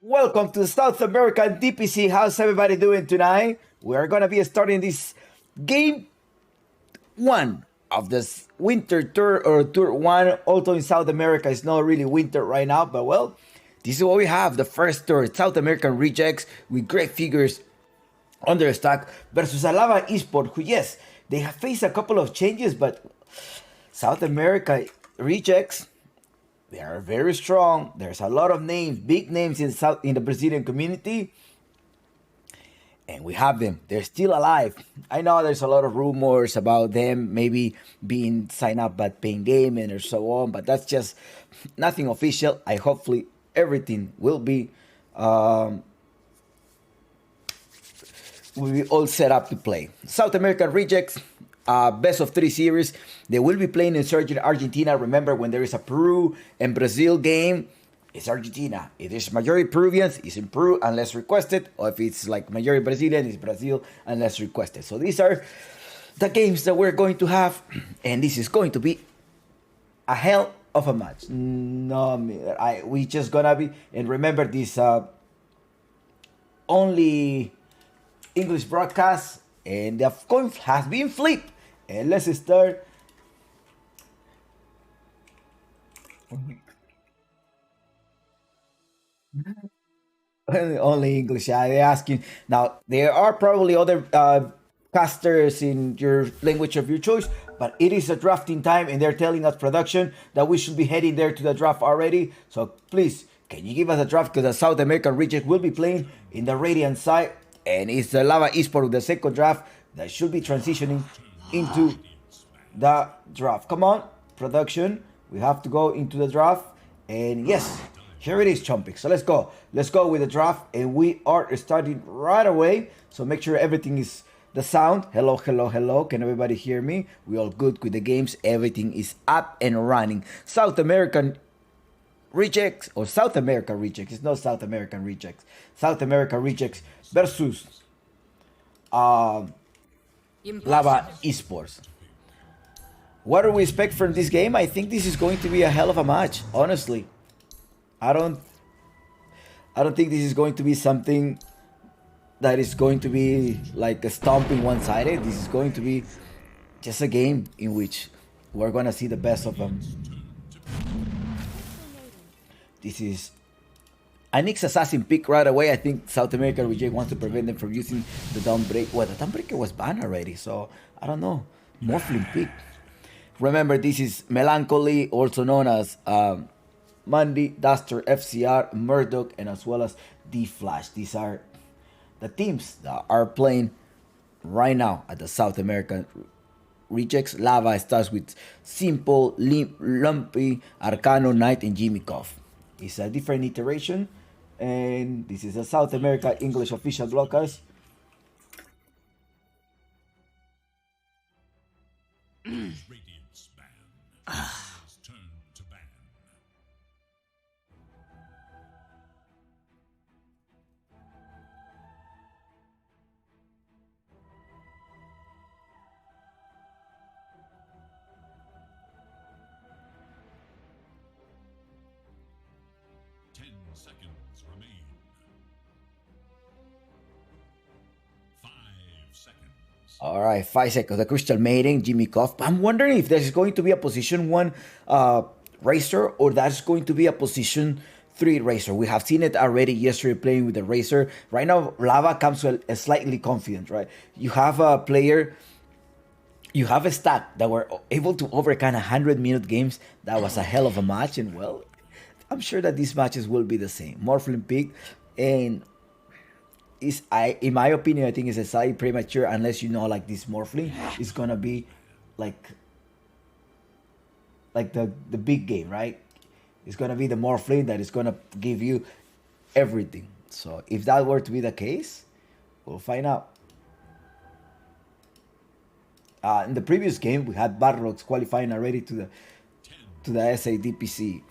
Welcome to South American DPC. How's everybody doing tonight? We are gonna be starting this game one of this winter tour or tour one. Although in South America it's not really winter right now, but well, this is what we have. The first tour, South American rejects with great figures on their stack versus Alava Esport, who yes, they have faced a couple of changes, but South America rejects, they are very strong. There's a lot of names, big names in the Brazilian community, and we have them. They're still alive. I know there's a lot of rumors about them maybe being signed up by Pain Gaming or so on, but that's just nothing official. I hopefully everything will be all set up to play. South American rejects, best of 3 series. They will be playing in Argentina. Remember, when there is a Peru and Brazil game, it's Argentina. If there's majority Peruvians, it's in Peru unless requested. Or if it's like majority Brazilian, it's Brazil unless requested. So these are the games that we're going to have. And this is going to be a hell of a match. No, we just gonna be... And remember, this only English broadcast. And the coin has been flipped. And let's start. Only English. Yeah, they're asking. Now, there are probably other casters in your language of your choice, but it is a drafting time, and they're telling us production that we should be heading there to the draft already. So please, can you give us a draft? Because the South American reject will be playing in the Radiant side, and it's the Lava Esport with the second draft that should be transitioning into the draft. Come on, production. We have to go into the draft. And yes, here it is, Chompik. So let's go. Let's go with the draft. And we are starting right away. So make sure everything is the sound. Hello, hello, hello. Can everybody hear me? We all good with the games. Everything is up and running. South American rejects, or South America rejects. It's not South American rejects. South America rejects versus Lava Esports. What do we expect from this game? I think this is going to be a hell of a match, honestly. I don't think this is going to be something that is going to be like a stomping one-sided. This is going to be just a game in which we're going to see the best of them. This is a Nyx Assassin pick right away. I think South America Reject wants to prevent them from using the Dawnbreaker. Well, the Dawnbreaker was banned already, so I don't know. Morphling pick. Remember, this is Melancholy, also known as Mandy, Duster, FCR, Murdoch, and as well as D-Flash. These are the teams that are playing right now at the South American rejects. Lava starts with Simple, Lumpy, Arcano, Knight, and Jimmy Koff. It's a different iteration, and this is a South America English official blockers. Seconds remain. 5 seconds. All right, 5 seconds. The Crystal Maiden, Jimmy Koff. I'm wondering if there's going to be a position 1 racer, or that's going to be a position 3 racer. We have seen it already yesterday playing with the racer. Right now, Lava comes slightly confident, right? You have a player, you have a stack that were able to overcome 100-minute games. That was a hell of a match, and well, I'm sure that these matches will be the same. Morphling pick, and in my opinion, I think it's a slightly premature unless you know like this Morphling is gonna be like the big game, right? It's gonna be the Morphling that is gonna give you everything. So if that were to be the case, we'll find out. In the previous game, we had Barrocks qualifying already to the SA DPC.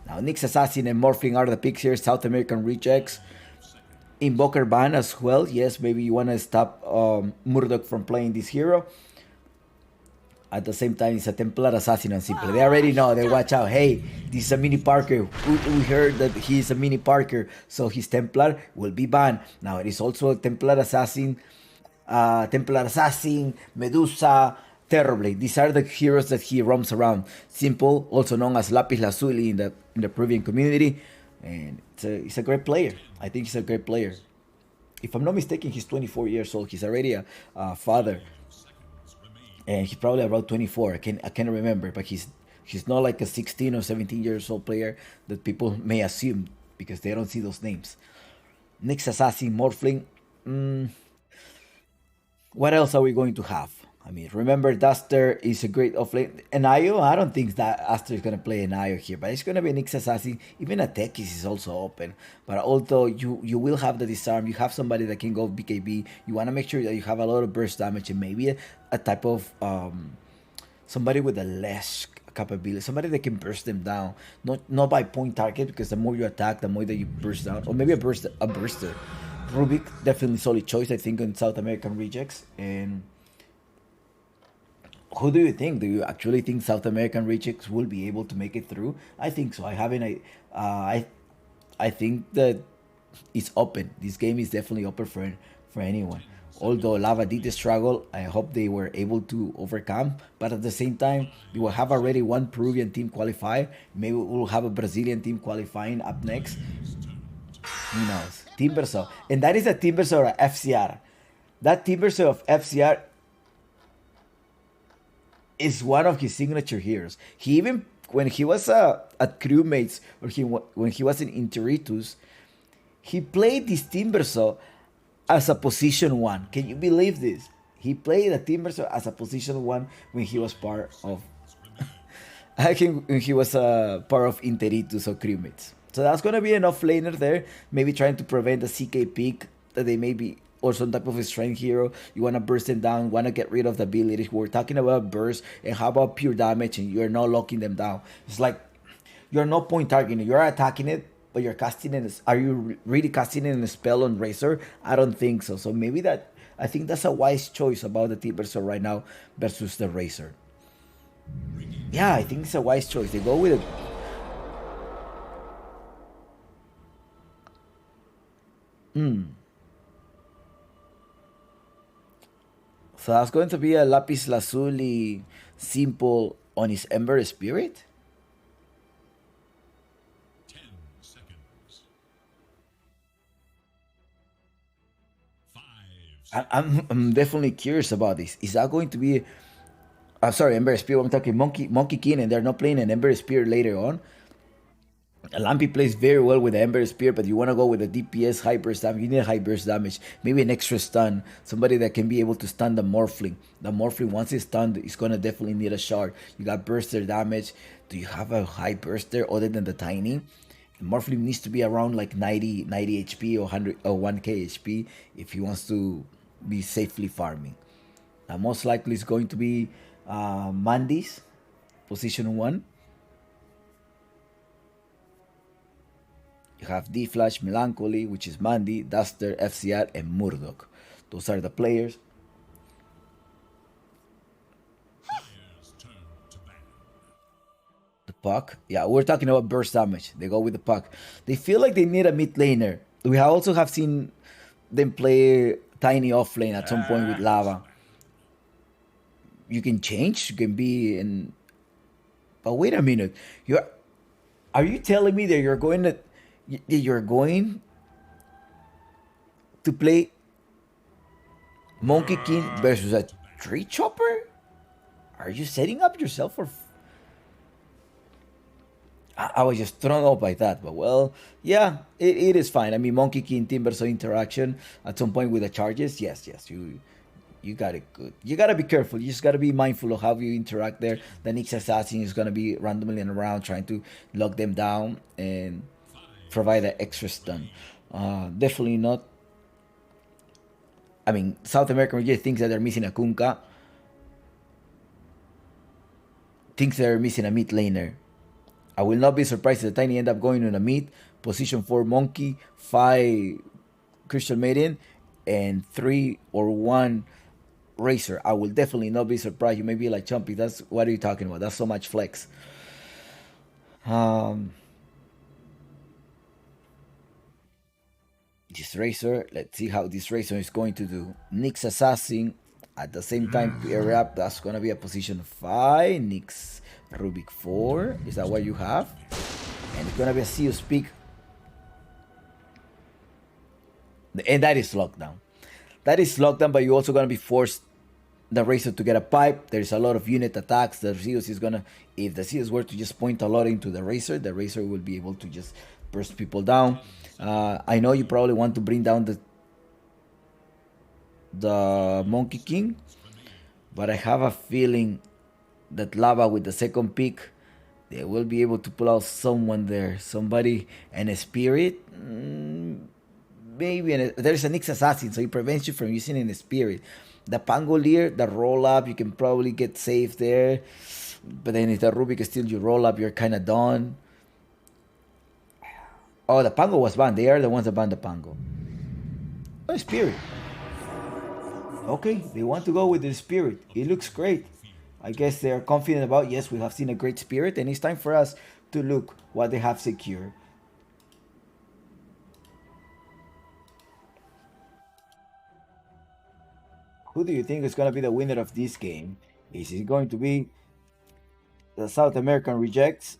Now, Nyx Assassin and Morphling are the picks here. South American rejects. Invoker ban as well. Yes, maybe you want to stop Murdoch from playing this hero. At the same time, it's a Templar Assassin and Simple. They already know. They watch out. Hey, This is a mini Parker. We heard that he is a mini Parker, so his Templar will be banned. Now it is also a Templar Assassin, Medusa, Terrorblade. These are the heroes that he roams around. Simple, also known as Lapis Lazuli in the Peruvian community, and he's a great player. I think he's a great player. If I'm not mistaken, he's 24 years old. He's already a father, and he's probably about 24. I can't remember, but he's not like a 16 or 17 years old player that people may assume because they don't see those names. Next Assassin, Morphling. What else are we going to have? I mean, remember Duster is a great offlane. And Ayo, I don't think that Aster is gonna play an Ayo here, but it's gonna be an Nyx Assassin. Even a Tekis is also open. But although you will have the disarm, you have somebody that can go BKB. You wanna make sure that you have a lot of burst damage and maybe a type of somebody with a less capability, somebody that can burst them down. Not by point target, because the more you attack, the more that you burst down. Or maybe a burster. Rubik, definitely solid choice, I think, in South American rejects. And who do you think? Do you actually think South American rejects will be able to make it through? I think so. I think that it's open. This game is definitely open for anyone. Although Lava did struggle, I hope they were able to overcome. But at the same time, we will have already one Peruvian team qualify. Maybe we'll have a Brazilian team qualifying up next. Who knows? Timbersaw. And that is a Timbersaw of FCR. That Timbersaw of FCR is one of his signature heroes. He even, when he was at Crewmates, or when he was in Interitus, he played this Timbersaw as a position 1. Can you believe this? He played a Timbersaw as a position 1 when he was part of I think when he was part of Interitus or Crewmates. So that's going to be an offlaner there, maybe trying to prevent a CK peak that they may be, or some type of a strength hero. You want to burst them down, want to get rid of the ability. We're talking about burst, and how about pure damage, and you're not locking them down. It's like you're not point targeting, you're attacking it, but you're casting it. Are you really casting it in a spell on Razor? I don't think so. So maybe I think that's a wise choice about the Timbersaw right now versus the Razor. Yeah, I think it's a wise choice. They go with it. So that's going to be a Lapis Lazuli simple on his Ember Spirit. 10 seconds. 5 seconds. I'm definitely curious about this. Is that going to be? I'm sorry, Ember Spirit. I'm talking Monkey King, and they're not playing an Ember Spirit later on. Lampi plays very well with the Ember Spear, but you want to go with a DPS high burst damage. You need a high burst damage, maybe an extra stun, somebody that can be able to stun the Morphling. The Morphling, once it's stunned, it's going to definitely need a shard. You got burster damage. Do you have a high burster other than the Tiny? Morphling needs to be around like 90 HP or 100 or 1k HP if he wants to be safely farming. Most likely it's going to be Mandy's position 1. You have D-Flash, Melancholy, which is Mandy, Duster, FCR, and Murdoch. Those are the players. Players turn to ban. The Puck. Yeah, we're talking about burst damage. They go with the Puck. They feel like they need a mid laner. We also have seen them play Tiny off lane at some point with Lava. You can change. You can be in... But wait a minute. Are you telling me that you're going to play Monkey King versus a Tree Chopper? Are you setting up yourself for... I was just thrown off by that, but well, yeah, it is fine. I mean, Monkey King Timbersaw interaction at some point with the charges, yes, you got it good. You gotta be careful. You just gotta be mindful of how you interact there. The Nyx Assassin is gonna be randomly around trying to lock them down and provide an extra stun. Definitely not. I mean, South American region thinks that they're missing a Kunkka. Thinks they're missing a mid laner. I will not be surprised if the Tiny end up going on a mid. Position 4 Monkey, 5 Crystal Maiden, and 3 or 1 Racer. I will definitely not be surprised. You may be like, Chumpy, what are you talking about? That's so much flex. Um, this Razor, let's see how this Razor is going to do. Nyx Assassin, at the same time, pair up, that's going to be a position 5. Nyx Rubik 4, is that what you have? And it's going to be a Zeus pick. And that is lockdown. That is lockdown, but you're also going to be forced the Razor to get a pipe. There's a lot of unit attacks. The Zeus is going to, if the Zeus were to just point a lot into the Razor will be able to just burst people down. I know you probably want to bring down the Monkey King, but I have a feeling that Lava with the second pick, they will be able to pull out someone there. Somebody and a Spirit. Maybe there's a Nyx Assassin, so it prevents you from using a Spirit. The Pangolier, the roll up, you can probably get safe there. But then if the Rubik is still you roll up, you're kind of done. Oh, the Pango was banned. They are the ones that banned the Pango. Oh, Spirit. Okay, they want to go with the Spirit. It looks great. I guess they are confident about, yes, we have seen a great Spirit, and it's time for us to look what they have secured. Who do you think is going to be the winner of this game? Is it going to be the South American Rejects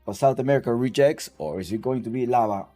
or South American Rejects, or is it going to be Lava?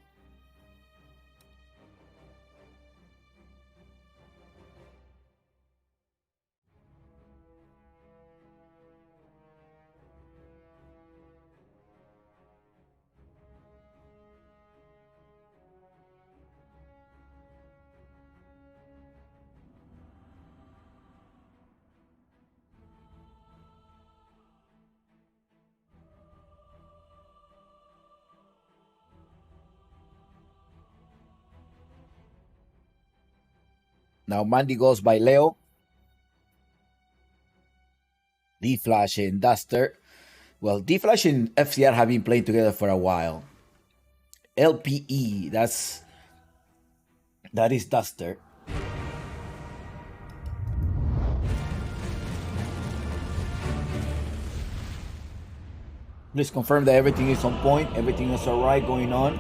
Now Mandy goes by Leo. D-Flash and Duster. Well, D-Flash and FCR have been playing together for a while. LPE, that is Duster. Please confirm that everything is on point, everything is alright going on.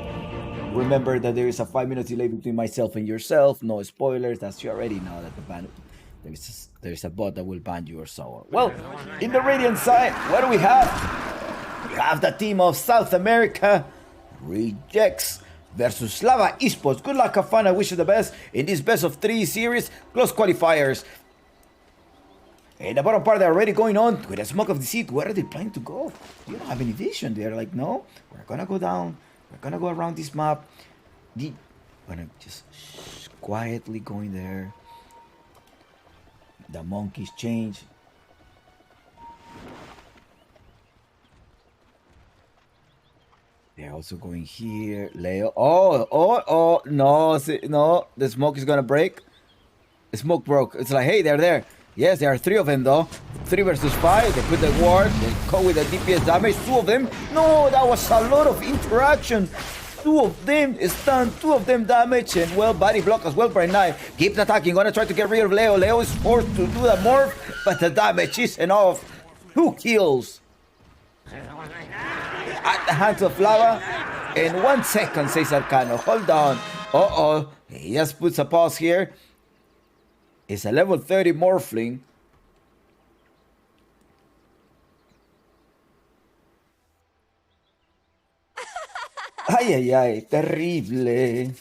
Remember that there is a 5-minute delay between myself and yourself. No spoilers. That's you already know that the ban there's a bot that will ban you or so on. Well, in the Radiant side, what do we have? We have the team of South America Rejects versus Lava Esports. Good luck, have fun. I wish you the best in this best of 3 series. Close qualifiers. In the bottom part, they're already going on with a smoke of deceit. Where are they planning to go? You don't have any vision. They're like, no, we're gonna go down. We're gonna go around this map. We're gonna just quietly going there. The monkeys change. They're also going here. Leo. Oh, no, no. The smoke is gonna break. The smoke broke. It's like, hey, they're there. Yes, there are 3 of them though. 3 versus 5. They put the ward. They go with the DPS damage. 2 of them. No, that was a lot of interaction. 2 of them stunned. 2 of them damage. And well, body block as well for a knife. Keep attacking. Gonna try to get rid of Leo. Leo is forced to do the morph, but the damage is enough. 2 kills at the hands of Lava. In 1 second, says Arcano. Hold on. Uh-oh. He just puts a pause here. It's a level 30 Morphling. Ay, terrible.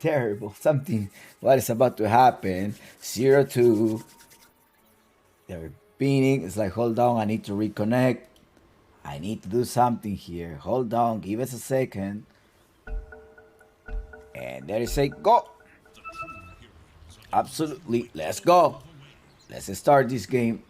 Terrible. Something, what is about to happen? 0-2. They're pinning. It's like, hold on, I need to reconnect. I need to do something here. Hold on, give us a second. And there is a go. Absolutely, let's go. Let's start this game.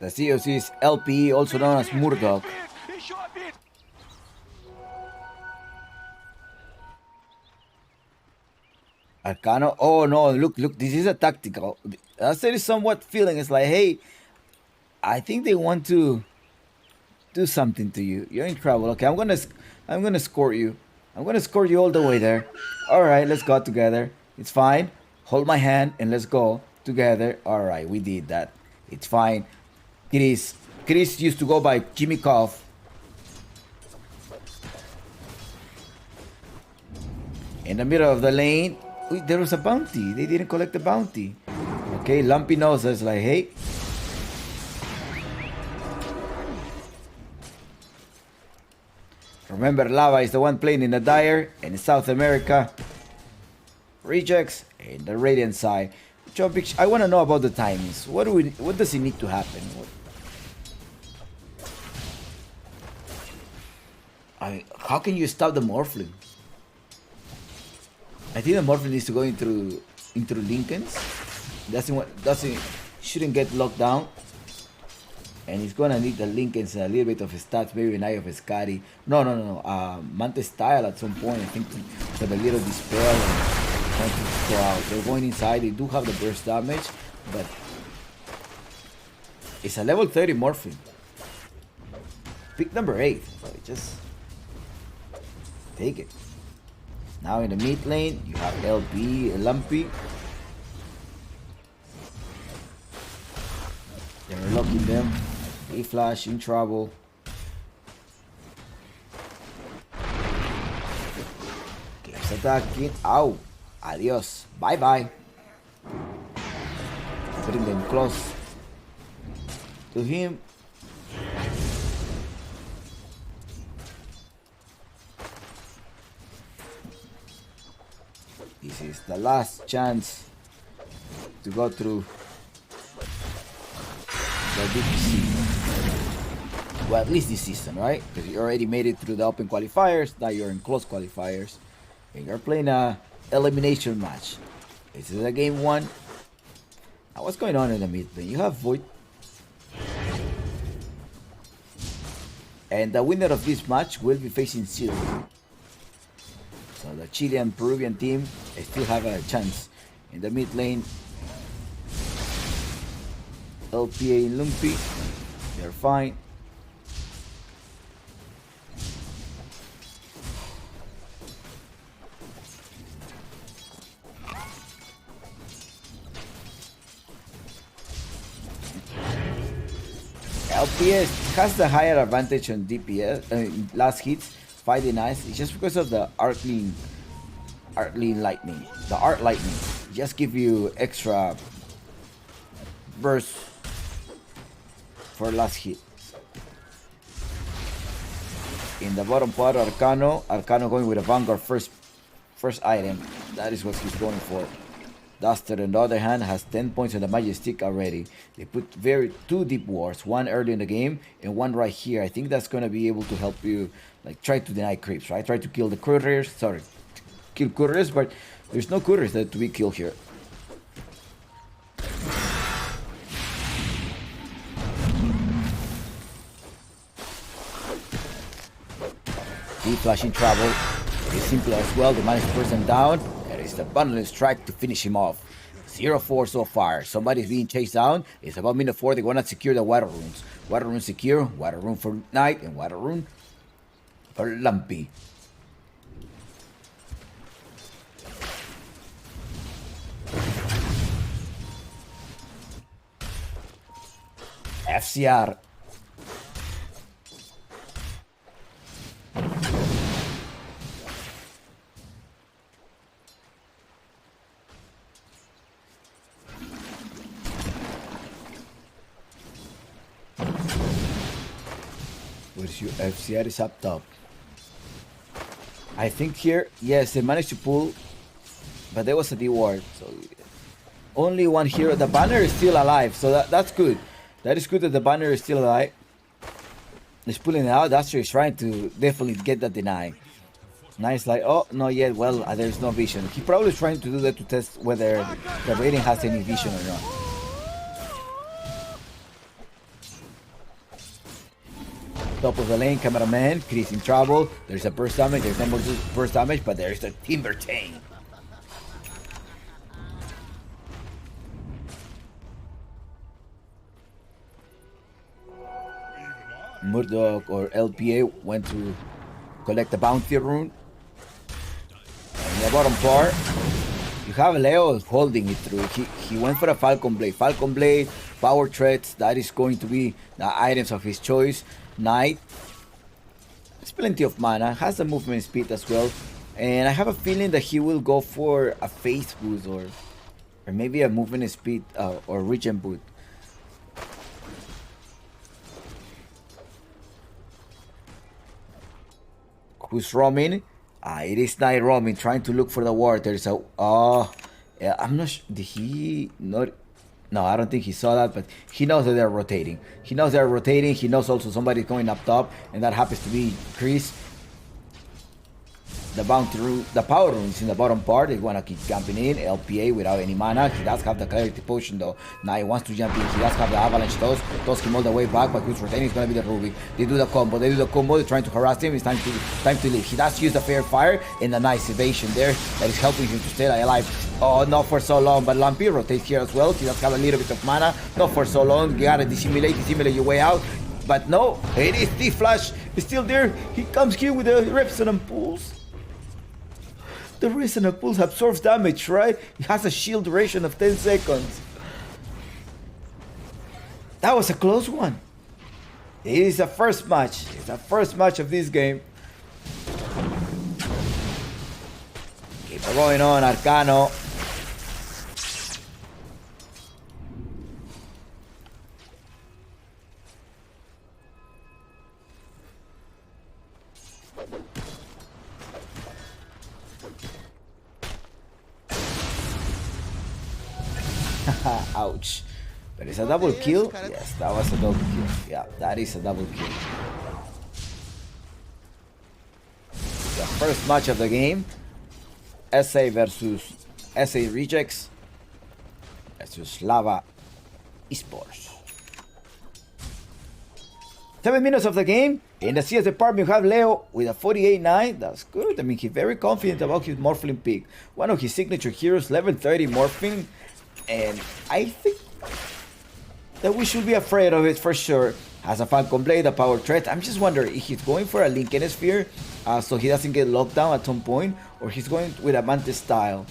The COC is LPE, also known as Murdoch. Arcano. Oh no, look, this is a tactical. That's there is somewhat feeling. It's like, hey, I think they want to do something to you. You're in trouble. Okay, I'm gonna escort you. I'm gonna escort you all the way there. All right, let's go together. It's fine. Hold my hand and let's go together. All right, we did that. It's fine. Chris. Chris used to go by Jimmy Cough. In the middle of the lane, wait, there was a bounty. They didn't collect the bounty. Okay, Lumpy knows us like, hey. Remember, Lava is the one playing in the Dire and in South America. Rejects in the Radiant side. I want to know about the timings. What does it need to happen? How can you stop the Morphling? I think the Morphling needs to go into Lincoln's. Shouldn't get locked down. And he's gonna need the Lincoln's and a little bit of his stats, maybe an Eye of Escari. No. Mante Style at some point, I think, for the little dispel and trying to go out. They're going inside, they do have the burst damage, but it's a level 30 Morphling. Pick number 8, but just take it. Now in the mid lane, you have LB, Lumpy. They're locking them. A-Flash in trouble. Keeps attacking. Ow. Adios. Bye-bye. Bring them close to him. This is the last chance to go through the DPC. Well, at least this season, right? Because you already made it through the open qualifiers. Now you're in close qualifiers. And you're playing a elimination match. This is a game 1. Now what's going on in the mid lane? You have Void. And the winner of this match will be facing Silver. So the Chilean Peruvian team still have a chance. In the mid lane, LPA and Lumpy, they're fine. LPS has the higher advantage on DPS, last hits, fighting nice. It's just because of the Arclean Lightning. The Art Lightning just give you extra burst for last hit. In the bottom part, Arcano going with a Vanguard first item. That is what he's going for. Duster, on the other hand, has 10 points on the magic stick already. They put 2 deep wards, one early in the game and one right here. I think that's going to be able to help you, like, try to deny creeps, right? Try to kill the couriers. Sorry, kill couriers, but there's no couriers that to be killed here. Deep flashing trouble. It is simple as well. They managed to force them down. It's the bundling strike to finish him off. 0-4 so far. Somebody's being chased down. It's about minute 4. They want to secure the water runes. Water rune secure. Water rune for Knight and water rune for Lumpy. FCR. Where's your FCR is up top? I think here, yes, they managed to pull, but there was a D-ward, so only one hero. The banner is still alive, so that's good. That is good that the banner is still alive. He's pulling it out. Duster is trying to definitely get that deny. Nice, like, oh, not yet. Well, there's no vision. He probably is trying to do that to test whether the rating has any vision or not. Top of the lane, cameraman, Chris in trouble. There's a burst damage, there's no more burst damage, but there's the Timber Chain. Murdoch or LPA went to collect the bounty rune. And in the bottom part, you have Leo holding it through. He went for a Falcon Blade. Falcon Blade, Power Threads, that is going to be the items of his choice. Knight, has plenty of mana, has the movement speed as well. And I have a feeling that he will go for a face boost or maybe a movement speed or regen boot. Who's roaming? It is Knight roaming, trying to look for the ward. There's a... yeah, I'm not sure. Did he not... No, I don't think he saw that, but he knows that they're rotating. He knows they're rotating. He knows also somebody's going up top, and that happens to be Chris. The bounty rune, the power rune is in the bottom part. They want to keep jumping in. LPA without any mana. He does have the clarity potion though. Now he wants to jump in. He does have the avalanche toss him all the way back, but who's rotating is going to be the Ruby. They do the combo. They're trying to harass him. It's time to leave. He does use the fair fire and the nice evasion there that is helping him to stay alive. Oh, not for so long, but Lumpy rotates here as well. He does have a little bit of mana. Not for so long. You gotta dissimulate your way out. But no, it is the Flash. It's still there. He comes here with the resonant pulse. The resonant pulse absorbs damage, right? It has a shield duration of 10 seconds. That was a close one. It is the first match. It's the first match of this game. Keep going on, Arcano. Ouch. But it's a double kill? Yes, that was a double kill. Yeah, that is a double kill. The first match of the game. SA versus SA Rejects versus Lava Esports. 7 minutes of the game. In the CS department, you have Leo with a 48-9. That's good. I mean, he's very confident about his Morphling pick. One of his signature heroes, level 30 Morphling. And I think that we should be afraid of it for sure. Has a Falcon Blade, a Power Threat. I'm just wondering if he's going for a Lincoln Sphere so he doesn't get locked down at some point, or he's going with a Mantis style.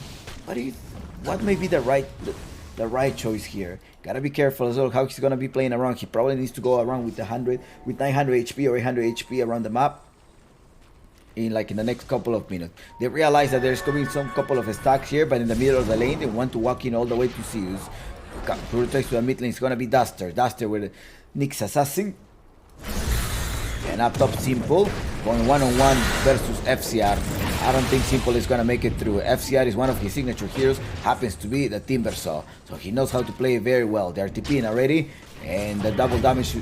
What may be the right choice here? Gotta be careful as well how he's gonna be playing around. He probably needs to go around with 900 HP or 800 HP around the map. In the next couple of minutes. They realize that there's coming some couple of stacks here, but in the middle of the lane, they want to walk in all the way to Zeus. Who takes to the mid lane is gonna be Duster. Duster with Nyx Assassin. And up top Simple, going one-on-one versus FCR. I don't think Simple is gonna make it through. FCR is one of his signature heroes, happens to be the Timbersaw. So he knows how to play very well. They're TPing already, and the double damage to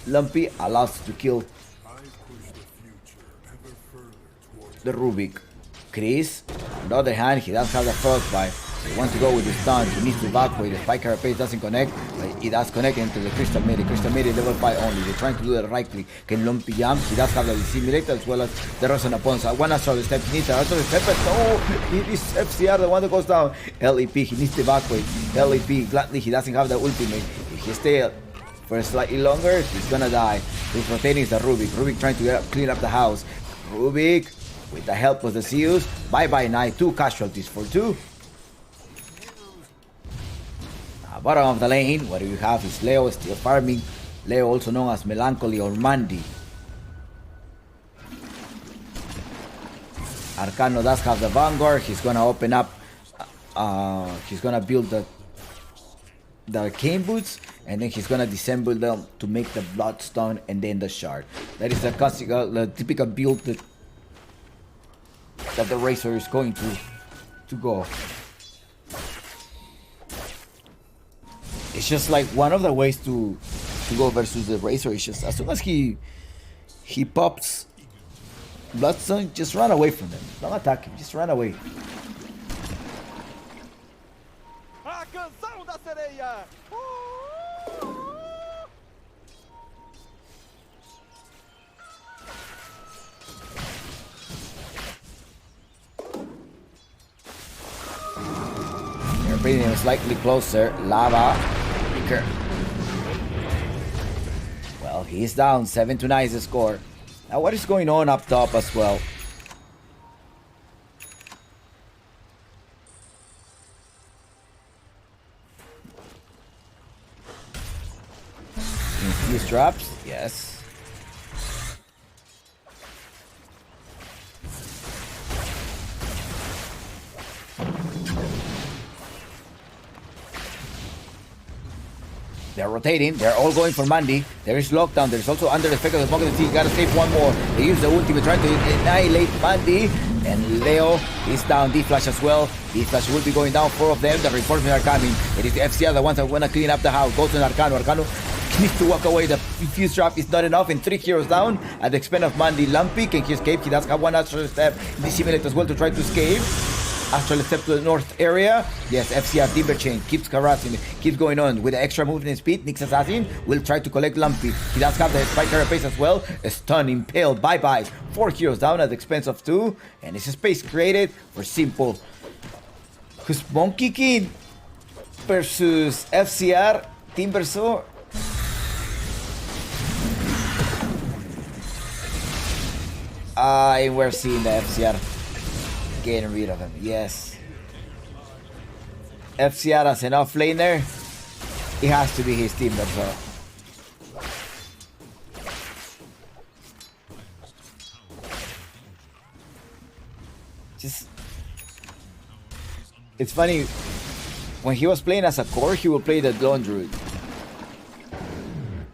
Lumpy allows to kill the Rubik. Chris, on the other hand, he does have the Frostbite. So he wants to go with the stun. He needs to back away. The Spike Carapace doesn't connect, but it does connect into the Crystal Midi. Crystal Midi level 5 only. They're trying to do the right click. Can Lumpy jump? He does have the Dissimulator as well as the Resonant Pulse. I want to show the step. He needs the step, but no! It is FCR, the one that goes down. LEP, he needs the back way. LEP, gladly, he doesn't have the ultimate. If he stays for slightly longer, he's gonna die. He's rotating the Rubik. Rubik trying to clean up the house. Rubik, with the help of the Zeus, bye-bye Knight, 2 casualties for 2. Bottom of the lane, what do you have is Leo still farming. Leo, also known as Melancholy or Mandy. Arcano does have the Vanguard. He's gonna open up, he's gonna build the Arcane Boots, and then he's gonna disassemble them to make the Bloodstone and then the Shard. That is the typical build that the Razor is going to go. It's just like one of the ways to go versus the Razor is just as soon as he pops Bloodstone, just run away from them. Don't attack him, just run away. A canção da sereia! They're bringing him slightly closer. Lava. Well, He's down. 7-9 is the score. Now, what is going on up top as well? These drops? Yes. They're rotating. They're all going for Mandy. There is lockdown. There's also under the effect of the smoke of the team. Gotta save one more. They use the ultimate trying to annihilate Mandy. And Leo is down. D-Flash as well. D-Flash will be going down. 4 of them. The reinforcements are coming. It is the FCR, the ones that want to clean up the house. Goes to Arcano. Arcano needs to walk away. The fuse trap is not enough. And 3 heroes down at the expense of Mandy. Lumpy, can he escape? He does have one astral step. Dissimulate as well to try to escape. Astral step to the north area. Yes, FCR Timber Chain keeps harassing, keeps going on with the extra movement speed. Nyx Assassin will try to collect Lumpy. He does have the spike carapace as well. A stun, impale, bye-bye. 4 heroes down at the expense of 2. And it's a space created for Simple. Who's Monkey King versus FCR Timbersaw. We're seeing the FCR getting rid of him. Yes. FCR as an offlaner, it has to be his team. That's all. Just, it's funny. When he was playing as a core, he would play the Dawn Druid.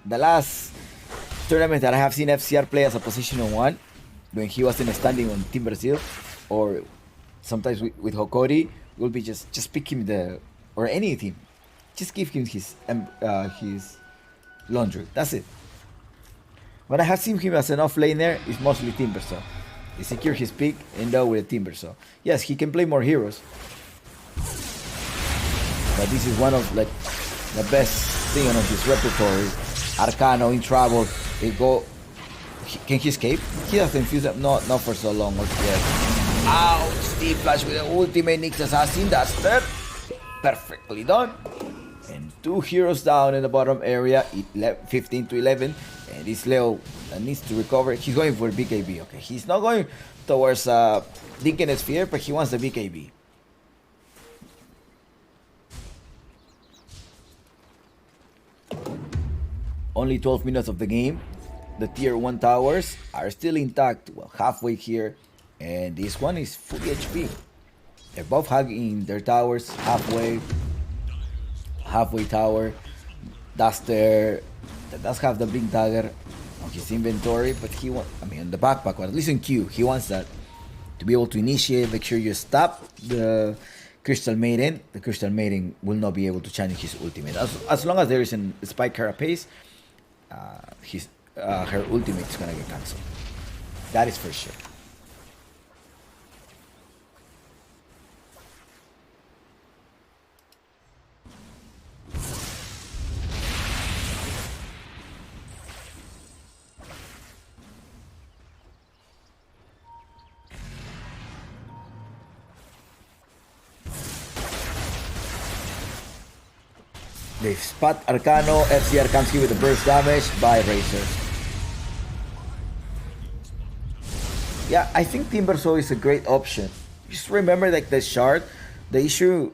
The last tournament that I have seen FCR play as a position 1, when he wasn't standing on Timbersaw, or sometimes with Hokori, will be just pick him or any team, just give him his laundry. That's it. When I have seen him as an offlaner, it's mostly Timbersaw. He secure his pick and go with Timbersaw. Yes, he can play more heroes, but this is one of like the best thing on his repertoire. Arcano in trouble. Can he escape? He doesn't fuse up. Not for so long. Yes. Ouch! Steve Flash with the ultimate Nyx Assassin. That's that. Perfectly done. And 2 heroes down in the bottom area. 15-11. And this Leo needs to recover. He's going for BKB. Okay, he's not going towards Dinkin Sphere, but he wants the BKB. Only 12 minutes of the game. The tier 1 towers are still intact. Well, halfway here. And this one is fully HP. They're both hugging their towers halfway. Halfway tower. That does have the Blink Dagger on his inventory, but he wants, on the backpack, or at least in Q, he wants that to be able to initiate. Make sure you stop the Crystal Maiden. The Crystal Maiden will not be able to channel his ultimate. As long as there is a Spike Carapace, her ultimate is gonna get cancelled. That is for sure. They spot Arcano. FCR comes here with the burst damage by Razor. Yeah, I think Timbersaw is a great option. Just remember, like, the shard. The issue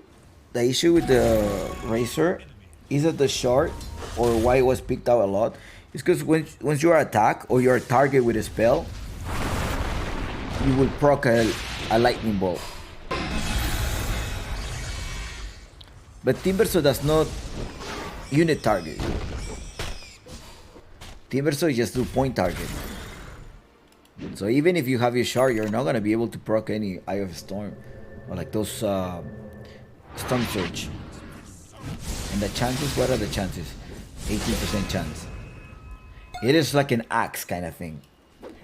with the Razor is that the shard, or why it was picked out a lot, is because once you are attacked or you are target with a spell, you will proc a lightning bolt. But Timbersaw does not unit target. Timbersaw just do point target. So even if you have your shard, you're not gonna be able to proc any Eye of Storm or like those Storm Surge. And the chances, what are the chances? 18% chance. It is like an axe kind of thing.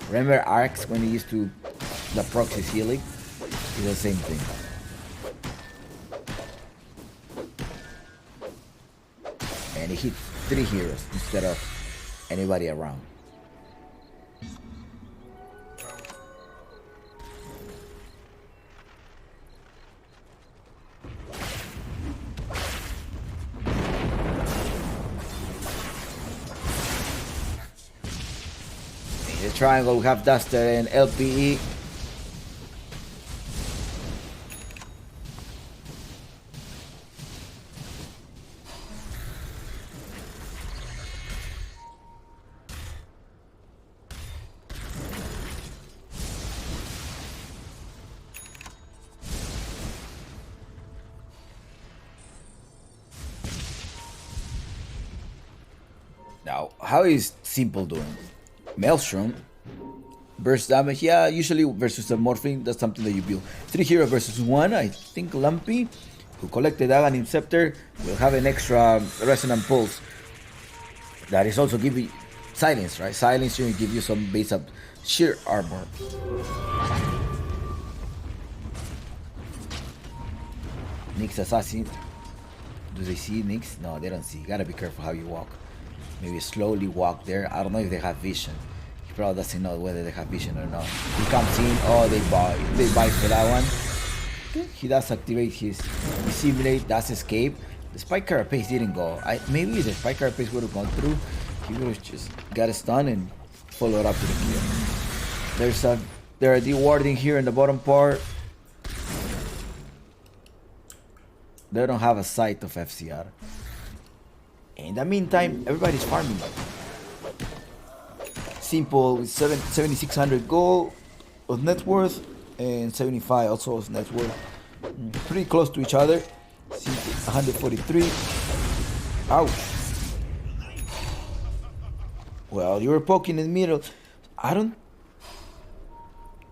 Remember Axe when he used to the proxy healing? It's the same thing. And he hit 3 heroes instead of anybody around. In the triangle, we have Duster and LPE. Now, how is Simple doing? Maelstrom. Burst damage, yeah, usually versus the Morphing, that's something that you build. 3 hero versus 1, I think Lumpy, who collected Aghanim Scepter, will have an extra Resonant Pulse. That is also giving Silence, right? Silence will give you some base up sheer armor. Nyx Assassin. Do they see Nyx? No, they don't see. You gotta be careful how you walk. Maybe slowly walk there. I don't know if they have vision. He probably doesn't know whether they have vision or not. He comes in. Oh, they buy for that one. Okay. He does activate his Dissimulate. Does escape. The Spike Carapace didn't go. Maybe the Spike Carapace would have gone through. He would have just got a stun and followed up to the kill. There are dewarding here in the bottom part. They don't have a sight of FCR. In the meantime, everybody's farming. Simple with 7,600 gold of net worth and 75 also of net worth. Pretty close to each other. 143. Ouch. Well, you were poking in the middle. I don't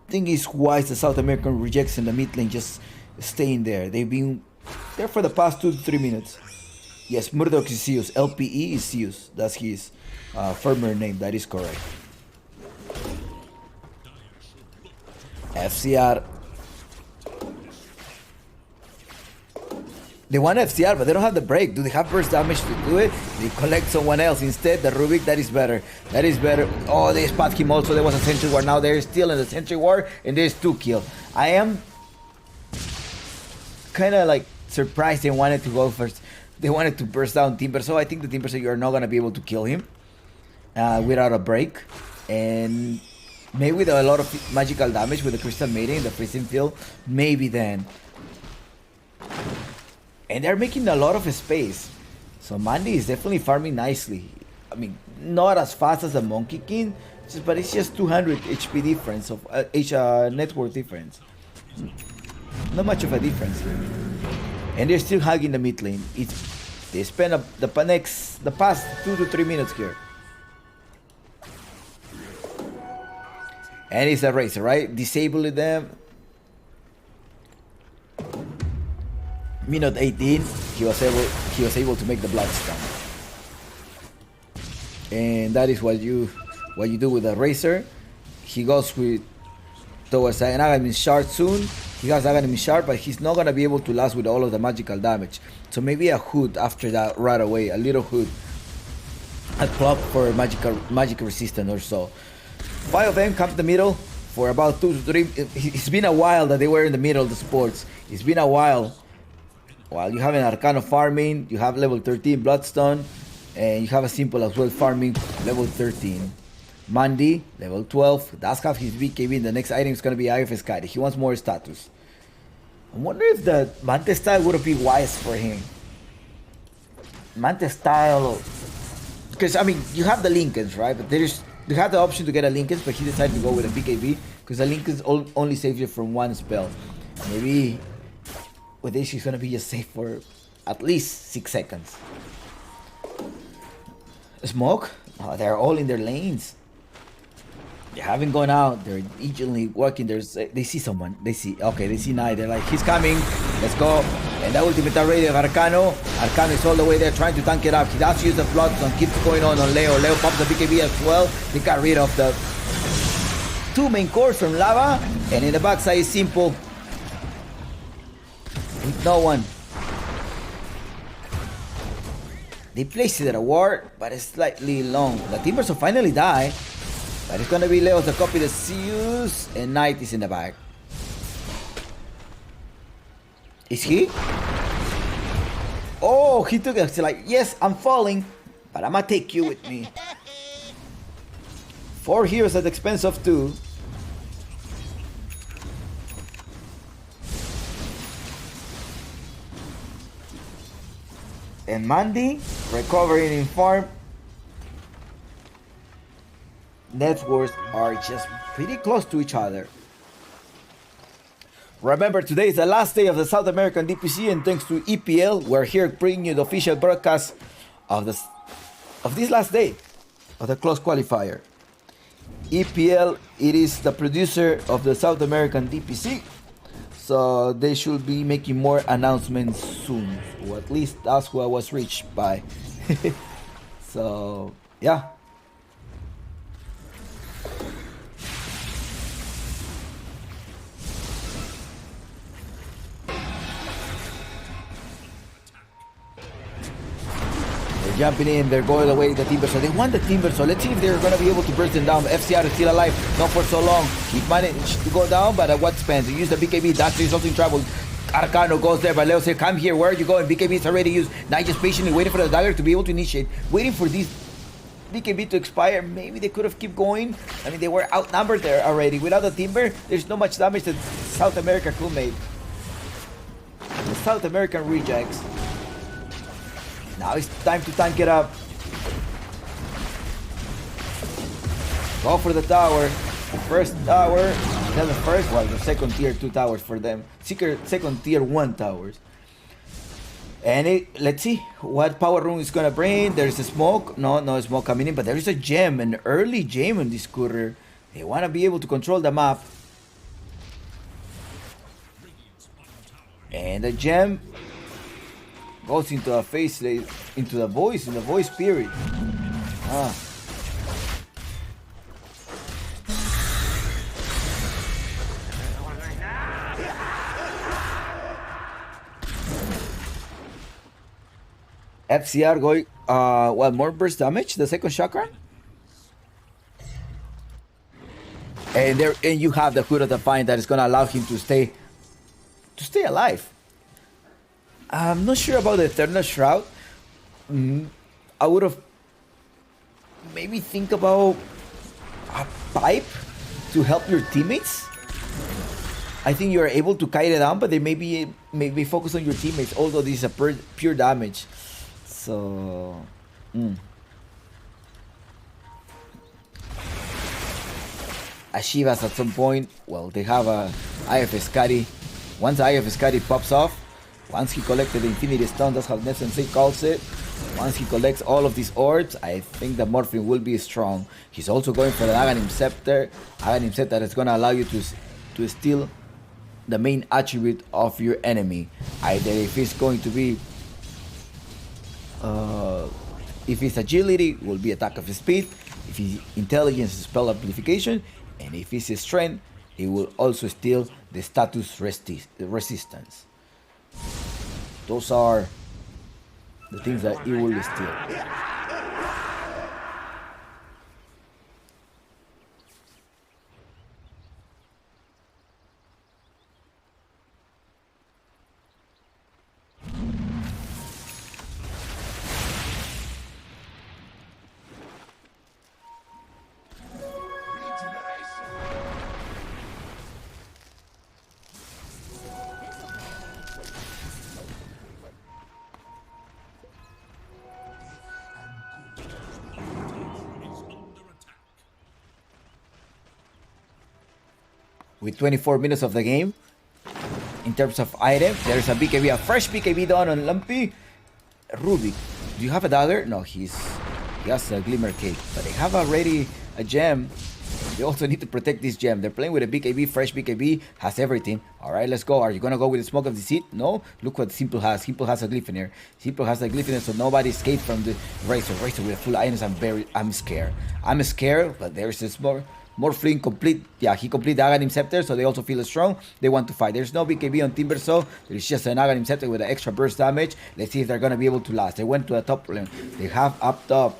think it's wise the South American rejects in the mid lane just staying there. They've been there for the past 2 to 3 minutes. Yes, Murdoch is Zeus. LPE is Zeus. That's his firmer name. That is correct. FCR. They want FCR, but they don't have the break. Do they have burst damage to do it? They collect someone else instead. The Rubik, that is better. That is better. Oh, they spot him also. There was a Sentry War. Now they're still in the Sentry War, and there's 2 kills. I am kind of like surprised they wanted to go first. They wanted to burst down Timber, so I think the Timber said you're not going to be able to kill him without a break. And maybe with a lot of magical damage with the Crystal Maiden, the Freezing Field, maybe then. And they're making a lot of space. So Mandy is definitely farming nicely. I mean, not as fast as the Monkey King, but it's just 200 HP difference, of net worth difference. Not much of a difference here. And they're still hugging the mid lane. They spend the past 2 to 3 minutes here. And it's a Razor, right? Disabling them. Minute 18, he was able to make the Bloodstone. And that is what you do with a Razor. He goes towards an Aghanim Shard soon. He has Aghanim Shard, but he's not gonna be able to last with all of the magical damage. So maybe a Hood after that right away, a little Hood. A clock for magic resistance or so. 5 of them come to the middle for about 2 to 3. It's been a while that they were in the middle of the sports. It's been a while. While you have an Arcano farming, you have level 13 Bloodstone, and you have a Simple as well farming level 13. Mandy, level 12, does have his BKB. The next item is going to be Eye of Sky. He wants more status. I wonder if the Mante style would be wise for him. Mante style, because I mean, you have the Lincolns, right? But you have the option to get a Lincolns, but he decided to go with a BKB because the Lincolns only saves you from 1 spell. Maybe with this, she's going to be just safe for at least 6 seconds. Smoke? Oh, they're all in their lanes. They haven't gone out. They're eagerly working. They see someone. They see Knight. They're like, he's coming. Let's go. And the ultimate array of Arcano. Arcano is all the way there trying to tank it up. He does use the Bloodstone. Keeps going on Leo. Leo pops the BKB as well. They got rid of the 2 main cores from Lava. And in the backside is Simple. With no one. They placed it at a ward, but it's slightly long. The Timbers will finally die. But it's gonna be Leo to copy the Zeus, and Knight is in the back. Is he? Oh, he took it. He's like, yes, I'm falling, but I'm gonna take you with me. 4 heroes at the expense of 2. And Mandy recovering in farm. Net worths are just pretty close to each other. Remember, today is the last day of the South American DPC, and thanks to EPL, we're here bringing you the official broadcast of this last day of the close qualifier. EPL, it is the producer of the South American DPC, so they should be making more announcements soon, or at least that's who I was reached by. So yeah. Jumping in, they're going away the Timber, so they want the Timber, so let's see if they're going to be able to burst them down. FCR is still alive, not for so long. He managed to go down, but at what expense? He used the BKB, that's resulting trouble. Arcano goes there, but Leo says, come here, where are you going? BKB is already used. Now just patiently waiting for the dagger to be able to initiate, waiting for this BKB to expire. Maybe they could have kept going. I mean, they were outnumbered there already. Without the Timber, there's not much damage that South America could make. The South American rejects. Now it's time to tank it up. Go for the tower. The first tower. Then the first one, the second tier 2 towers for them. Second tier 1 towers. And let's see what power room is gonna bring. There's a smoke. No smoke coming in, but there is a gem, an early gem on this scooter. They wanna be able to control the map. And the gem goes into a face, into the voice, in the voice spirit. FCR going, what, more burst damage? The second chakra? And you have the Hood of the Vine that is gonna allow him to stay alive. I'm not sure about the Eternal Shroud. I would have maybe think about a pipe to help your teammates. I think you are able to kite it down, but they maybe focus on your teammates, although this is a pure damage. So Ashivas at some point, well, they have a IF Scotty. Once IF Scotty pops off, once he collected the Infinity Stone, that's how Sensei calls it. Once he collects all of these orbs, I think the Morphine will be strong. He's also going for the Aghanim Scepter. Aghanim Scepter is going to allow you to steal the main attribute of your enemy. Either if it's going to be, if it's agility, will be attack of speed. If it's intelligence, spell amplification. And if it's strength, it will also steal the status resistance. Those are the things that it will steal. With 24 minutes of the game, in terms of item, there's a BKB, a fresh BKB done on Lumpy. Rubik, do you have a dagger? No, he has a Glimmer Cake, but they have already a gem. They also need to protect this gem. They're playing with a BKB, fresh BKB, has everything. All right, let's go. Are you gonna go with the Smoke of Deceit? No. Look what Simple has. Simple has a Glyphiner. Simple has a Glyphiner, so nobody escaped from the Razor. Razor with full items. I'm scared. I'm scared, but there's this Morphling complete. Yeah, he complete the Aghanim Scepter, so they also feel strong. They want to fight. There's no BKB on Timber, so there's just an Aghanim Scepter with an extra burst damage. Let's see if they're gonna be able to last. They went to the top lane. They have up top.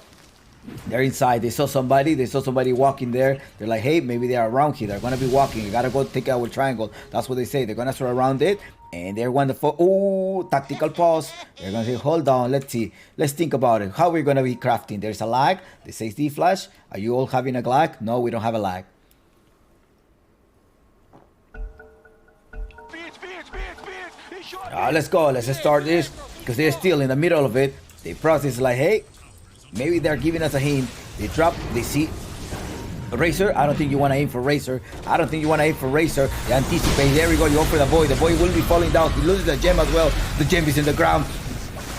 They're inside. They saw somebody walking there. They're like, hey, maybe they are around here. They're gonna be walking. You gotta go take our triangle. That's what they say. They're gonna surround it. And they're wonderful. Oh, tactical pause. They're gonna say, hold on, let's see. Let's think about it. How we're gonna be crafting. There's a lag. The 6D flash. Are you all having a lag? No, we don't have a lag. Let's go. Let's start this. Because they're still in the middle of it. They process like, hey, maybe they're giving us a hint. They drop, they see Razor. I don't think you want to aim for Razor. I don't think you want to aim for Razor. They anticipate. There we go. You go for the boy. The boy will be falling down. He loses the gem as well. The gem is in the ground.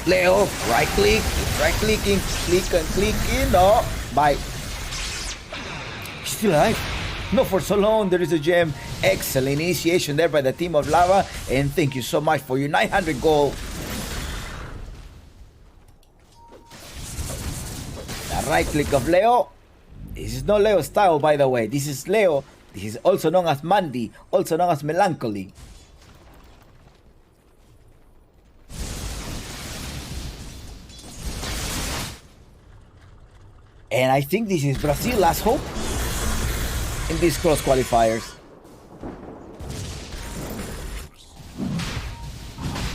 Leo, right click. Right clicking. Click and clicking. No. Bye. He's still alive. Not for so long. There is a gem. Excellent initiation there by the team of Lava. And thank you so much for your 900 gold. The right click of Leo. This is not Leo style, by the way. This is Leo. This is also known as Mandy, also known as Melancholy. And I think this is Brazil's last hope in these cross qualifiers.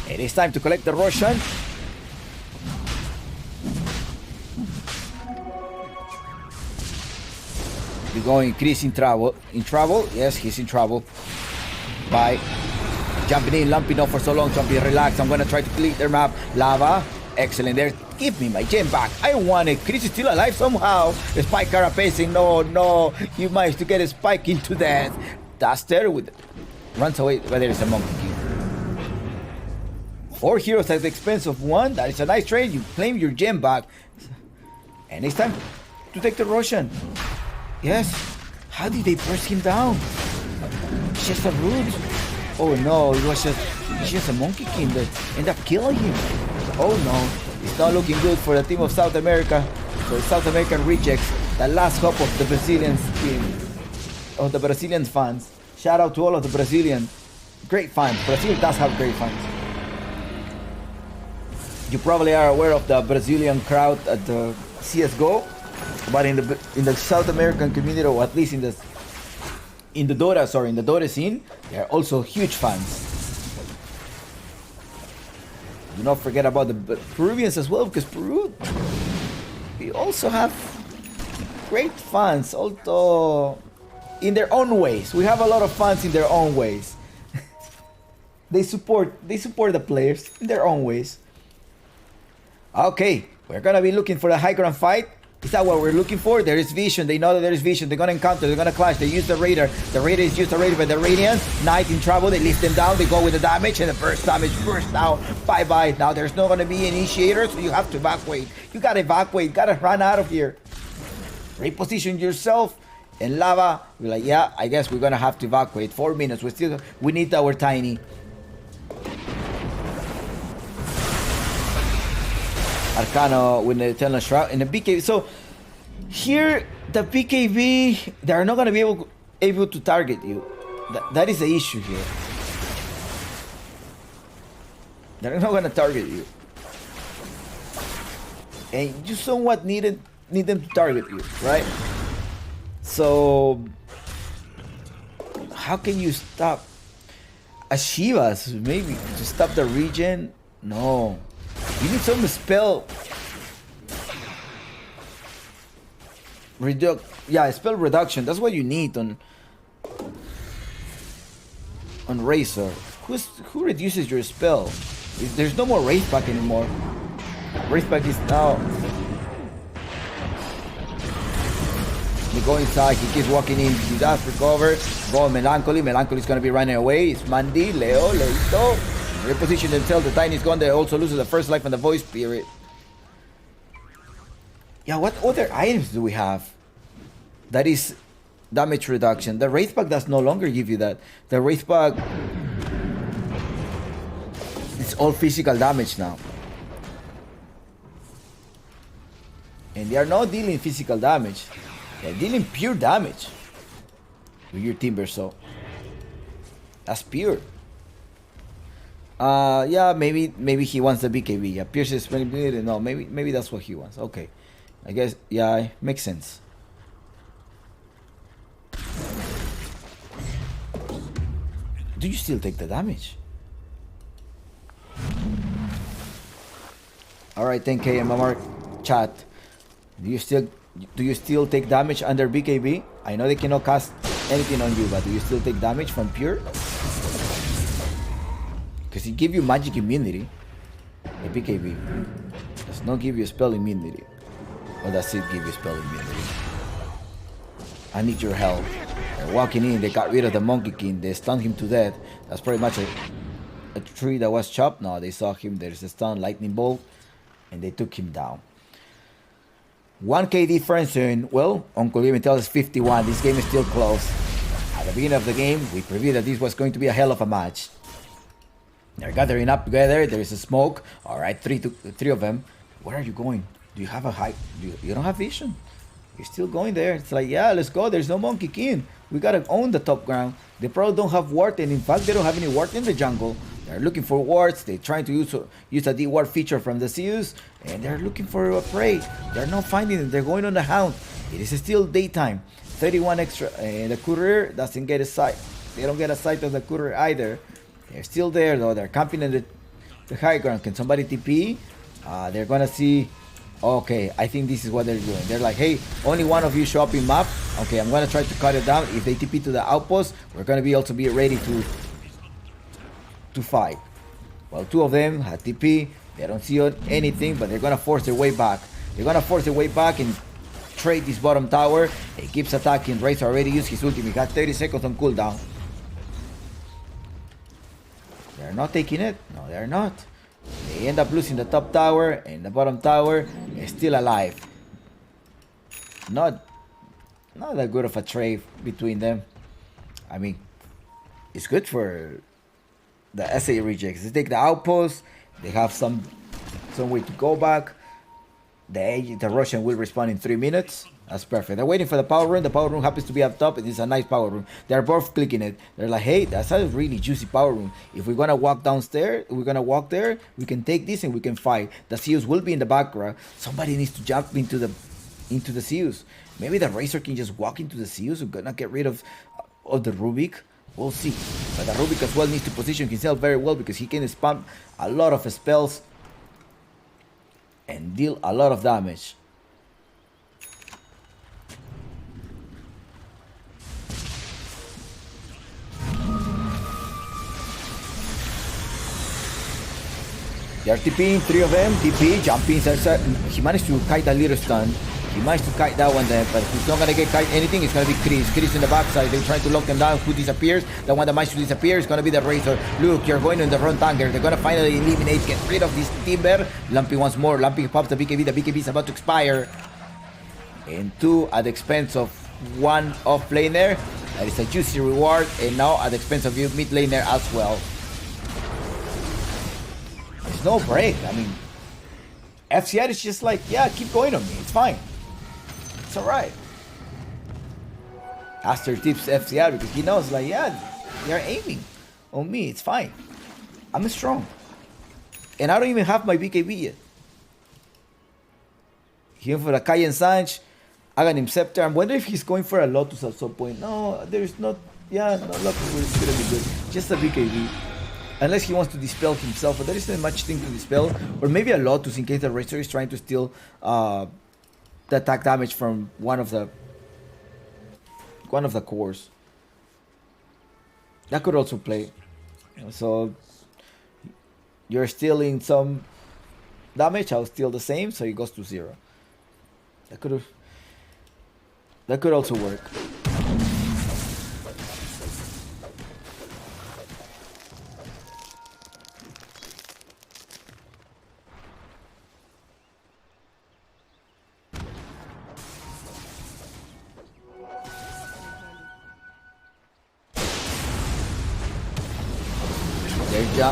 It is time to collect the Russian. We're going Chris in trouble. In trouble? Yes, he's in trouble. Bye. Jumping in, lumping off for so long. Jumping, relax. I'm gonna try to clear their map. Lava. Excellent there. Give me my gem back. I want it. Chris is still alive somehow. The spike carapacing. No. You managed to get a spike into death. Duster with runs away, but there is a monkey. 4 heroes at the expense of 1. That is a nice trade. You claim your gem back. And it's time to take the Russian. Yes. How did they press him down? It's just a root. Oh no, it was just a Monkey King that ended up killing him. Oh no, it's not looking good for the team of South America. The South American rejects, the last hope of the Brazilian team, of the Brazilian fans. Shout out to all of the Brazilian great fans. Brazil does have great fans. You probably are aware of the Brazilian crowd at the CS:GO. But in the South American community, or at least in the Dota scene, they are also huge fans. Do not forget about the Peruvians as well, because Peru, we also have great fans, although in their own ways. We have a lot of fans in their own ways. They support the players in their own ways. Okay, we're gonna be looking for the high ground fight. Is that what we're looking for? There is vision. They know that there is vision. They're gonna encounter. They're gonna clash. They use the Raider. The Raider is used already by the Radiant. Knight in trouble. They lift them down. They go with the damage, and the burst damage burst down. Bye bye. Now there's not gonna be initiators, so you have to evacuate. You gotta evacuate. Gotta run out of here. Reposition yourself. And Lava, we're like, yeah, I guess we're gonna have to evacuate. 4 minutes. We need our tiny. Arcano with the Eternal Shroud and the BKB. So here, the BKB, they're not gonna be able to target you. That is the issue here. They're not gonna target you, and you somewhat need them to target you, right? So how can you stop Ashivas? Maybe to stop the regen? No. You need some spell spell reduction. That's what you need on Razor. Who reduces your spell? There's no more Wraith Pack anymore. Wraith Pack is now. You go inside, he keeps walking in, he does recover. Go Melancholy. Melancholy is gonna be running away. It's Mandy, Leo, Leito. Reposition themselves. The Tiny's gone. They also lose the first life and the Voice Spirit. Yeah, what other items do we have? That is damage reduction. The Wraith Pack does no longer give you that. The Wraith Pack, it's all physical damage now. And they are not dealing physical damage. They're dealing pure damage with your Timber Saw. That's pure. Yeah, maybe he wants the BKB. Yeah, Pierce's manipulated. No, maybe that's what he wants. Okay, I guess, yeah, it makes sense. Do you still take the damage? Alright, 10k MMR chat. Do you still take damage under BKB? I know they cannot cast anything on you, but do you still take damage from pure? Because it give you magic immunity. The BKB does not give you spell immunity. Or does it give you spell immunity? I need your help. They're walking in, they got rid of the Monkey King, they stunned him to death. That's pretty much a tree that was chopped. No, they saw him, there's a stun, lightning bolt, and they took him down. 1k difference in, well, Uncle Game tells us 51. This game is still close. At the beginning of the game, we previewed that this was going to be a hell of a match. They're gathering up together, there is a smoke. Alright, three of them. Where are you going? Do you have a high... You don't have vision? You're still going there. It's like, yeah, let's go. There's no Monkey King. We gotta own the top ground. They probably don't have ward, and in fact, they don't have any ward in the jungle. They're looking for wards. They're trying to use a D-ward feature from the Zeus, and they're looking for a prey. They're not finding it. They're going on the hound. It is still daytime. 31 extra. The courier doesn't get a sight. They don't get a sight of the courier either. They're still there though. They're camping in the high ground. Can somebody TP? They're gonna see. Okay, I think this is what they're doing. They're like, hey, only one of you show up in map. Okay, I'm gonna try to cut it down. If they TP to the outpost, we're gonna be ready to fight. Well, two of them had TP. They don't see anything, but they're gonna force their way back. They're gonna force their way back and trade this bottom tower. He keeps attacking. Razor already used his ultimate. He got 30 seconds on cooldown. They're not taking it. No, they're not. They end up losing the top tower, and the bottom tower is still alive. Not that good of a trade between them. I mean, it's good for the SA rejects. They take the outpost. They have some way to go back. The Russian will respawn in 3 minutes. That's perfect. They're waiting for the power room. The power room happens to be up top. It is a nice power room. They're both clicking it. They're like, hey, that's a really juicy power room. If we're gonna walk downstairs, we're gonna walk there. We can take this and we can fight. The Zeus will be in the background. Somebody needs to jump into the Zeus. Maybe the Razor can just walk into the Zeus. We're gonna get rid of the Rubik. We'll see. But the Rubik as well needs to position himself very well because he can spam a lot of spells and deal a lot of damage. They're TPing, 3 of them, TP, jumping, he managed to kite a little stun. He managed to kite that one there, but he's not gonna get kite anything, it's gonna be Chris. Chris in the backside, they're trying to lock them down. Who disappears? The one that managed to disappear is gonna be the Razor. Look, you're going in the front tanker. They're gonna finally eliminate, get rid of this Timber. Lumpy once more, Lumpy pops the BKB is about to expire. And 2 at the expense of 1 off laner. That is a juicy reward, and now at the expense of you mid laner as well. There's no break. I mean, FCR is just like, yeah, keep going on me. It's fine. It's alright. Aster tips FCR because he knows, like, yeah, they're aiming on me. It's fine. I'm strong. And I don't even have my BKB yet. He went for the Cayenne Sanch. I got him Scepter. I'm wondering if he's going for a Lotus at some point. No, there's not. Yeah, no, Lotus is gonna be good. Just a BKB. Unless he wants to dispel himself, but there isn't much thing to dispel. Or maybe a Lotus in case the Razor is trying to steal the attack damage from one of the cores. That could also play. So you're stealing some damage, I'll steal the same, so it goes to 0. That could also work.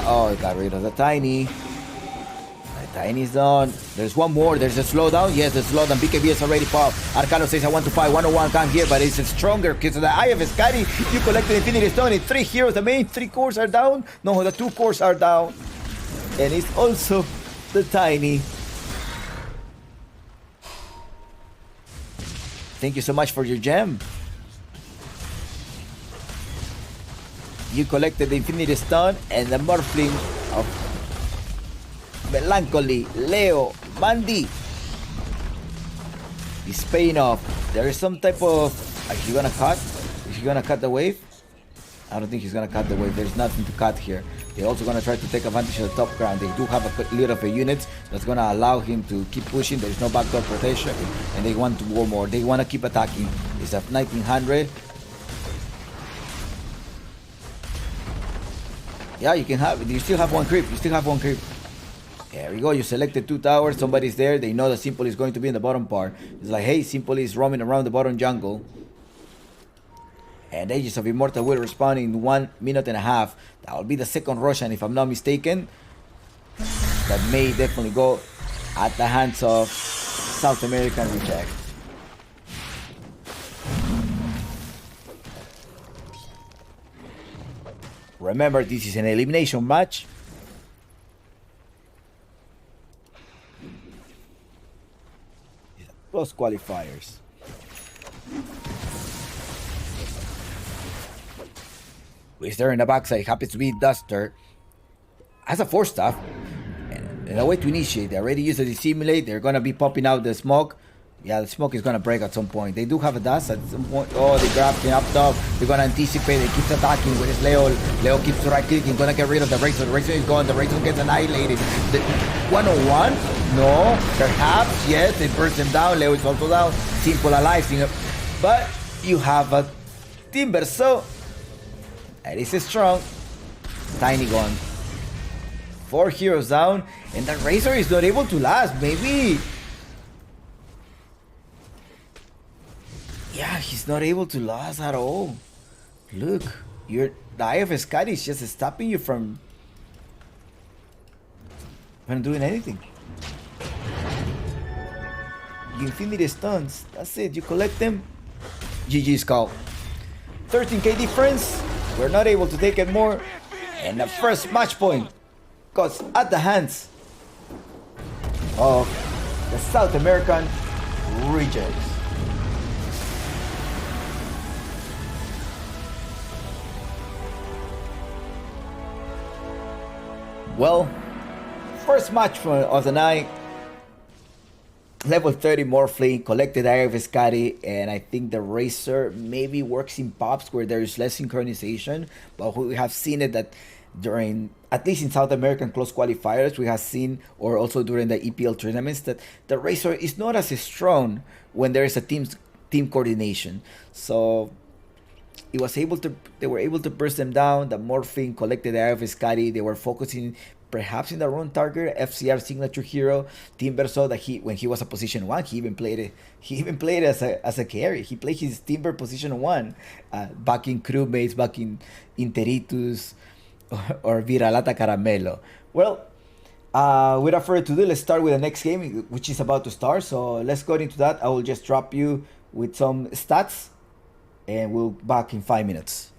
Oh, it got rid of the Tiny. The Tiny's done. There's one more. There's a slowdown. Yes, the slowdown. BKB is already popped. Arcano says I want to fight. 101 can't here, but it's stronger because of the Eye of Skadi. You collected Infinity Stone. It's 3 heroes. The main 3 cores are down. No, the 2 cores are down. And it's also the Tiny. Thank you so much for your gem. You collected the Infinity Stone and the Morphling of Melancholy, Leo, Mandy is paying off. There is some type of... Is he gonna cut? Is he gonna cut the wave? I don't think he's gonna cut the wave. There's nothing to cut here. They're also gonna try to take advantage of the top ground. They do have a little of a unit that's gonna allow him to keep pushing. There's no backdoor protection, and they want to war more. They want to keep attacking. It's at 1900. Yeah, you can have it. You still have one creep. You still have one creep. There we go. You selected 2 towers. Somebody's there. They know that Simple is going to be in the bottom part. It's like, hey, Simple is roaming around the bottom jungle. And Aegis of Immortal will respawn in 1.5 minutes. That will be the second Russian, if I'm not mistaken. That may definitely go at the hands of South American Reject. Remember, this is an elimination match. Plus qualifiers. Who is there in the backside? Happens to be Duster. Has a 4-staff. And a way to initiate. They already used the dissimulate. They're gonna be popping out the smoke. Yeah, the smoke is gonna break at some point. They do have a dust at some point. Oh, they grabbed him up top. They're gonna anticipate. They keep attacking. Where's Leo? Leo keeps right clicking. Gonna get rid of the Razor. The Razor is gone. The Razor gets annihilated. The 101? No. Perhaps. Yes, they burst him down. Leo is also down. Simple alive. But you have a Timber, so that is strong. Tiny gone. 4 heroes down. And the Razor is not able to last. Maybe... Yeah, he's not able to last at all. Look, the Eye of Sky is just stopping you from doing anything. The Infinity Stuns, that's it, you collect them. GG's call. 13k difference, we're not able to take it more. And the first match point goes at the hands of the South American Rejects. Well, first match of the night. Level 30 Morphling, collected Eye of Escari, and I think the Razor maybe works in pops where there is less synchronization, but we have seen it that during, at least in South American close qualifiers, we have seen, or also during the EPL tournaments, that the Razor is not as strong when there is a team coordination. So they were able to burst them down. The Morphing collected the Eye of Escari. They were focusing perhaps in the wrong target. FCR signature hero Timber saw that when he was a position 1, he even played it as a carry. He played his Timber position 1, back in crewmates, back in Interitus or Viralata Caramelo. Well, without further ado, let's start with the next game, which is about to start. So let's go into that. I will just drop you with some stats, and we'll be back in 5 minutes.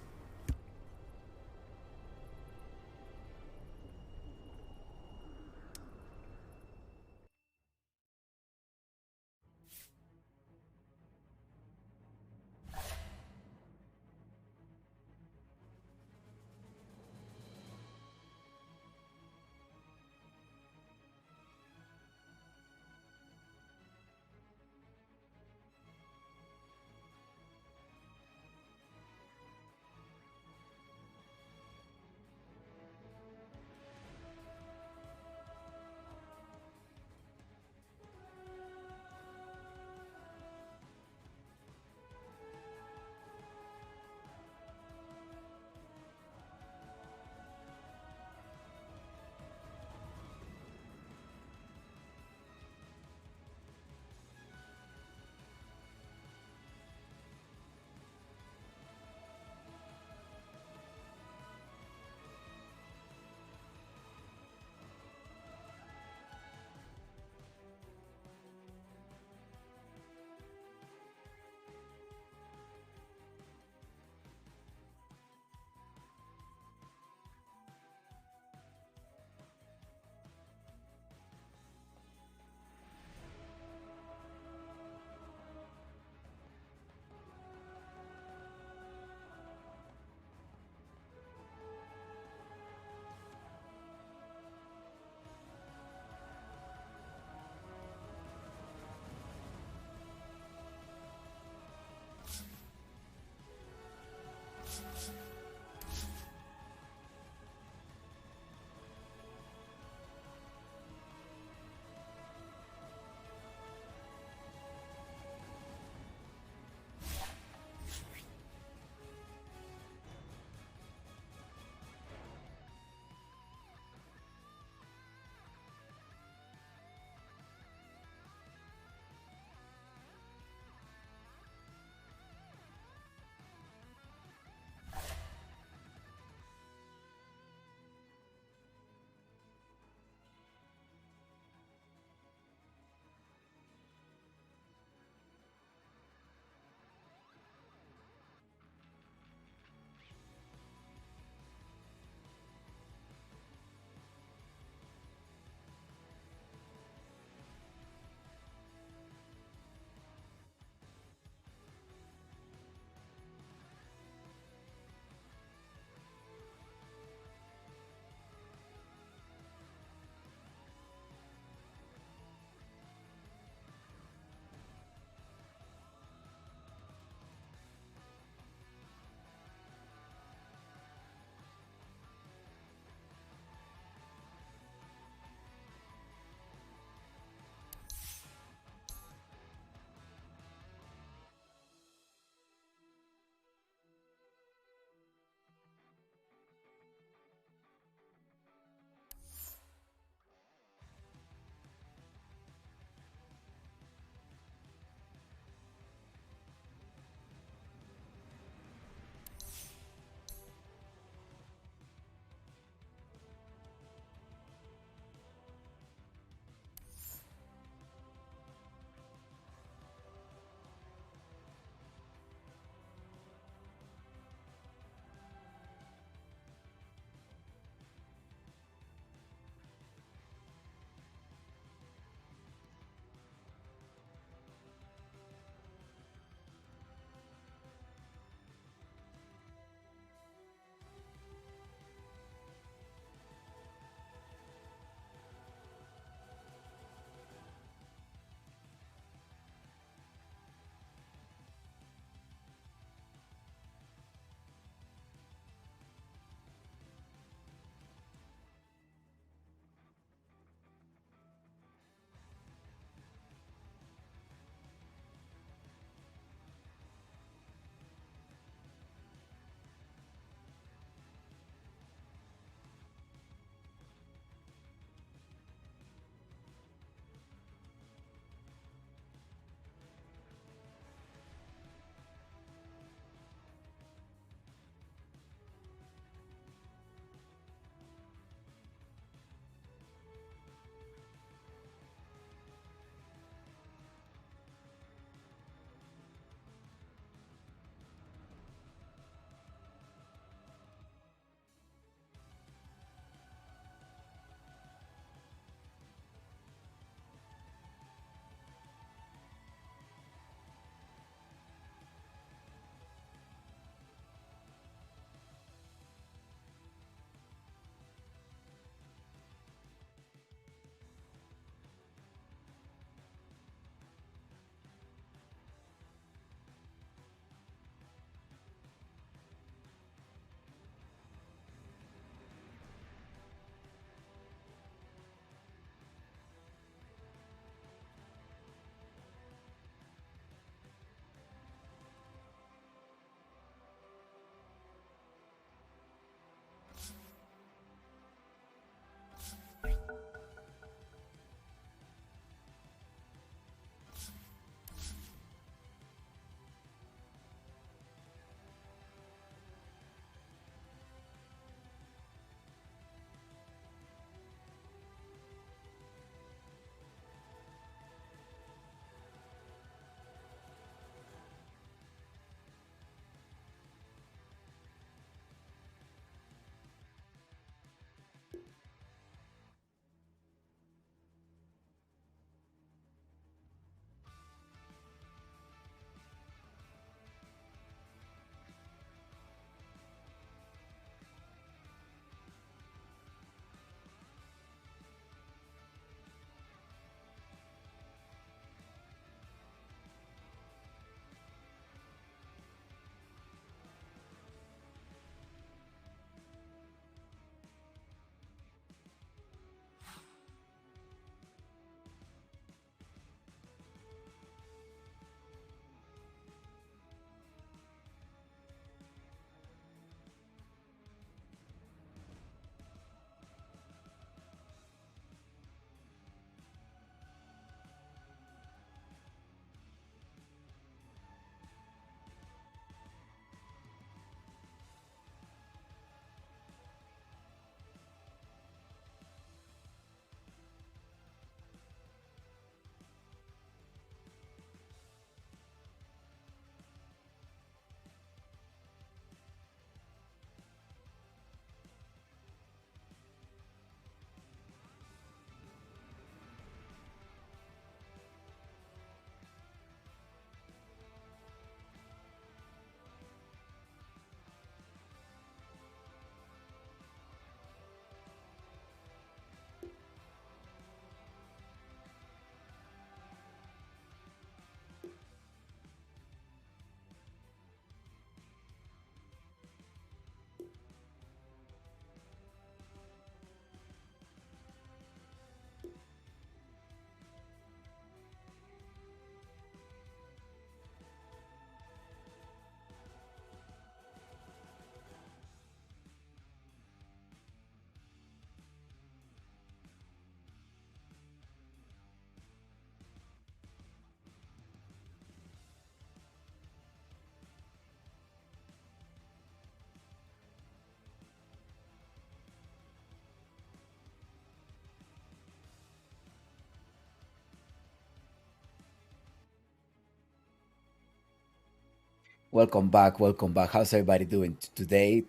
Welcome back. Welcome back. How's everybody doing today?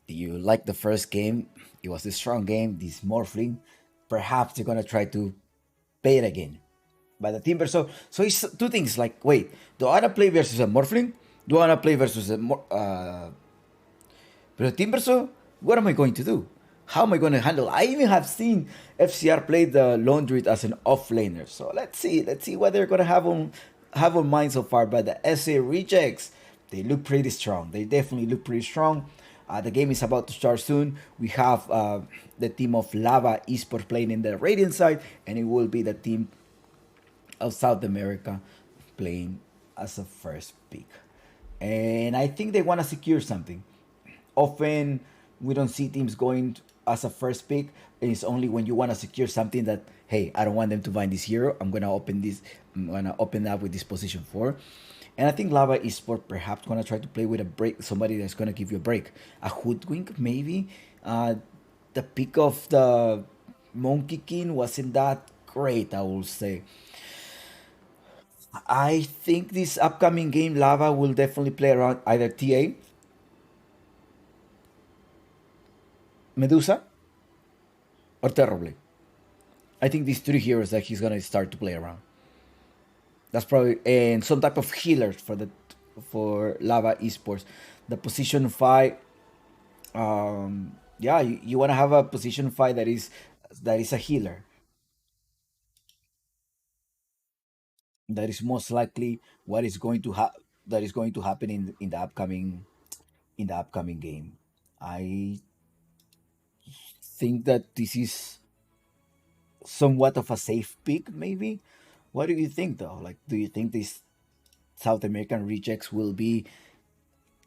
Do you like the first game? It was a strong game. This Morphling, perhaps they're gonna try to play it again. By the Timber, so it's two things. Like, wait, do I wanna play versus a Morphling? Do I wanna play versus a Timber? So what am I going to do? How am I going to handle? I even have seen FCR play the Laundry as an off laner. So let's see what they're gonna have on mind so far. But the SA rejects, they look pretty strong. They definitely look pretty strong. The game is about to start soon. We have the team of Lava Esports playing in the Radiant side, and it will be the team of South America playing as a first pick. And I think they want to secure something. Often we don't see teams going as a first pick. It's only when you want to secure something that, hey, I don't want them to find this hero. I'm gonna open up with this position 4. And I think Lava Esports perhaps gonna try to play with a break, somebody that's gonna give you a break. A Hoodwink maybe. The pick of the Monkey King wasn't that great, I will say. I think this upcoming game, Lava will definitely play around either TA, Medusa, or Terribly. I think these 3 heroes that he's gonna start to play around. That's probably, and some type of healers for Lava Esports. The position 5, yeah, you want to have a position 5 that is a healer. That is most likely what is going to that is going to happen in the upcoming game. I think that this is somewhat of a safe pick, maybe. What do you think, though? Like, do you think these South American rejects will be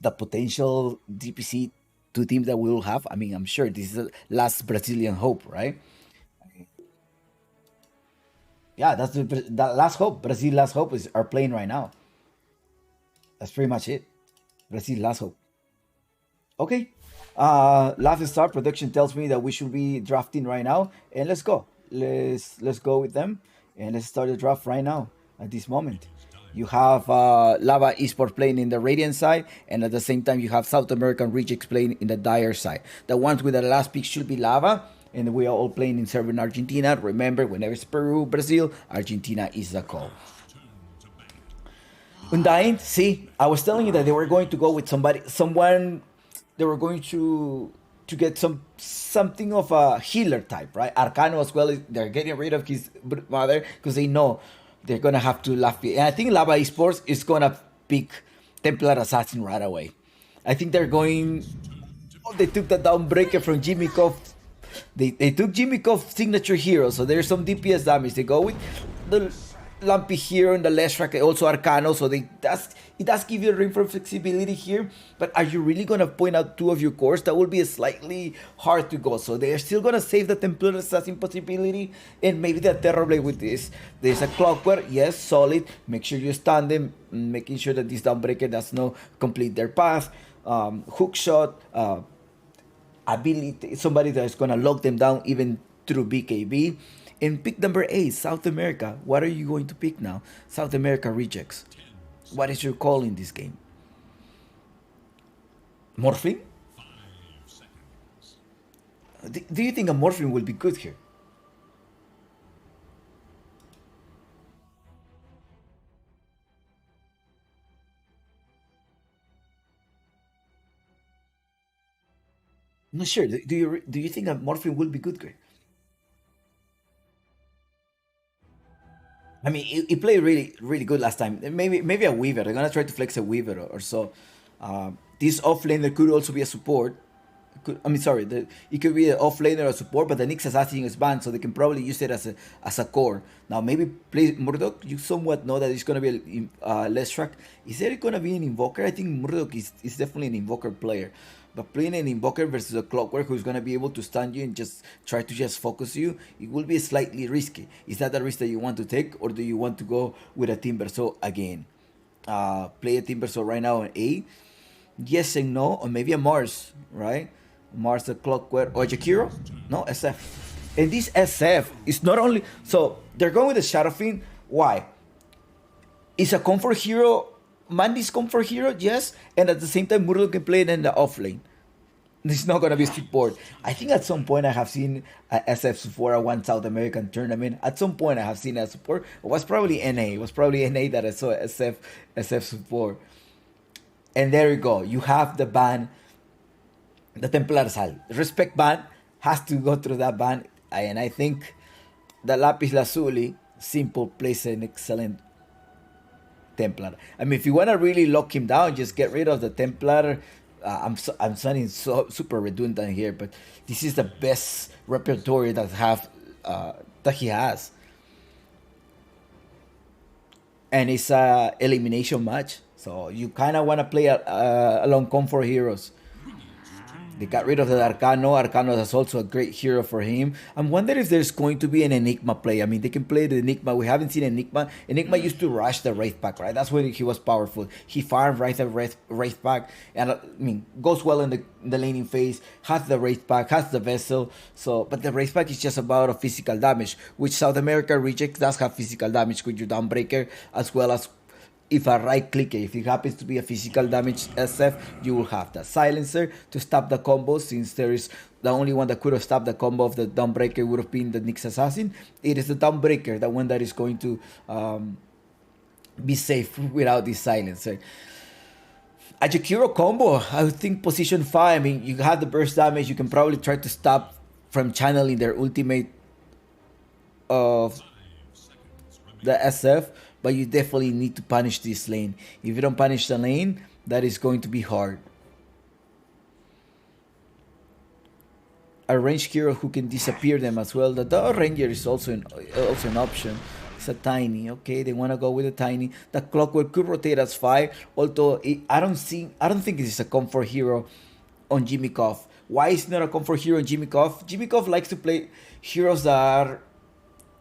the potential DPC two teams that we will have? I mean, I'm sure this is the last Brazilian hope, right? Yeah, that's the last hope. Brazil last hope is are playing right now. That's pretty much it. Brazil last hope. Okay. Last start production tells me that we should be drafting right now, and let's go. Let's go with them, and let's start the draft right now at this moment. You have Lava Esports playing in the Radiant side, and at the same time you have South American Rejects playing in the Dire side. The ones with the last pick should be Lava, and we are all playing in Serbian Argentina. Remember, whenever it's Peru, Brazil, Argentina is the call. Undying, see, I was telling you that they were going to go with someone. They were going to get something of a healer type, right? Arcano as well. They're getting rid of his mother because they know they're gonna have to laugh. And I think Lava Esports is gonna pick Templar Assassin right away. I think they're going. Oh, they took the downbreaker from Jimmy Koff. They took Jimmy Koff's signature hero, so there's some DPS damage. They go with the Lumpy hero in the left track, also Arcano, so it does give you room for flexibility here. But are you really gonna point out 2 of your cores? That will be slightly hard to go. So they're still gonna save the Templar Assassin possibility, and maybe the Terrorblade with this. There's a Clockwork, yes, solid. Make sure you stun them, making sure that this Downbreaker does not complete their path. Hook shot, ability, somebody that is gonna lock them down even through BKB. And pick number 8, South America. What are you going to pick now? South America rejects. What is your call in this game? Morphling? 5 seconds. Do you think a Morphling will be good here? Not sure. Do you think a Morphling will be good here? I mean, he played really, really good last time. Maybe a Weaver. They're gonna try to flex a Weaver or so. This offlaner could also be a support. Sorry, it could be an offlaner or support, but the Nyx Assassin is banned, so they can probably use it as a core. Now, maybe play Murdoch. You somewhat know that it's gonna be a less track. Is there gonna be an Invoker? I think Murdoch is definitely an Invoker player. But playing an Invoker versus a Clockwork who's going to be able to stun you and just try to just focus you, it will be slightly risky. Is that the risk that you want to take, or do you want to go with a Timber? So again, play a Timber. So right now an A, yes and no, or maybe a Mars, right? Mars, a Clockwork, or a Jakiro? No, SF. And this SF is not only, so they're going with the Shadow Fiend. Why? It's a comfort hero Mandy's comfort hero, yes, and at the same time Murloc can play it in the off lane. It's not gonna be straightforward. I think at some point I have seen SF support at one South American tournament. At some point I have seen a support. It was probably NA. It was probably NA that I saw SF support. And there you go. You have the ban, the Templar Sal. Respect ban has to go through that ban. And I think the Lapis Lazuli simple plays an excellent Templar. I mean, if you want to really lock him down, just get rid of the Templar. I'm sounding so super redundant here, but this is the best repertoire that he has, and it's a elimination match. So you kind of want to play along comfort heroes. They got rid of the Arcano. Arcano is also a great hero for him. I'm wondering if there's going to be an Enigma play. I mean, they can play the Enigma. We haven't seen Enigma. Enigma used to rush the Wraith Pack, right? That's when he was powerful. He farmed Wraith Pack, and I mean, goes well in the laning phase, has the Wraith Pack, has the Vessel. So, but the Wraith Pack is just about a physical damage, which South America Reject does have physical damage with your Dawnbreaker, as well as if a right clicker, if it happens to be a physical damage SF, you will have the Silencer to stop the combo, since there is the only one that could have stopped the combo of the Dawnbreaker would have been the Nyx Assassin. It is the Dawnbreaker, the one that is going to be safe without this Silencer. A Jakiro combo, I would think position 5, I mean, you have the burst damage, you can probably try to stop from channeling their ultimate of the SF, but you definitely need to punish this lane. If you don't punish the lane, that is going to be hard. A ranged hero who can disappear them as well. The Dog Ranger is also an option. It's a tiny. Okay, they want to go with a tiny. The Clockwork could rotate as 5, although I don't think it is a comfort hero on Jimmy Koff. Why is it not a comfort hero on Jimmy Koff? Jimmy Koff likes to play heroes that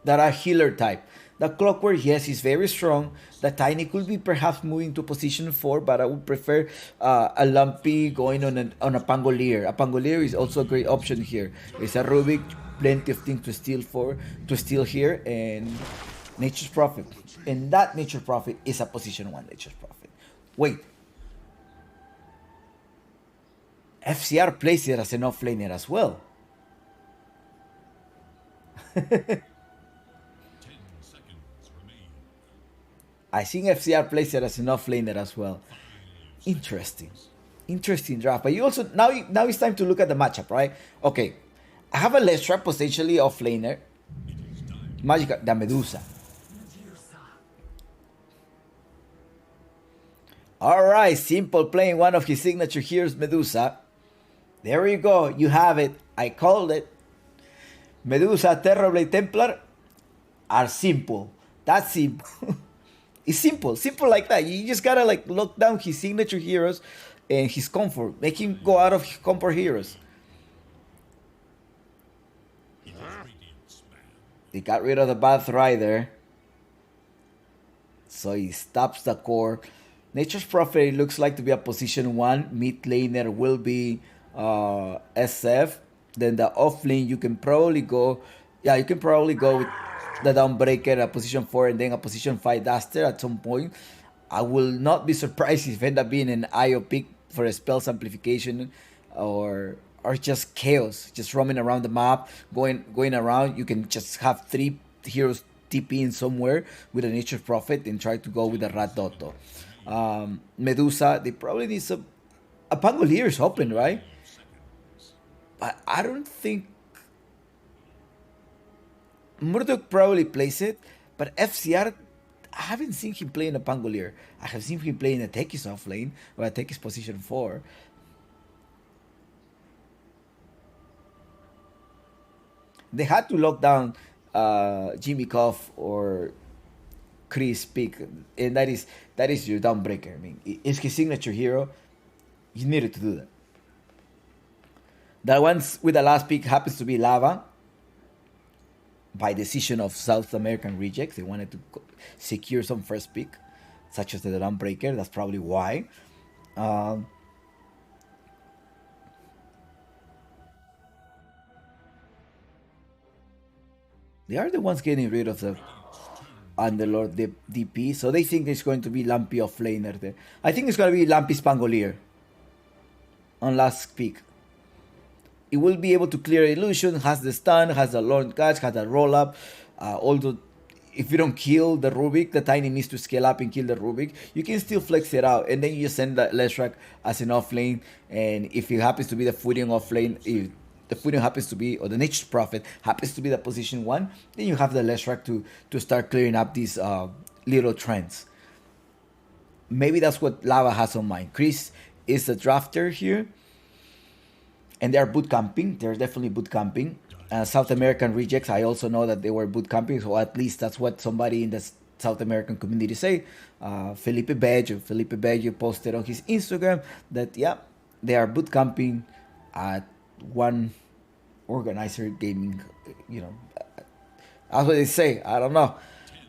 are healer type. The Clockwork, yes, is very strong. The Tiny could be perhaps moving to position 4, but I would prefer a Lumpy going on a Pangolier. A Pangolier is also a great option here. It's a Rubik, plenty of things to steal here, and Nature's Prophet. And that Nature's Prophet is a position 1 Nature's Prophet. Wait. FCR plays it as an offlaner as well. I think FCR plays it as an offlaner as well. Interesting draft. But you also now it's time to look at the matchup, right? Okay, I have a Lestra potentially offlaner. Magica, the Medusa. All right, Simple playing one of his signature heroes, Medusa. There you go. You have it. I called it. Medusa, Terrorblade, Templar are simple. That's simple. It's simple like that. You just gotta like lock down his signature heroes and his comfort. Make him go out of his comfort heroes. They got rid of the Bath Rider, so he stops the core. Nature's Prophet, it looks like to be a position 1. Mid laner will be SF. Then the off lane you can probably go. Yeah, you can probably go with the Dawnbreaker, a position 4, and then a position 5 Duster at some point. I will not be surprised if it end up being an IO pick for a spells amplification or just chaos, just roaming around the map, going around. You can just have 3 heroes TP in somewhere with a Nature's Prophet and try to go with a Rat Dotto. Medusa, they probably need a Pangolier is open, right? But I don't think Murdoch probably plays it, but FCR, I haven't seen him play in a Pangolier. I have seen him play in a Tekis off lane, or a Tekis position 4. They had to lock down Jimmy Koff or Chris pick, and that is your Dawnbreaker. I mean, it's his signature hero. You needed to do that. The ones with the last pick happens to be Lava. By decision of South American Rejects, they wanted to secure some first pick, such as the Dawnbreaker. That's probably why. They are the ones getting rid of the Underlord DP. So they think it's going to be Lampy offlaner there. I think it's going to be Lampy Spangolier on last pick. It will be able to clear illusion, has the stun, has the Lord catch, has the roll up. Although if you don't kill the Rubik, the Tiny needs to scale up and kill the Rubik, you can still flex it out, and then you just send the Leshrac as an offlane. And if it happens to be the Furion offlane, if the Furion happens to be, or the Nature's Prophet happens to be the position 1, then you have the Leshrac to start clearing up these little trends. Maybe that's what Lava has on mind. Chris is a drafter here, and they are boot camping. They're definitely boot camping. South American rejects, I also know that they were boot camping, so at least that's what somebody in the South American community say. Felipe Bello posted on his Instagram that, yeah, they are boot camping at one organizer gaming, you know. That's what they say. I don't know.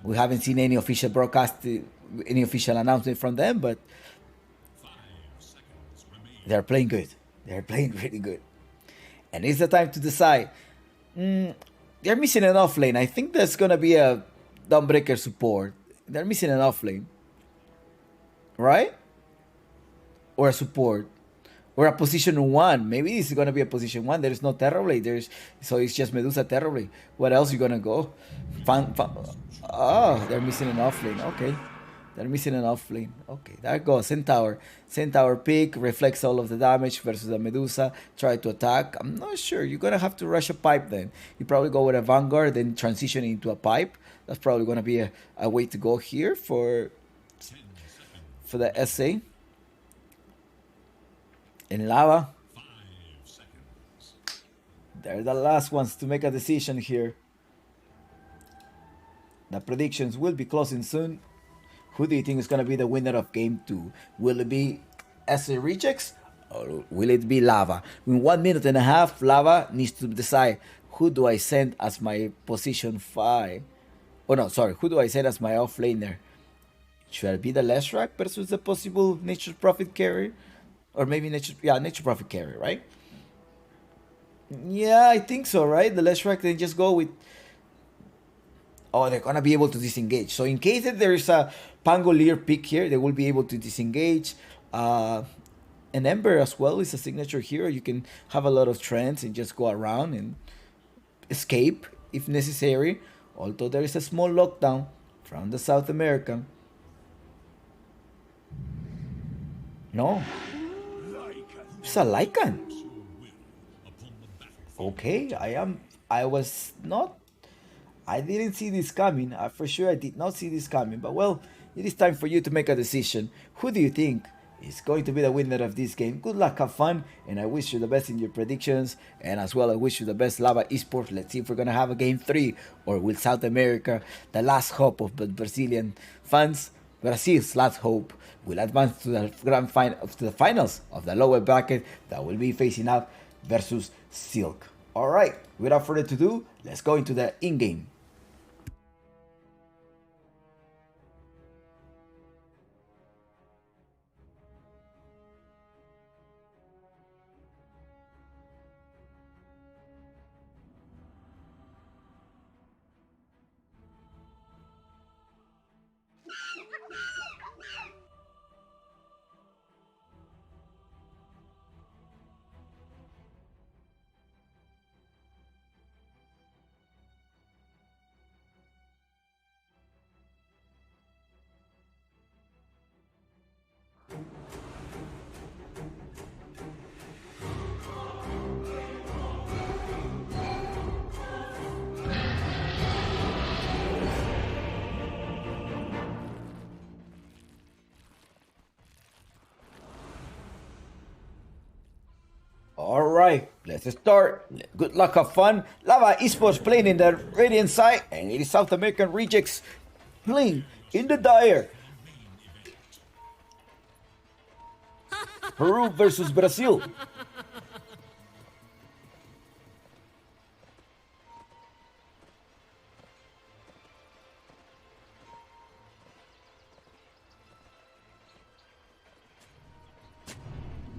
We haven't seen any official broadcast, any official announcement from them, but they're playing good. They're playing really good. And it's the time to decide. They're missing an offlane. I think there's going to be a Dawnbreaker support. They're missing an offlane. Right? Or a support. Or a position 1. Maybe it's going to be a position 1. There is no Terrorblade. So it's just Medusa Terrorblade. What else are you going to go? Oh, they're missing an offlane. Okay. They're missing an offlane. Okay, there goes Centaur. Centaur pick, reflects all of the damage versus the Medusa. Try to attack. I'm not sure. You're going to have to rush a pipe then. You probably go with a Vanguard, then transition into a pipe. That's probably going to be a way to go here for the SA. In Lava. They're the last ones to make a decision here. The predictions will be closing soon. Who do you think is going to be the winner of Game 2? Will it be SA Rejects or will it be Lava? In 1 minute and a half, Lava needs to decide, who do I send as my position 5? Oh no, sorry, who do I send as my offlaner? Should I be the Leshrac versus the possible Nature's Prophet carry? Or maybe Nature's Prophet carry, right? Yeah, I think so, right? The Leshrac, then just go with... Oh, they're going to be able to disengage. So in case that there is a Pangolier pick here, they will be able to disengage. An Ember as well is a signature hero. You can have a lot of trends and just go around and escape if necessary. Although there is a small lockdown from the South American. No. It's a Lycan. Okay, I didn't see this coming. For sure I did not see this coming. But well, it is time for you to make a decision. Who do you think is going to be the winner of this game? Good luck, have fun, and I wish you the best in your predictions. And as well, I wish you the best, Lava Esports. Let's see if we're going to have a Game 3 or will South America, the last hope of the Brazilian fans, Brazil's last hope, will advance to the finals of the lower bracket that will be facing out versus Silk. Alright, without further ado, let's go into the in-game. Alright, let's start. Good luck, have fun. Lava Esports playing in the Radiant side, and it is South American Rejects playing in the Dire. Peru versus Brazil.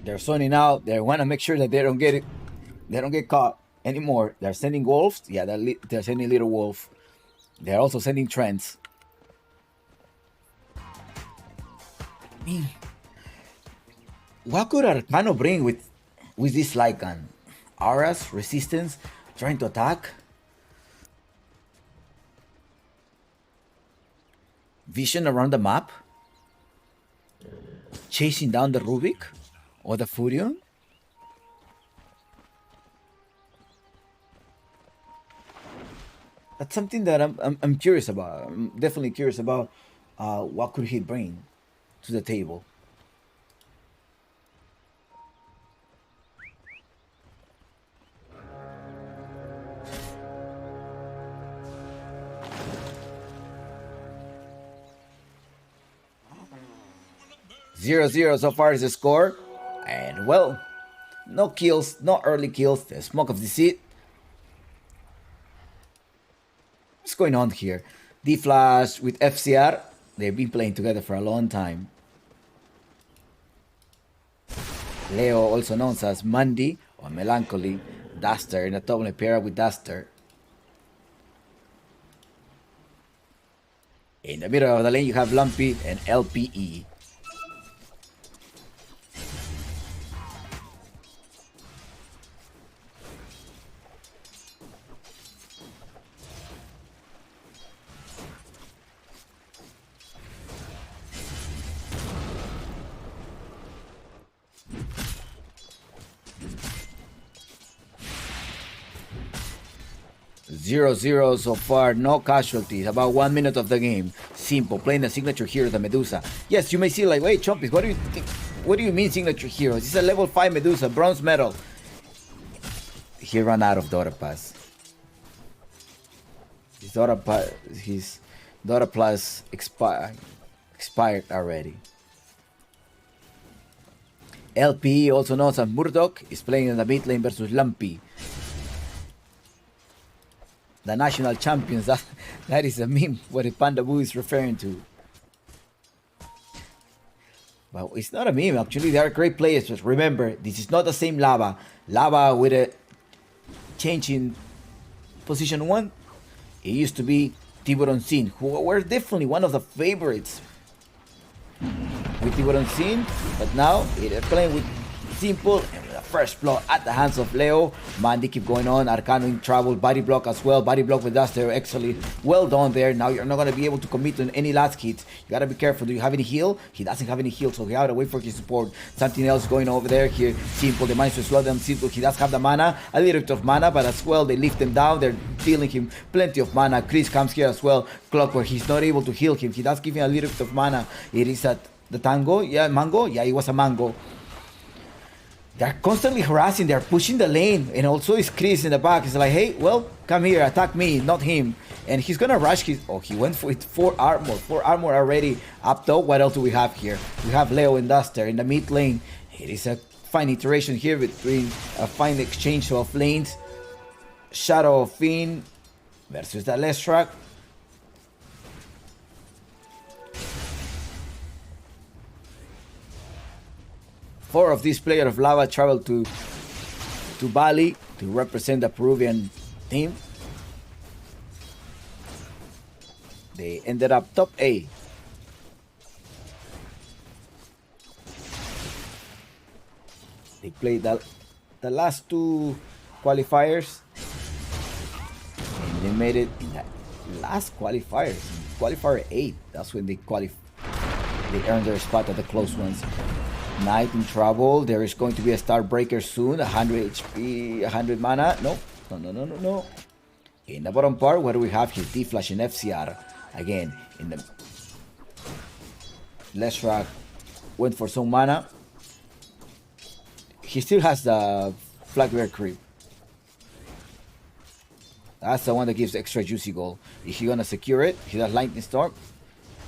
They're zoning out. They want to make sure that they don't get it. They don't get caught anymore. They're sending wolves. Yeah, they're sending little wolf. They're also sending trends. mean, what could Arcano bring with this Lycan? Auras, resistance, trying to attack? Vision around the map? Chasing down the Rubik? Or the Furion? That's something that I'm curious about. I'm definitely curious about what could he bring to the table. Zero zero so far is the score, and well, no kills, no early kills. The smoke of deceit. What's going on here? D-Flash with FCR. They've been playing together for a long time. Leo, also known as Mandy or Melancholy. Duster in a top lane pair with Duster. In the middle of the lane, you have Lumpy and LPE. Zero zero so far, no casualties. About 1 minute of the game. Simple, playing the signature hero, the Medusa. Yes, you may see like, wait, Chompis, what do you think? What do you mean signature hero? This is a level 5 Medusa, bronze medal. He ran out of Dota Pass. His Dota Plus expired already. LP, also known as Murdoch, is playing in the mid lane versus Lumpy. The national champions, that is a meme what Panda Boo is referring to. But it's not a meme, actually. They are great players, but remember, this is not the same Lava. Lava with a change in position 1, it used to be Tiburon Sin, who were definitely one of the favorites with Tiburon Sin, but now they're playing with Simple and with the first blood at the hands of Leo. Mandy keep going on. Arcano in trouble. Body block as well. Body block with Duster. Actually, well done there. Now you're not going to be able to commit on any last hits. You got to be careful. Do you have any heal? He doesn't have any heal, so he got to wait for his support. Something else going over there. Here, Simple, they managed to slow them. Simple, he does have the mana. A little bit of mana, but as well, they lift him down. They're dealing him plenty of mana. Chris comes here as well. Clockwork, he's not able to heal him. He does give him a little bit of mana. It is at the Tango. Yeah, Mango. Yeah, it was a Mango. They're constantly harassing, they're pushing the lane, and also is Chris in the back. He's like, hey, well, come here, attack me, not him. And he's gonna rush his, oh, he went with 4 armor already up top. What else do we have here? We have Leo and Duster in the mid lane. It is a fine iteration here between a fine exchange of lanes. Shadow of Fiend versus the Lestrak. Four of these players of Lava traveled to Bali to represent the Peruvian team. They ended up top A. They played the last 2 qualifiers, and they made it in the last qualifiers. Qualifier 8, that's when they earned their spot at the close ones. Knight in trouble. There is going to be a star breaker soon. 100 HP, 100 mana. No. In the bottom part, what do we have here? D-Flash and FCR. Again, in the Lestrak went for some mana. He still has the Flag Bear creep. That's the one that gives extra juicy gold. Is he gonna secure it? He does Lightning Storm.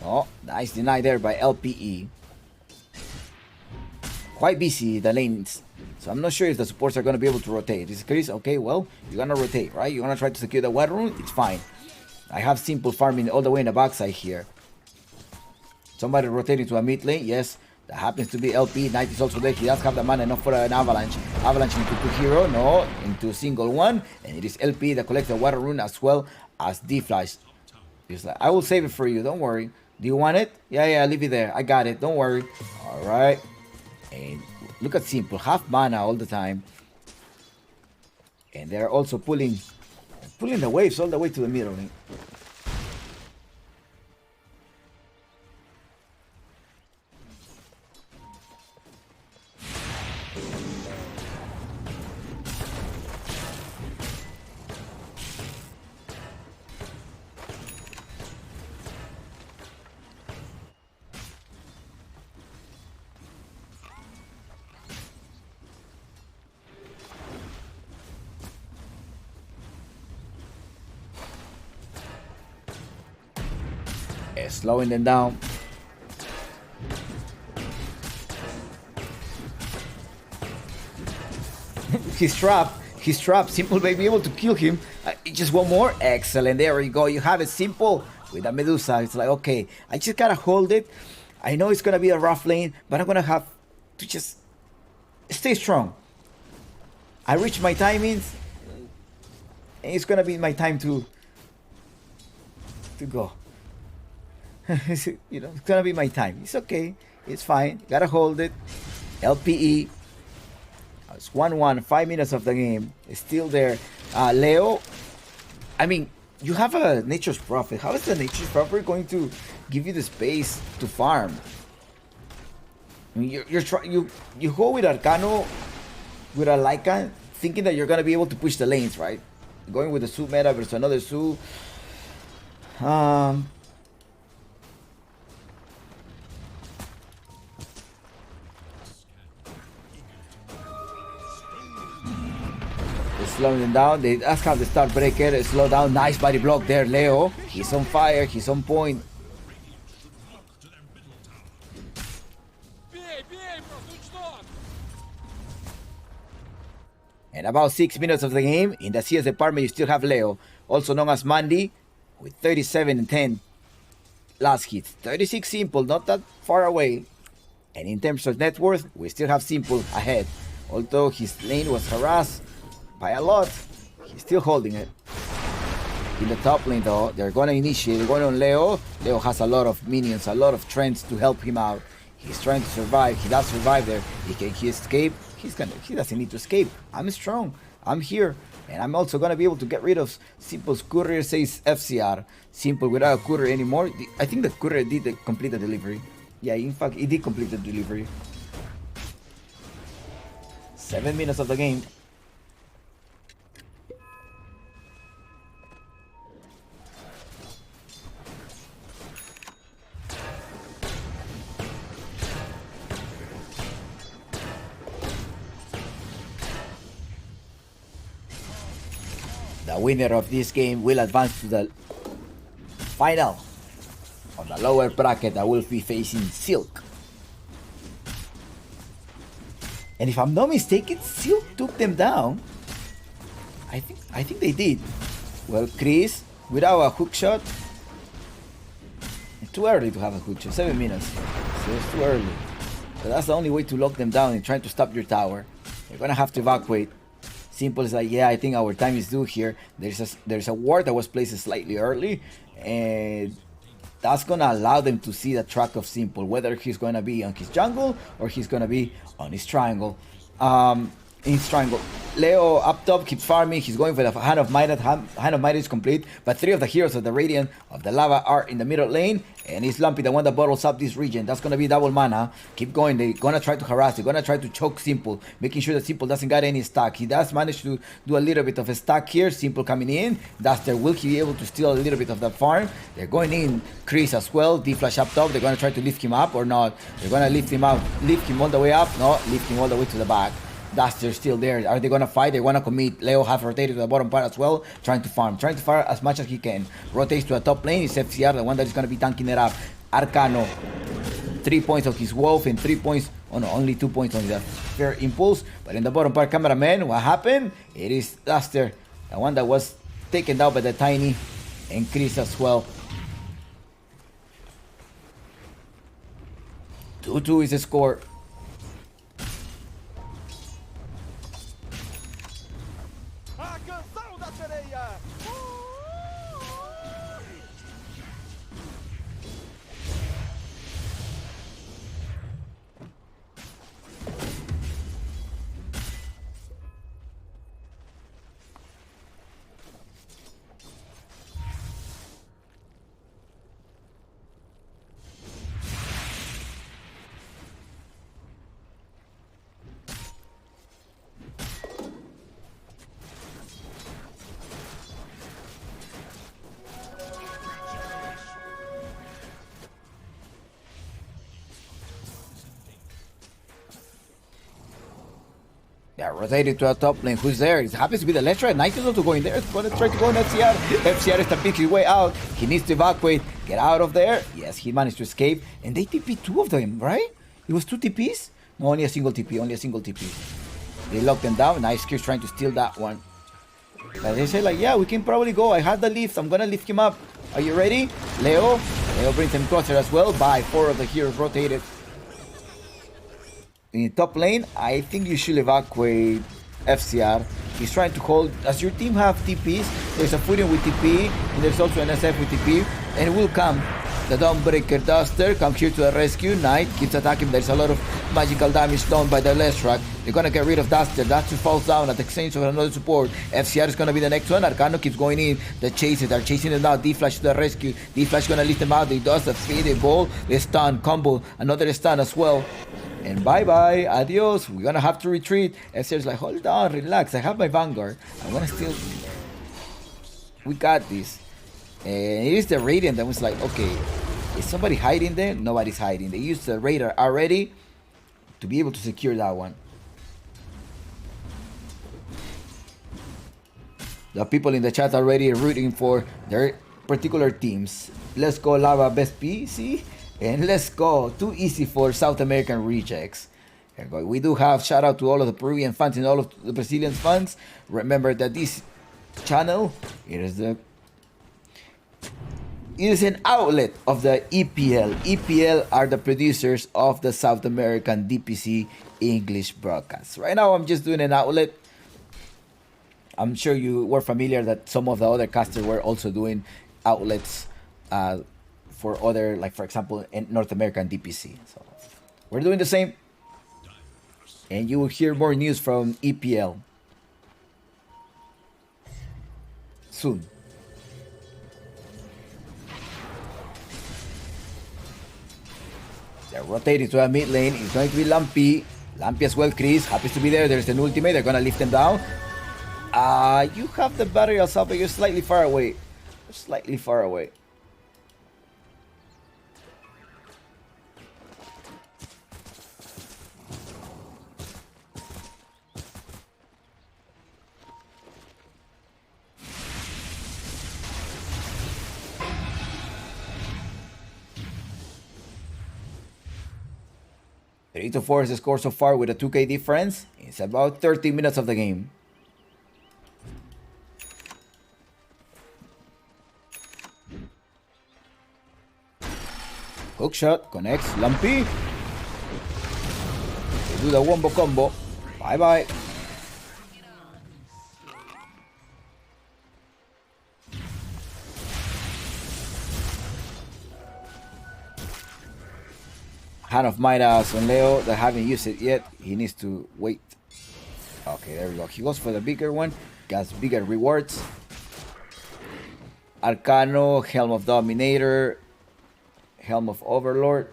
Oh, nice deny there by LPE. Quite busy the lanes, so I'm not sure if the supports are going to be able to rotate. Is Chris okay? Well, you're gonna rotate, right? You're gonna try to secure the water rune. It's fine. I have Simple farming all the way in the backside here. Somebody rotating to a mid lane. Yes, that happens to be LP. Knight is also there. He does have the mana enough for an avalanche. Avalanche into 2 hero, no, into single one, and it is LP that collects the water rune as well as D-Flash. He's like, I will save it for you. Don't worry. Do you want it? Yeah, leave it there. I got it. Don't worry. All right. And look at Simple. Half mana all the time. And they're also pulling the waves all the way to the middle. Slowing them down. He's trapped. He's trapped. Simple may be able to kill him. Just one more. Excellent. There we go. You have it. Simple with a Medusa. It's like, okay, I just gotta hold it. I know it's gonna be a rough lane, but I'm gonna have to just stay strong. I reach my timings, and it's gonna be my time to go. You know, it's gonna be my time. It's okay. It's fine. Gotta hold it. LPE. It's 1-1. 5 minutes of the game. It's still there. Leo. I mean, you have a Nature's Prophet. How is the Nature's Prophet going to give you the space to farm? I mean, you go with Arcano, with a Lycan, thinking that you're gonna be able to push the lanes, right? Going with the Su meta versus another Su. Slowing them down. They ask how the start breaker. Slow down. Nice body block there, Leo. He's on fire. He's on point. And about 6 minutes of the game. In the CS department, you still have Leo, also known as Mandy, with 37 and 10 last hits. 36 Simple, not that far away. And in terms of net worth, we still have Simple ahead. Although his lane was harassed by a lot, he's still holding it. In the top lane though, they're gonna initiate. They're going on Leo. Leo has a lot of minions, a lot of trends to help him out. He's trying to survive. He does survive there. Can he escape? He doesn't need to escape. I'm strong. I'm here. And I'm also gonna be able to get rid of Simple's courier, says FCR. Simple without a courier anymore. I think the courier did complete the delivery. Yeah, in fact, he did complete the delivery. 7 minutes of the game. The winner of this game will advance to the final of the lower bracket that will be facing Silk. And if I'm not mistaken, Silk took them down. I think they did. Well, Chris, without a hook shot, it's too early to have a hook shot. 7 minutes, so it's too early. But that's the only way to lock them down and trying to stop your tower. You're gonna have to evacuate. Simple is like, yeah, I think our time is due here. There's a ward that was placed slightly early, and that's gonna allow them to see the track of Simple, whether he's gonna be on his jungle or he's gonna be on his triangle. In his triangle, Leo up top keeps farming. He's going for the Hand of Might. Hand of Might is complete, but 3 of the heroes of the Radiant of the Lava are in the middle lane, and it's Lumpy, the one that bottles up this region. That's gonna be double mana. Keep going. They're gonna try to harass. They're gonna try to choke Simple, making sure that Simple doesn't got any stack. He does manage to do a little bit of a stack here. Simple coming in. Duster, will he be able to steal a little bit of that farm? They're going in. Chris as well. D-Flash up top. They're gonna try to lift him up or not. They're gonna lift him up. Lift him all the way up. No, lift him all the way to the back. Duster's still there. Are they gonna fight? They wanna commit. Leo have rotated to the bottom part as well, trying to farm as much as he can. Rotates to a top lane. It's FCR, the one that is gonna be tanking it up. Arcano, 3 points of his wolf and 3 points. Oh no, only 2 points on the fair impulse. But in the bottom part, cameraman, what happened? It is Duster, the one that was taken down by the Tiny, and Chris as well. 2-2 is the score. Yeah, rotated to a top lane. Who's there? It happens to be the Lestra. Knight is also going there. It's going to try to go on FCR. FCR is to pick his way out. He needs to evacuate. Get out of there. Yes, he managed to escape. And they TP two of them, right? It was two TPs? No, only a single TP. Only a single TP. They locked them down. Nice Kir's trying to steal that one. But they say like, yeah, we can probably go. I have the lift. I'm going to lift him up. Are you ready? Leo brings him closer as well. By 4 of the heroes rotated. In top lane, I think you should evacuate FCR. He's trying to hold. As your team have TPs, there's a Furion with TP, and there's also an SF with TP, and it will come. The Dawnbreaker Duster comes here to the rescue. Knight keeps attacking. There's a lot of magical damage done by the Leshrac. They're gonna get rid of Duster. Duster falls down at the exchange of another support. FCR is gonna be the next one. Arcano keeps going in. The chasers are chasing them down. D-Flash to the rescue. D-Flash gonna lift them out. He does the fade ball. They stun, combo, another stun as well. And bye-bye, adios, we're gonna have to retreat. FCR's like, hold on, relax, I have my Vanguard. I'm gonna still... We got this. And it is the Radiant that was like, okay, is somebody hiding there? Nobody's hiding. They used the Radar already to be able to secure that one. The people in the chat already rooting for their particular teams. Let's go Lava Best PC. And let's go. Too easy for South American rejects. We do have shout out to all of the Peruvian fans and all of the Brazilian fans. Remember that this channel it is an outlet of the EPL. EPL are the producers of the South American DPC English broadcast. Right now I'm just doing an outlet. I'm sure you were familiar that some of the other casters were also doing outlets for other, like for example, in North American DPC. So we're doing the same. And you will hear more news from EPL soon. They're rotating to a mid lane. It's going to be Lumpy. Lumpy as well, Chris. Happens to be there. There's an ultimate. They're going to lift them down. You have the battery yourself, but you're slightly far away. You're slightly far away. Three to 4 is the score so far with a 2K difference. It's about 30 minutes of the game. Hook shot connects Lumpy. They do the wombo combo. Bye bye. Hand of Midas on Leo. They haven't used it yet. He needs to wait. Okay, there we go. He goes for the bigger one. Gets bigger rewards. Arcano, Helm of Dominator, Helm of Overlord.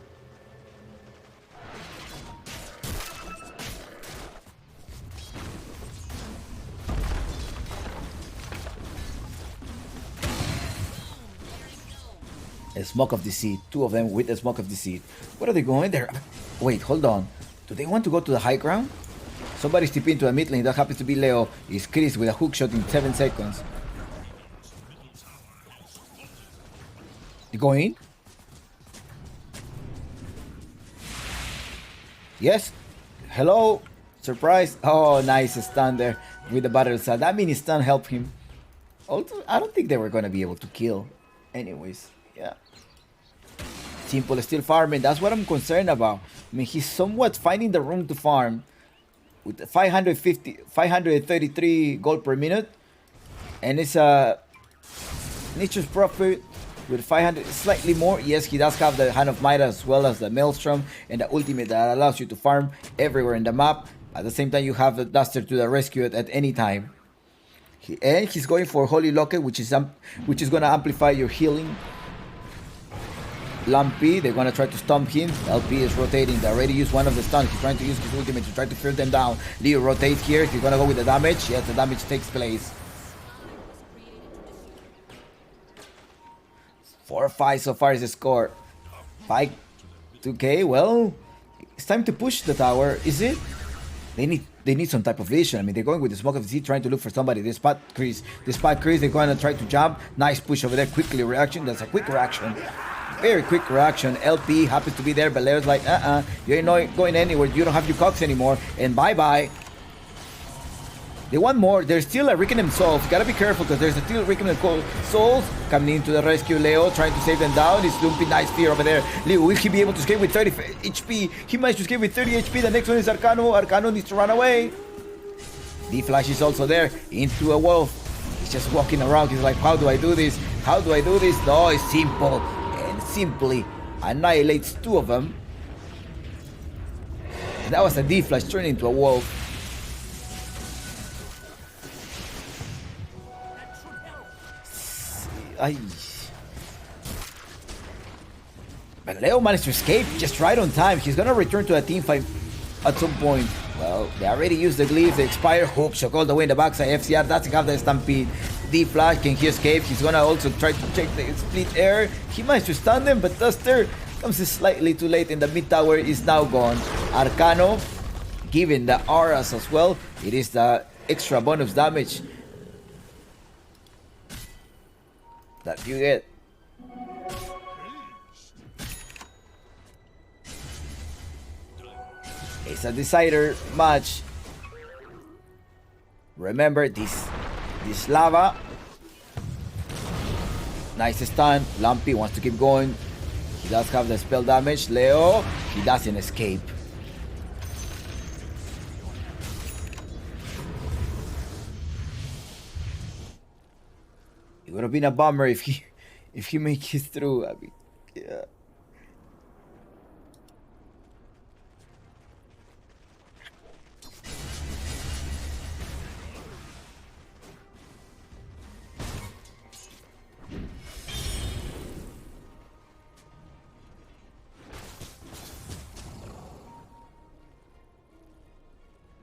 A Smoke of Deceit. Two of them with a Smoke of Deceit. What are they going there? Wait, hold on. Do they want to go to the high ground? Somebody's tipping to a mid lane. That happens to be Leo. He's Chris with a hook shot in 7 seconds. You going? Yes. Hello. Surprise. Oh, nice stun there with the battle side. That mini stun helped him. Also, I don't think they were going to be able to kill. Anyways, yeah. Simple is still farming. That's what I'm concerned about. I mean, he's somewhat finding the room to farm. With 533 gold per minute. And it's a Nature's Profit with 500, slightly more. Yes, he does have the Hand of Midas as well as the Maelstrom and the ultimate that allows you to farm everywhere in the map. At the same time, you have the Duster to the rescue at any time. And he's going for Holy Locket, which is going to amplify your healing. Lumpy, they're going to try to stomp him. LP is rotating. They already used one of the stuns. He's trying to use his ultimate to try to fill them down. Leo rotates here. He's going to go with the damage. Yes, the damage takes place. 4-5 so far is the score. 5 2K. Well, it's time to push the tower. Is it? They need some type of vision. I mean, they're going with the smoke of the sea, trying to look for somebody. They spot Chris. They're going to try to jump. Nice push over there. Quickly reaction. That's a quick reaction. Very quick reaction. LP happens to be there, but Leo's like, you ain't not going anywhere. You don't have your cocks anymore. And bye-bye. They want more. There's still a Rick and Souls. You gotta be careful because there's still Rick and Souls coming into the rescue. Leo trying to save them down. It's Lumpy. Nice fear over there. Leo, will he be able to escape with 30 HP? He managed to escape with 30 HP. The next one is Arcano. Arcano needs to run away. D-Flash is also there into a wall. He's just walking around. He's like, how do I do this? How do I do this? No, it's simple. And simply annihilates two of them. And that was a D-Flash turned into a wolf. But Leo managed to escape just right on time. He's gonna return to a team fight at some point. Well, they already used the glyphs, the expire hook shock all the way in the backside. FCR doesn't have the stampede. D-Flash, can he escape? He's gonna also try to check the split air. He managed to stun them, but Duster comes slightly too late and the mid tower is now gone. Arcano, given the auras as well, it is the extra bonus damage that you get. It's a decider match. Remember this lava. Nice stun. Lumpy wants to keep going. He does have the spell damage. Leo, he doesn't escape. It would have been a bummer if he makes it through. I mean, yeah.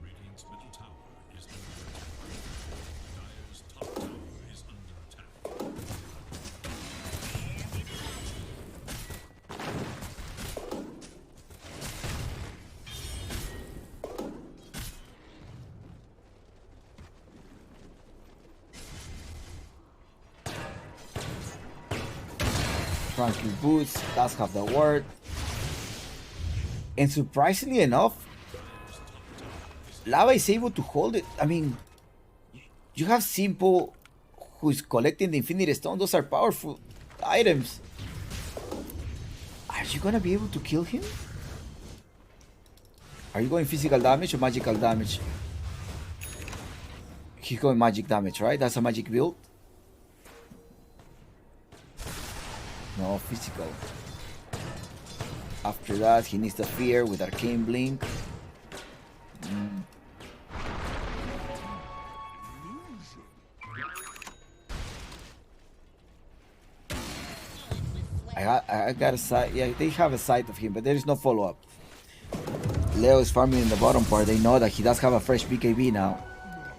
Radiant's middle tower is under attack. Dire's top tower is under attack. Tranquil boots does have the word. And surprisingly enough, Lava is able to hold it. I mean, you have Simple who's collecting the Infinity Stone. Those are powerful items. Are you gonna be able to kill him? Are you going physical damage or magical damage? He's going magic damage, right? That's a magic build. No, physical. After that, he needs the fear with Arcane Blink. I got a sight. Yeah, they have a sight of him, but there is no follow-up. Leo is farming in the bottom part. They know that he does have a fresh BKB now.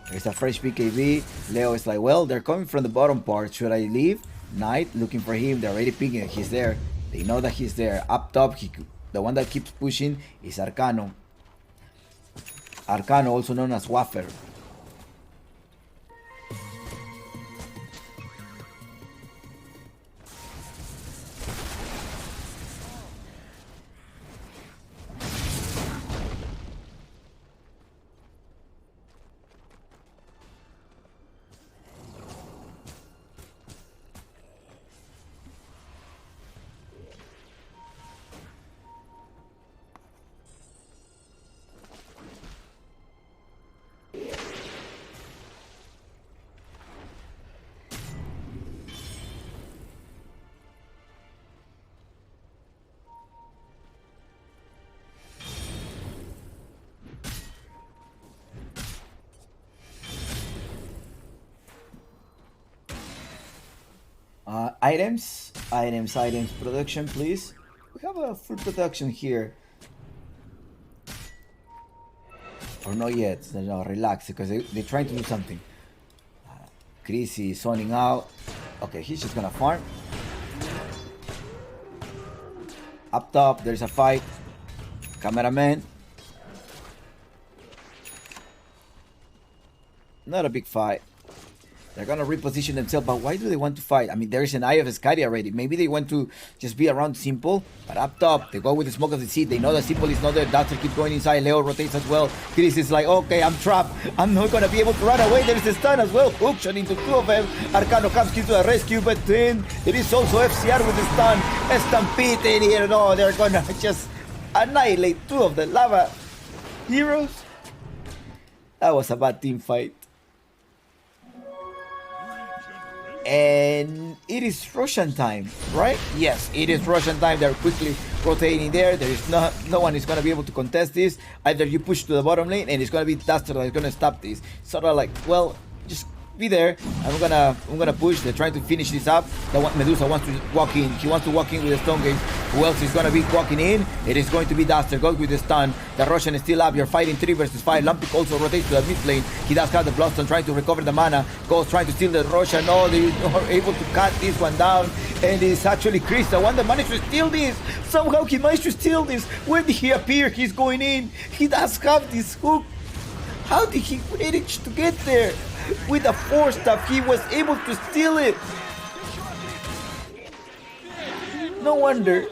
There's a fresh BKB. Leo is like, well, they're coming from the bottom part. Should I leave? Knight looking for him. They're already picking it. He's there. They know that he's there. Up top, the one that keeps pushing is Arcano. Arcano, also known as Waffer. Items, production, please. We have a full production here. Or not yet, no, relax, because they're trying to do something. Chrissy is zoning out. Okay, he's just gonna farm. Up top, there's a fight. Cameraman. Not a big fight. They're gonna reposition themselves, but why do they want to fight? I mean, there is an Eye of Skadi already. Maybe they want to just be around Simple, but up top, they go with the Smoke of the Sea. They know that Simple is not there. Duster keeps going inside. Leo rotates as well. Chris is like, okay, I'm trapped. I'm not gonna be able to run away. There's a stun as well. Hook shot into two of them. Arcano comes to the rescue, but then there is also FCR with the stun. Stampede in here. No, they're gonna just annihilate two of the lava heroes. That was a bad team fight. And it is Russian time, right? Yes, it is Russian time. They're quickly rotating there. There is no one is going to be able to contest this. Either you push to the bottom lane, and it's going to be Duster that is going to stop this. Sort of like, well, just be there. I'm gonna push. They're trying to finish this up. Medusa wants to walk in. He wants to walk in with the stone gate. Who else is gonna be walking in? It is going to be Duster. Goes with the stun. The Russian is still up. You're fighting 3 versus 5. Lampik also rotates to the mid lane. He does have the Bloodstone trying to recover the mana. Goes trying to steal the Russian. No, they are able to cut this one down. And it's actually Chris, the one that managed to steal this. Somehow he managed to steal this. When did he appear? He's going in. He does have this hook. How did he manage to get there? With the force stuff, he was able to steal it. No wonder.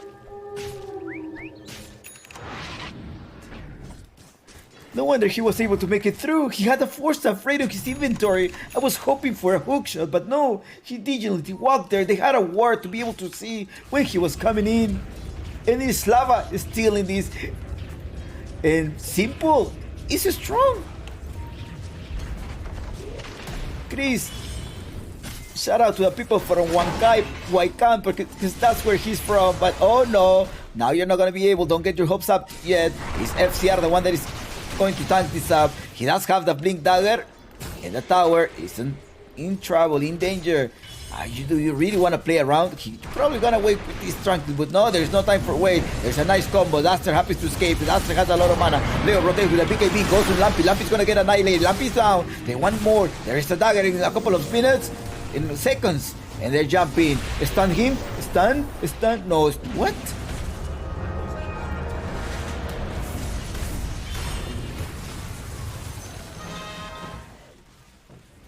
No wonder he was able to make it through. He had the force stuff right in his inventory. I was hoping for a hook shot, but no. He diligently walked there. They had a ward to be able to see when he was coming in. And this Slava is stealing this. And Simple is strong. Chris, shout out to the people from Huaycan, because that's where he's from. But oh no, now you're not going to be able. Don't get your hopes up yet. It's FCR, the one that is going to tank this up. He does have the Blink Dagger, and the tower is in trouble, in danger. Do you really want to play around? He's probably gonna wait with this Tranquil, but no, there's no time for wait. There's a nice combo. Duster happens to escape. Duster has a lot of mana. Leo rotates with a BKB, goes to Lampy. Lampy's gonna get annihilated. Lampy's down. They want more. There is a dagger in a couple of minutes, in seconds, and they're jumping. Stun him. Stun. No, what?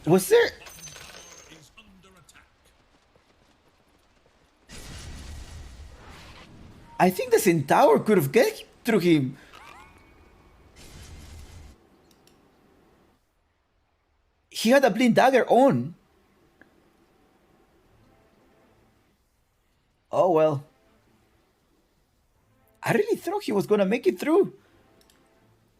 Was there? I think the Centaur could have get through him. He had a Blind Dagger on. Oh well. I really thought he was gonna make it through.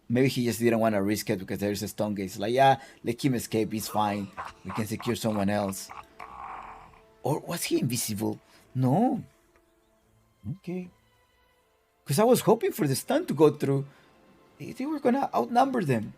Maybe he just didn't want to risk it because there's a stone gate. It's like, yeah, let him escape, he's fine. We can secure someone else. Or was he invisible? No. Okay. Because I was hoping for the stun to go through. They were gonna outnumber them.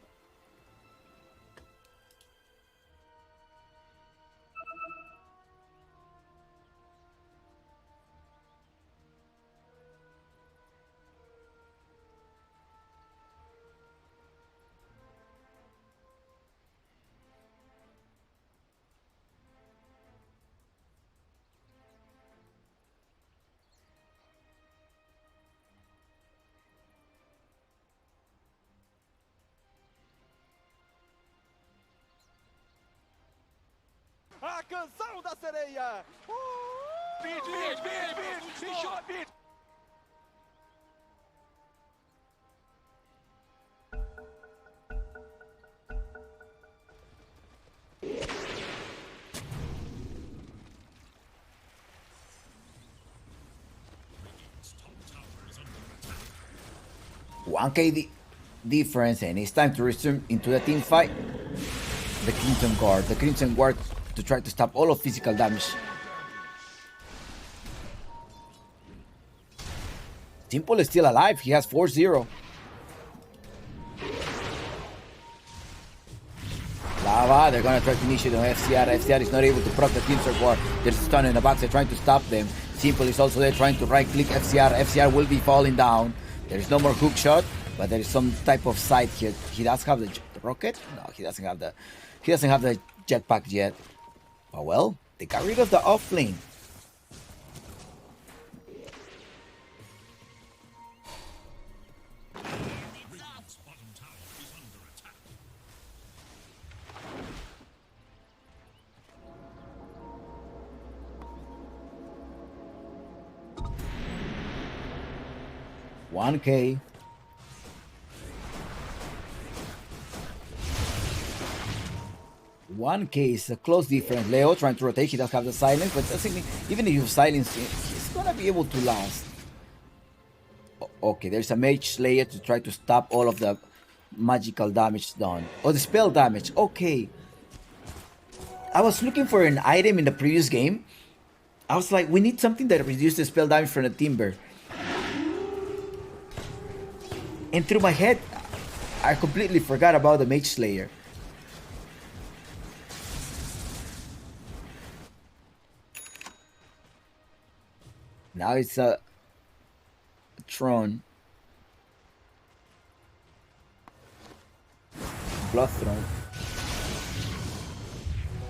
A canção da sereia! Beat! Shot beat! One K difference, and it's time to resume into the team fight. The Crimson Guard to try to stop all of physical damage. Simple is still alive. He has 4-0. Lava, they're gonna try to initiate on FCR. FCR is not able to proc the Crimson Guard. There's a stun in the back. They're trying to stop them. Simple is also there trying to right click FCR. FCR will be falling down. There is no more hook shot, but there is some type of sight here. He does have the rocket. No, he doesn't have the jetpack yet. Oh well, they got rid of the off lane. 1K. One case, a close difference. Leo trying to rotate. He does have the silence, but doesn't mean, even if you silence him, he's gonna be able to last. Okay, there's a Mage Slayer to try to stop all of the magical damage done. Oh, the spell damage. Okay. I was looking for an item in the previous game. I was like, we need something that reduces the spell damage from the Timber. And through my head, I completely forgot about the Mage Slayer. Now it's a Throne. Blood Throne.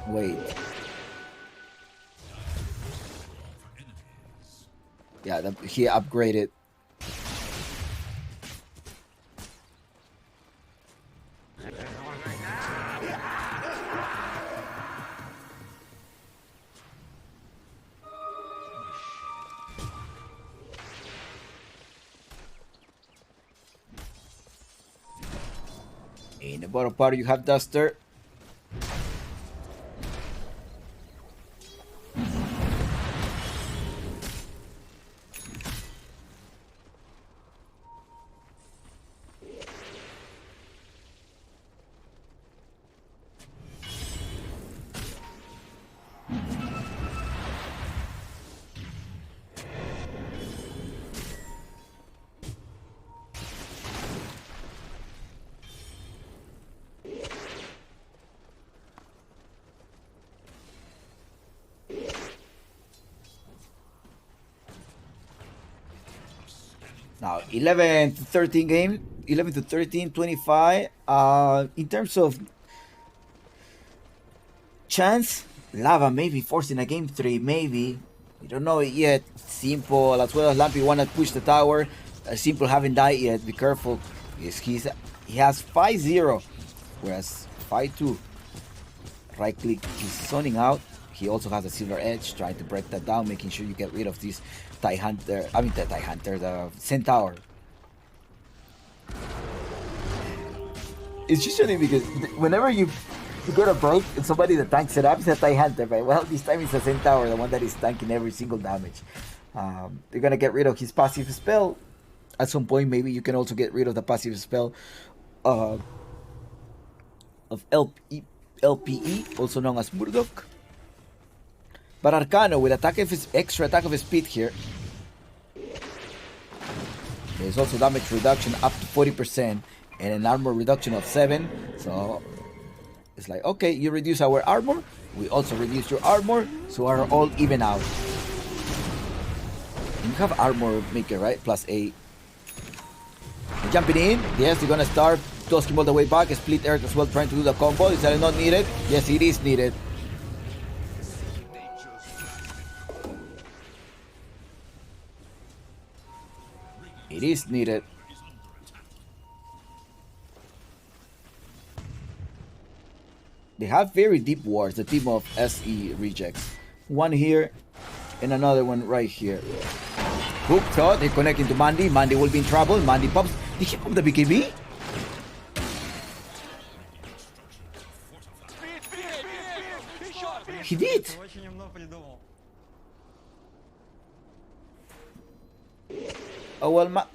Wait. Yeah, he upgraded. In the bottom part, you have Duster. Now, 11 to 13 game, 11 to 13, 25. In terms of chance, Lava maybe forcing a game 3, maybe. We don't know it yet. Simple, as well as Lampy wanna push the tower. Simple haven't died yet, be careful. He has 5-0, whereas 5-2. Right click, he's zoning out. He also has a Silver Edge, trying to break that down, making sure you get rid of this the Centaur. It's usually because whenever you get a break and somebody that tanks it up, it's a TIE Hunter, but well, this time it's a Centaur, the one that is tanking every single damage. They're gonna get rid of his passive spell. At some point, maybe you can also get rid of the passive spell of LPE, also known as Murdoch. But Arcano, with extra attack of speed here, there's also damage reduction up to 40% and an armor reduction of 7. So it's like, okay, you reduce our armor, we also reduce your armor, so we're all even out. And you have armor maker, right? Plus 8. And jumping in, yes, you're gonna start toss him all the way back, split earth as well, trying to do the combo. Is that not needed? Yes, it is needed. It is needed. They have very deep wards, the team of SE rejects. One here and another one right here. Hook shot, they connect into Mandy. Mandy will be in trouble. Mandy pops. Did he pop the BKB? He did. Oh well,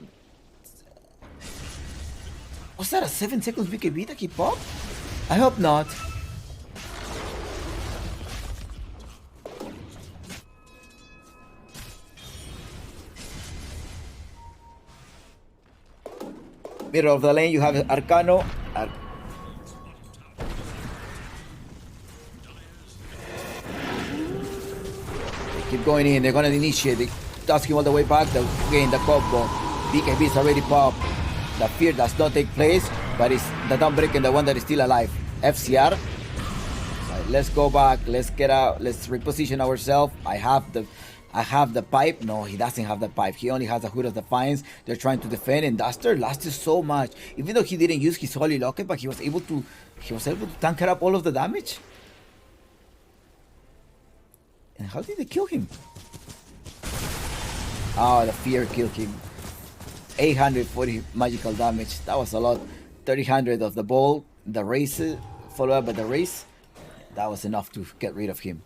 was that a 7 seconds BKB that he popped? I hope not. Middle of the lane, you have Arcano. They keep going in, they're gonna initiate. They toss him all the way back, they'll gain the combo. BKB is already popped. The fear does not take place, but it's the Dawnbreaker and the one that is still alive. FCR. Right, let's go back, let's get out, let's reposition ourselves. I have the pipe. No, he doesn't have the pipe. He only has the Hood of Defiance. They're trying to defend, and Duster lasted so much. Even though he didn't use his Holy Locket, but he was able to tank up all of the damage. And how did they kill him? Oh, the fear killed him. 840 magical damage. That was a lot. 300 of the ball, the race, followed up by the race. That was enough to get rid of him.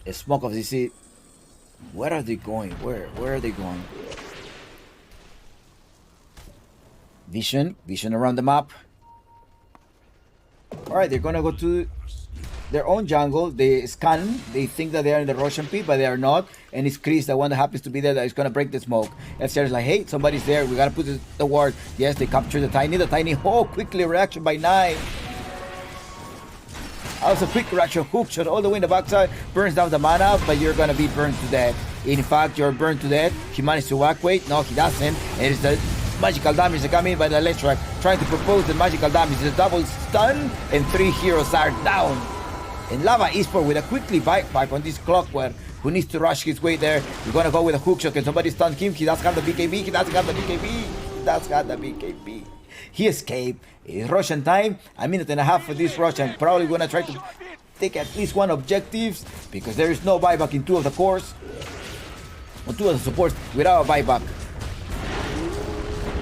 A smoke of DPC. Where are they going? Where are they going? Vision around the map. Alright, they're gonna go to their own jungle. They scan, they think that they are in the Russian pit, but they are not. And it's Chris, the one that happens to be there, that is gonna break the smoke. FCR is like, hey, somebody's there, we gotta put the ward. Yes, they capture the Tiny, oh, quickly reaction by 9. Also quick reaction, hook shot all the way in the backside, burns down the mana, but you're gonna be burned to death. In fact, you're burned to death. He managed to evacuate, no he doesn't. It is the magical damage that come in by the Leshrac, trying to propose the magical damage. The double stun, and 3 heroes are down. And Lava Esport with a quickly bike back on this Clockwork, who needs to rush his way there. We're gonna go with a hook shot. Can somebody stun him? He does have the BKB, he does have the BKB. He escaped. It's Russian time. A minute and a half for this Russian. Probably gonna try to take at least one objectives, because there is no buyback in 2 of the cores. Or 2 of the supports without a buyback.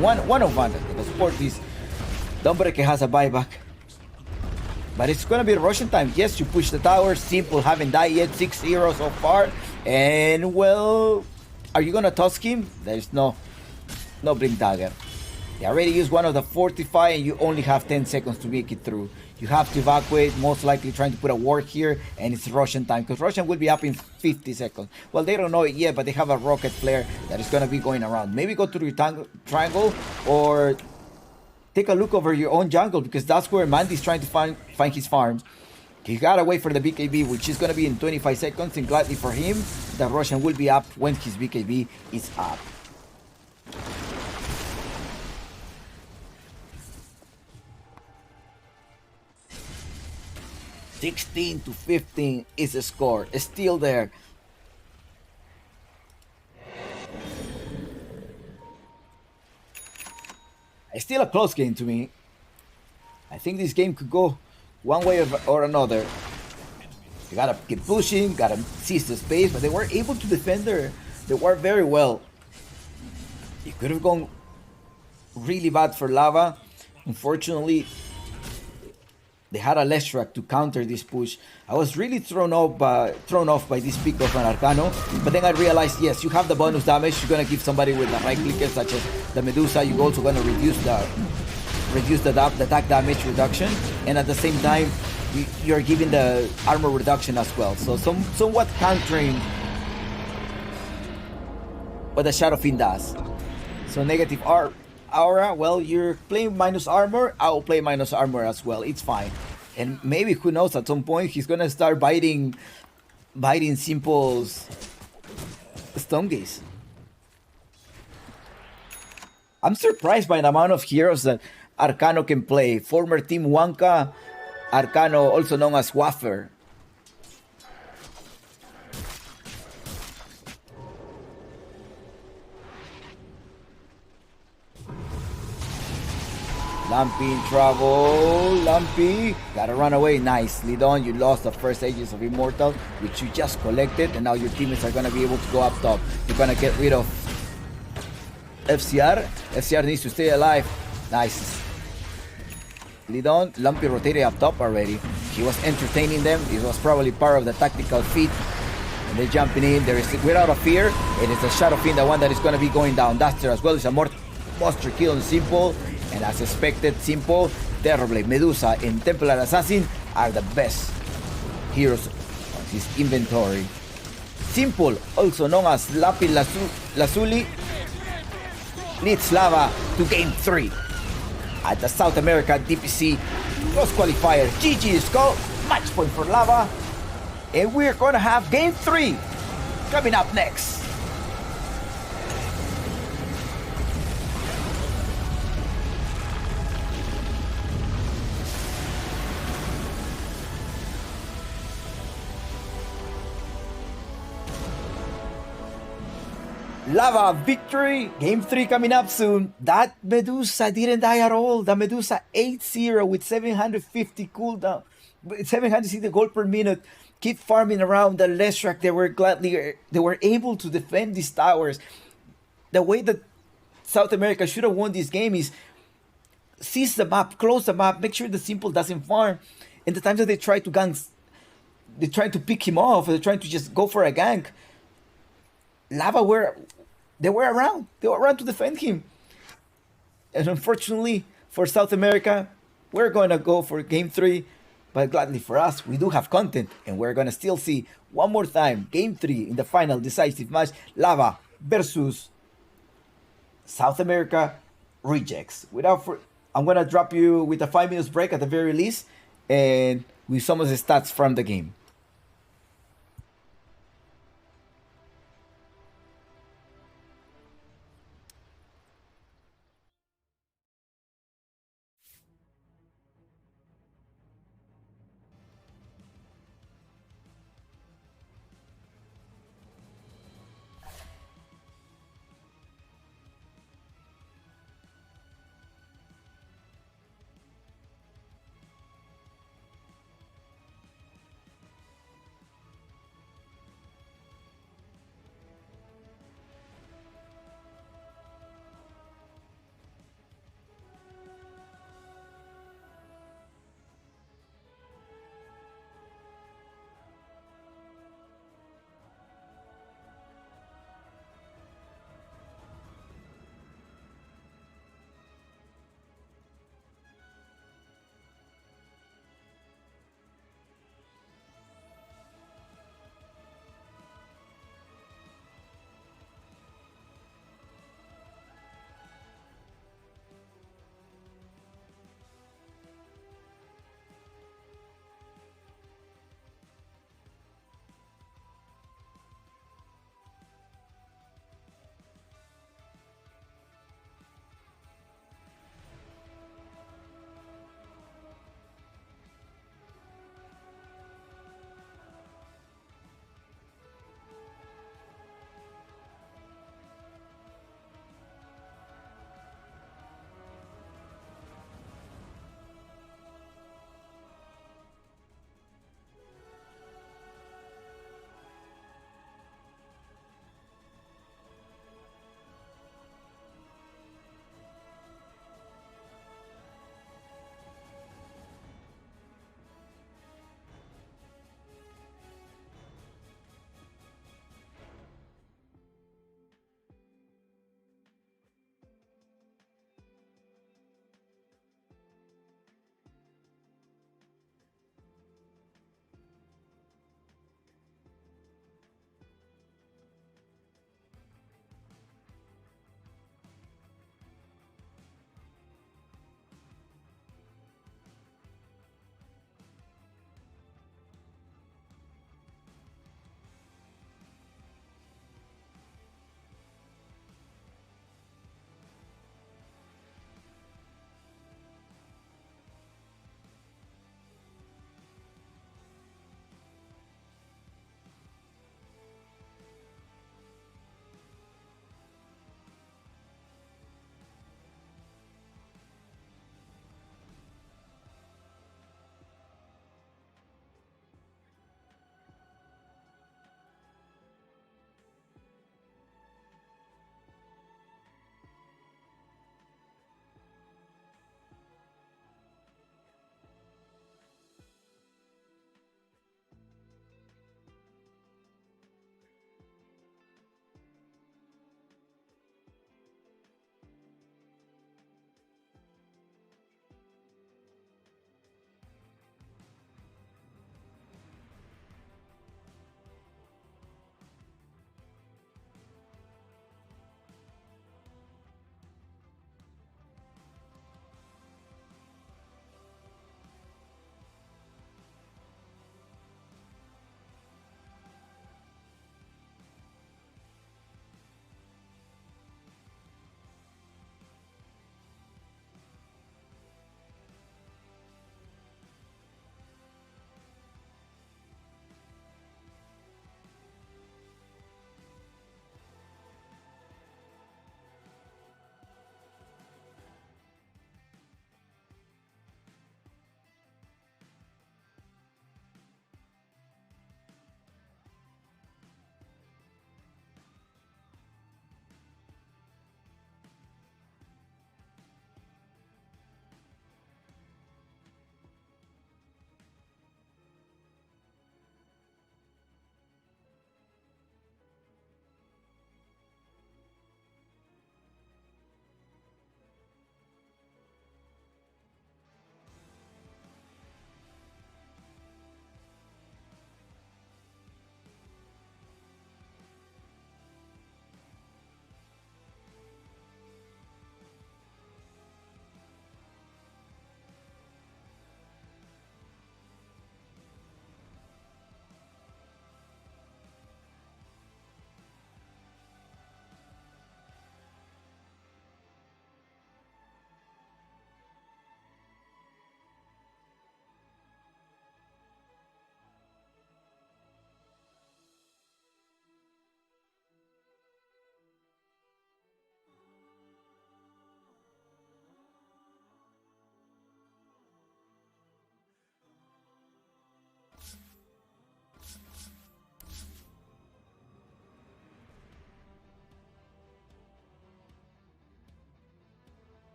One of the support is Dumbreke has a buyback. But it's gonna be Russian time. Yes, you push the tower. Simple, haven't died yet. 6-0 so far. And well, are you gonna toss him? There's no blink dagger. They already used one of the fortify, and you only have 10 seconds to make it through. You have to evacuate, most likely trying to put a ward here, and it's Russian time, because Russian will be up in 50 seconds. Well, they don't know it yet, but they have a rocket flare that is going to be going around. Maybe go to the triangle, or take a look over your own jungle, because that's where Mandy's trying to find his farm. He gotta wait for the BKB, which is going to be in 25 seconds, and gladly for him, the Russian will be up when his BKB is up. 16-15 is the score. It's still there. It's still a close game to me. I think this game could go one way or another. You gotta keep pushing, gotta seize the space, but they were able to defend their ward very well. It could have gone really bad for Lava. Unfortunately, they had a Leshrac to counter this push. I was really thrown off by this pick of an Arcano, but then I realized, yes, you have the bonus damage. You're gonna give somebody with the right clicker, such as the Medusa. You're also gonna reduce the attack damage reduction, and at the same time, you're giving the armor reduction as well. So somewhat countering what the Shadow Fiend does. So negative aura, well, you're playing minus armor, I'll play minus armor as well, it's fine. And maybe, who knows, at some point he's gonna start biting Simple's stun gaze. I'm surprised by the amount of heroes that Arcano can play. Former Team Wanka Arcano, also known as Waffer. Lumpy in trouble. Lumpy gotta run away. Nicely done. You lost the first Ages of Immortal, which you just collected, and now your teammates are gonna be able to go up top. You're gonna get rid of FCR. FCR needs to stay alive. Nice. Lidon, Lumpy rotated up top already. He was entertaining them. This was probably part of the tactical feat. And they're jumping in. There is, without a fear, it is the Shadow Fiend, the one that is gonna be going down. Duster as well. It's a monster kill on Simple. And as expected, Simple, Terrorblade, Medusa, and Templar Assassin are the best heroes on his inventory. Simple, also known as Lapis Lazuli, leads Lava to Game 3 at the South America DPC Cross Qualifier. GG Skull, match point for Lava, and we're gonna have Game 3 coming up next. Lava victory. Game 3 coming up soon. That Medusa didn't die at all. The Medusa 8-0 with 750 cooldown, 760 gold per minute. Keep farming around the Leshrac. They were able to defend these towers. The way that South America should have won this game is seize the map, close the map, make sure the simple doesn't farm. And the times that they try to gank, they try to pick him off, or they're trying to just go for a gank. Lava they were around. They were around to defend him. And unfortunately for South America, we're gonna go for game 3. But gladly for us, we do have content, and we're gonna still see one more time game 3 in the final decisive match. Lava versus South America rejects. I'm gonna drop you with a 5 minutes break at the very least, and with some of the stats from the game.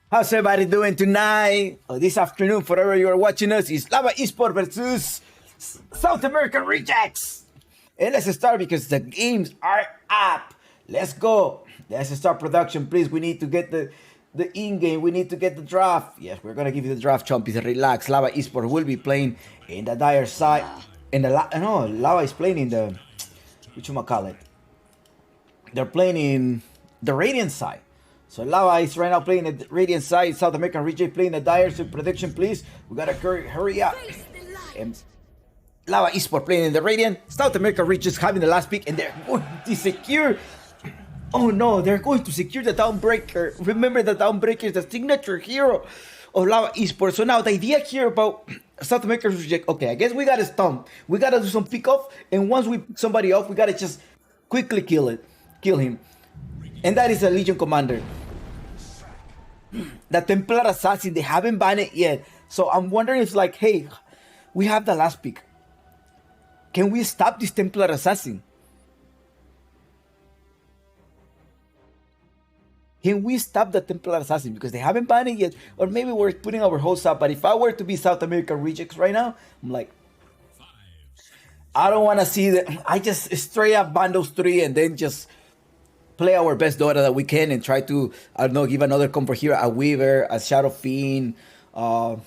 How's everybody doing tonight? Or this afternoon, wherever you are watching us, is Lava Esport versus South American Rejects. And let's start because the games are up. Let's go. Let's start production, please. We need to get the in-game. We need to get the draft. Yes, we're gonna give you the draft, chumpies. Relax. Lava Esport will be playing in the dire side. Lava is playing in the whatchamacallit. They're playing in the Radiant side. So Lava is right now playing the Radiant side. South American Reject playing the dire. So prediction, please. We gotta hurry up. And Lava Esport playing in the Radiant. South American Reject having the last pick, and they're going to secure. Oh no, they're going to secure the Dawnbreaker. Remember, the Dawnbreaker is the signature hero of Lava Esport. So now the idea here about South American Reject. Okay, I guess we gotta stomp. We gotta do some pick off, and once we pick somebody off, we gotta just quickly kill him. And that is a Legion Commander. The Templar Assassin, they haven't banned it yet. So I'm wondering if, like, hey, we have the last pick. Can we stop this Templar Assassin? Can we stop the Templar Assassin? Because they haven't banned it yet. Or maybe we're putting our hopes up. But if I were to be South American Rejects right now, I'm like, I don't want to see that. I just straight up ban those three and then just play our best Dota that we can and try to, I don't know, give another combo here, a Weaver, a Shadow Fiend, a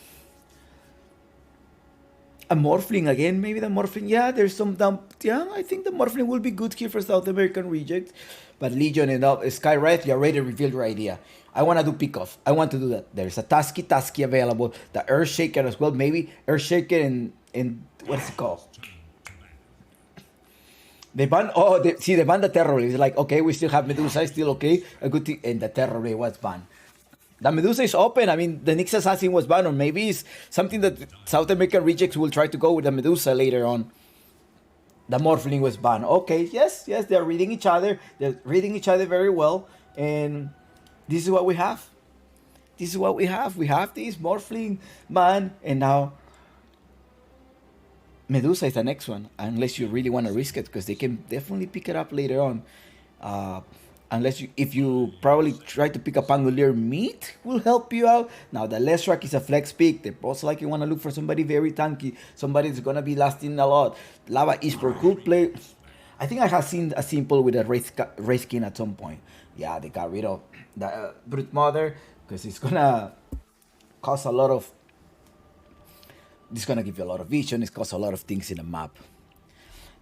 Morphling again, maybe the Morphling. Yeah, there's some dump. Yeah, I think the Morphling will be good here for South American Rejects. But Legion and Skywrath, you already revealed your idea. I want to do pick-off. I want to do that. There's a Tusky available. The Earthshaker as well. Maybe Earthshaker and what is it called? They banned, they banned the Terror Blade. It's like, okay, we still have Medusa, it's still okay. A good thing, and the Terror Blade was banned. The Medusa is open. I mean, the Nyx Assassin was banned, or maybe it's something that South American Rejects will try to go with the Medusa later on. The Morphling was banned. Okay, yes, they're reading each other. They're reading each other very well. And this is what we have. This is what we have. We have this Morphling ban, and now Medusa is the next one, unless you really want to risk it, because they can definitely pick it up later on. If you probably try to pick up Pangolier, Meat will help you out. Now the Leshrac is a flex pick. They most likely want to look for somebody very tanky, somebody that's gonna be lasting a lot. Lava Esport could play. I think I have seen a simple with a Wraith King at some point. Yeah, they got rid of the Brute Mother because it's gonna cause a lot of. This is gonna give you a lot of vision. It's cause a lot of things in the map.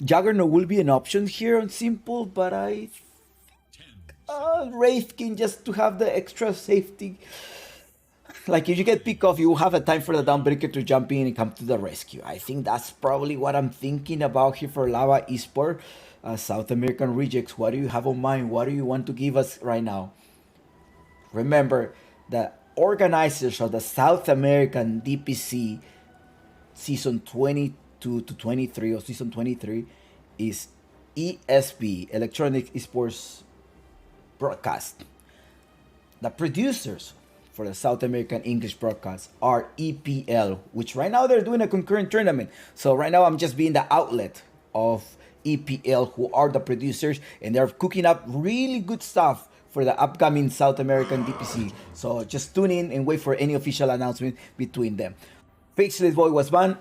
Juggernaut will be an option here on simple, but I Wraith King just to have the extra safety. Like if you get pick off, you will have a time for the Dawnbreaker to jump in and come to the rescue. I think that's probably what I'm thinking about here for Lava Esport. South American Rejects, what do you have on mind? What do you want to give us right now? Remember, the organizers of the South American DPC Season 22 to 23 or Season 23 is ESB, Electronic Esports Broadcast. The producers for the South American English broadcast are EPL, which right now they're doing a concurrent tournament. So right now I'm just being the outlet of EPL, who are the producers, and they're cooking up really good stuff for the upcoming South American DPC. So just tune in and wait for any official announcement between them. Faceless Boy was banned.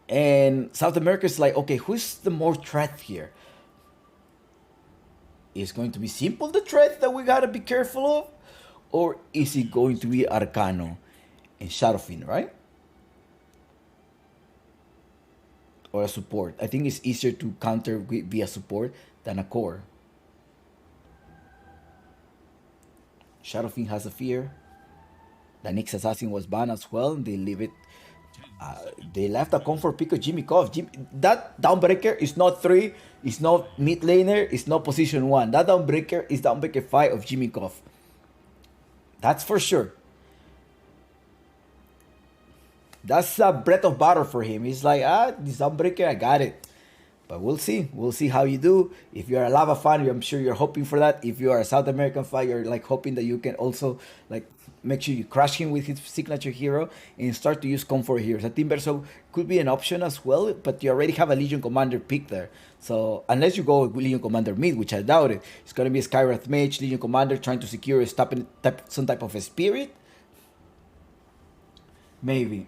And South America is like, okay, who's the more threat here? Is going to be Simple the threat that we gotta be careful of? Or is it going to be Arcano and Shadowfiend, right? Or a support. I think it's easier to counter via support than a core. Shadowfiend has a fear. The Nyx Assassin was banned as well. They leave it. They left a comfort pick of Jimmy Koff. That Dawnbreaker is not 3. It's not mid laner. It's not position 1. That Dawnbreaker is Dawnbreaker 5 of Jimmy Koff. That's for sure. That's a breath of battle for him. He's like, this Dawnbreaker, I got it. But we'll see. We'll see how you do. If you're a Lava fan, I'm sure you're hoping for that. If you are a South American fan, you're like hoping that you can also like make sure you crush him with his signature hero and start to use comfort heroes. I think Verso could be an option as well, but you already have a Legion Commander pick there. So unless you go with Legion Commander mid, which I doubt it, it's gonna be a Skywrath Mage, Legion Commander trying to secure some type of a spirit. Maybe.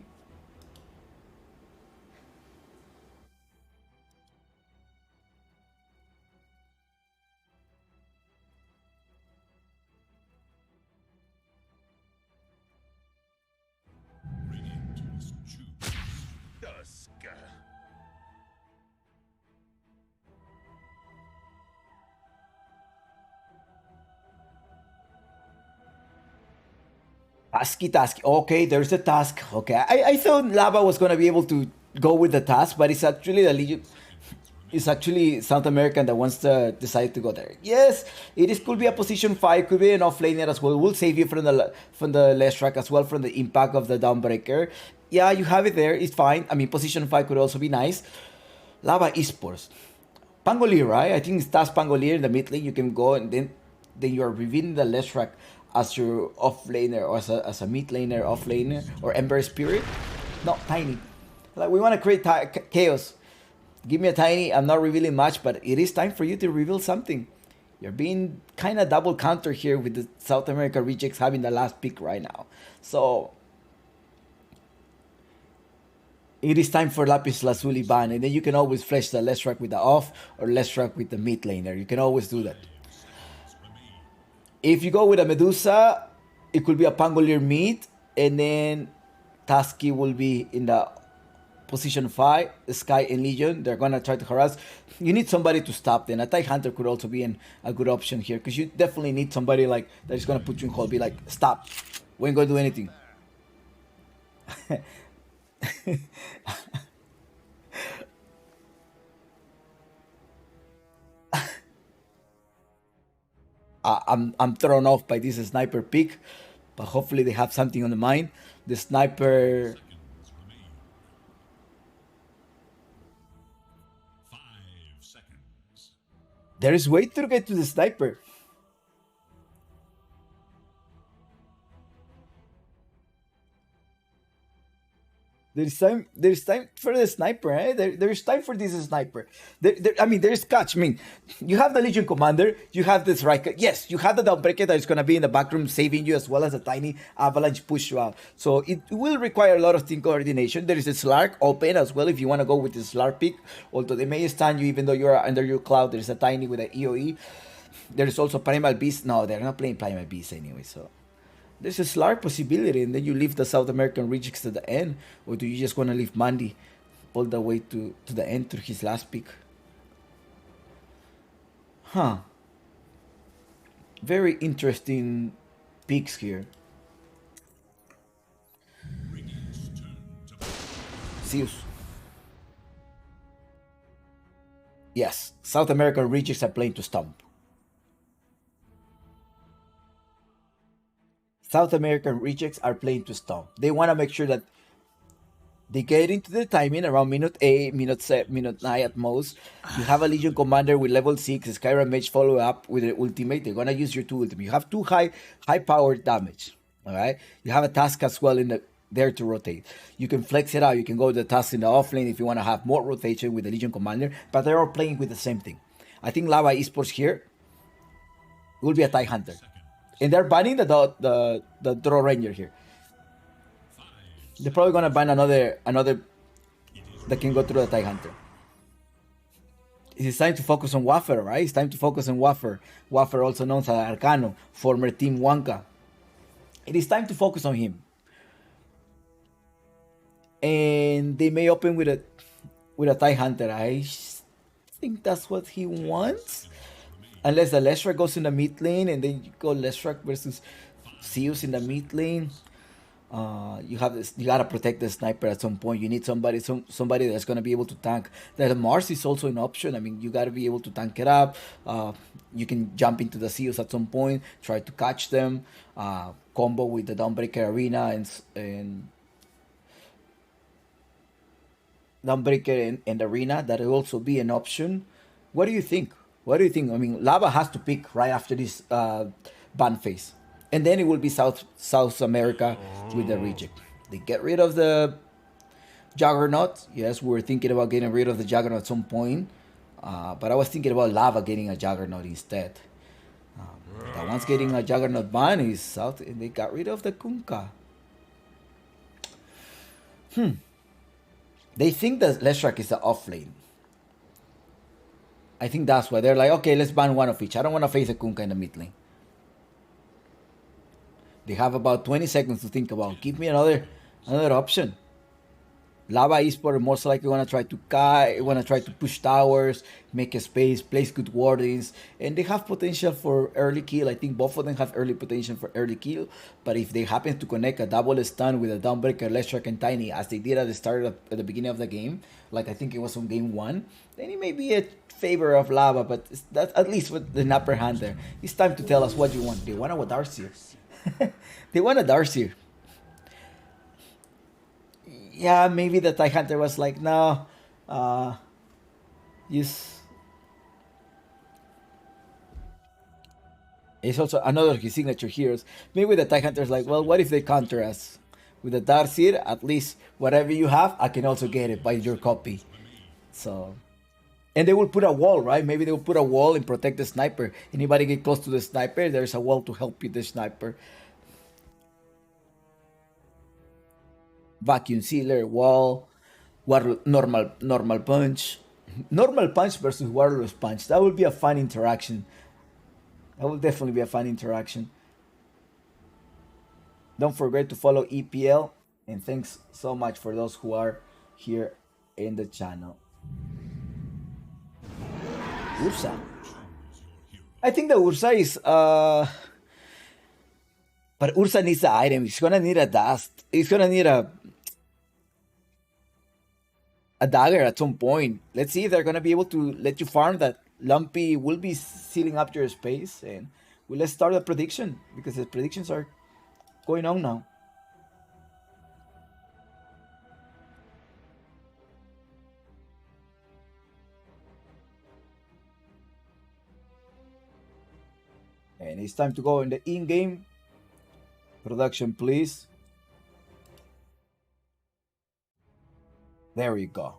Radiant must choose. Dusk. Tasky. Okay, there's the task. Okay, I thought Lava was gonna be able to go with the task, but it's actually the Legion. It's actually South American that wants to decide to go there. Yes, it is, could be a position 5, could be an offlaner as well. Will save you from the less track as well, from the impact of the Dawnbreaker. Yeah, you have it there. It's fine. I mean, position 5 could also be nice. Lava Esports. Pangolier, right? I think it's Task Pangolier in the mid lane. You can go and then you're revealing the less track as your offlaner or as a mid laner, offlaner, or Ember Spirit. No, Tiny. Like, we want to create chaos. Give me a Tiny. I'm not revealing much, but it is time for you to reveal something. You're being kind of double counter here with the South America rejects having the last pick right now. So it is time for Lapis Lazuli ban, and then you can always flesh the less track with the off or less track with the mid laner. You can always do that. If you go with a Medusa, it could be a Pangolier mid, and then Tasky will be in the position 5, Sky and Legion. They're gonna try to harass. You need somebody to stop them. A TIE Hunter could also be a good option here, because you definitely need somebody like that is gonna put you in hold. Be like, stop. We ain't gonna do anything. I'm thrown off by this sniper pick, but hopefully they have something on the mind. The sniper. Seconds remain. 5 seconds. There is way to get to the sniper. There's time for the sniper, eh? There's time for this sniper. I mean, there's catch. I mean, you have the Legion Commander, you have this Riker. Yes, you have the Dawnbreaker that is going to be in the back room saving you, as well as a tiny avalanche push you out. So it will require a lot of team coordination. There is a Slark open as well if you want to go with the Slark pick. Although they may stun you even though you're under your cloud. There's a tiny with an EOE. There is also Primal Beast. No, they're not playing Primal Beast anyway, so there's a Slark possibility, and then you leave the South American rejects to the end, or do you just want to leave Mandy all the way to the end through his last pick? Huh. Very interesting picks here. Radiant's turn to Zeus. Yes, South American rejects are playing to stomp. South American rejects are playing to stomp. They want to make sure that they get into the timing around minute 8, minute 7, minute 9 at most. You have a Legion Commander with level 6, Skyrim Mage follow up with an ultimate. They're gonna use your 2 ultimate. You have 2 high powered damage. Alright? You have a task as well in the there to rotate. You can flex it out. You can go to the task in the offlane if you want to have more rotation with the Legion Commander, but they're all playing with the same thing. I think Lava Esports here will be a TIE Hunter. And they're banning the Draw Ranger here. They're probably gonna ban another that can go through the TIE Hunter. It's time to focus on Waffer, right? It's time to focus on Waffer. Waffer, also known as Arcano, former Team Wanka. It is time to focus on him. And they may open with a TIE Hunter. I think that's what he wants. Unless the Leshrac goes in the mid lane, and then you go Leshrac versus Zeus in the mid lane. You have this. You gotta protect the sniper at some point. You need somebody that's gonna be able to tank. The Mars is also an option. I mean, you gotta be able to tank it up. You can jump into the Zeus at some point, try to catch them, combo with the Dawnbreaker Arena, and Dawnbreaker and Arena, that will also be an option. What do you think? What do you think? I mean, Lava has to pick right after this ban phase, and then it will be South America with the reject. They get rid of the Juggernaut. Yes, we were thinking about getting rid of the Juggernaut at some point, but I was thinking about Lava getting a Juggernaut instead. The one's getting a Juggernaut ban is South, and they got rid of the Kunkka. They think that Leshrac is the off lane. I think that's why they're like, okay, let's ban one of each. I don't want to face a Kunkka in the mid lane. They have about 20 seconds to think about. Give me another option. Lava Esport most likely want to try to push towers, make a space, place good wardings, and they have potential for early kill. I think both of them have early potential for early kill, but if they happen to connect a double stun with a Dawnbreaker, Leshrac, and Tiny, as they did at the beginning of the game, like I think it was on game 1, then it may be a favor of Lava, but that's at least with the upper hand there. It's time to tell us what you want. They want a Darcy. They want a Darcy. Yeah, maybe the TIE Hunter was like, no, use. It's also another of his signature heroes. Maybe the TIE Hunter's like, well, what if they counter us? With the Darcyr, at least whatever you have, I can also get it by your copy. So, and they will put a wall, right? Maybe they will put a wall and protect the sniper. Anybody get close to the sniper, there's a wall to help you, the sniper. Vacuum sealer, wall, normal punch. Normal punch versus wireless punch. That would be a fun interaction. That will definitely be a fun interaction. Don't forget to follow EPL, and thanks so much for those who are here in the channel. Ursa. I think the Ursa is but Ursa needs the item. He's gonna need a dust. He's gonna need a dagger at some point. Let's see if they're gonna be able to let you farm that. Lumpy will be sealing up your space, and let's start a prediction because the predictions are going on now. And it's time to go in the in-game production, please. There we go.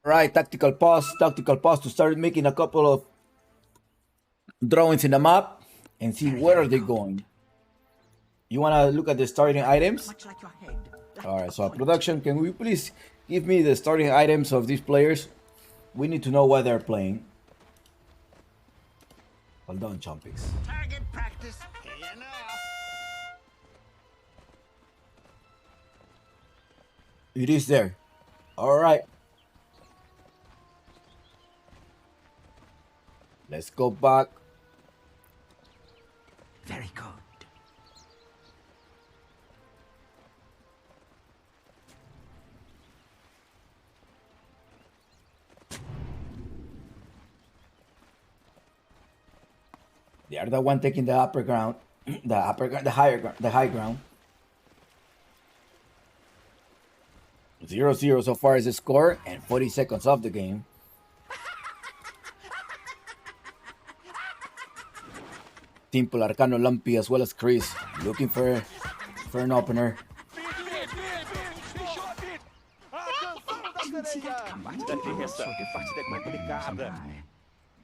Right, tactical pause to start making a couple of drawings in the map and see where are they going. You want to look at the starting items? Alright, so production, can we please give me the starting items of these players? We need to know what they're playing. Hold on, Chompix. Target practice. Enough. It is there. Alright. Let's go back. Very good. They are the one taking the upper ground, the high ground. 0-0 so far is the score, and 40 seconds of the game. Simple Arcano Lumpy as well as Chris looking for an opener. fancy that combat. Sudah biasa, pasti dia My quite brain is delicado. high,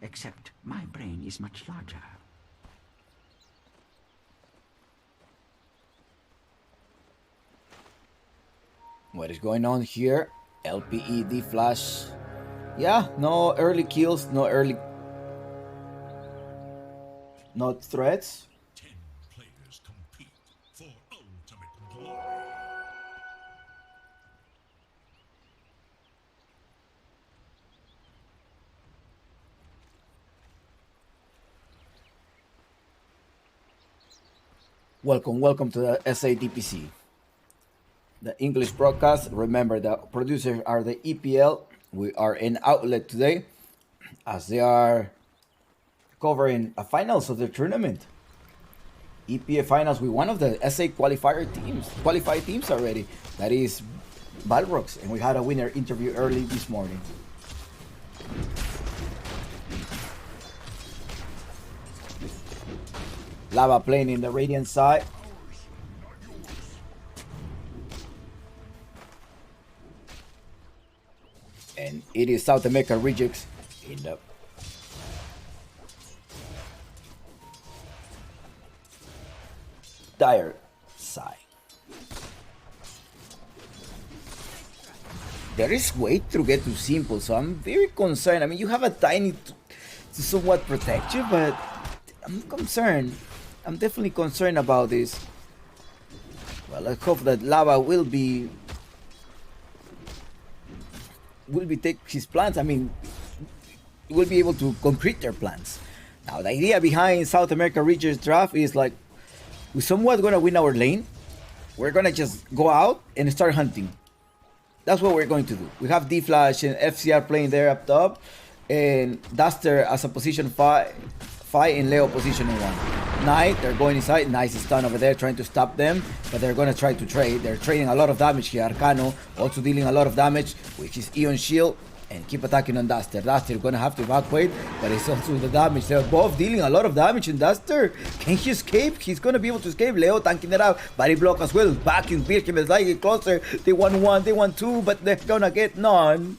except my brain is much larger. What is going on here? LPED flash. Yeah, no early kills, no early. Not threats. 10 players compete for ultimate glory. Welcome to the SADPC. The English broadcast. Remember, the producers are the EPL. We are an outlet today as they are covering a finals of the tournament. EPA finals with one of the SA qualified teams already. That is Balrogs, and we had a winner interview early this morning. Lava playing in the Radiant side. And it is South America Rejects in the Dire side. There is way to get too simple, so I'm very concerned. I mean, you have a tiny to somewhat protect you, but I'm concerned. I'm definitely concerned about this. Well, I hope that Lava will take his plans. I mean, will be able to concrete their plans. Now, the idea behind South America Regions draft is like, we're somewhat gonna win our lane. We're gonna just go out and start hunting. That's what we're going to do. We have D-Flash and FCR playing there up top, and Duster as a position 5, and Leo position 1. Knight, they're going inside. Nice stun over there, trying to stop them, but they're gonna try to trade. They're trading a lot of damage here. Arcano also dealing a lot of damage, which is Eon Shield, and keep attacking on Duster. Duster gonna have to evacuate, but it's also the damage. They're both dealing a lot of damage in Duster. Can he escape? He's gonna be able to escape. Leo tanking it out. Body block as well. Backing Birkin is like it closer. They want 1, they want 2, but they're gonna get none.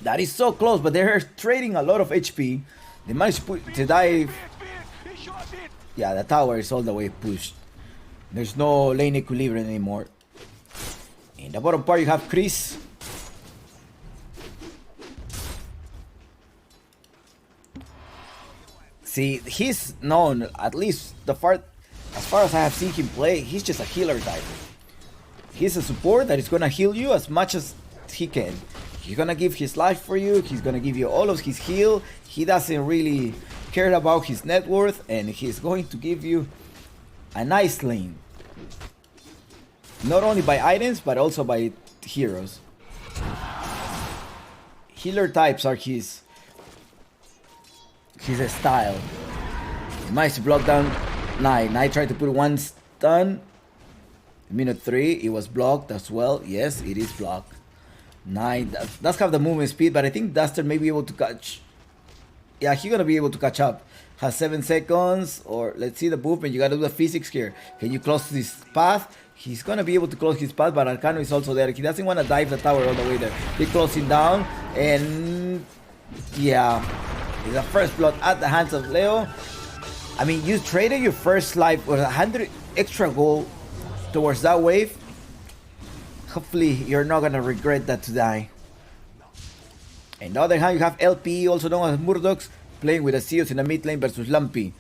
That is so close, but they're trading a lot of HP. They managed to dive. Yeah, the tower is all the way pushed. There's no lane equilibrium anymore. In the bottom part, you have Chris. See, he's known, at least as far as I have seen him play, he's just a healer type. He's a support that is gonna heal you as much as he can. He's gonna give his life for you. He's gonna give you all of his heal. He doesn't really care about his net worth, and he's going to give you a nice lane. Not only by items, but also by heroes. Healer types are his style. He managed to block down Knight. Knight tried to put 1 stun. Minute 3, it was blocked as well. Yes, it is blocked. Knight does have the movement speed, but I think Duster may be able to catch. Yeah, he's gonna be able to catch up. Has 7 seconds, or let's see the movement. You gotta do the physics here. Can you close this path? He's gonna be able to close his path, but Arcano is also there. He doesn't want to dive the tower all the way there. They close him down, and yeah, it's a first blood at the hands of Leo. I mean, you traded your first life with 100 extra gold towards that wave. Hopefully, you're not gonna regret that to die. On the other hand, you have LP, also known as Murdochs, playing with the Zeus in the mid lane versus Lumpy.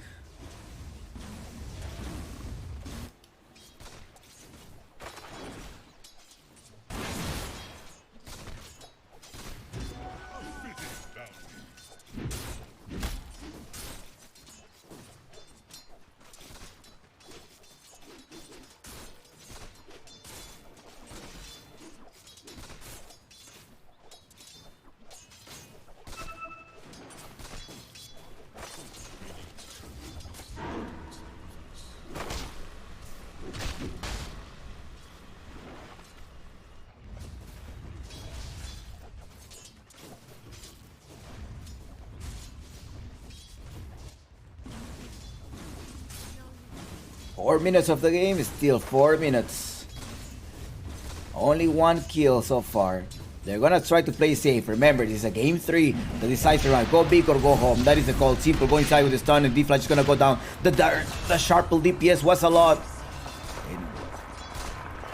Four minutes of the game, still 4 minutes. Only 1 kill so far. They're gonna try to play safe. Remember, this is a game 3 that decides to run. Go big or go home. That is the call. Simple, go inside with the stun, and D-Flash is gonna go down. The Sharple DPS was a lot. And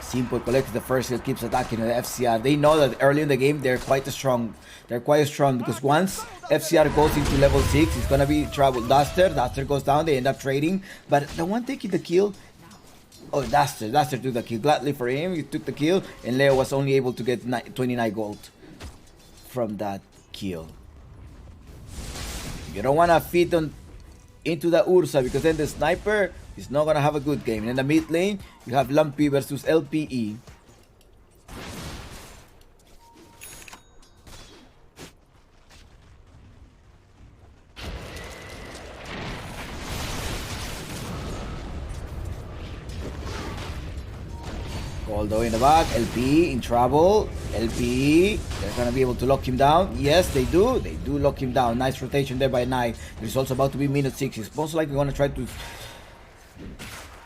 Simple collects the first kill, keeps attacking the FCR. They know that early in the game they're quite strong. They're quite strong because once FCR goes into level 6, it's gonna be trouble. Duster goes down, they end up trading. But the one taking the kill, oh, Duster took the kill. Gladly for him, he took the kill, and Leo was only able to get 29 gold from that kill. You don't want to feed on into the Ursa because then the sniper is not going to have a good game. And in the mid lane, you have Lumpy versus LPE. Although in the back, LPE in trouble. LPE, they're gonna be able to lock him down. Yes, they do. They do lock him down. Nice rotation there by Knight. There's also about to be minute 6. He's most likely gonna try to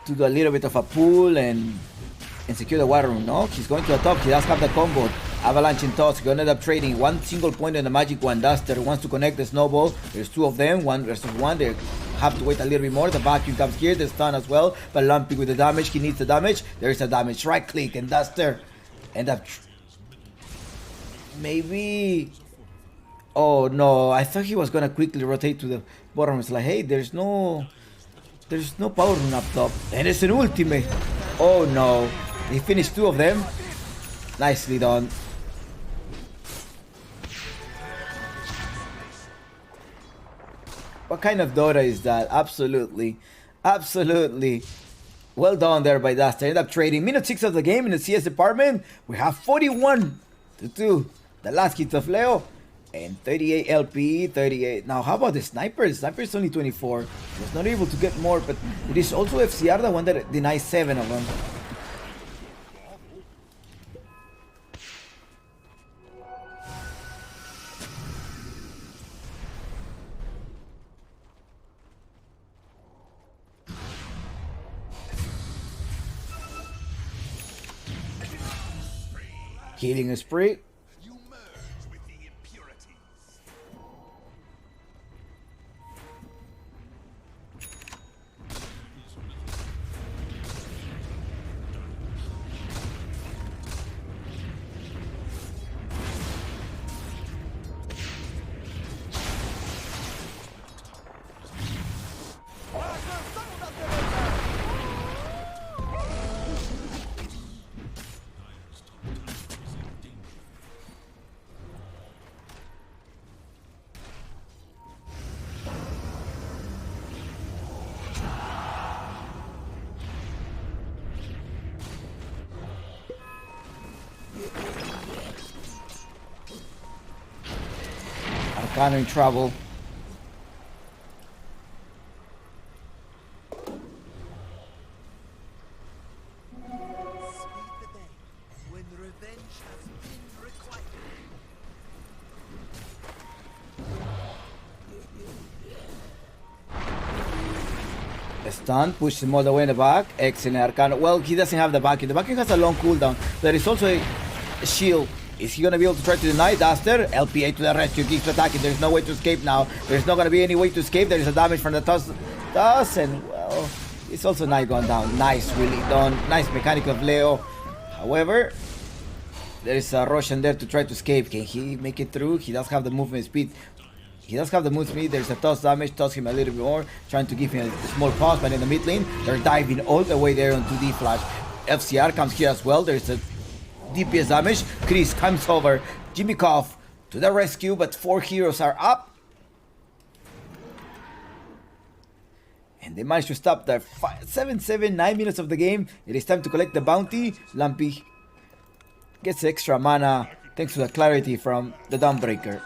do a little bit of a pull and secure the water room. No, he's going to the top. He does have the combo. Avalanche and Toss. He's gonna end up trading 1 single point on the magic one. Duster wants to connect the snowball. There's 2 of them. 1 versus 1. They have to wait a little bit more. The vacuum comes here. The stun as well. But Lumpy with the damage. He needs the damage. There's a damage. Right click and Duster end up. Maybe. Oh no! I thought he was gonna quickly rotate to the bottom. It's like, hey, there's no power rune up top, and it's an ultimate. Oh no! He finished 2 of them. Nicely done. What kind of Dota is that? Absolutely. Absolutely. Well done there by Duster. End up trading. Minute 6 of the game in the CS department. We have 41-2. The last hit of Leo. And 38 LP, 38. Now, how about the sniper? The sniper is only 24. He was not able to get more, but it is also FCR, the one that denies 7 of them. Healing a spree. You merge with the impurities. Arcano in trouble. When revenge has been required. Stun, push him all the way in the back. Excellent Arcano. Well, he doesn't have the vacuum. The vacuum has a long cooldown. There is also a shield. Is he going to be able to try to deny Duster? LPA to the rescue, keeps attacking. There's no way to escape now. There's not going to be any way to escape. There is a damage from the toss, and well, it's also Knight gone down. Nice, really done. Nice mechanic of Leo. However, there is a Roshan there to try to escape. Can he make it through? He does have the movement speed. There's a toss damage, toss him a little bit more, trying to give him a small pause, but in the mid lane, they're diving all the way there onto D-Flash. FCR comes here as well. There's a DPS damage. Chris comes over. Jimmy Koff to the rescue, but 4 heroes are up. And they managed to stop the 9 minutes of the game. It is time to collect the bounty. Lumpy gets extra mana thanks to the clarity from the Dawnbreaker.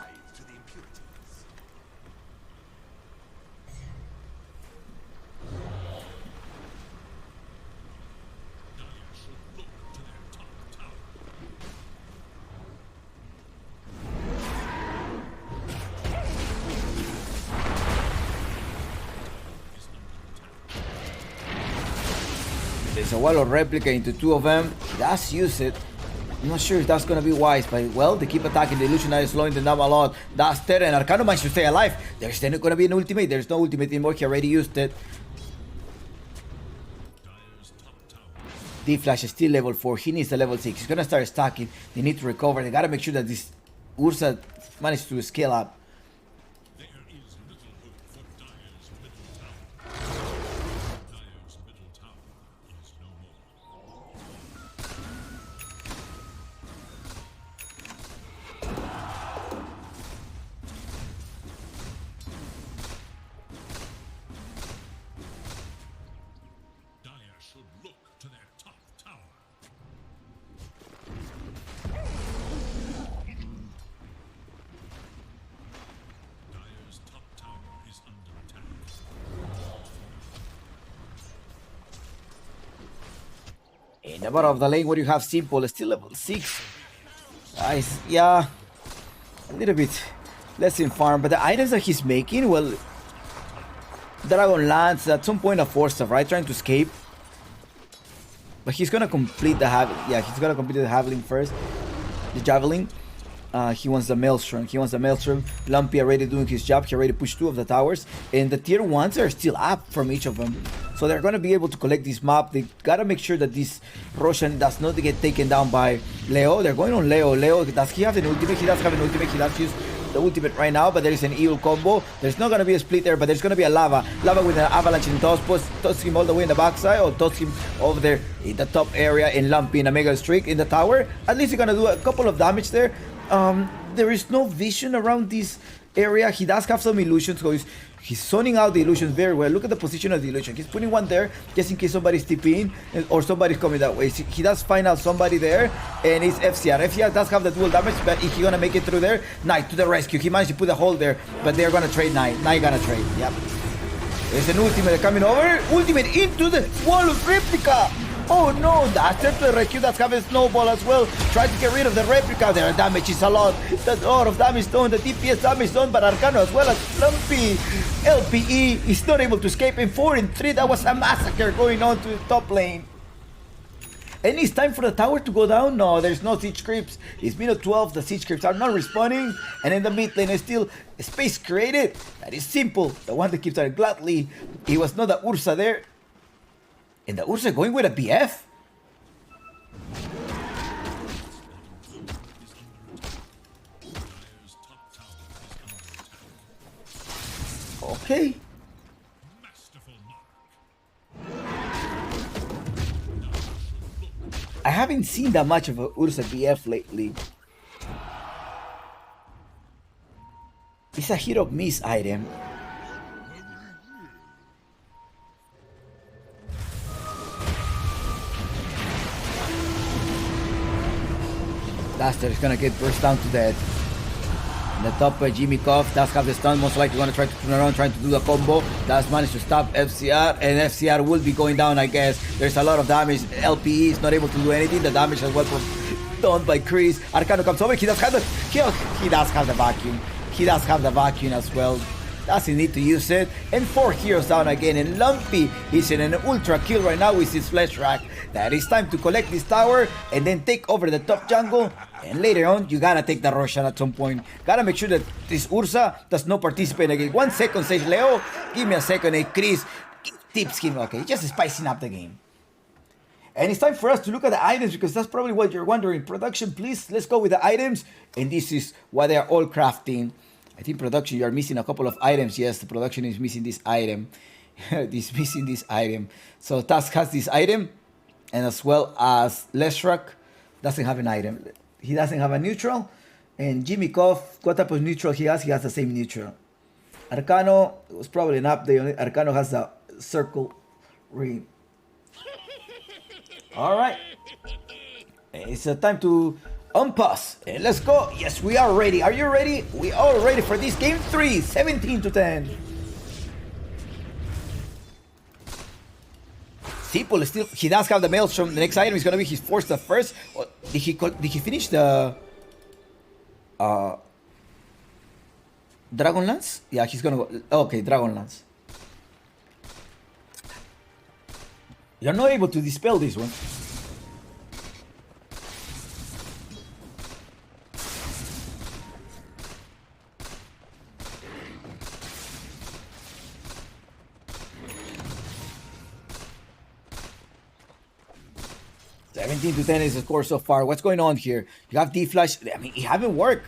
There's a wall of replica into 2 of them. He does use it. I'm not sure if that's gonna be wise, but well, they keep attacking. The Illusion is slowing them down a lot. That's Terra, and Arcano managed to stay alive. There's then gonna be an ultimate. There's no ultimate anymore. He already used it. D-Flash is still level 4. He needs a level 6. He's gonna start stacking. They need to recover. They gotta make sure that this Ursa managed to scale up. There is little hope for Dire's middle tower. Dire's middle tower is no more. Dire should look to their top tower. Dire's top tower is under attack. In the bottom of the lane, where you have Simple, still level 6. Nice, yeah, a little bit less in farm, but the items that he's making, well, Dragon Lance at some point a force stuff, right? Trying to escape. But he's gonna complete the he's gonna complete the Javelin first. The Javelin. He wants the Maelstrom. Lumpy already doing his job. He already pushed 2 of the towers. And the tier 1s are still up from each of them. So they're gonna be able to collect this map. They gotta make sure that this Roshan does not get taken down by Leo. They're going on Leo. Leo, does he have an ultimate? He does have an ultimate. He does use the ultimate right now, but there is an evil combo. There's not gonna be a split there, but there's gonna be a lava with an avalanche in toss, toss him all the way in the backside, or toss him over there in the top area in Lumpy in a mega streak in the tower. At least he's gonna do a couple of damage there. There is no vision around this area. He does have some illusions, so he's zoning out the illusions very well. Look at the position of the illusion. He's putting one there just in case somebody's TPing or somebody's coming that way. He does find out somebody there, and it's FCR. FCR does have the dual damage, but is he gonna make it through there? Knight to the rescue. He managed to put a hole there, but they're gonna trade Knight. Knight gonna trade. Yep. There's an ultimate coming over. Ultimate into the wall of replica. Oh no, that's the rescue. That's having snowball as well. Try to get rid of the replica. Their damage is a lot. That's a lot of damage done. The DPS damage done, but Arcano as well as Lumpy. LPE is not able to escape in 4 and 3. That was a massacre going on to the top lane. And it's time for the tower to go down. No, there's no siege creeps. It's minute 12. The siege creeps are not responding. And in the mid lane is still a space created. That is Simple. The one that keeps our gladly. It was not the Ursa there. And the Ursa going with a BF? Okay. I haven't seen that much of a Ursa BF lately. It's a hit or miss item. Duster is gonna get burst down to death. In the top by Jimmy Koff, does have the stun, most likely gonna try to turn around, trying to do the combo. Does manage to stop FCR, and FCR will be going down, I guess. There's a lot of damage. LPE is not able to do anything. The damage as well done by Chris. Arcano comes over, he does have the kill. He does have the vacuum. He does have the vacuum as well. Doesn't need to use it. And 4 heroes down again. And Lumpy is in an ultra kill right now with his flesh rack. That is time to collect this tower and then take over the top jungle. And later on, you gotta take the Roshan at some point. Gotta make sure that this Ursa does not participate again. 1 second, says Leo. Give me a second, hey Chris. Tips him. Okay, just spicing up the game. And it's time for us to look at the items, because that's probably what you're wondering. Production, please, let's go with the items. And this is what they are all crafting. I think production, you are missing a couple of items. Yes, the production is missing this item. It's missing this item. So Task has this item, and as well as Leshrak doesn't have an item. He doesn't have a neutral. And Jimmy Koff, what type of neutral he has? He has the same neutral. Arcano, it was probably an update. Arcano has a circle ring. All right. It's time to unpause. And let's go. Yes, we are ready. Are you ready? We are ready for this game 3, 17-10. Simple is still, he does have the Maelstrom. The next item is gonna be his force at first. Or did he finish the Dragon Lance? Yeah, he's gonna go. Okay, Dragon Lance. You're not able to dispel this one. 17 to 10 is the score so far. What's going on here? You have D-Flash. I mean, it haven't worked.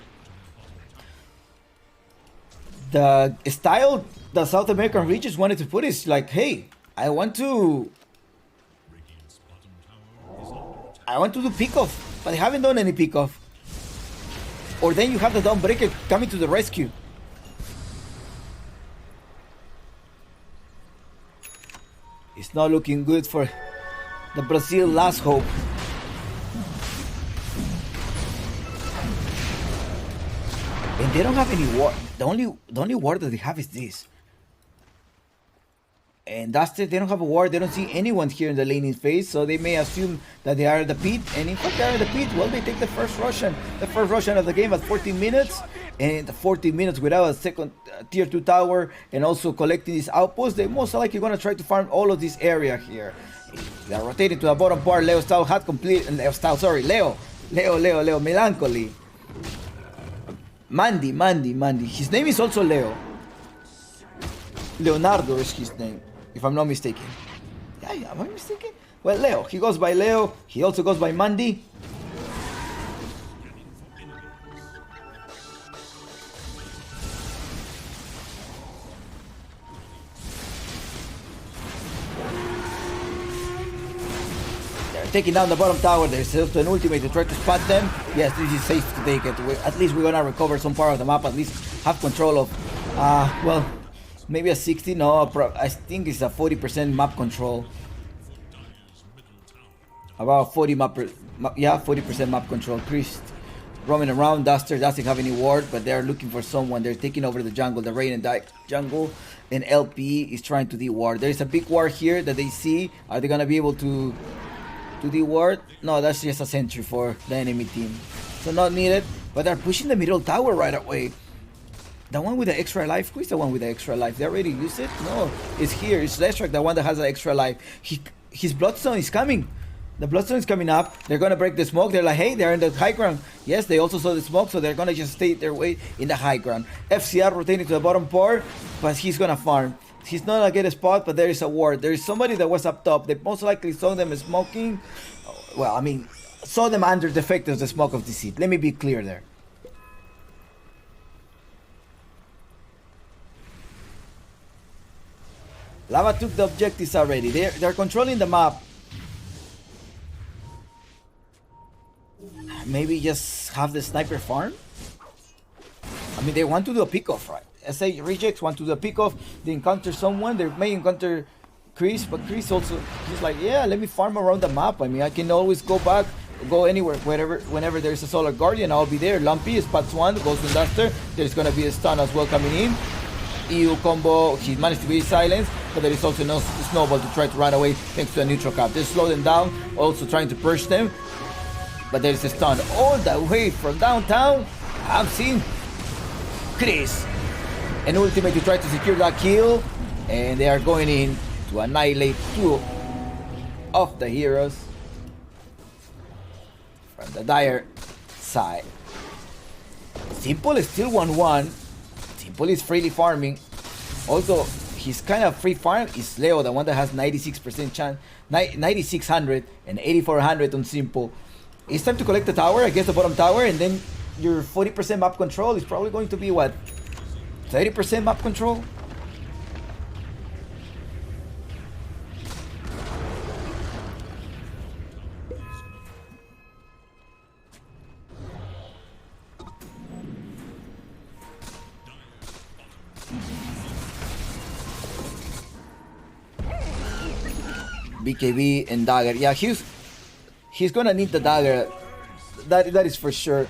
The style the South American regions wanted to put is like, hey, I want to do pick-off, but they haven't done any pick-off. Or then you have the Dawnbreaker coming to the rescue. It's not looking good for the Brazil last hope. And they don't have any war. The only war that they have is this. And that's it. They don't have a war. They don't see anyone here in the laning phase, so they may assume that they are at the pit. And in fact, they are at the pit. Well, they take the first Russian of the game at 14 minutes. And 14 minutes without a second tier 2 tower and also collecting these outposts, they're most likely going to try to farm all of this area here. They're rotating to the bottom part. Leo Style had complete. Leo, Melancholy. Mandy. His name is also Leo. Leonardo is his name, if I'm not mistaken. Yeah, am I mistaken? Well, Leo. He goes by Leo. He also goes by Mandy. Taking down the bottom tower. There's also an ultimate to try to spot them. Yes, this is safe to take it. At least we're gonna recover some part of the map. At least have control of, well, maybe a 60. No, I think it's a 40% map control. About 40 yeah, 40% map control. Priest roaming around. Duster doesn't have any ward, but they're looking for someone. They're taking over the jungle, the Rain and Dyke jungle, and LP is trying to de-ward. There's a big ward here that they see. Are they gonna be able to de-ward? No, that's just a sentry for the enemy team, so not needed. But they're pushing the middle tower right away. The one with the extra life? Who is the one with the extra life? They already used it? No, it's here. It's Leshrac, the one that has the extra life. His Bloodstone is coming. The Bloodstone is coming up. They're gonna break the smoke. They're like, hey, they're in the high ground. Yes, they also saw the smoke, so they're gonna just stay their way in the high ground. FCR rotating to the bottom part, but he's gonna farm. He's not gonna get a spot, but there is a ward. There is somebody that was up top. They most likely saw them smoking. Well, I mean, saw them under the effect of the smoke of deceit. Let me be clear there. Lava took the objectives already. They're controlling the map. Maybe just have the sniper farm? I mean, they want to do a pick-off, right? SA rejects want to do a pick-off. They encounter someone. They may encounter Chris, but Chris also, he's like, yeah, let me farm around the map. I mean, I can always go back, go anywhere, whenever there's a Solar Guardian, I'll be there. Lumpy spots one, goes to Duster. There's gonna be a stun as well coming in. EU combo, he managed to be silenced, but there is also no snowball to try to run away thanks to a neutral cap. They slow them down, also trying to push them, but there is a stun all the way from downtown. I've seen Chris, an ultimate to try to secure that kill, and they are going in to annihilate two of the heroes from the Dire side. Simple is still 1-1. Simple is freely farming. Also, he's kind of free farm is Leo, the one that has 96% chance, 9600 and 8400 on Simple. It's time to collect the tower, I guess the bottom tower, and then your 40% map control is probably going to be what? 30% map control? BKB and dagger. Yeah, he's gonna need the dagger. That is for sure.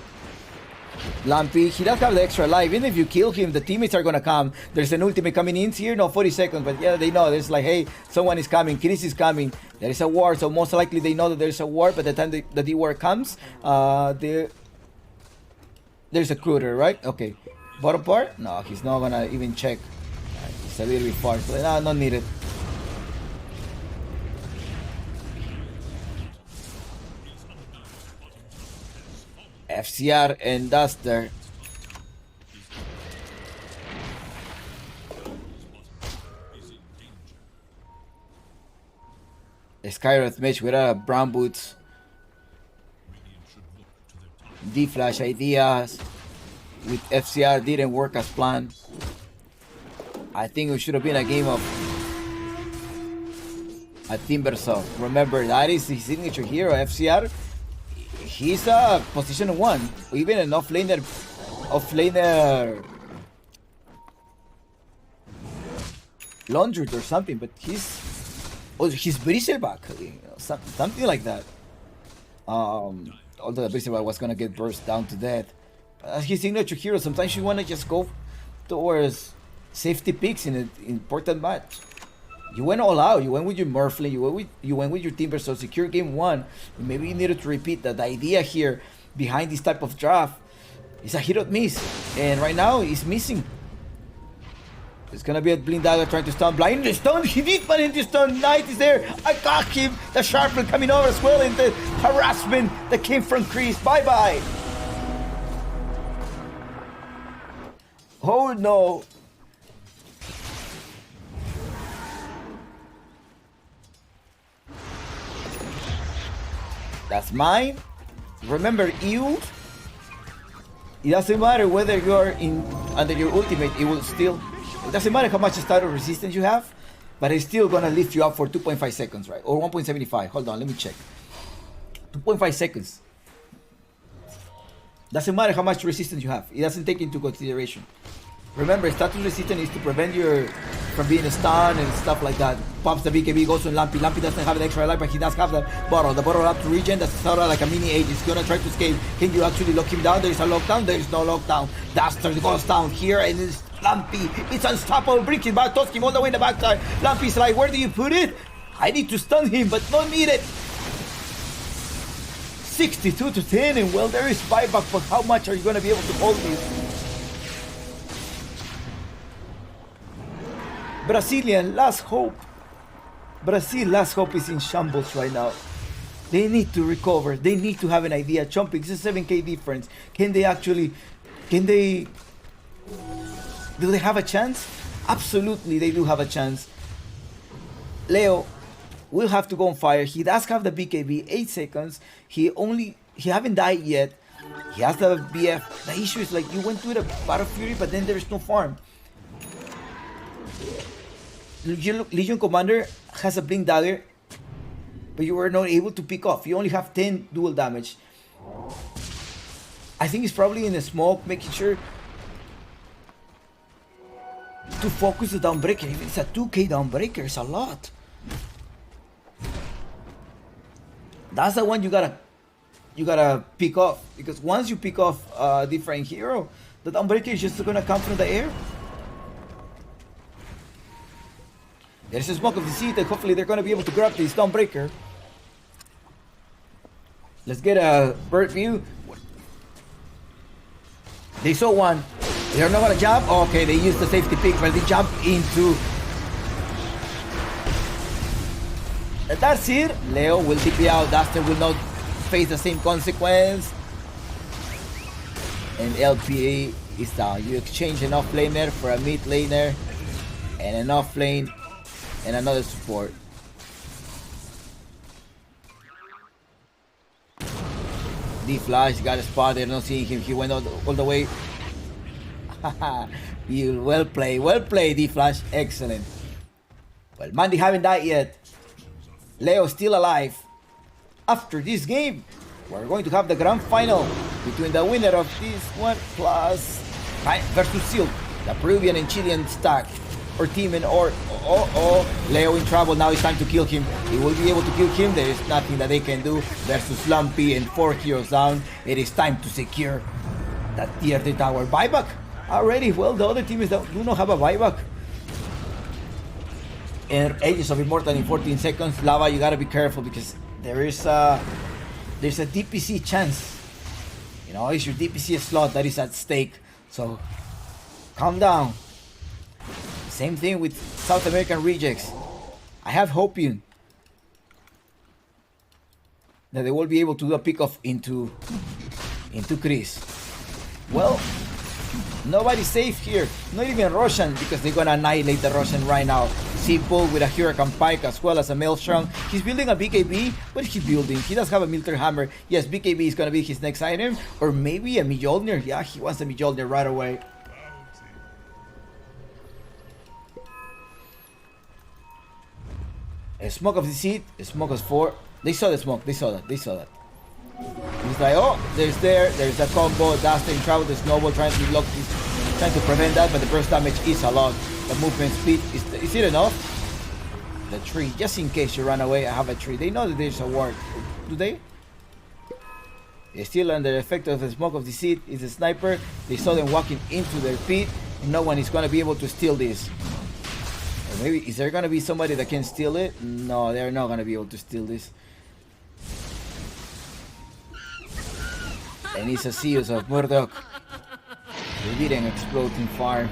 Lumpy, he does have the extra life. Even if you kill him, the teammates are gonna come. There's an ultimate coming in here. No, 40 seconds, but yeah, they know. There's like, hey, someone is coming. Chris is coming. There is a war, so most likely they know that there's a war. By the time the war comes, there's a cruiser, right? Okay. Bottom part? No, he's not gonna even check. It's a little bit far, so no, not needed. FCR and Duster. Skywrath match without brown boots. D-Flash ideas with FCR didn't work as planned. I think it should have been a game of a Timbersaw. Remember, that is his signature hero, FCR. He's a position 1, even an offlaner laundered or something, but he's Bristleback, something like that. Although the Bristleback was gonna get burst down to death. As his signature hero, sometimes you wanna just go towards safety picks in an important match. You went all out. You went with your Murphy. You went with your Timber. So secure game 1. Maybe you needed to repeat that. The idea here behind this type of draft is a hit or miss, and right now he's missing. It's gonna be a Blind Dagger trying to stun. Blind the stun. He did manage to stun. Knight is there. I got him. The Sharpler coming over as well, and the harassment that came from Chris. Bye bye. Oh no. That's mine. Remember, you. It doesn't matter whether you're under your ultimate. It will still. It doesn't matter how much starter resistance you have, but it's still gonna lift you up for 2.5 seconds, right? Or 1.75. Hold on, let me check. 2.5 seconds. Doesn't matter how much resistance you have. It doesn't take into consideration. Remember, status resistance is to prevent you from being stunned and stuff like that. Pops the BKB, goes on Lampy. Lampy doesn't have an extra life, but he does have the bottle. The bottle up to regen. That's sort of like a mini age. It's gonna try to escape. Can you actually lock him down? There is a lockdown. There is no lockdown. Duster goes down here, and it's Lampy. It's unstoppable. Bring him back. Toss him all the way in the backside. Lampy's like, where do you put it? I need to stun him, but don't need it. 62 to 10, and well, there is buyback, but how much are you gonna be able to hold this? Brazilian, last hope. Brazil, last hope is in shambles right now. They need to recover. They need to have an idea. Chomping, it's a 7k difference. Do they have a chance? Absolutely, they do have a chance. Leo will have to go on fire. He does have the BKB, 8 seconds. He haven't died yet. He has the BF. The issue is like you went to the Battle Fury, but then there is no farm. Legion Commander has a Blink Dagger, but you were not able to pick off. You only have 10 dual damage. I think he's probably in the smoke, making sure to focus the Downbreaker. Even it's a 2k Downbreaker, it's a lot. That's the one you gotta pick off, because once you pick off a different hero, the Downbreaker is just gonna come from the air. There's a smoke of the seat, and hopefully they're gonna be able to grab this Dawnbreaker. Let's get a bird view. They saw one. They're not gonna jump. Okay, they used the safety pick, but they jump into. And that's it. Leo will TP out. Duster will not face the same consequence. And LPA is down. You exchange an off laner for a mid laner and an off lane and another support. D-Flash got a spot. They're not seeing him. He went all the way. You well played, D-Flash. Excellent. Well, Mandy haven't died yet. Leo still alive. After this game, we're going to have the grand final between the winner of this one plus versus Silk, the Peruvian and Chilean stack. Or team and Leo in trouble. Now it's time to kill him. He will be able to kill him. There is nothing that they can do versus Lumpy and 4 heroes down. It is time to secure that tier 3 tower. Buyback already. Well, the other teams do not have a buyback. And Ages of Immortal in 14 seconds. Lava, you gotta be careful because there's a DPC chance. You know, it's your DPC slot that is at stake. So calm down. Same thing with South American rejects. I have Hopium that they will be able to do a pick-off into Chris. Well, nobody's safe here. Not even Roshan, because they're gonna annihilate the Roshan right now. simple with a Huracan Pike as well as a Maelstrom. He's building a BKB. What is he building? He does have a Military Hammer. Yes, BKB is going to be his next item. Or maybe a Mjolnir. Yeah, he wants a Mjolnir right away. A Smoke of Deceit. A Smoke is 4. They saw the smoke. They saw that. They saw that. He's like, oh, there's a combo. Dusting travel the snowball trying to block this, trying to prevent that, but the burst damage is a lot. The movement speed is it enough? The tree, just in case you run away, I have a tree. They know that there's a ward. Do they? They're still under the effect of the Smoke of Deceit. Is a sniper. They saw them walking into their pit. No one is gonna be able to steal this. Or maybe is there gonna be somebody that can steal it? No, they're not gonna be able to steal this. And it's a Zeus of Murdoch. They didn't explode in fire.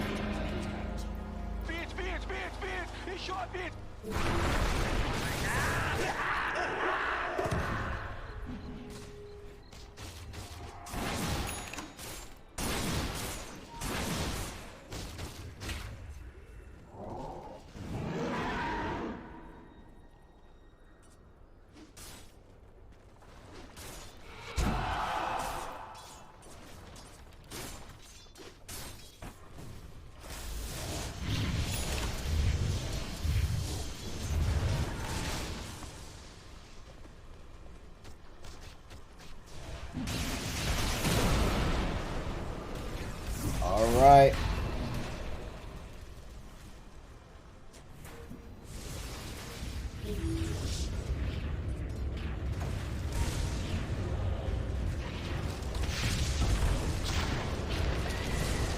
Alright.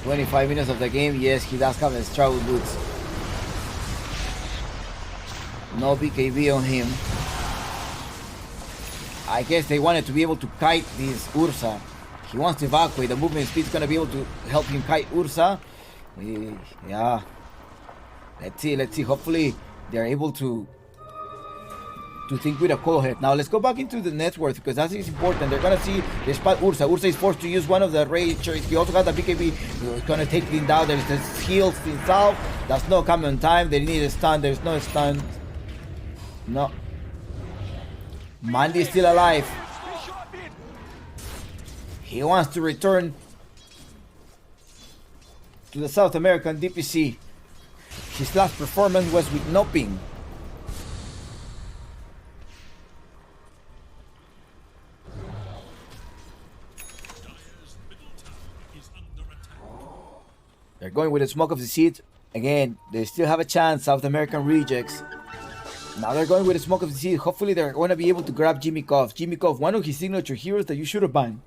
"25 minutes of the game, yes, he does have his travel boots. No BKB on him. I guess they wanted to be able to kite this Ursa. He wants to evacuate. The movement speed is going to be able to help him kite Ursa. Yeah. Let's see. Hopefully they're able to think with a cool head. Now let's go back into the net worth because that is important. They're going to see they spot Ursa. Ursa is forced to use one of the Ragers. He also got the BKB. He's going to take him down. There's the heals in south. That's no coming time. They need a stun. There's no stun. No. Mandy is still alive. He wants to return to the South American DPC. His last performance was with no ping. They're going with the Smoke of Deceit. Again, they still have a chance, South American rejects. Now they're going with the Smoke of Deceit. Hopefully they're going to be able to grab Jimmy Koff. Jimmy Koff, one of his signature heroes that you should have banned.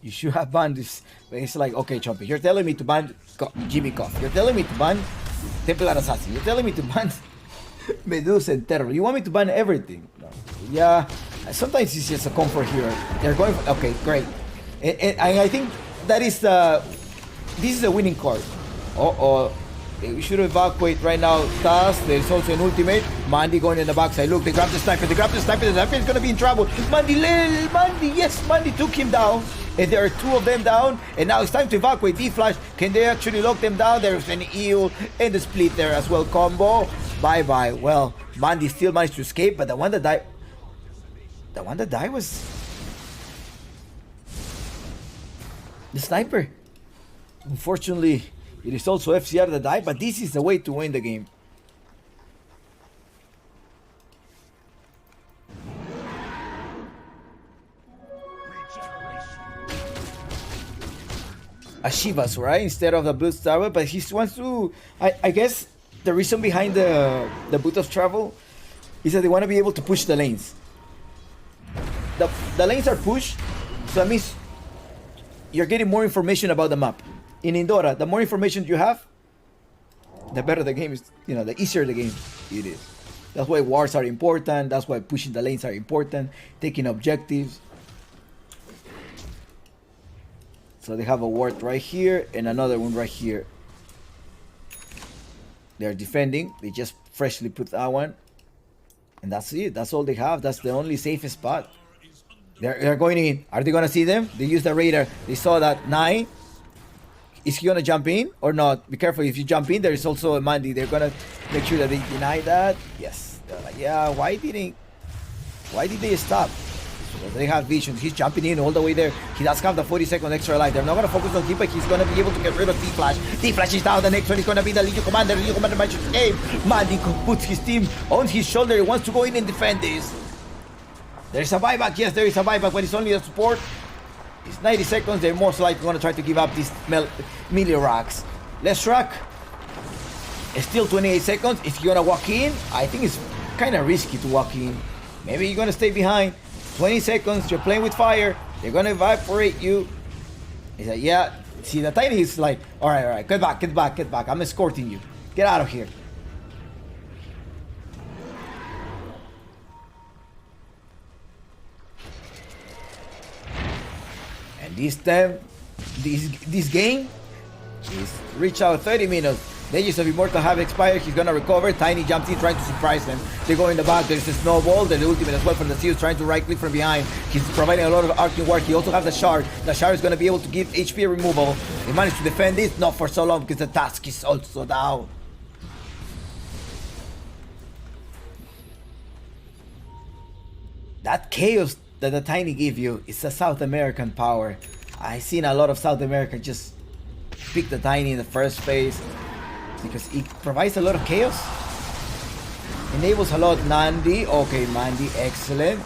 You should have banned this. It's like, okay, Chompy, you're telling me to ban Jimmy Koff. You're telling me to ban Templar Assassin. You're telling me to ban Medusa and Terror. You want me to ban everything? No. Yeah, sometimes it's just a comfort hero. They're going, okay, great. And I think that is this is a winning card. We should evacuate right now. Taz, there's also an ultimate. Mandy going in the backside. Look, they grabbed the sniper. The sniper is going to be in trouble. Mandy, yes, Mandy took him down. And there are two of them down. And now it's time to evacuate. D-Flash, can they actually lock them down? There's an eel and the split there as well. Combo. Bye-bye. Well, Mandy still managed to escape, but the one that died was the sniper. Unfortunately, it is also FCR that died, but this is the way to win the game. Ashivas, right? Instead of the Blood Star, but he wants to. I guess the reason behind the Boot of Travel is that they want to be able to push the lanes. The lanes are pushed, so that means you're getting more information about the map. In Indora, the more information you have, the better the game is, the easier the game it is. That's why wars are important, that's why pushing the lanes are important, taking objectives. So they have a ward right here and another one right here. They're defending, they just freshly put that one. And that's it, that's all they have, that's the only safest spot. They're going in, are they gonna see them? They use the radar, they saw that 9. Is he gonna jump in or not? Be careful, if you jump in, there is also a Mandy. They're gonna make sure that they deny that. Yes. They're like, yeah, why did they stop? Because they have vision. He's jumping in all the way there. He does have the 40-second extra life. They're not gonna focus on him, but he's gonna be able to get rid of D-Flash. D-Flash is down. The next one is gonna be the Legion Commander. Legion Commander might just escape. Mandy puts his team on his shoulder. He wants to go in and defend this. There's a buyback. Yes, there is a buyback, but it's only a support. It's 90 seconds. They're most likely going to try to give up these melee rocks. Let's rock. It's still 28 seconds. If you're going to walk in, I think it's kind of risky to walk in. Maybe you're going to stay behind. 20 seconds. You're playing with fire. They're going to evaporate you. He's like, yeah. See, the Tiny is like, all right. Get back. I'm escorting you. Get out of here. This time, this game is reach out 30 minutes. Legends of Immortal have expired. He's gonna recover. Tiny jumps in, trying to surprise them. They go in the back. There's a snowball. There's the ultimate as well from the Zeus, trying to right click from behind. He's providing a lot of arcing work. He also has the shard. The shard is gonna be able to give HP removal. He managed to defend this, not for so long because the task is also down. That chaos that the Tiny give you is a South American power. I've seen a lot of South America just pick the Tiny in the first phase because it provides a lot of chaos. Enables a lot. Mandy, okay, Mandy, excellent.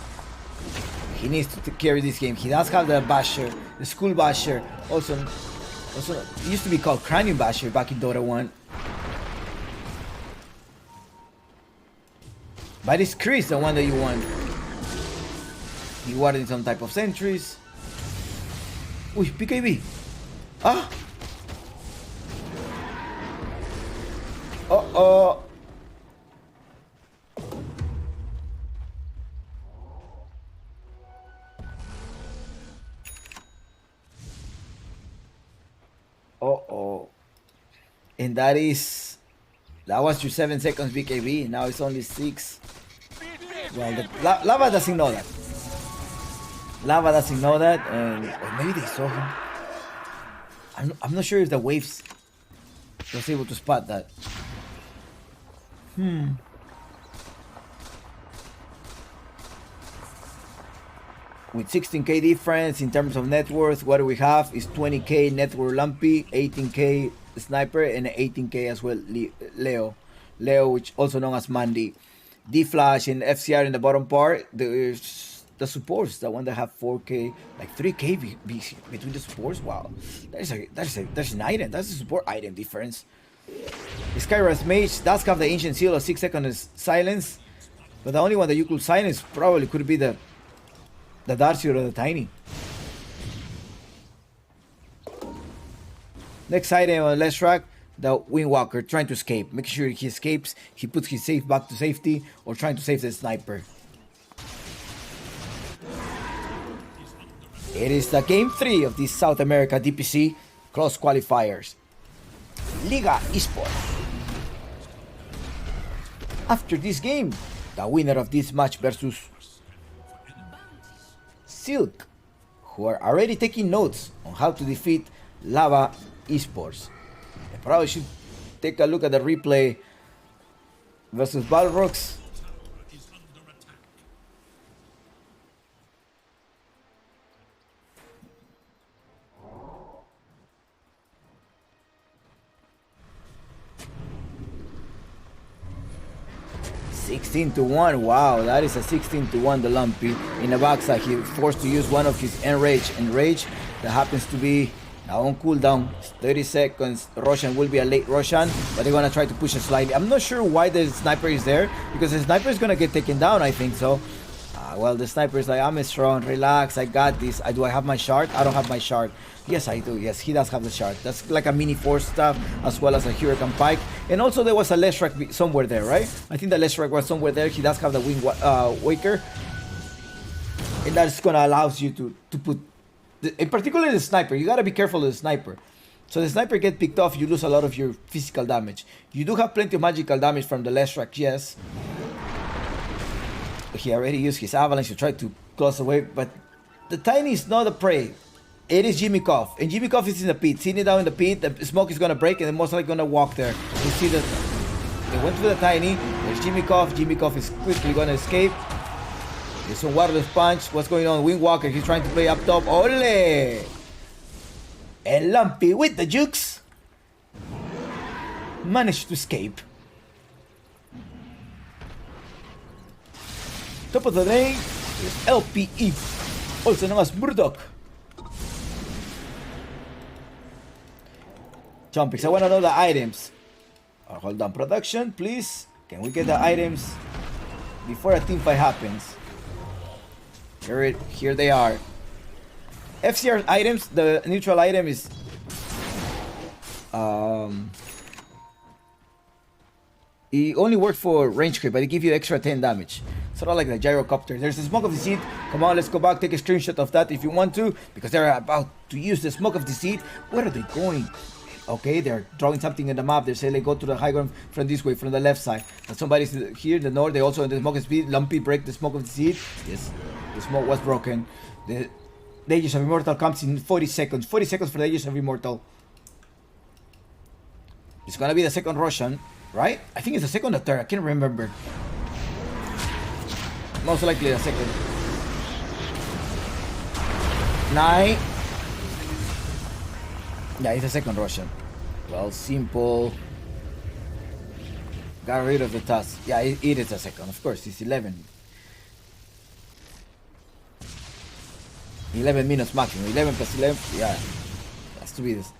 He needs to carry this game. He does have the Basher, the School Basher. Also, it used to be called Cranium Basher back in Dota 1. But it's Chris, the one that you want. You wanted some type of sentries. Uy, PKB. Ah. Uh-oh. Uh-oh. And that was your 7 seconds BKB. Now it's only 6. Well, Lava doesn't know that. Lava doesn't know that, and or maybe they saw him. I'm not sure if the waves was able to spot that. With 16k difference in terms of net worth, what do we have is 20k net worth Lumpy, 18k Sniper, and 18k as well Leo, which also known as Mandy. D-Flash and FCR in the bottom part. There's the supports, the one that have 4k, like 3k between the supports. Wow, that's an item. That's a support item difference. Skyras Mage does have the ancient seal of 6 seconds silence, but the only one that you could silence probably could be the Darcy or the Tiny. Next item on Let's Rock, the Windwalker trying to escape. Make sure he escapes. He puts his safe back to safety, or trying to save the Sniper. It is the game 3 of this South America DPC Cross Qualifiers. Liga Esports. After this game, the winner of this match versus Silk, who are already taking notes on how to defeat Lava Esports. I probably should take a look at the replay versus Balrogs. 16-1, wow, that is a 16-1 the Lumpy. In the backside, he forced to use one of his Enrage that happens to be now on cooldown. 30 seconds. Roshan will be a late Roshan, but they're gonna try to push it slightly. I'm not sure why the Sniper is there, because the Sniper is gonna get taken down, I think so. Well, the Sniper is like, I'm strong, relax, I got this. Do I have my shard? I don't have my shard. Yes, I do. Yes, he does have the shard. That's like a mini force stuff, as well as a Hurricane Pike. And also there was a Leshrac somewhere there, right? I think the Leshrac was somewhere there. He does have the Wind Waker. And that's gonna allow you to put, in particular the Sniper, you gotta be careful of the Sniper. So the Sniper get picked off, you lose a lot of your physical damage. You do have plenty of magical damage from the Leshrac, yes. He already used his Avalanche to try to close away, but the Tiny is not a prey. It is Jimmy Koff, and Jimmy Koff is in the pit, sitting down in the pit. The smoke is gonna break, and they're most likely gonna walk there. You see that they went to the tiny. There's Jimmy Koff. Jimmy Koff is quickly gonna escape. There's some wireless punch. What's going on? Windwalker, he's trying to play up top. Ole! And Lumpy with the jukes managed to escape. Top of the lane is LPE, also known as Murdoch. Jumpix, I want to know the items. Hold on, production, please. Can we get the items before a team fight happens? Here they are. FCR items, the neutral item is it only works for range creep, but it gives you extra 10 damage. Sort of like the gyrocopter. There's the smoke of deceit. Come on, let's go back, take a screenshot of that if you want to, because they're about to use the smoke of deceit. Where are they going? Okay, they're drawing something in the map. They say they go to the high ground from this way, from the left side. But somebody's here in the north. They also in the smoke of speed. Lumpy break the smoke of deceit. Yes, the smoke was broken. The Aegis of Immortal comes in 40 seconds. 40 seconds for the Aegis of Immortal. It's gonna be the second Russian, right? I think it's the second or third. I can't remember. Most likely the second. 9. Yeah, it's a second Russian. Well, simple. Got rid of the task. Yeah, it is a second. Of course, it's 11. 11 minutes maximum. 11 plus 11. Yeah, has to be this.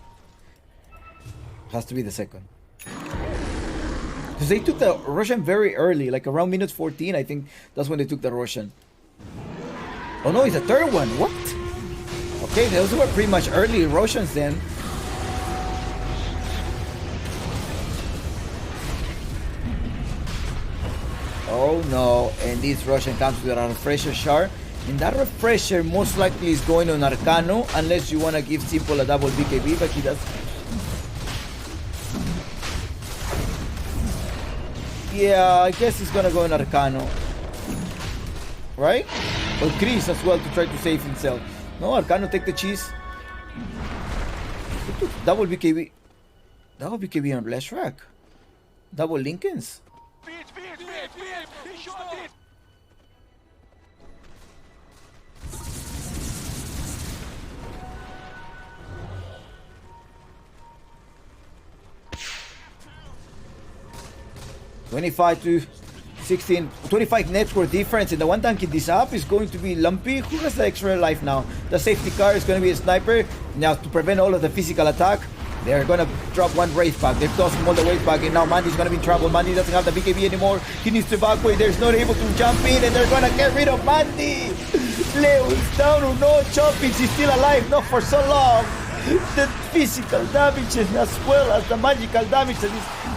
Has to be the second. Because they took the Russian very early, like around minute 14. I think that's when they took the Russian. Oh no, it's a third one. What? Okay, those were pretty much early Russians then. Oh no, and this Russian comes with a refresher shard. And that refresher most likely is going on Arcano, unless you want to give Simple a double BKB, but he does. Yeah, I guess he's gonna go on Arcano. Right? Or Chris as well to try to save himself. No, Arcano take the cheese. Double BKB. Double BKB on Leshrac. Double Lincolns. 25 to 16, 25 net worth difference, and the one tanking this up is going to be Lumpy. Who has the extra life now? The safety car is going to be a sniper. Now to prevent all of the physical attack, they're going to drop one Wraith pack. They've tossed him all the Wraith pack, and now Mandy's going to be in trouble. Mandy doesn't have the BKB anymore. He needs to evacuate. There's not able to jump in, and they're going to get rid of Mandy. Leo is down. Oh no, Choppings is still alive, not for so long. The physical damages as well as the magical damage that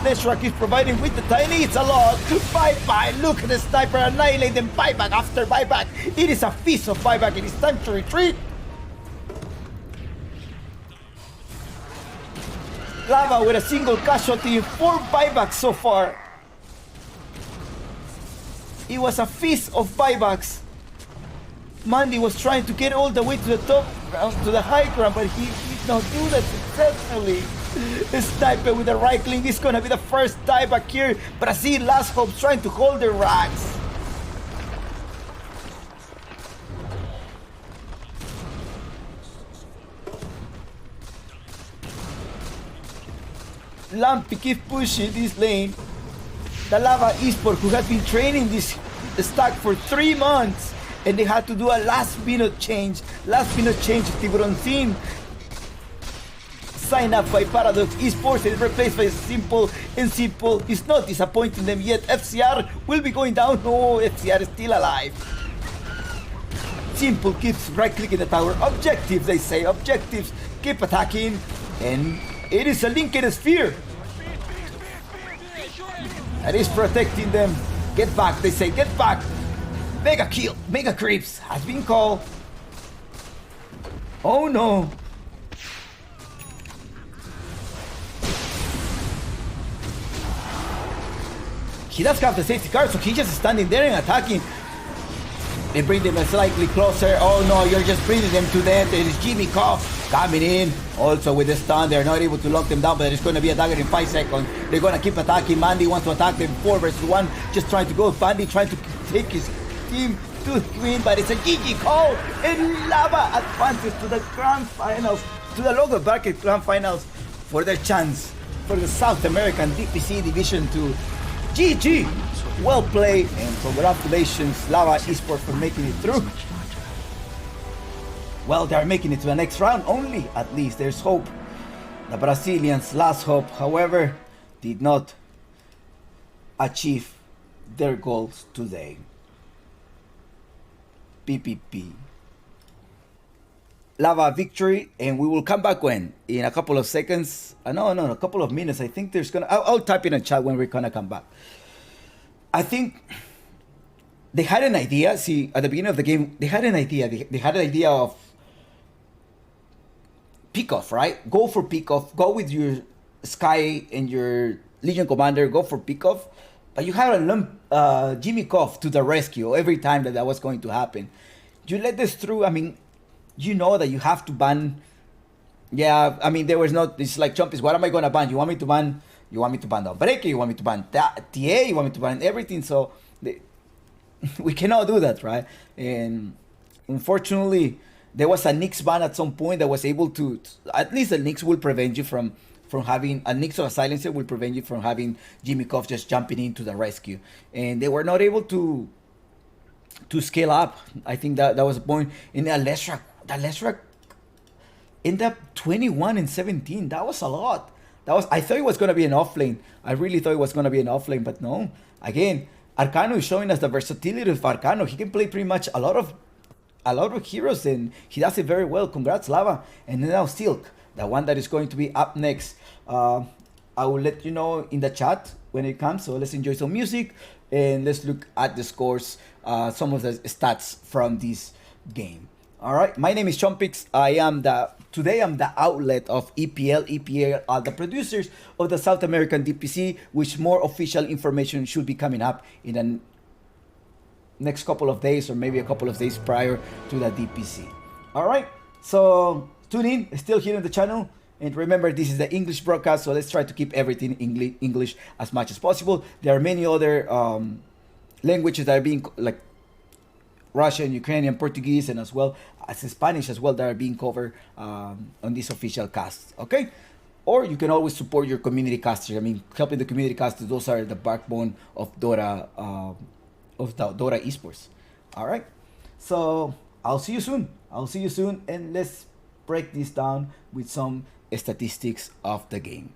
this Leshrac is providing with the tiny, it's a lot. Bye-bye, look at the sniper annihilating buyback after buyback. It is a feast of buyback, it is time to retreat. Lava with a single casualty in 4 buybacks so far. It was a feast of buybacks. Mandy was trying to get all the way to the top ground, to the high ground, but he did not do that successfully. The sniper with the right click is gonna be the first dieback here. Brazil Last Hope trying to hold their racks. Lumpy keeps pushing this lane. The Lava Esport, who has been training this stack for 3 months, and they had to do a last minute change. Tiburon Team signed up by Paradox Esports and replaced by Simple, and Simple is not disappointing them yet. FCR will be going down. No, FCR is still alive. Simple keeps right clicking the tower. Objectives, they say. Objectives. Keep attacking. And it is a linked sphere that is protecting them. Get back, they say. Get back. Mega kill, mega creeps has been called. Oh no. He does have the safety car, so he's just standing there and attacking. They bring them slightly closer. Oh no, you're just bringing them to death. It is Jimmy Cobb coming in. Also with the stun, they're not able to lock them down, but there's going to be a dagger in 5 seconds. They're going to keep attacking. Mandy wants to attack them 4 versus 1. Just trying to go. Mandy trying to take his team to win, but it's a GG call. And Lava advances to the grand finals, to the local bracket grand finals for their chance for the South American DPC Division 2. GG! Well played, and congratulations, Lava Esports, for making it through. Well, they're making it to the next round only. At least there's hope. The Brazilians' last hope, however, did not achieve their goals today. PPP. Lava victory, and we will come back when? In a couple of seconds? No, a couple of minutes. I think there's gonna... I'll type in a chat when we're gonna come back. I think they had an idea. See, at the beginning of the game, they had an idea. They had an idea of pick off, right? Go for pick off. Go with your Sky and your Legion Commander. Go for pick off. But you had a Jimmy Koff to the rescue every time that was going to happen. You let this through. I mean, you know that you have to ban. Yeah, I mean, there was not. It's like Chompies. What am I going to ban? You want me to ban? You want me to ban Downbreaker, you want me to ban TA, you want me to ban everything, so we cannot do that, right? And unfortunately, there was a Nyx ban at some point that was able to, at least a Nyx will prevent you from having, a Nyx or a Silencer will prevent you from having Jimmy Koff just jumping into the rescue. And they were not able to scale up. I think that was the point. In the Leshrac ended up 21 and 17. That was a lot. I thought it was going to be an offlane. I really thought it was going to be an offlane, but no. Again, Arcano is showing us the versatility of Arcano. He can play pretty much a lot of heroes, and he does it very well. Congrats, Lava. And now Silk, the one that is going to be up next. I will let you know in the chat when it comes. So let's enjoy some music and let's look at the scores, some of the stats from this game. All right, my name is Chompix. Today I'm the outlet of EPL. EPL are the producers of the South American DPC, which more official information should be coming up in the next couple of days, or maybe a couple of days prior to the DPC. All right, so tune in, still here on the channel. And remember, this is the English broadcast, so let's try to keep everything English as much as possible. There are many other languages that are being, like Russian, Ukrainian, Portuguese, and as well as Spanish as well, that are being covered on this official cast, okay? Or you can always support your community casters. I mean, helping the community casters, those are the backbone of Dora, Dora Esports. All right, so I'll see you soon. And let's break this down with some statistics of the game.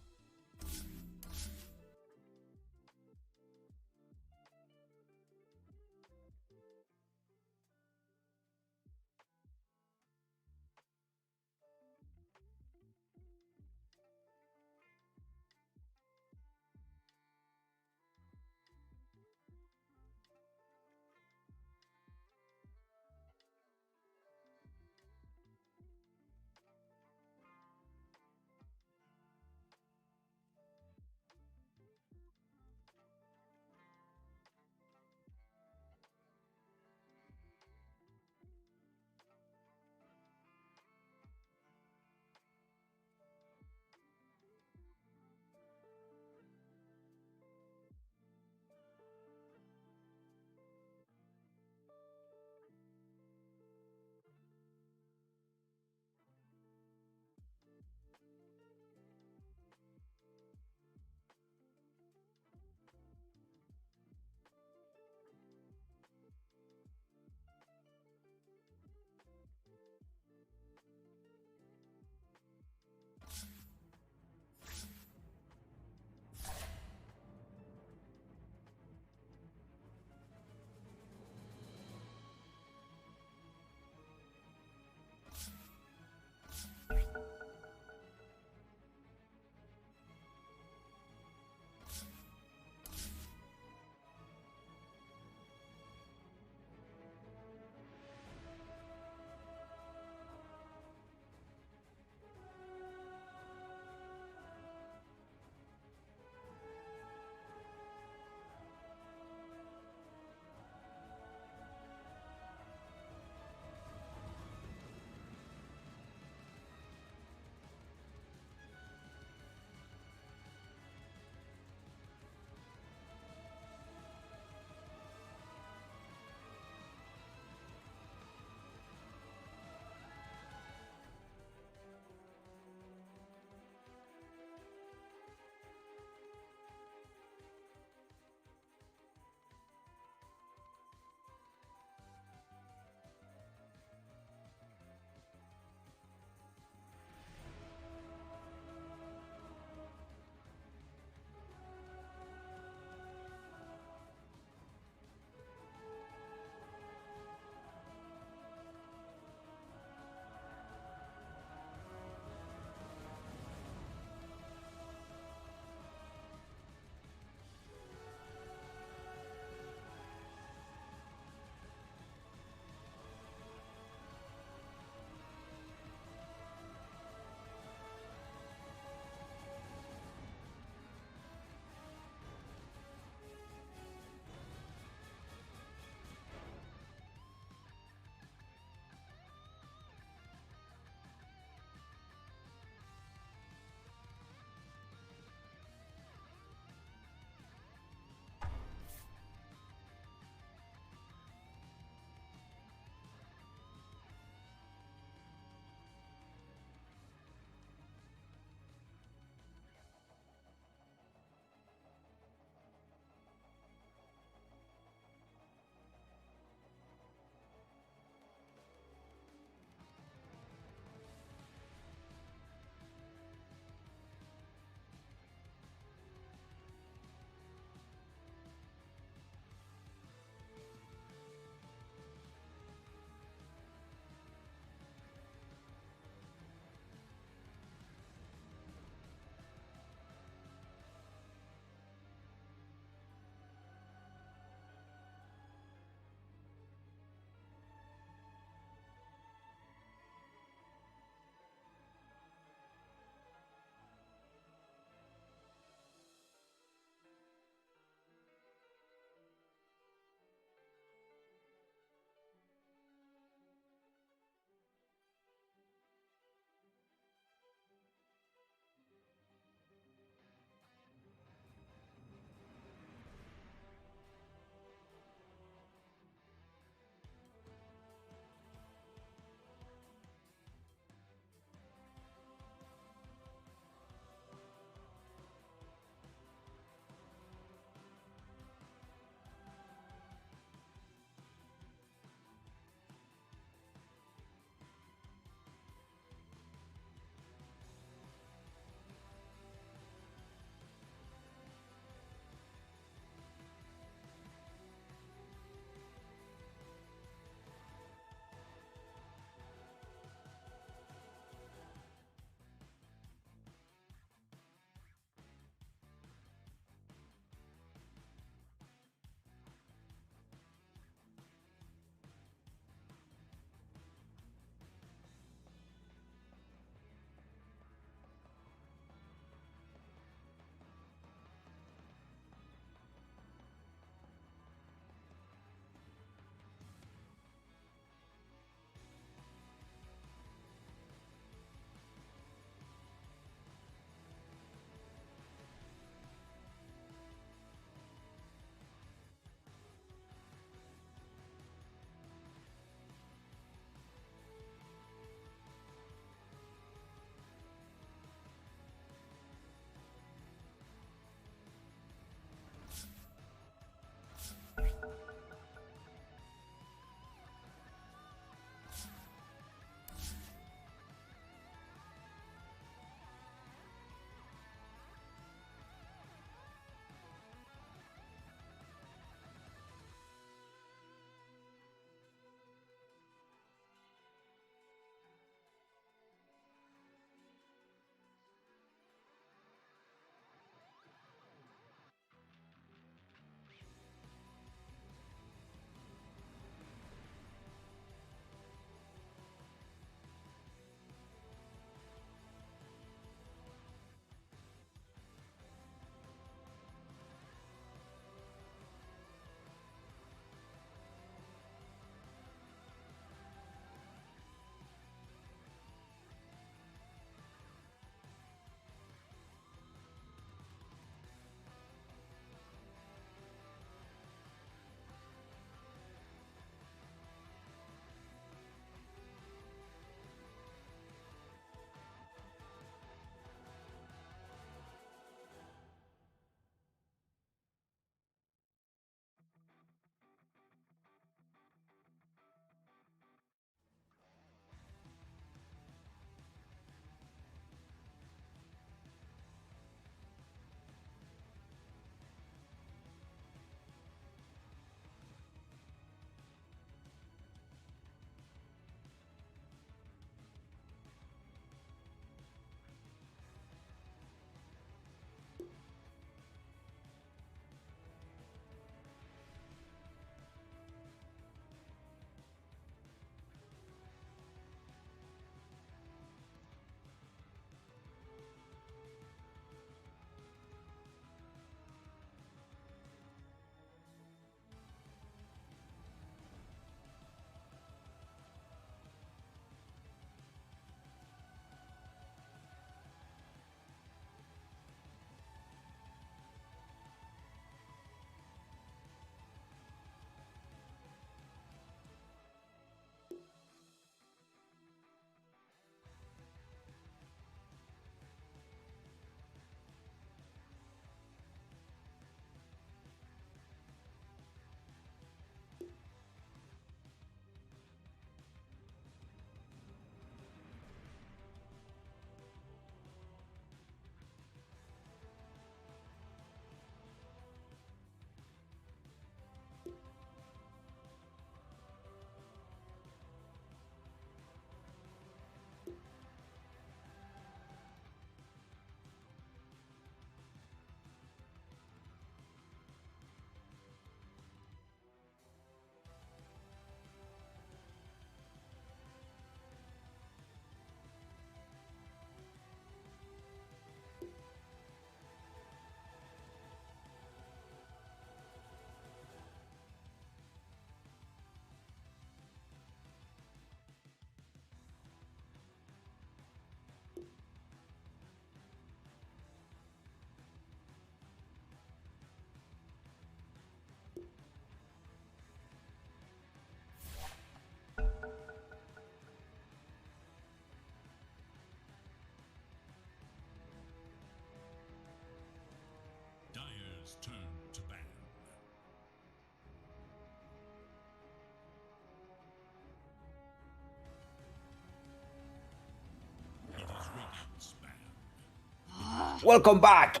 Welcome back.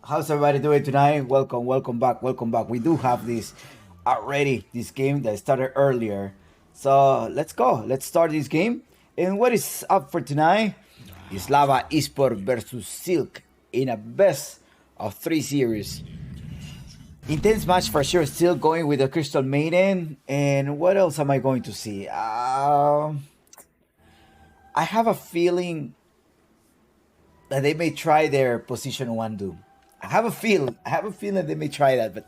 How's everybody doing tonight? Welcome back. We do have this already, this game that started earlier. So let's go. Let's start this game. And what is up for tonight is Lava Esport versus Silk in a best of 3 series. Intense match for sure. Still going with the Crystal Maiden. And what else am I going to see? I have a feeling that they may try their position 1 Doom. I have a feeling they may try that, but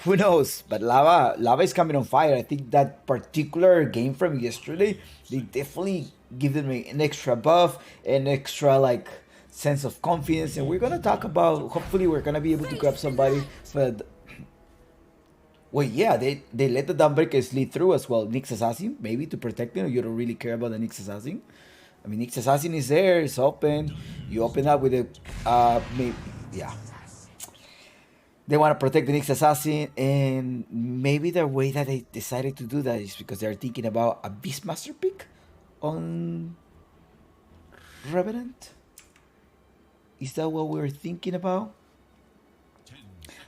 who knows? But Lava is coming on fire. I think that particular game from yesterday, they definitely give them an extra buff, an extra like sense of confidence, and we're gonna talk about. Hopefully, we're gonna be able to grab somebody. But well, yeah, they let the Dawnbreakers lead through as well. Nyx Assassin, maybe to protect them. You don't really care about the Nyx Assassin. I mean, Nyx Assassin is there. It's open. You open up with a maybe, yeah. They want to protect the Nyx Assassin, and maybe the way that they decided to do that is because they're thinking about a Beastmaster pick on Revenant. Is that what we're thinking about?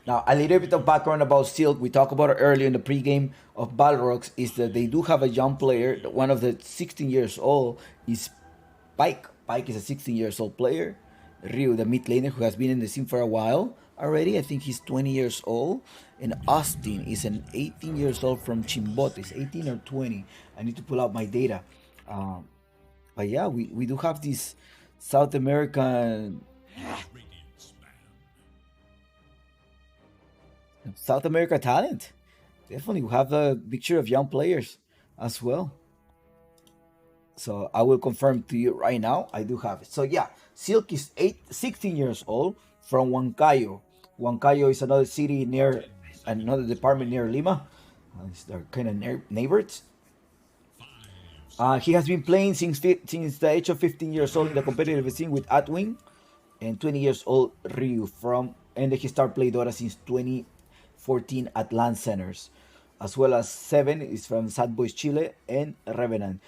Now, a little bit of background about Silk. We talked about it earlier in the pregame of Balrogs, is that they do have a young player. One of the 16 years old is Pike. Pike is a 16 years old player. Ryu, the mid laner, who has been in the scene for a while already. I think he's 20 years old. And Austin is an 18 years old from Chimbote. It's 18 or 20. I need to pull out my data. But yeah, we do have this South American talent. Definitely, we have a mixture of young players as well. So I will confirm to you right now. I do have it. So yeah, Silk is 16 years old from Huancayo. Huancayo is another city near, another department near Lima. They're kind of neighbors. He has been playing since the age of 15 years old in the competitive scene with Atwing, and 20 years old Ryu and he started playing Dota since 2014 at LAN centers, as well as 7 is from Sad Boys Chile and Revenant.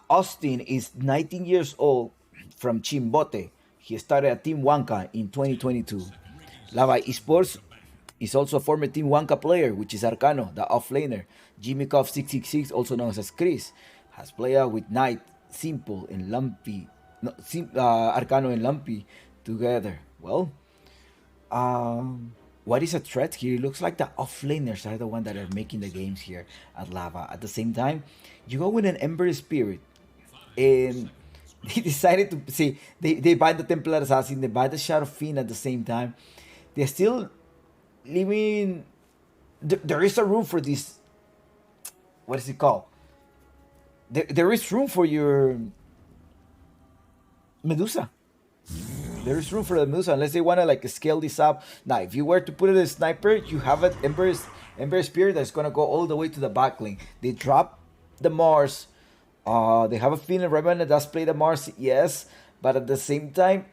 Austin is 19 years old from Chimbote. He started at Team Wanka in 2022. Lava Esports is also a former Team Wanka player, which is Arcano, the offlaner. Jimmy Koff 666, also known as Chris, has played with Knight, Simple, and Lumpy. Arcano and Lumpy together. Well, what is a threat here? It looks like the offlaners are the ones that are making the games here at Lava. At the same time, you go with an Ember Spirit, and they decided to see they buy the Templar Assassin, they buy the Shadow Fiend at the same time. They're still leaving. There is a room for this. What is it called? There is room for your Medusa. There is room for the Medusa unless they want to like scale this up. Now, if you were to put it as sniper, you have an Ember Spirit that's gonna go all the way to the backlink. They drop the Mars. They have a feeling Revenant that does play the Mars, yes, but at the same time,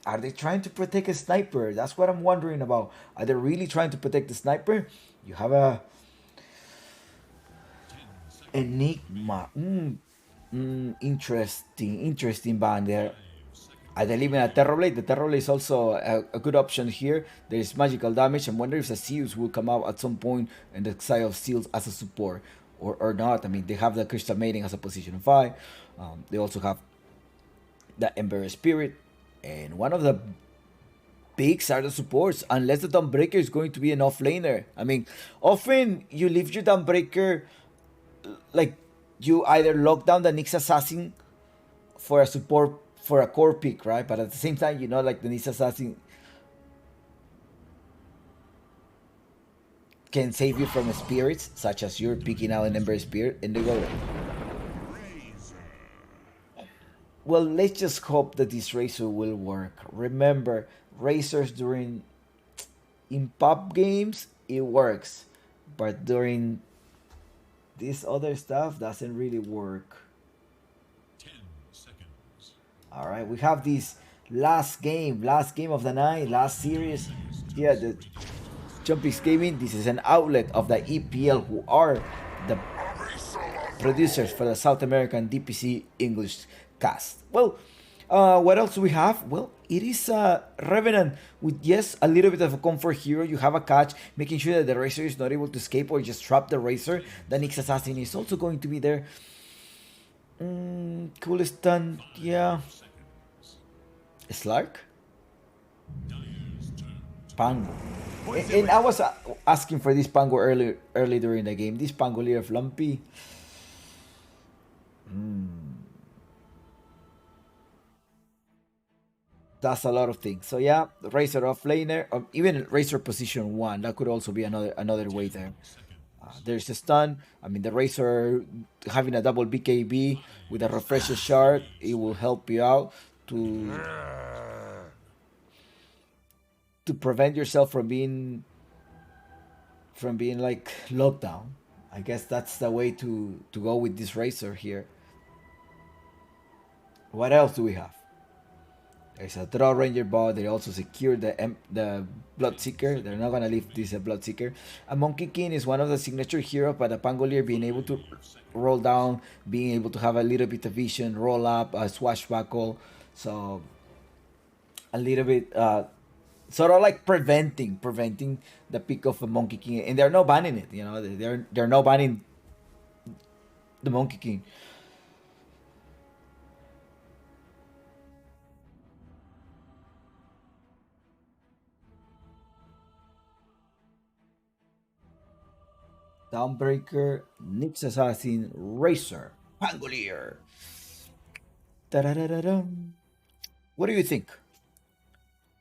are they trying to protect a sniper? That's what I'm wondering about. Are they really trying to protect the sniper? You have a Enigma. Interesting band there. Are they leaving a Terrorblade? The Terrorblade is also a good option here. There is magical damage. I'm wondering if the Seals will come out at some point in the side of Seals as a support or not. I mean, they have the Crystal Maiden as a position 5. They also have the Ember Spirit. And one of the big side of supports, unless the Dawnbreaker is going to be an offlaner. I mean, often you leave your Dawnbreaker, like you either lock down the Nyx Assassin for a support, for a core pick, right? But at the same time, you know, like the Nyx Assassin can save you from spirits, such as you're picking out an Ember Spirit, and they go. Well, let's just hope that this Razor will work. Remember, Razors in pop games, it works. But during this other stuff, doesn't really work. 10 seconds. Alright, we have this last game of the night, last series. Yeah, the Jumpix Gaming, this is an outlet of the EPL, who are the producers for the South American DPC English cast. Well, what else do we have? Well, it is a Revenant with, yes, a little bit of a comfort hero. You have a catch, making sure that the Racer is not able to escape or just trap the Racer. The Nyx Assassin is also going to be there. Cool stun, yeah. Slark? Pango. And I was asking for this Pango early during the game. This Pangolier of Lumpy. That's a lot of things. So yeah, Razor off laner, even Razor position 1. That could also be another way there. There's a stun. I mean, the Razor having a double BKB with a refresher shard, it will help you out to prevent yourself from being like locked down. I guess that's the way to go with this Razor here. What else do we have? There's a Draw Ranger bot. They also secured the Bloodseeker. They're not going to leave this Bloodseeker. A Monkey King is one of the signature heroes, but a Pangolier being able to roll down, being able to have a little bit of vision, roll up, swashbuckle. So a little bit, sort of like preventing the pick of a Monkey King. And they're not banning it, you know. They're not banning the Monkey King. Dawnbreaker, Nyx Assassin, Racer, Pangolier. Da-da-da-da-dum. What do you think?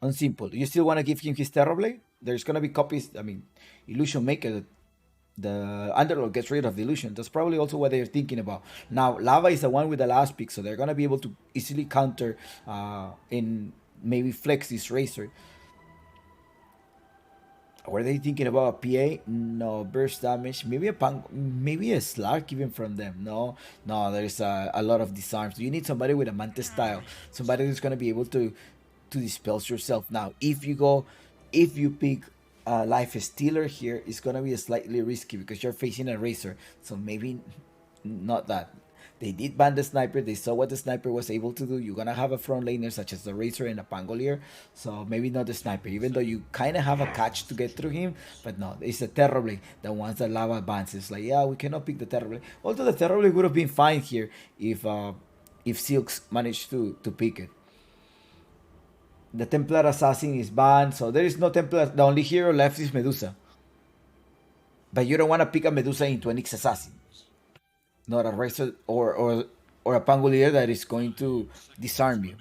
On Simple, you still want to give him his Terrorblade? There's gonna be copies. I mean, Illusion Maker, the Underlord gets rid of the illusion. That's probably also what they're thinking about. Now, Lava is the one with the last pick, so they're gonna be able to easily counter and maybe flex this Racer. Were they thinking about a PA? No. Burst damage? Maybe a Slark even from them. No, there's a lot of disarms. You need somebody with a Mantis style. Somebody who's going to be able to dispel yourself. Now, if you pick Life Stealer here, it's going to be slightly risky because you're facing a Racer. So maybe not that. They did ban the Sniper. They saw what the Sniper was able to do. You're going to have a front laner such as the Racer and a Pangolier. So maybe not the Sniper, even though you kind of have a catch to get through him. But no, it's the Terrorblade that once the Lava advances. Like, yeah, we cannot pick the Terrorblade. Although the Terrorblade would have been fine here if Silks managed to pick it. The Templar Assassin is banned. So there is no Templar. The only hero left is Medusa. But you don't want to pick a Medusa into a Nyx Assassin. Not a Racer or a Pangolier that is going to disarm you.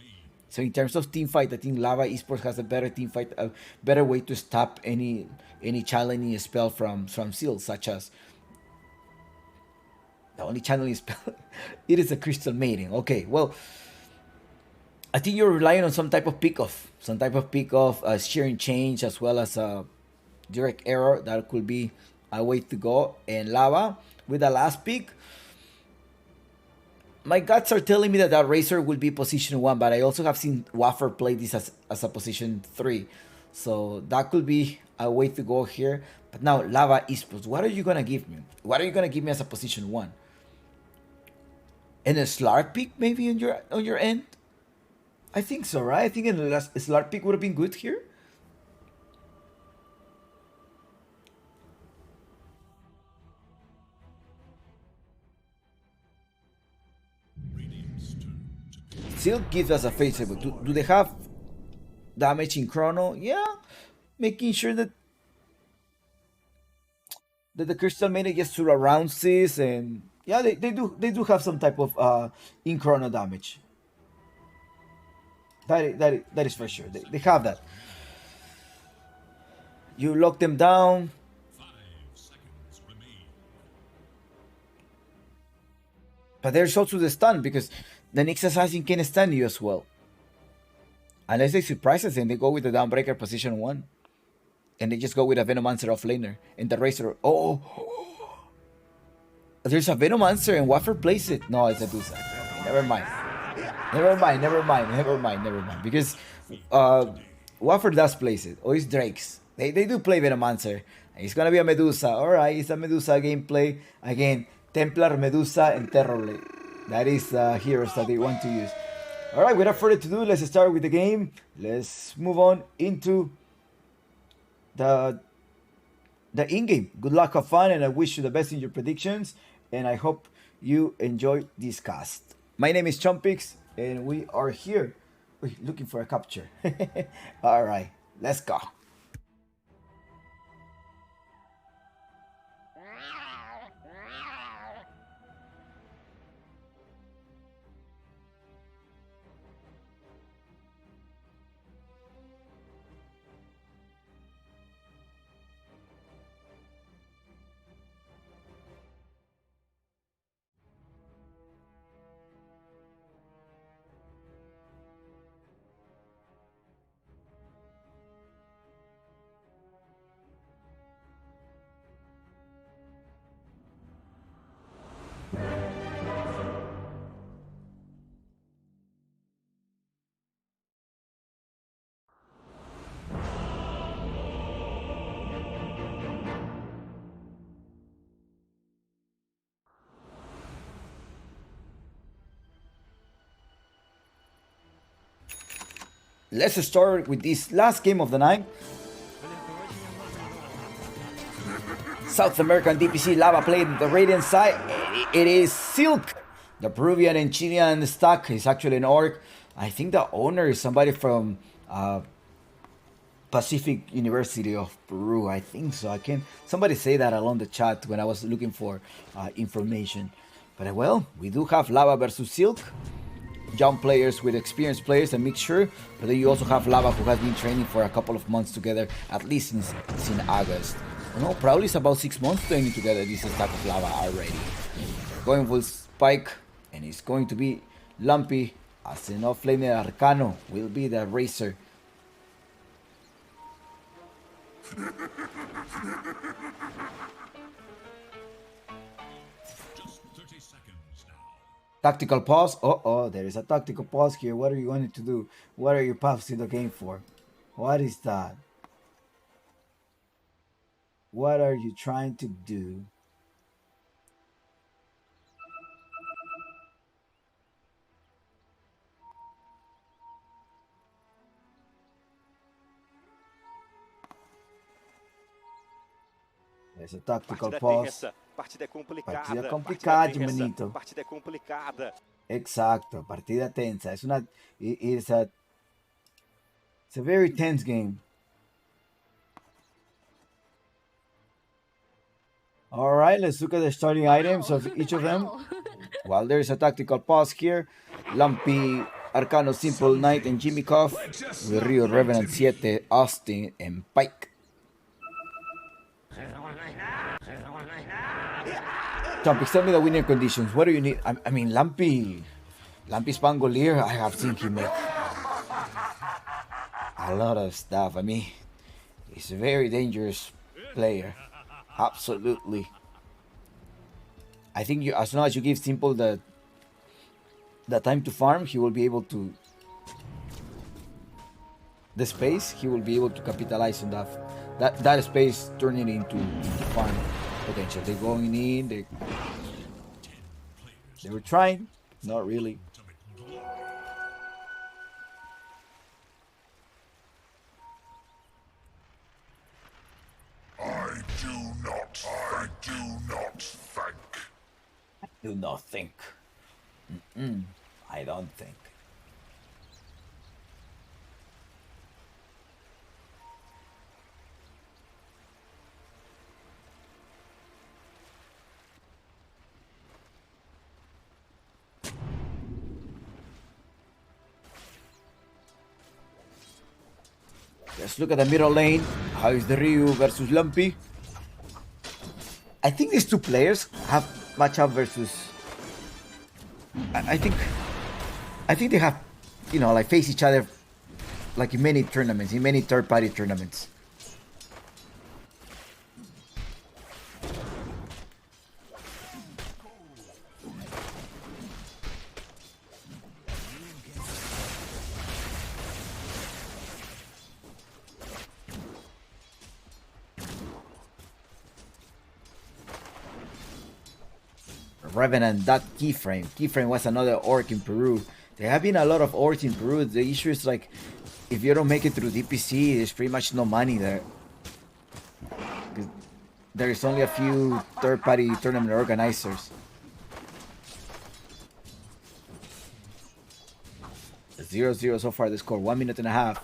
So in terms of team fight, I think Lava Esports has a better team fight, a better way to stop any challenging spell from Seal, such as the only channeling spell. It is a Crystal Maiden. Okay, well, I think you're relying on some type of pick off, shearing change as well as a direct error. That could be a way to go. And Lava with the last pick. My guts are telling me that Racer will be position 1, but I also have seen Wafer play this as a position 3. So that could be a way to go here. But now, Lava Esports, what are you going to give me? What are you going to give me as a position 1? And a Slark pick maybe on your end? I think so, right? I think a Slark pick would have been good here. Still gives us a faceable. Do they have damage in Chrono? Yeah, making sure that the Crystal Maiden gets to around this, and yeah, they do have some type of in Chrono damage. That is for sure. They have that. You lock them down. 5 seconds remain. But there's also the stun because the Nyx Assassin can stun you as well. Unless they surprise us and they go with the Dawnbreaker position 1. And they just go with a Venomancer off laner. And the Razor. Oh! There's a Venomancer and Wafer plays it. No, it's a Dusa. Never mind. Because Wafer does place it. Or it's Drake's. They do play Venomancer. It's gonna be a Medusa. Alright, it's a Medusa gameplay. Again, Templar, Medusa, and Terrorblade. That is heroes that they want to use. All right, without further ado, let's start with the game. Let's move on into the in-game. Good luck, have fun, and I wish you the best in your predictions. And I hope you enjoy this cast. My name is Chumpix, and we are here looking for a capture. All right, let's go. Let's start with this last game of the night. South American DPC Lava played the Radiant side. It is Silk. The Peruvian and Chilean stack is actually an orc. I think the owner is somebody from Pacific University of Peru. I think so. Somebody say that along the chat when I was looking for information. But well, we do have Lava versus Silk. Young players with experienced players, a mixture, but then you also have Lava who has been training for a couple of months together, at least since August. No, probably it's about 6 months training together, this stack of Lava already. Going with Spike, and it's going to be Lumpy, as an off-laner Arcano will be the Racer. Just 30 seconds now. Tactical pause. Oh, there is a tactical pause here. What are you going to do? What are you pausing the game for? What is that? What are you trying to do? There's a tactical pause. Partida é complicada. Partida complicada, manito. Partida é complicada. Exacto, partida tensa. It's a very tense game. All right, let's look at the starting items of each of them. Well, there's a tactical pause here. Lumpy, Arcano, Simple, Knight, and Jimmy Cough. With Rio, Revenant, 7, Austin, and Pike. Topics, tell me the winning conditions. What do you need? I mean, Lumpy's Pangolier, I have seen him make a lot of stuff. I mean, he's a very dangerous player. Absolutely. I think as long as you give Simple the time to farm, he will be able to... The space, he will be able to capitalize on that space, turning into farm potential. They're going in, they were trying, not really. I do not think. I don't think. Let's look at the middle lane. How is the Ryu versus Lumpy? I think these two players have match up versus... I think they have, like face each other like in many tournaments, in many third-party tournaments. Revenant, that keyframe. Keyframe was another orc in Peru. There have been a lot of orcs in Peru. The issue is like, if you don't make it through DPC, there's pretty much no money there. There is only a few third-party tournament organizers. 0-0 so far. The score 1 minute and a half.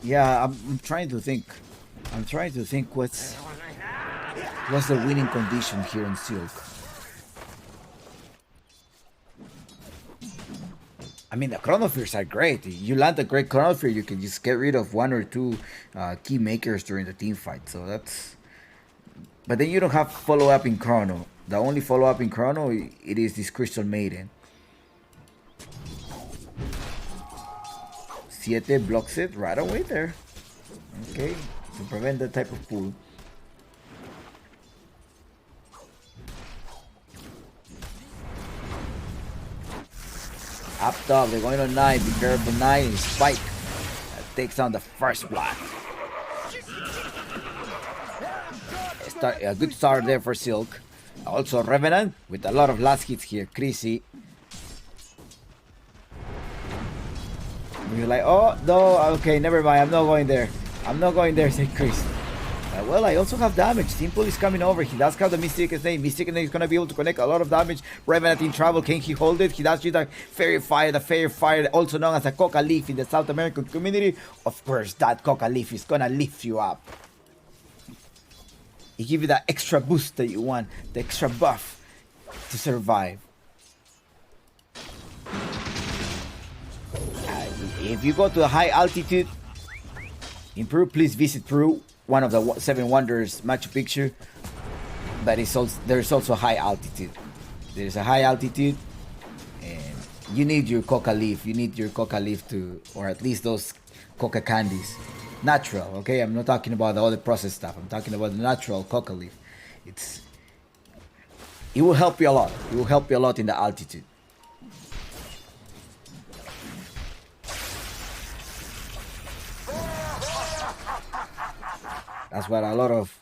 Yeah, I'm trying to think. I'm trying to think what's the winning condition here in Silk. I mean, the Chronopheres are great. You land a great Chronophere, you can just get rid of 1 or 2 key makers during the team fight. So that's. But then you don't have follow up in Chrono. The only follow up in Chrono, it is this Crystal Maiden. 7 blocks it right away there. Okay, to prevent that type of pull. Up top, they're going on 9. Be careful, 9. Spike. That takes on the first block. A good start there for Silk. Also Revenant with a lot of last hits here. Chrissy. You're like, oh, no, okay, never mind. I'm not going there. I'm not going there, said Chris. Well, I also have damage. Simple is coming over. He does have the Mystic Snake. Mystic Snake is going to be able to connect a lot of damage. Revenant in trouble. Can he hold it? He does use the Fairy Fire. The Fairy Fire, also known as a Coca Leaf in the South American community. Of course, that Coca Leaf is going to lift you up. It gives you that extra boost that you want. The extra buff to survive. If you go to a high altitude in Peru, please visit Peru, one of the 7 wonders Machu Picchu. But there's also high altitude. There's a high altitude, and you need your coca leaf. You need your coca leaf to, or at least those coca candies, natural. Okay, I'm not talking about all the processed stuff. I'm talking about the natural coca leaf. It will help you a lot. It will help you a lot in the altitude. That's what a lot of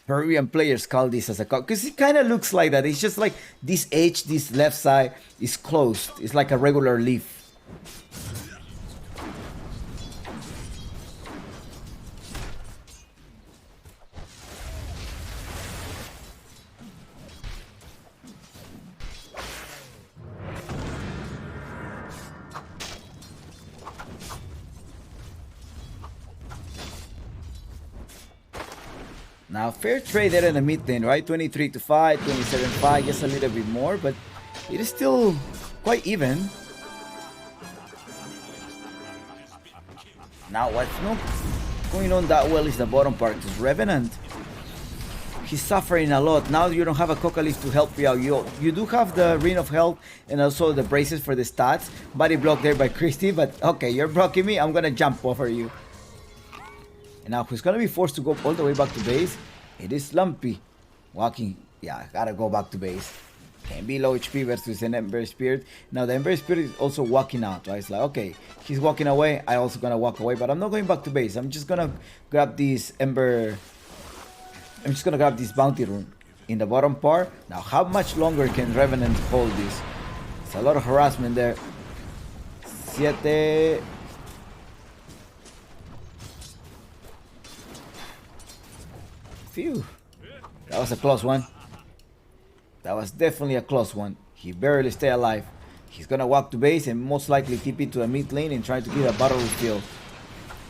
Peruvian players call this as a cock, because it kind of looks like that. It's just like this edge, this left side is closed. It's like a regular leaf. Now, fair trade there in the mid lane, right? 23-5, 27-5, just a little bit more, but it is still quite even. Now, what's not going on that well is the bottom part, because Revenant, he's suffering a lot. Now you don't have a Coca Leaf to help you out. You do have the Ring of Health and also the braces for the stats. Body block there by Christy, but okay, you're blocking me, I'm gonna jump over you. And now who's gonna be forced to go all the way back to base? It is Lumpy. Walking, yeah, gotta go back to base. Can't be low HP versus an Ember Spirit. Now the Ember Spirit is also walking out, right? It's like, okay, he's walking away, I also gonna walk away, but I'm not going back to base. I'm just gonna grab this Ember. I'm just gonna grab this Bounty Rune in the bottom part. Now, how much longer can Revenant hold this? It's a lot of harassment there. 7. Phew. That was a close one. That was definitely a close one. He barely stayed alive. He's gonna walk to base and most likely TP to the mid lane and try to get a battle refill.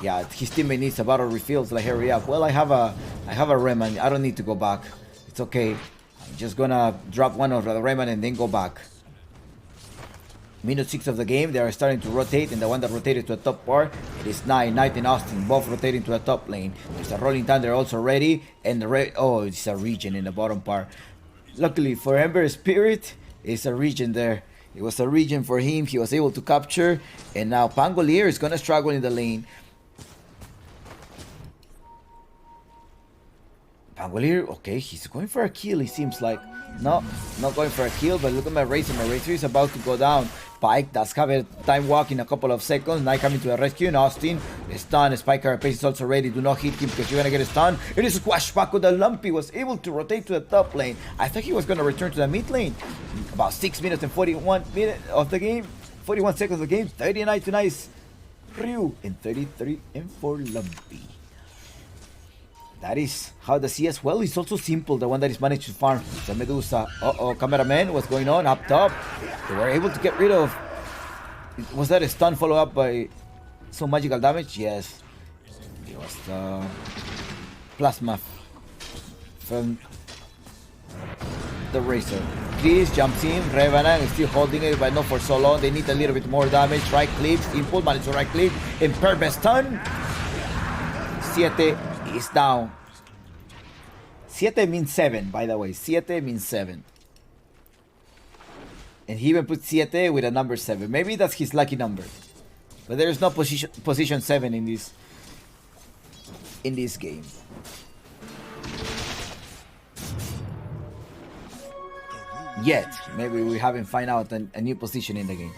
Yeah, his teammate needs a battle refill, so like, hurry up. Well, I have a Rayman. I don't need to go back. It's okay. I'm just gonna drop one of the Rayman and then go back. Minute 6 of the game, they are starting to rotate, and the one that rotated to the top part, it is Knight and Austin, both rotating to the top lane. There's a Rolling Thunder also ready, and the oh, it's a Regen in the bottom part. Luckily for Ember Spirit, it's a region there. It was a region for him. He was able to capture. And now Pangolier is going to struggle in the lane. Pangolier, okay, he's going for a kill, it seems like. No, not going for a kill, but look at my Razor. My Razor is about to go down. Pike does have a time walk in a couple of seconds. Knight coming to the rescue. And Austin, stun. Spike Carapace is also ready. Do not hit him because you're going to get a stun. It is Squash Paco. The Lumpy was able to rotate to the top lane. I thought he was going to return to the mid lane. About 6 minutes and 41 minutes of the game. 41 seconds of the game. 39 to nice Ryu. And 33 and for Lumpy. That is how the CS. Well, it's also simple, the one that is managed to farm. The Medusa. Cameraman, what's going on up top? They were able to get rid of. Was that a stun follow up by some magical damage? Yes. It was the plasma from the Razor. Chris jumps in. Revenant is still holding it, but not for so long. They need a little bit more damage. Right click. Simple. Managed to right click. And perfect stun. 7 is down. 7 means 7, by the way. 7 means 7. And he even put 7 with a number 7. Maybe that's his lucky number. But there is no position 7 in this game. Yet. Maybe we haven't found out a new position in the game.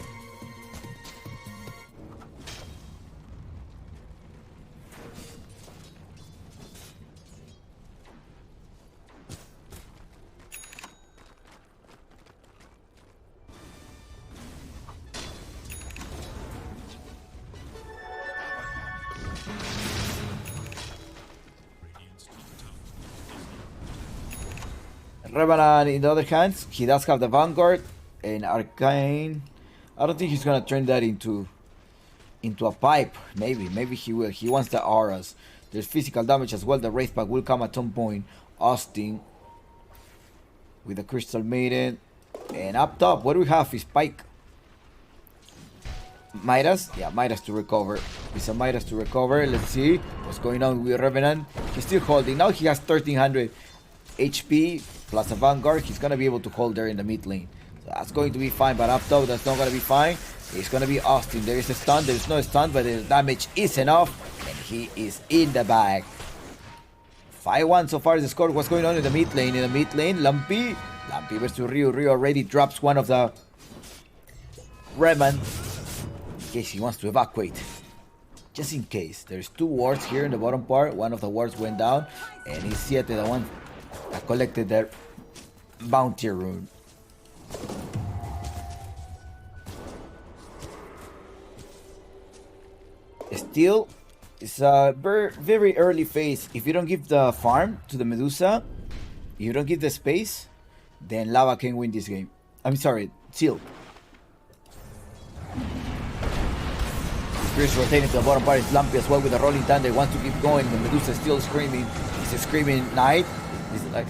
Revenant, in the other hand, he does have the Vanguard and Arcane. I don't think he's gonna turn that into a pipe. Maybe he will. He wants the auras. There's physical damage as well. The Wraith Pack will come at some point. Austin with the Crystal Maiden. And up top, what do we have is Pike. Midas? Yeah, Midas to recover. It's a Midas to recover. Let's see what's going on with Revenant. He's still holding. Now he has 1300 HP plus a Vanguard. He's going to be able to hold there in the mid lane. So that's going to be fine. But up top, that's not going to be fine. It's going to be Austin. There is a stun. There's no stun, but the damage is enough. And he is in the bag. 5-1 so far is the score. What's going on in the mid lane? In the mid lane, Lumpy versus Ryu. Ryu already drops one of the Reman. In case he wants to evacuate. Just in case. There's 2 wards here in the bottom part. One of the wards went down. And he's Siete, the one that collected their bounty rune. Still, it's a very early phase. If you don't give the farm to the Medusa, if you don't give the space, then Lava can win this game. I'm sorry, Seal. Chris rotating to the bottom part is Lumpy as well with the Rolling Thunder. Wants to keep going. The Medusa is still screaming. He's a screaming Knight. He's like,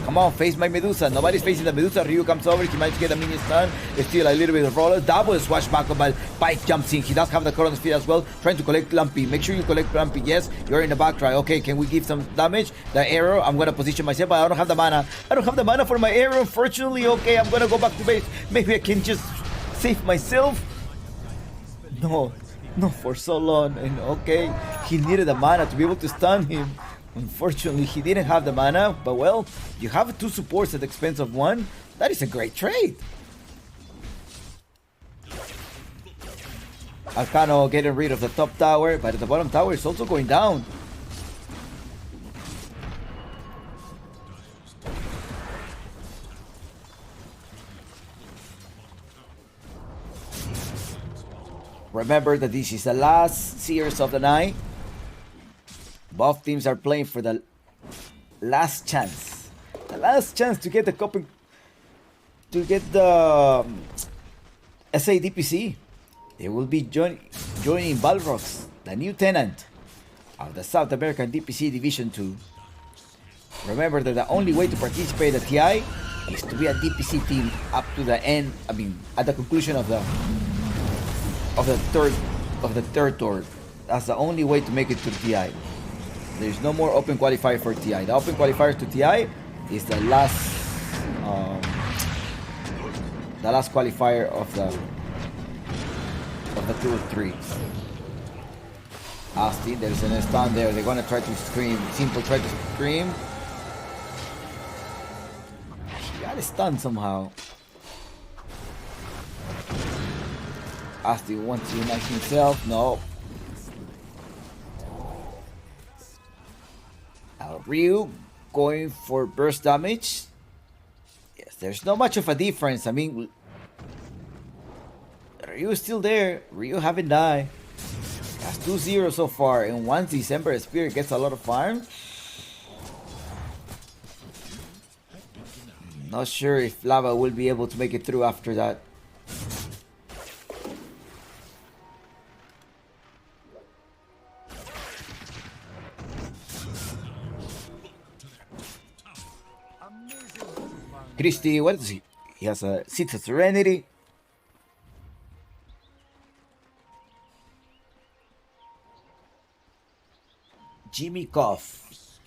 come on, face my Medusa. Nobody's facing the Medusa. Ryu comes over. He might get a minion stun. Still a little bit of roller. Double swashbuckle, but Pike jumps in. He does have the Chronos Speed as well. Trying to collect Lumpy. Make sure you collect Lumpy. Yes, you're in the back try. Okay, can we give some damage? The arrow. I'm going to position myself, but I don't have the mana. I don't have the mana for my arrow, unfortunately. Okay, I'm going to go back to base. Maybe I can just save myself. No. No, for so long. And okay, he needed the mana to be able to stun him. Unfortunately, he didn't have the mana. But well, you have 2 supports at the expense of 1. That is a great trade. Arcano getting rid of the top tower, but the bottom tower is also going down. Remember that this is the last series of the night. Both teams are playing for the last chance. The last chance to get the cup, to get the SA DPC. They will be joining Balrogs, the new tenant of the South American DPC Division 2. Remember that the only way to participate at TI is to be a DPC team up to the end. I mean, at the conclusion of the third tour. That's the only way to make it to TI. There's no more open qualifier for TI. The open qualifier to TI is the last the last qualifier of the 2 or 3. Austin, there's an stun there. They're gonna try to scream. Simple try to scream. He got a stun somehow. Austin wants to unite himself. No. Now Ryu going for burst damage. Yes, there's not much of a difference. I mean, Ryu is still there. Ryu haven't died. Has 2-0 so far, and once December Spirit gets a lot of farm, not sure if Lava will be able to make it through after that. Christie, what is he? He has a Seeds of Serenity. Jimmy Koff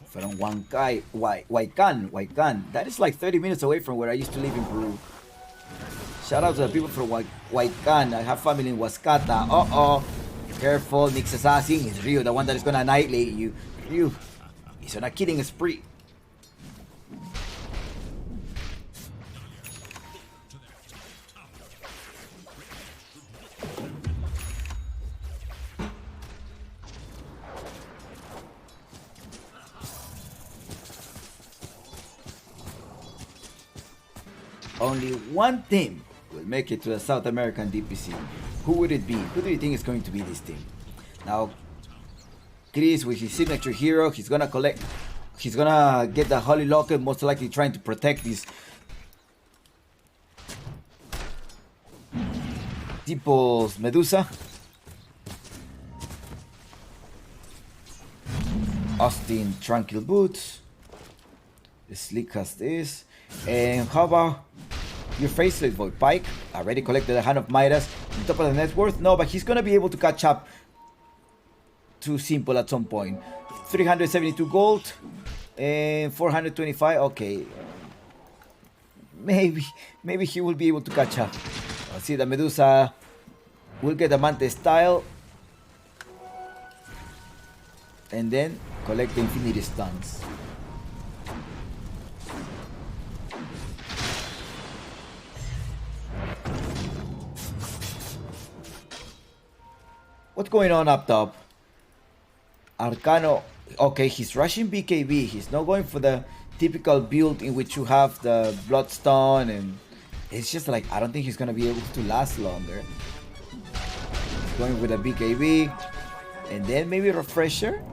from Huaycan. That is like 30 minutes away from where I used to live in Peru. Shout out to the people from Huaycan. I have family in Huascata. Uh-oh. Careful, Nick's assassin. It's Ryu, the one that is gonna annihilate you. Ryu, he's on a killing spree. Only one team will make it to the South American DPC. Who would it be? Who do you think is going to be this team? Now, Chris with his signature hero, he's gonna get the Holy Locket, most likely trying to protect this Tipos Medusa. Austin Tranquil Boots. Slick has this. And how about your faceless boy? Pike already collected a Hand of Midas on top of the net worth. No, but he's gonna be able to catch up to Simple at some point. 372 gold and 425. Okay, maybe he will be able to catch up. Let's see, the Medusa will get the Mante style and then collect the Infinity Stuns. What's going on up top? Arcano. Okay, he's rushing BKB. He's not going for the typical build in which you have the Bloodstone, and it's just like, I don't think he's gonna be able to last longer. He's going with a BKB, and then maybe Refresher.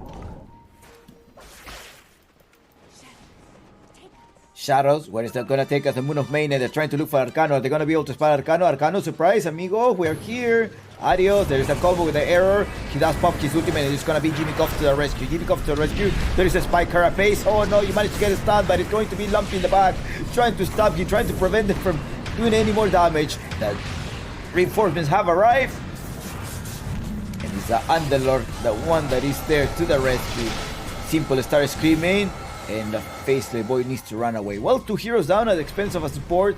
Shadows, where is that gonna take us? The Moon of Maine, and they're trying to look for Arcano. Are they gonna be able to spot Arcano? Arcano, surprise, amigo, we're here. Adios, there is a combo with the error. He does pop his ultimate, and it's gonna be Jimmy Koff to the rescue. Jimmy Koff to the rescue. There is a Spike Carapace. Oh no, you managed to get a stun, but it's going to be Lumpy in the back, trying to stop you, trying to prevent it from doing any more damage. The reinforcements have arrived. And it's the Underlord, the one that is there to the rescue. Simple starts screaming, and the faceless boy needs to run away. Well, 2 heroes down at the expense of a support.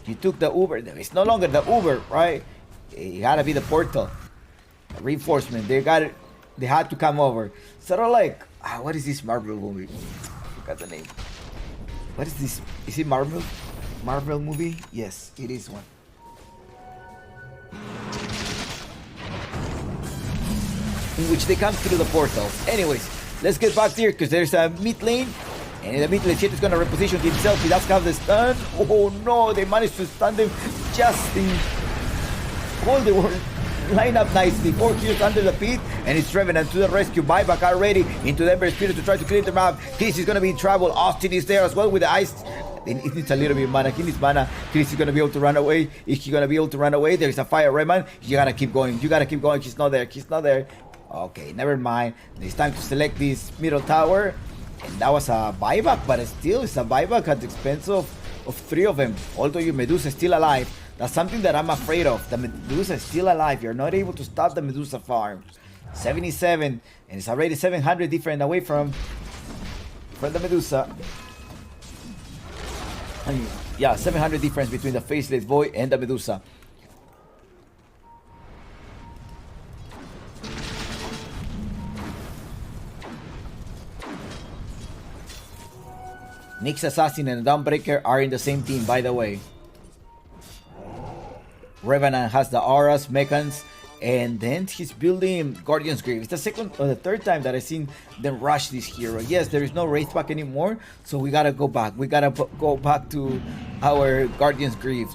You took the Uber. It's no longer the Uber, right? It had to be the portal. The reinforcement. They had to come over. Sort of like, what is this Marvel movie? I forgot the name. What is this? Is it Marvel? Marvel movie? Yes, it is one. In which they come through the portals. Anyways, let's get back here because there's a mid lane. And in the mid lane, Chet is going to reposition himself. He does have the stun. Oh no, they managed to stun them just in... All they were lined up nicely. 4 kills under the pit, and it's Revenant to the rescue. Buyback already into the Ember Spirit to try to clear the map. Chris is going to be in trouble. Austin is there as well with the ice. It needs a little bit of mana. He needs mana. Chris is going to be able to run away. Is he going to be able to run away? There's a fire Rayman. You got to keep going. You got to keep going. He's not there. He's not there. Okay, never mind. It's time to select this middle tower. And that was a buyback, but still it's a buyback at the expense of 3 of them. Although your Medusa is still alive. That's something that I'm afraid of. The Medusa is still alive. You're not able to stop the Medusa farm. 77, and it's already 700 different away from the Medusa. I mean, yeah, 700 difference between the Faceless Boy and the Medusa. Nyx Assassin and Dawnbreaker are in the same team, by the way. Revenant has the auras, mechans, and then he's building Guardian's Grave. It's the second or the third time that I've seen them rush this hero. Yes, there is no Wraith pack anymore, so we gotta go back. We gotta go back to our Guardian's Grave.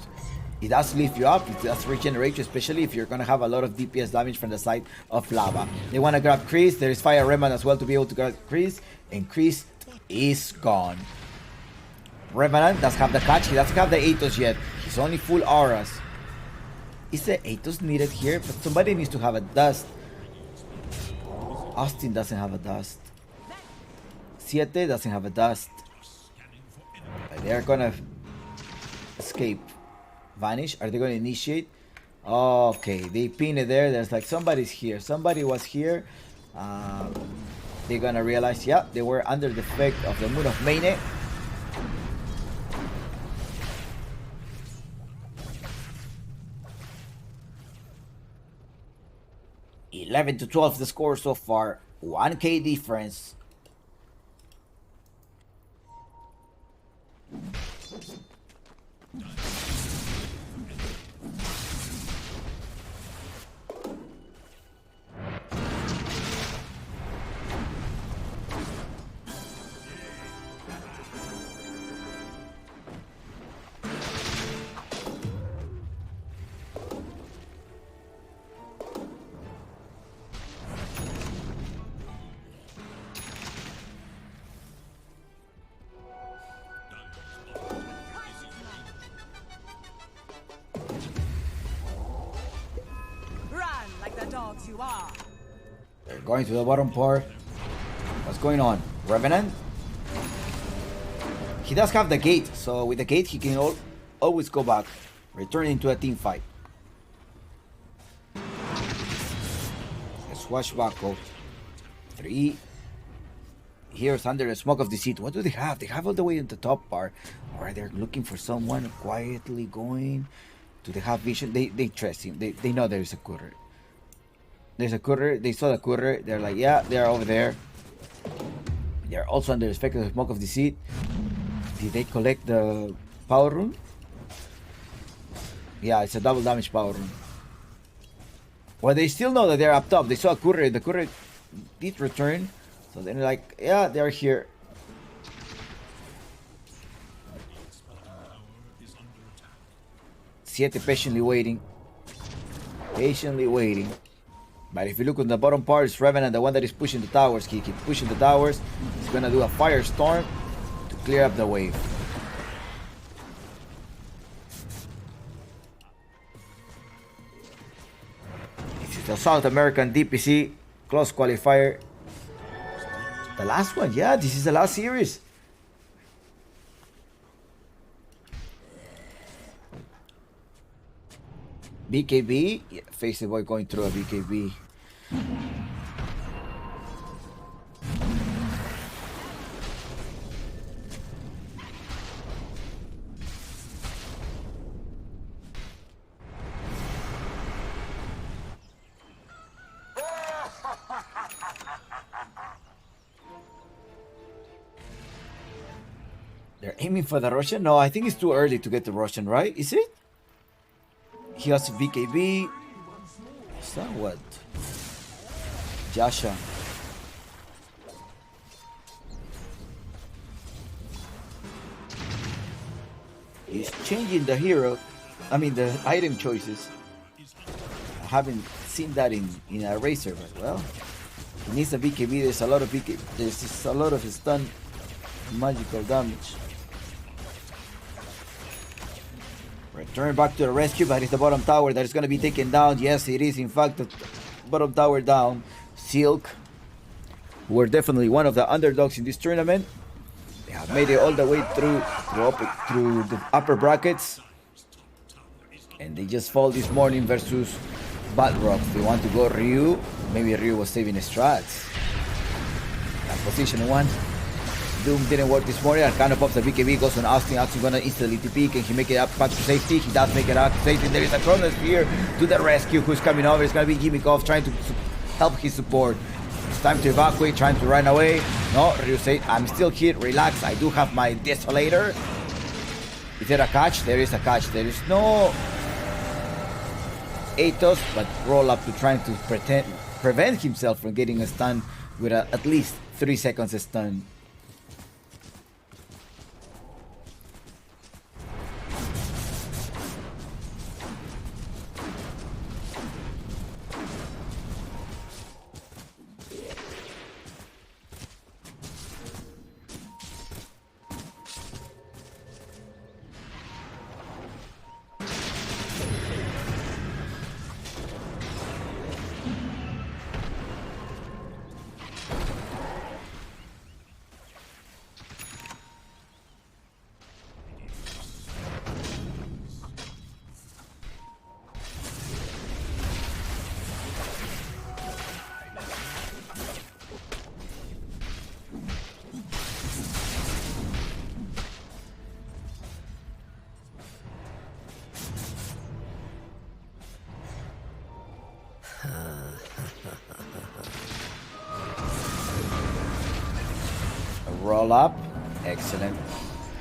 It does lift you up, it does regenerate you, especially if you're gonna have a lot of DPS damage from the side of lava. They wanna grab Chris, there is Fire Remnant as well to be able to grab Chris, and Chris is gone. Revenant does have the catch, he doesn't have the Atos yet. He's only full auras. Is the Atos needed here? But somebody needs to have a dust. Austin doesn't have a dust. Siete doesn't have a dust. They're gonna escape. Vanish? Are they gonna initiate? Okay, they pin it there. There's like somebody's here. Somebody was here. They're gonna realize, yeah, they were under the effect of the Moon of Maine. 11-12 the score so far. 1k difference. You are. They're going to the bottom part. What's going on? Revenant? He does have the gate, so with the gate he can always go back. Return into a team fight. Swashbuckle. 3. Here's under the smoke of deceit. What do they have? They have all the way in the top part. Or they're looking for someone quietly going. Do they have vision? They trust him. They know there's a courier. There's a courier. They saw the courier. They're like, yeah, they're over there. They're also under the effect of the smoke of deceit. Did they collect the power rune? Yeah, it's a double damage power rune. Well, they still know that they're up top. They saw a courier. The courier did return. So they're like, yeah, they're here. Siete patiently waiting. Patiently waiting. But if you look on the bottom part, it's Revenant, the one that is pushing the towers. He keeps pushing the towers. He's gonna do a firestorm to clear up the wave. This is the South American DPC close qualifier. The last one, yeah, this is the last series. BKB, yeah, face the boy going through a BKB. They're aiming for the Russian? No, I think it's too early to get the Russian, right? Is it? He has BKB. Is that what? Jasha. He's changing the hero. I mean the item choices. I haven't seen that in a racer, but well. He needs a BKB. There's a lot of BKB. There's just a lot of stun magical damage. Return back to the rescue, but it's the bottom tower that is going to be taken down. Yes, it is in fact the bottom tower down. Silk, who were definitely one of the underdogs in this tournament. They have made it all the way through the upper brackets. And they just fall this morning versus Balrog. They want to go Ryu. Maybe Ryu was saving his strats. At position 1. Doom didn't work this morning. Arcano pops the BKB, goes on Austin. Austin gonna instantly TP. Can he make it up back to safety? He does make it up to safety. There is a Chronosphere to the rescue. Who's coming over? It's gonna be Gimmick off, trying to help his support. It's time to evacuate, trying to run away. No, Ryu said, I'm still here. Relax. I do have my Desolator. Is there a catch? There is a catch. There is no Atos, but roll up to trying to prevent himself from getting a stun with at least 3 seconds stun. Roll up. Excellent.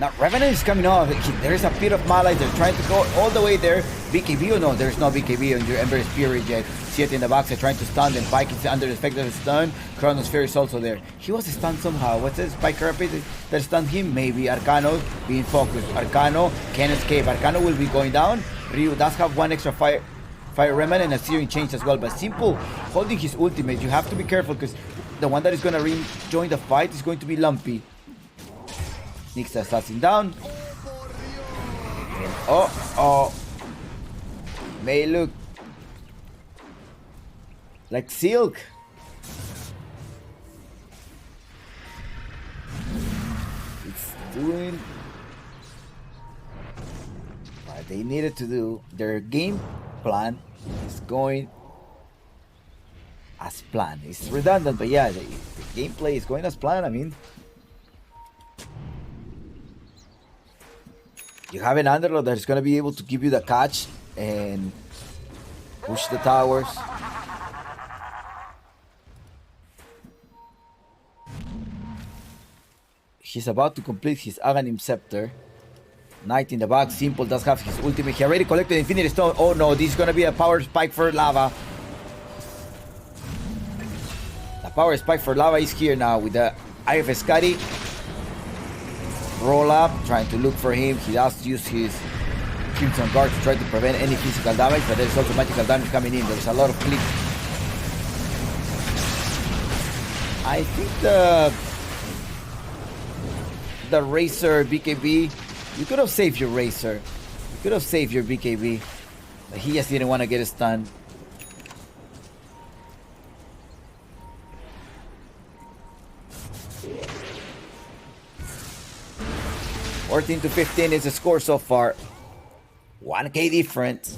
Now Revenant is coming off. There is a bit of Malite. They're trying to go all the way there. BKB or no? There's no BKB on your Ember Spirit yet. See it in the box. They're trying to stun them. Pike is under the effect of the stun. Chronosphere is also there. He was stunned somehow. What's this? Pike Rapid that stunned him? Maybe Arcano being focused. Arcano can escape. Arcano will be going down. Ryu does have one extra fire remnant and a searing change as well. But Simple holding his ultimate. You have to be careful because the one that is going to rejoin the fight is going to be Lumpy. Nix the assassin down. And oh. May look like Silk. It's doing what they needed to do. Their game plan is going as planned. It's redundant, but yeah, the gameplay is going as planned. I mean, you have an underlord that is going to be able to give you the catch and push the towers. He's about to complete his Aghanim Scepter. Knight in the back. Simple does have his ultimate. He already collected Infinity Stone. Oh no, this is going to be a power spike for Lava. The power spike for Lava is here now with the Eye of Escari. Roll up, trying to look for him. He does use his Crimson Guard to try to prevent any physical damage, but there's also magical damage coming in. There's a lot of clicks. I think the Razor BKB, you could have saved your Razor. You could have saved your BKB. But he just didn't want to get a stun. $14 to 15 is the score so far. 1k difference.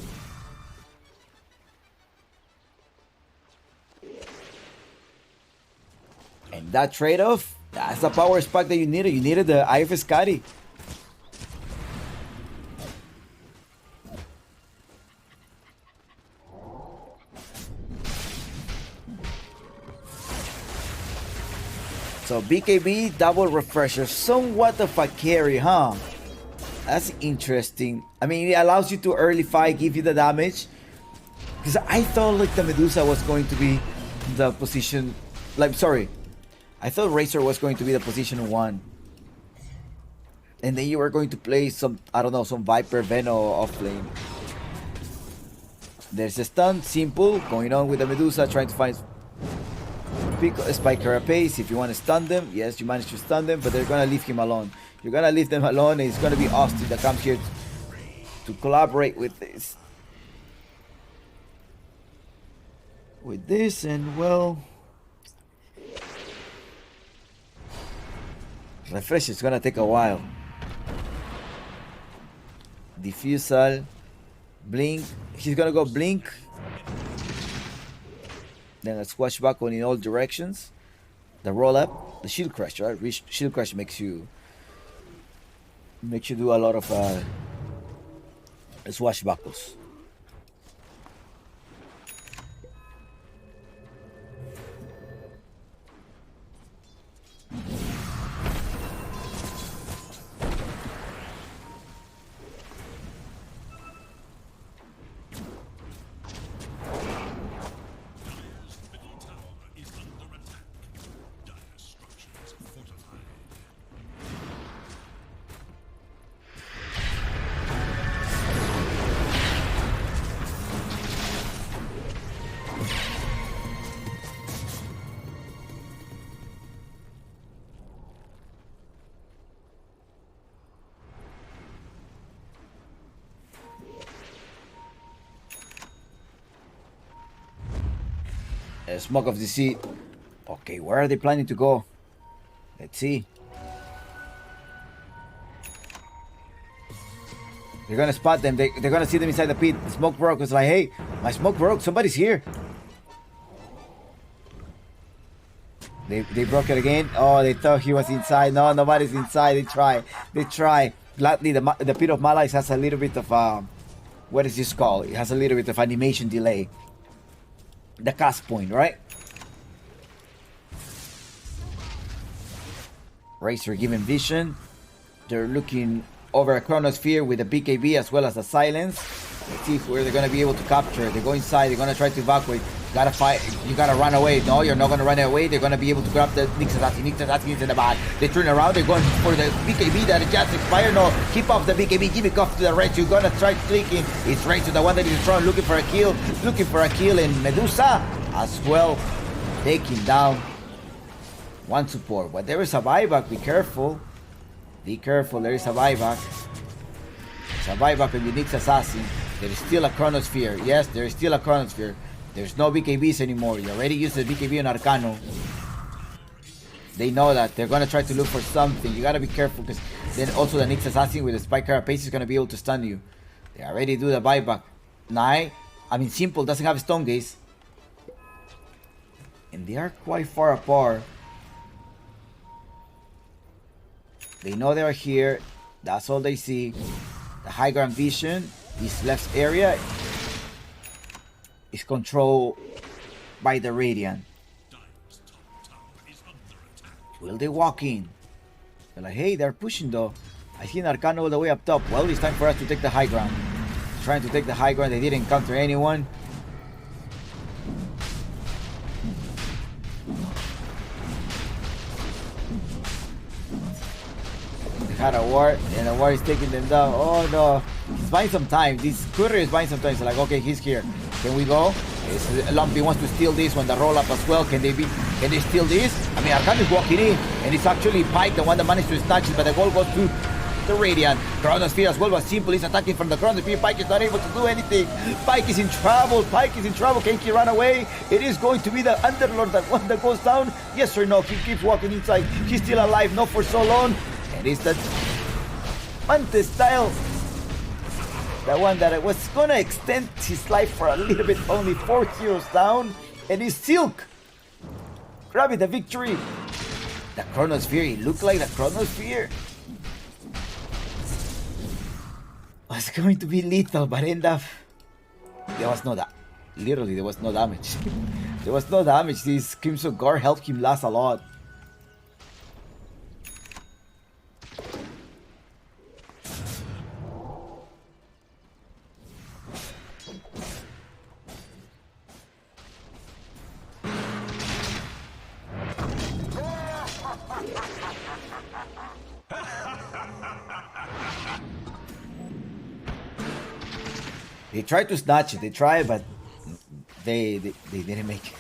And that trade-off, that's the power spike that you needed. You needed the Eye of Escari. So BKB double refresher, somewhat of a carry, huh? That's interesting. I mean, it allows you to early fight, give you the damage. Because I thought like the Medusa was going to be the position, like sorry, I thought Razor was going to be the position 1. And then you were going to play some, I don't know, some Viper Veno off lane. There's a stun, Simple, going on with the Medusa, trying to find Spike Carapace. If you want to stun them, yes, you managed to stun them, but they're gonna leave him alone. You're gonna leave them alone, and it's gonna be Austin that comes here to collaborate with this. And well, refresh is gonna take a while. Diffusal, blink. He's gonna go blink. Then a squash back on in all directions. the roll up, the shield crush, right? Shield crush makes you do a lot of swashbuckles. Smoke of deceit. Okay, where are they planning to go? Let's see. They're gonna spot them. They're gonna see them inside the pit. The smoke broke. It's like, hey, my smoke broke. Somebody's here. They broke it again. Oh, they thought he was inside. No, nobody's inside. They try. Gladly, the pit of Malais has a little bit of what is this called? It has a little bit of animation delay. The cast point, right? Racer given vision. They're looking over a chronosphere with a BKB as well as a silence. Let's see where they're gonna be able to capture. They go inside. They're gonna try to evacuate. Gotta fight. You gotta run away. No, you're not gonna run away. They're gonna be able to grab the Nyx Assassin. Nyx Assassin is in the back. They turn around. They're going for the BKB that just expired. No, keep off the BKB. Give it off to the right. You're gonna try clicking. It's right to the one that is in front, looking for a kill. Looking for a kill. And Medusa as well, taking down one support. But there is a buyback. Be careful. Be careful. There is a buyback. It's a buyback in the Nyx Assassin. There is still a chronosphere. Yes, there is still a chronosphere. There's no BKBs anymore. You already used the BKB on Arcano. They know that. They're going to try to look for something. You got to be careful because then also the Nyx Assassin with the Spike Carapace is going to be able to stun you. They already do the buyback. Simple doesn't have Stone Gaze. And they are quite far apart. They know they are here. That's all they see. The high ground vision, this left area, is controlled by the Radiant. Will they walk in? They're like, hey, they're pushing though. I see an Arcano all the way up top. Well, it's time for us to take the high ground. Trying to take the high ground. They didn't encounter anyone. They had a ward, and the ward is taking them down. Oh no. He's buying some time. This courier is buying some time. So like, okay, he's here. Can we go? Lumpy wants to steal this one, the roll up as well. Can they steal this? I mean, Arcano is walking in, and it's actually Pike, the one that managed to snatch it, but the goal goes to the Radiant. Chronosphere as well, but Simple is attacking from the Chronosphere. Pike is not able to do anything. Pike is in trouble. Pike is in trouble. Can he run away? It is going to be the Underlord, that one that goes down. Yes or no? He keeps walking inside. He's still alive, not for so long. And it's the Mantis style. The one that was gonna extend his life for a little bit, only 4 heroes down, and it's Silk grabbing the victory. The Chronosphere, it looked like the Chronosphere was going to be lethal, but end up there was no literally there was no damage. There was no damage. This Crimson Guard helped him last a lot. They tried to snatch it. They tried, but they didn't make it.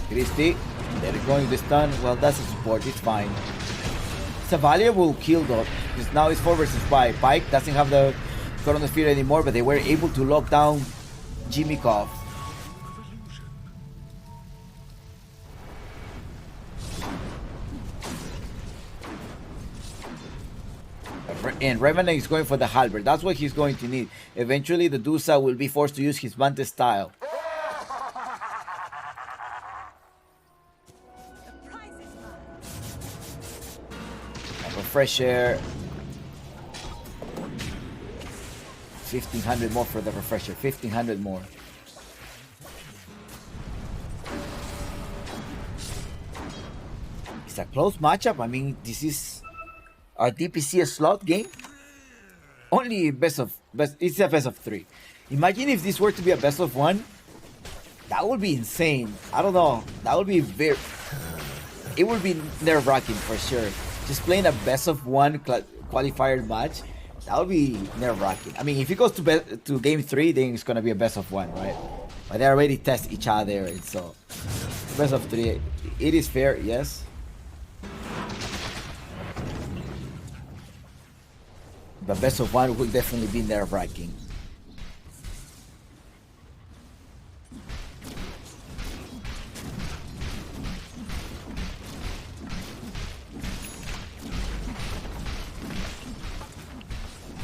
Christy, they're going to stun. Well, that's a support. It's fine. It's a valuable kill though, because now it's 4 versus 5. Pike doesn't have the Chronosphere anymore, but they were able to lock down Jimmy Koff. and Revenant is going for the halberd. That's what he's going to need. Eventually, the Dusa will be forced to use his Mante style. Fresh air. 1500 more for the refresher. 1500 more. It's a close matchup. I mean, this is our DPC a slot game. Only best. It's a best of 3. Imagine if this were to be a best of 1. That would be insane. I don't know. That would be very. It would be nerve-wracking for sure. Just playing a best of 1 qualifier match, that would be nerve-wracking. I mean, if it goes to game 3, then it's gonna be a best of 1, right? But they already test each other, and so best of 3. It is fair, yes. But best of 1 will definitely be nerve-wracking.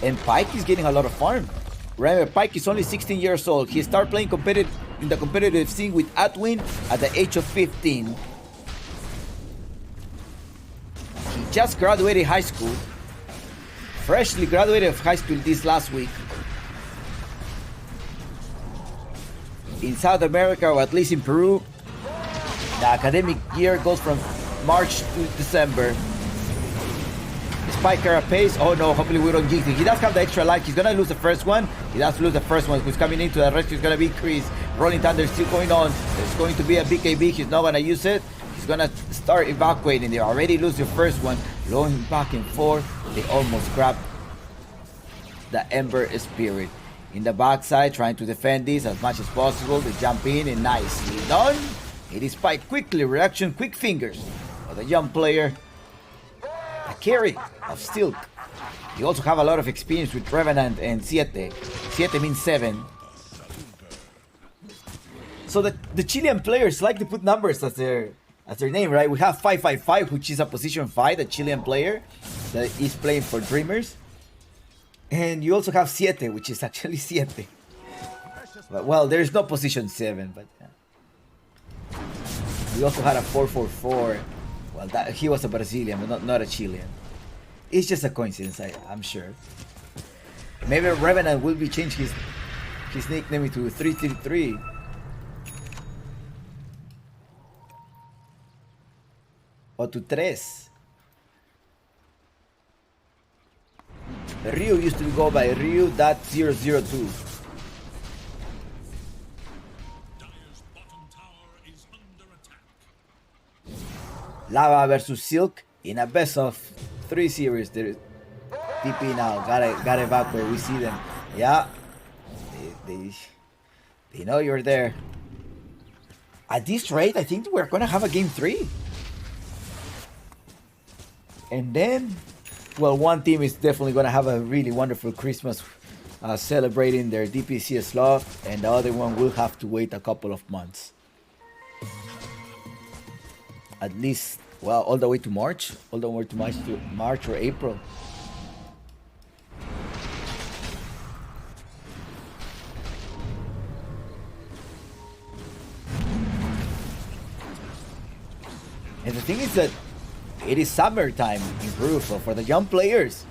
And Pike is getting a lot of farm. Remember, Pike is only 16 years old. He started playing in the competitive scene with Atwin at the age of 15. He just graduated high school. Freshly graduated of high school this last week. In South America, or at least in Peru, the academic year goes from March to December. Spike Carapace. Oh no, hopefully we don't jinx it. He does have the extra life. He's gonna lose the first one. He does lose the first one. Who's coming into the rescue is gonna be Chris. Rolling Thunder is still going on. There's going to be a BKB. He's not gonna use it. He's gonna start evacuating. They already lose the first one. Blowing back and forth. They almost grab the Ember Spirit. In the backside, trying to defend this as much as possible. They jump in and nicely done. It is Spike quickly. Reaction, quick fingers for the young player. A carry of Stilk. You also have a lot of experience with Revenant and Siete. Siete means 7. So the Chilean players like to put numbers as their name, right? We have 555, which is a position 5, the Chilean player that is playing for Dreamers. And you also have Siete, which is actually Siete. But, well, there is no position 7, but yeah. We also had a 444. Well, he was a Brazilian, but not a Chilean. It's just a coincidence, I'm sure. Maybe Revenant will be changed his nickname to 333. Or to Tres. Ryu used to go by Ryu.002. Lava versus Silk in a best of 3 series. There TP now. Gotta evacuate. We see them. Yeah. They know you're there. At this rate, I think we're gonna have a game 3. And then, well, one team is definitely gonna have a really wonderful Christmas celebrating their DPC slot, and the other one will have to wait a couple of months. At least, well, all the way to March. All the way to March or April. And the thing is that it is summertime in Peru, so for the young players,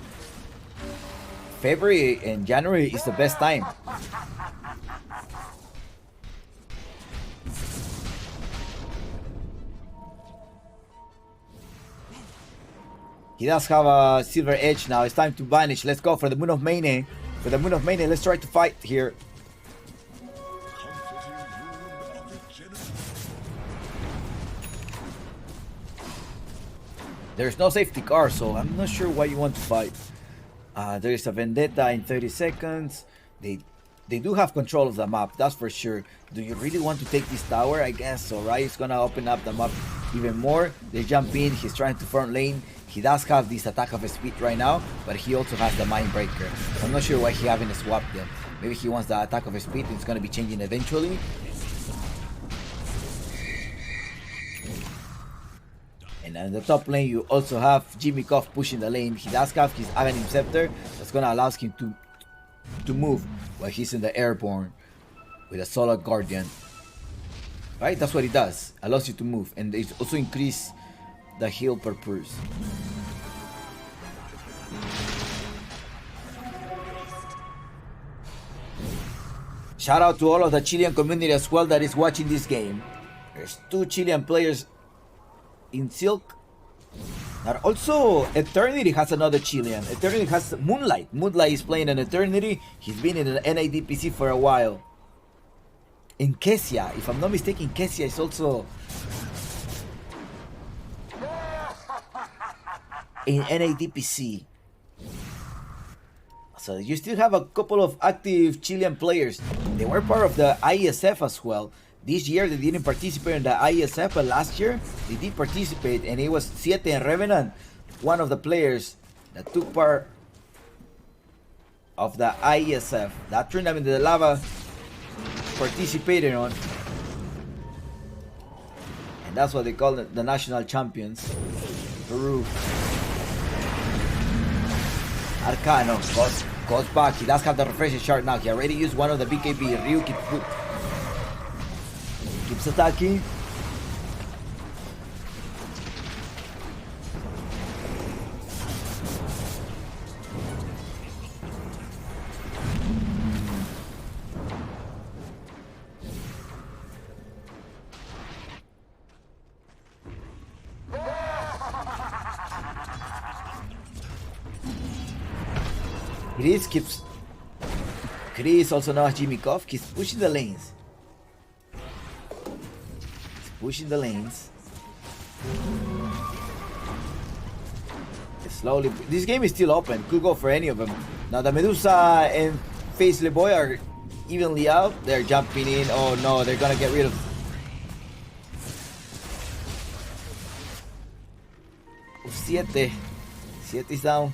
February and January is the best time. He does have a silver edge now. It's time to vanish. Let's go for the Moon of Mane. For the Moon of Mane, let's try to fight here. There's no safety car, so I'm not sure why you want to fight. There is a Vendetta in 30 seconds. They do have control of the map, that's for sure. Do you really want to take this tower? I guess so, right? It's gonna open up the map even more. They jump in. He's trying to front lane. He does have this attack of speed right now, but he also has the Mind Breaker. So I'm not sure why he haven't swapped them. Maybe he wants the attack of speed. It's gonna be changing eventually. And And in the top lane, you also have Jimmy Koff pushing the lane. He does have his Aghanim Scepter. That's going to allow him to move while he's in the airborne with a Solar Guardian. Right? That's what he does. Allows you to move. And it also increase the heal per purse. Shout out to all of the Chilean community as well that is watching this game. There's 2 Chilean players in Silk. And also, Eternity has another Chilean. Eternity has Moonlight. Moonlight is playing in Eternity. He's been in the NADPC for a while. And Kesia, if I'm not mistaken, Kesia is also in NADPC. So you still have a couple of active Chilean players. They were part of the ISF as well. This year they didn't participate in the ISF, but last year they did participate, and it was Siete and Revenant, one of the players that took part of the ISF. That tournament that the Lava participated on. And that's what they call it, the national champions. Peru. Arcano goes back. He does have the refreshing shard now. He already used one of the BKB. Ryu keeps attacking. Chris also knows Jimmy Koff. He's pushing the lanes. Slowly. This game is still open. Could go for any of them. Now the Medusa and Face Boy are evenly out. They're jumping in. Oh no, they're gonna get rid of Siete. Siete is down.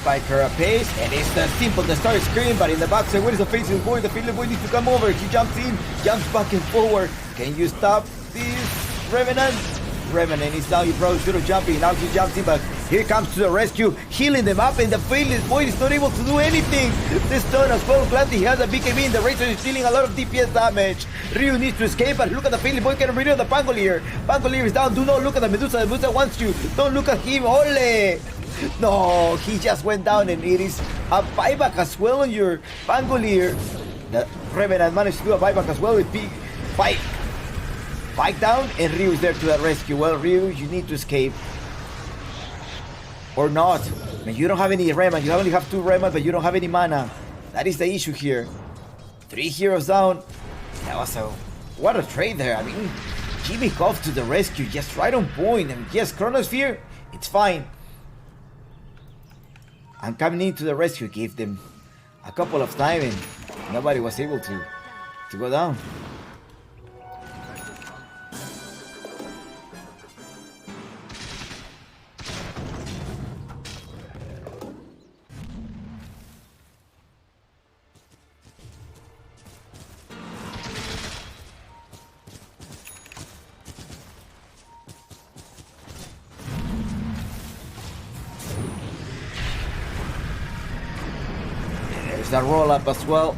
Spike her a pace, and it's the simple to start screen, but in the backside, where is the Faceless Boy? The Faceless Boy needs to come over. He jumps in, jumps back and forward. Can you stop this Revenant? Revenant is down. You probably should have jumped in. Now he jumps in, but here comes to the rescue, healing them up, and the Faceless Boy is not able to do anything. This turn as well, gladly he has a BKB, and the Razor is dealing a lot of DPS damage. Ryu needs to escape, but look at the Faceless Boy getting rid of the Pangolier. Pangolier is down. Do not look at the Medusa. The Medusa wants you. Don't look at him. Ole! No, he just went down, and it is a buyback as well on your Pangolier. The Revenant managed to do a buyback as well with big Pike down, and Ryu is there to the rescue. Well, Ryu, you need to escape. Or not. I mean, you don't have any Rema. You only have 2 Rema, but you don't have any mana. That is the issue here. 3 heroes down. That was what a trade there. I mean, Jimmy Koff to the rescue, just right on point. And yes, Chronosphere, it's fine. I'm coming into the rescue. Gave them a couple of time, and nobody was able to go down. The roll up as well.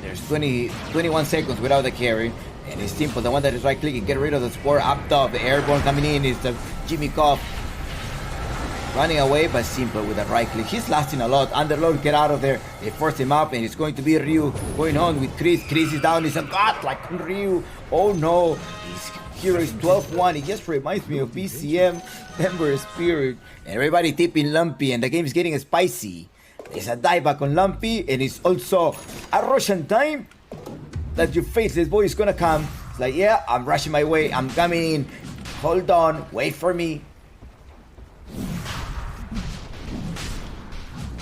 There's 21 seconds without the carry, and it's simple. The one that is right clicking, get rid of the spore up top. The airborne coming in is the Jimmy Koff running away, but simple with the right click. He's lasting a lot. Underlord, get out of there. They force him up, and it's going to be Ryu going on with Chris. Chris is down. He's a god like Ryu. Oh no. Hero is 12-1. It just reminds me of BCM Ember Spirit. Everybody tipping Lumpy, and the game is getting spicy. There's a dieback on Lumpy, and it's also a Russian time that your faceless boy is gonna come. It's like, yeah, I'm rushing my way, I'm coming in. Hold on, wait for me.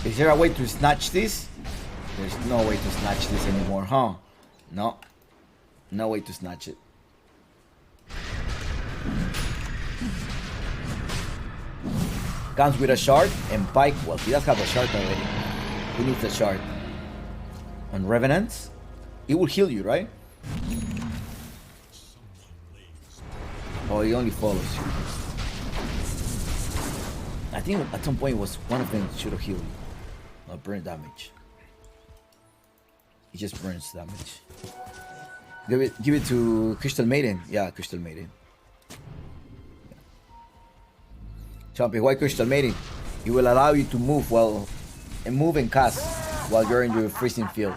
Is there a way to snatch this? There's no way to snatch this anymore, huh? No. No way to snatch it. Comes with a shard and Pike. Well, he does have a shard already. Who needs a shard? On Revenants? It will heal you, right? Oh, he only follows you. I think at some point it was one of them should have healed you. Or burn damage. He just burns damage. Give it to Crystal Maiden. Yeah, Crystal Maiden. Chompy, why Crystal Maiden? It will allow you to move and cast while you're in your freezing field.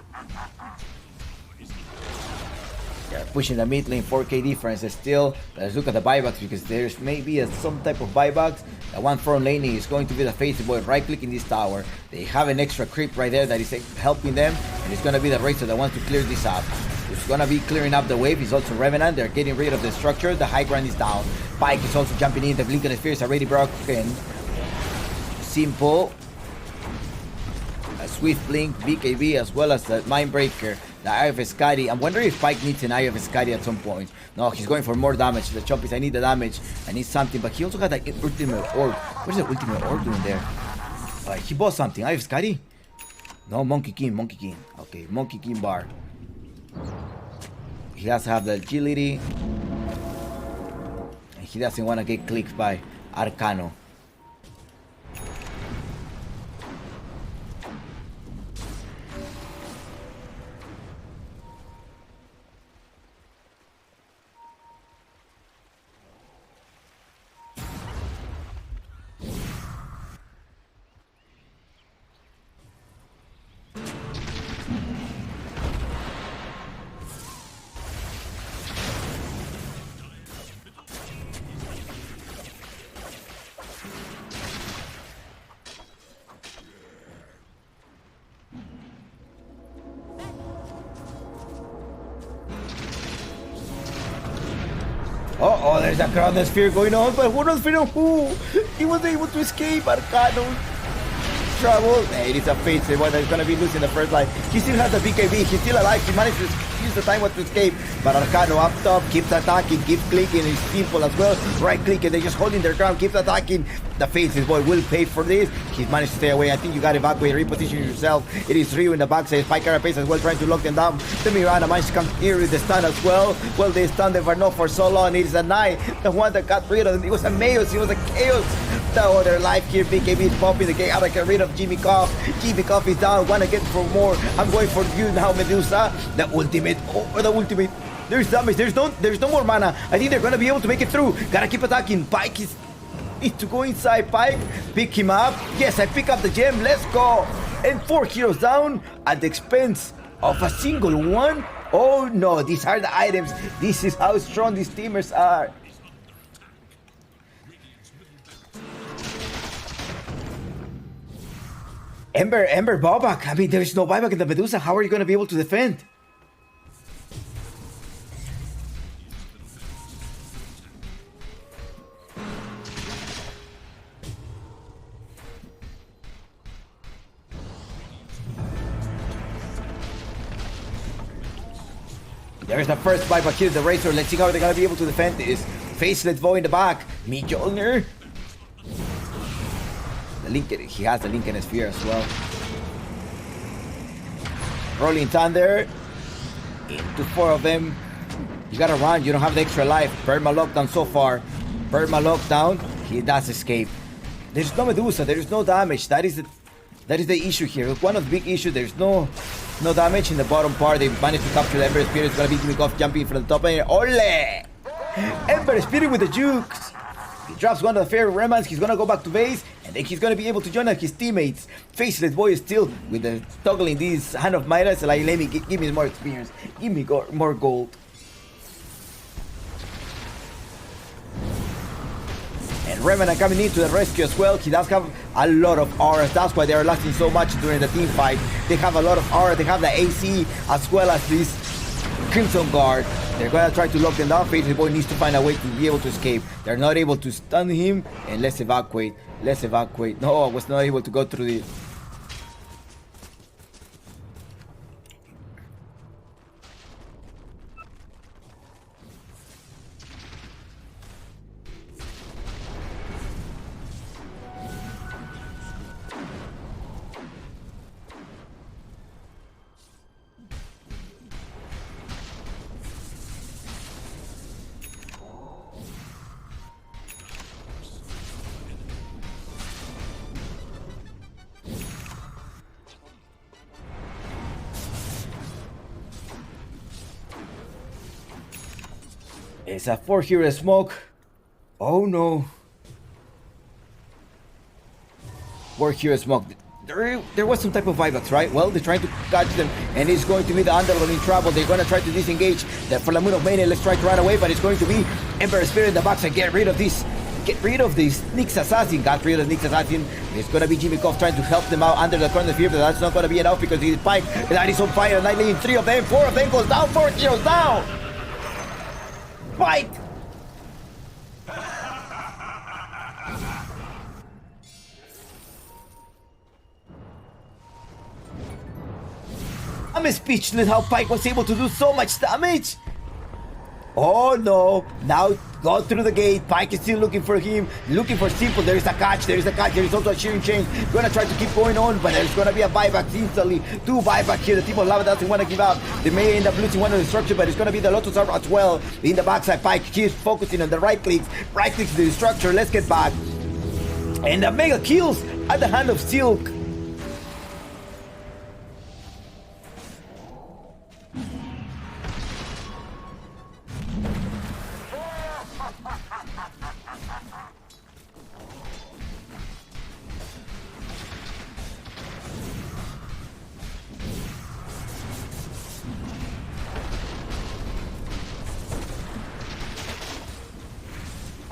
Yeah, pushing the mid lane, 4k difference still. Let's look at the buybacks because there's maybe some type of buybacks. The one front lane is going to be the Faithful Boy right clicking this tower. They have an extra creep right there that is helping them, and it's gonna be the Razor that wants to clear this up. It's gonna be clearing up the wave. He's also Revenant. They're getting rid of the structure. The high ground is down. Pike is also jumping in. The Blink of the Sphere is already broken. Simple. A Swift Blink, BKB, as well as the Mindbreaker. The Eye of Skadi. I'm wondering if Pike needs an Eye of Skadi at some point. No, he's going for more damage. The Chompies, I need the damage. I need something. But he also got the Ultimate Orb. What is the Ultimate Orb doing there? He bought something. Eye of Skadi? No, Monkey King. Okay, Monkey King bar. He has to have the agility. And he doesn't want to get clicked by Arcano. Oh, there's a Crown Sphere going on, but who knows who? He was able to escape Arcano. Trouble. Hey, it is a Fate, the one that's gonna be losing the first life. He still has the BKB, he's still alive, he managed to use the time to escape. But Arcano up top, keeps attacking, keeps clicking, it's simple as well. Right click and they're just holding their ground, keeps attacking. The Faces boy will pay for this. He's managed to stay away. I think you gotta evacuate, reposition yourself. It is Ryu in the backside, Spike Carapace as well, trying to lock them down. The Mirana managed to come here with the stun as well. Well, they stunned them for not for so long. It is a Knight, the one that got rid of them. It was a Mayos, it was a Chaos. The other life here, BKB is popping the game. How to get rid of Jimmy Cough. Jimmy Cough is down, wanna get for more. I'm going for you now, Medusa. The ultimate, the ultimate. There's damage, there's no more mana. I think they're gonna be able to make it through. Gotta keep attacking. Pike needs to go inside. Pike, pick him up. Yes, I pick up the gem, let's go. And 4 heroes down at the expense of a single one. Oh no, these are the items. This is how strong these teamers are. Ember buyback. I mean, there is no buyback in the Medusa. How are you going to be able to defend? There's the first buyback here, the Razor. Let's see how they're going to be able to defend this. Faceless bow in the back. Mjolnir. The Lincoln, he has the Lincoln Sphere as well. Rolling Thunder. Into 4 of them. You gotta run, you don't have the extra life. Perma lockdown so far. Perma lockdown. He does escape. There's no Medusa, there is no damage. That is the issue here. One of the big issues, there's no damage in the bottom part. They managed to capture the Ember Spirit. It's gonna be Jimmy Cough jumping from the top end. Ole! Ember Spirit with the jukes. He drops one of the fair remnants. He's gonna go back to base, and then he's gonna be able to join his teammates. Faceless boy is still with the toggling these Hand of Midas. Like, let me give me more experience. Give me more gold. And Revenant coming into the rescue as well. He does have a lot of auras. That's why they are lasting so much during the team fight. They have a lot of aura. They have the AC as well as this Crimson Guard. They're gonna try to lock them down. Fatal Boy needs to find a way to be able to escape. They're not able to stun him. And let's evacuate. Let's evacuate. No, I was not able to go through the... It's a 4-hero smoke. Oh no. 4-hero smoke. There was some type of buybacks, right? Well, they're trying to catch them, and it's going to be the Underlord in trouble. They're going to try to disengage the For the Moon of Mania. Let's try to run away, but it's going to be Emperor Spirit in the box and get rid of this. Get rid of this Nyx Assassin. Got rid of Nyx Assassin. It's going to be Jimmy Koff trying to help them out under the corner of fear, but that's not going to be enough because he's Pike. That is on fire. Nightly, 3 of them, 4 of them goes down, 4 heroes down. Fight! I'm speechless how Pike was able to do so much damage. Oh no, now go through the gate. Pike is still looking for him, looking for Simple. There is a catch, there is also a shearing chain. Gonna try to keep going on, but there's gonna be a buyback instantly. 2 buyback here. The team of Lava doesn't want to give up. They may end up losing one of the structure, but it's gonna be the Lotus Orb as well. In the backside, Pike keeps focusing on the right clicks to the structure. Let's get back. And the mega kills at the hand of Silk.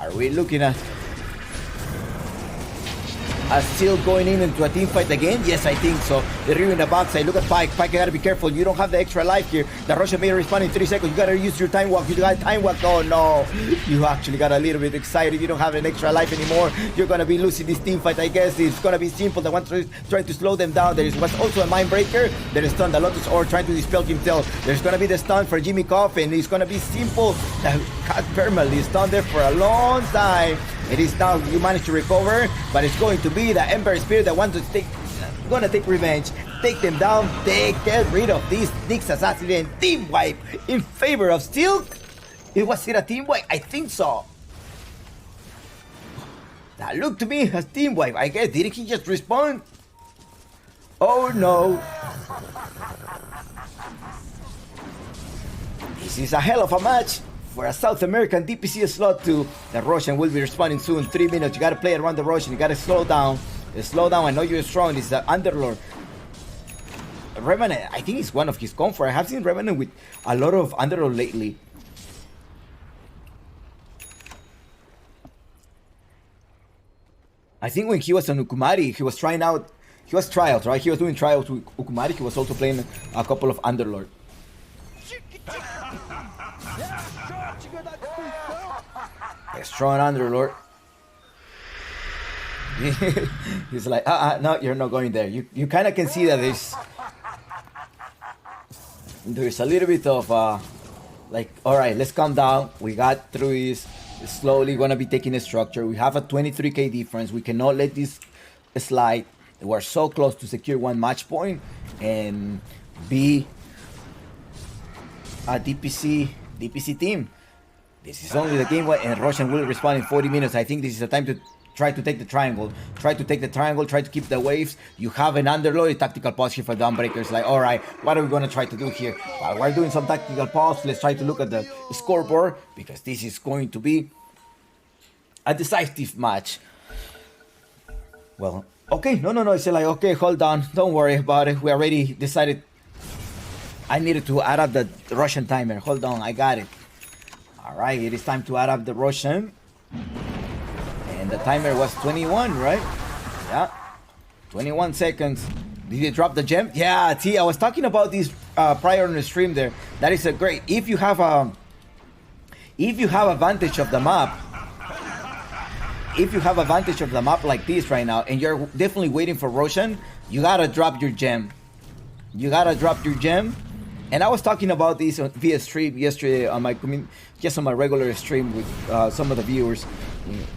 Are we looking at still going into a team fight again? Yes, I think so. They're in the backside. Look at Pike. Pike, you gotta be careful. You don't have the extra life here. The Russian may respond in 3 seconds. You gotta use your time walk. You got time walk. Oh no. You actually got a little bit excited. You don't have an extra life anymore. You're gonna be losing this team fight. I guess it's gonna be Simple. The one trying to slow them down. There was also a Mind Breaker. There is stun. The Lotus Orb trying to dispel himself. There's gonna be the stun for Jimmy Koff, and it's gonna be Simple. That got permanently stunned there for a long time. It is now you managed to recover, but it's going to be the Emperor Spirit that wants to take revenge, take them down, get rid of this Nyx Assassin and team wipe in favor of Silk. Was it a team wipe? I think so. That looked to me as team wipe. I guess didn't he just respawn? Oh no. This is a hell of a match. For a South American DPC slot 2, the Russian will be responding soon. 3 minutes. You gotta play around the Russian. You gotta slow down. Slow down. I know you're strong. It's the Underlord. Revenant, I think it's one of his comfort. I have seen Revenant with a lot of Underlord lately. I think when he was on Ukumari, he was trying out. He was trials, right? He was doing trials with Ukumari. He was also playing a couple of Underlord. A strong Underlord. He's like, no, you're not going there. You kind of can see that there's a little bit of like, all right, let's calm down. We got through this. Slowly gonna be taking a structure. We have a 23k difference. We cannot let this slide. We're so close to secure 1 match point and be a DPC team. This is only the game, and Russian will respond in 40 minutes. I think this is the time to try to take the triangle. Try to take the triangle, try to keep the waves. You have an Underlord tactical pause here for Dawnbreakers. Like, all right, what are we going to try to do here? While we're doing some tactical pause, let's try to look at the scoreboard, because this is going to be a decisive match. Well, okay, no. It's like, okay, hold on. Don't worry about it. We already decided I needed to add up the Russian timer. Hold on, I got it. All right, it is time to add up the Russian. And And the timer was 21, right? Yeah. 21 seconds. Did he drop the gem? Yeah, see, I was talking about this prior on the stream there. That is a great. If you have advantage of the map, like this right now, and you're definitely waiting for Roshan, you gotta drop your gem. And I was talking about this via stream yesterday on my just on my regular stream with some of the viewers.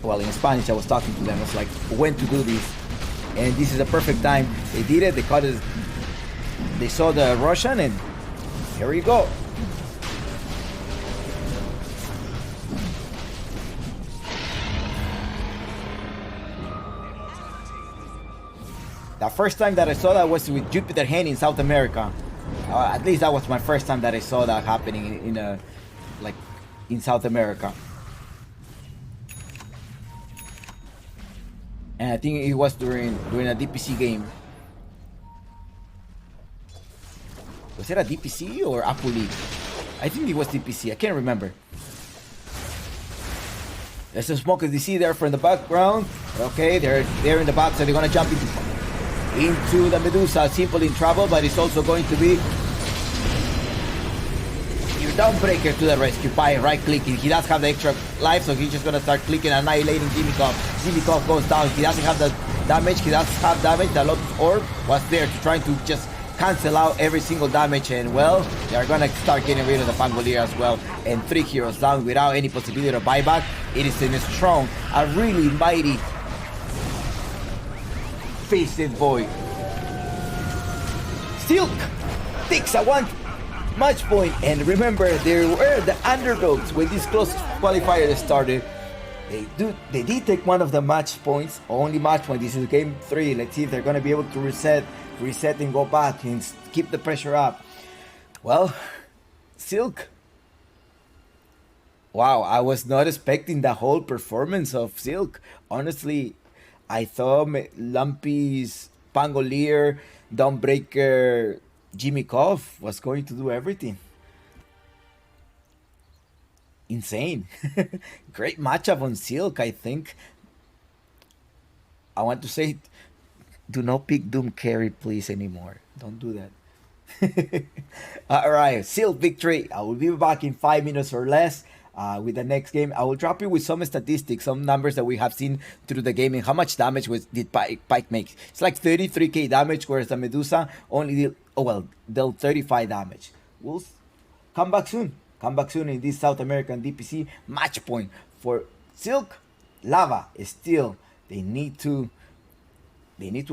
Well, in Spanish, I was talking to them. It's like when to do this, and this is a perfect time. They did it. They caught it. They saw the Russian, and here you go. The first time that I saw that was with Jupiter Hen in South America. At least that was my first time that I saw that happening in South America. And I think it was during a DPC game. Was it a DPC or Apple League? I think it was DPC. I can't remember. There's some smoke as you see there from the background. Okay, they're in the box, so they're gonna jump into the Medusa. Simple in trouble, but it's also going to be your Dawnbreaker to the rescue by right clicking. He does have the extra life, so he's just gonna start clicking, annihilating Jimmy Cobb. Jimmy Cobb goes down. He doesn't have the damage. He does have damage. The Lotus Orb was there to try to just cancel out every single damage, and well, they're gonna start getting rid of the Pangolier as well. And 3 heroes down without any possibility of buyback. It is a strong, a really mighty Faced Void. Silk takes a 1 match point, and remember, they were the underdogs when this close qualifier started. They did take one of the match points, only match point. This is game 3. Let's see if they're gonna be able to reset and go back and keep the pressure up. Well, Silk. Wow, I was not expecting the whole performance of Silk. Honestly, I thought Lumpy's Pangolier, Dawnbreaker, Jimmy Cobb was going to do everything. Insane. Great matchup on Silk, I think. I want to say, do not pick Doom Carry, please, anymore. Don't do that. Alright, Silk victory. I will be back in 5 minutes or less. With the next game, I will drop you with some statistics, some numbers that we have seen through the game, and how much damage did Pike make. It's like 33k damage, whereas the Medusa only dealt 35 damage. We'll come back soon. Come back soon in this South American DPC match point for Silk. Lava is still. They need to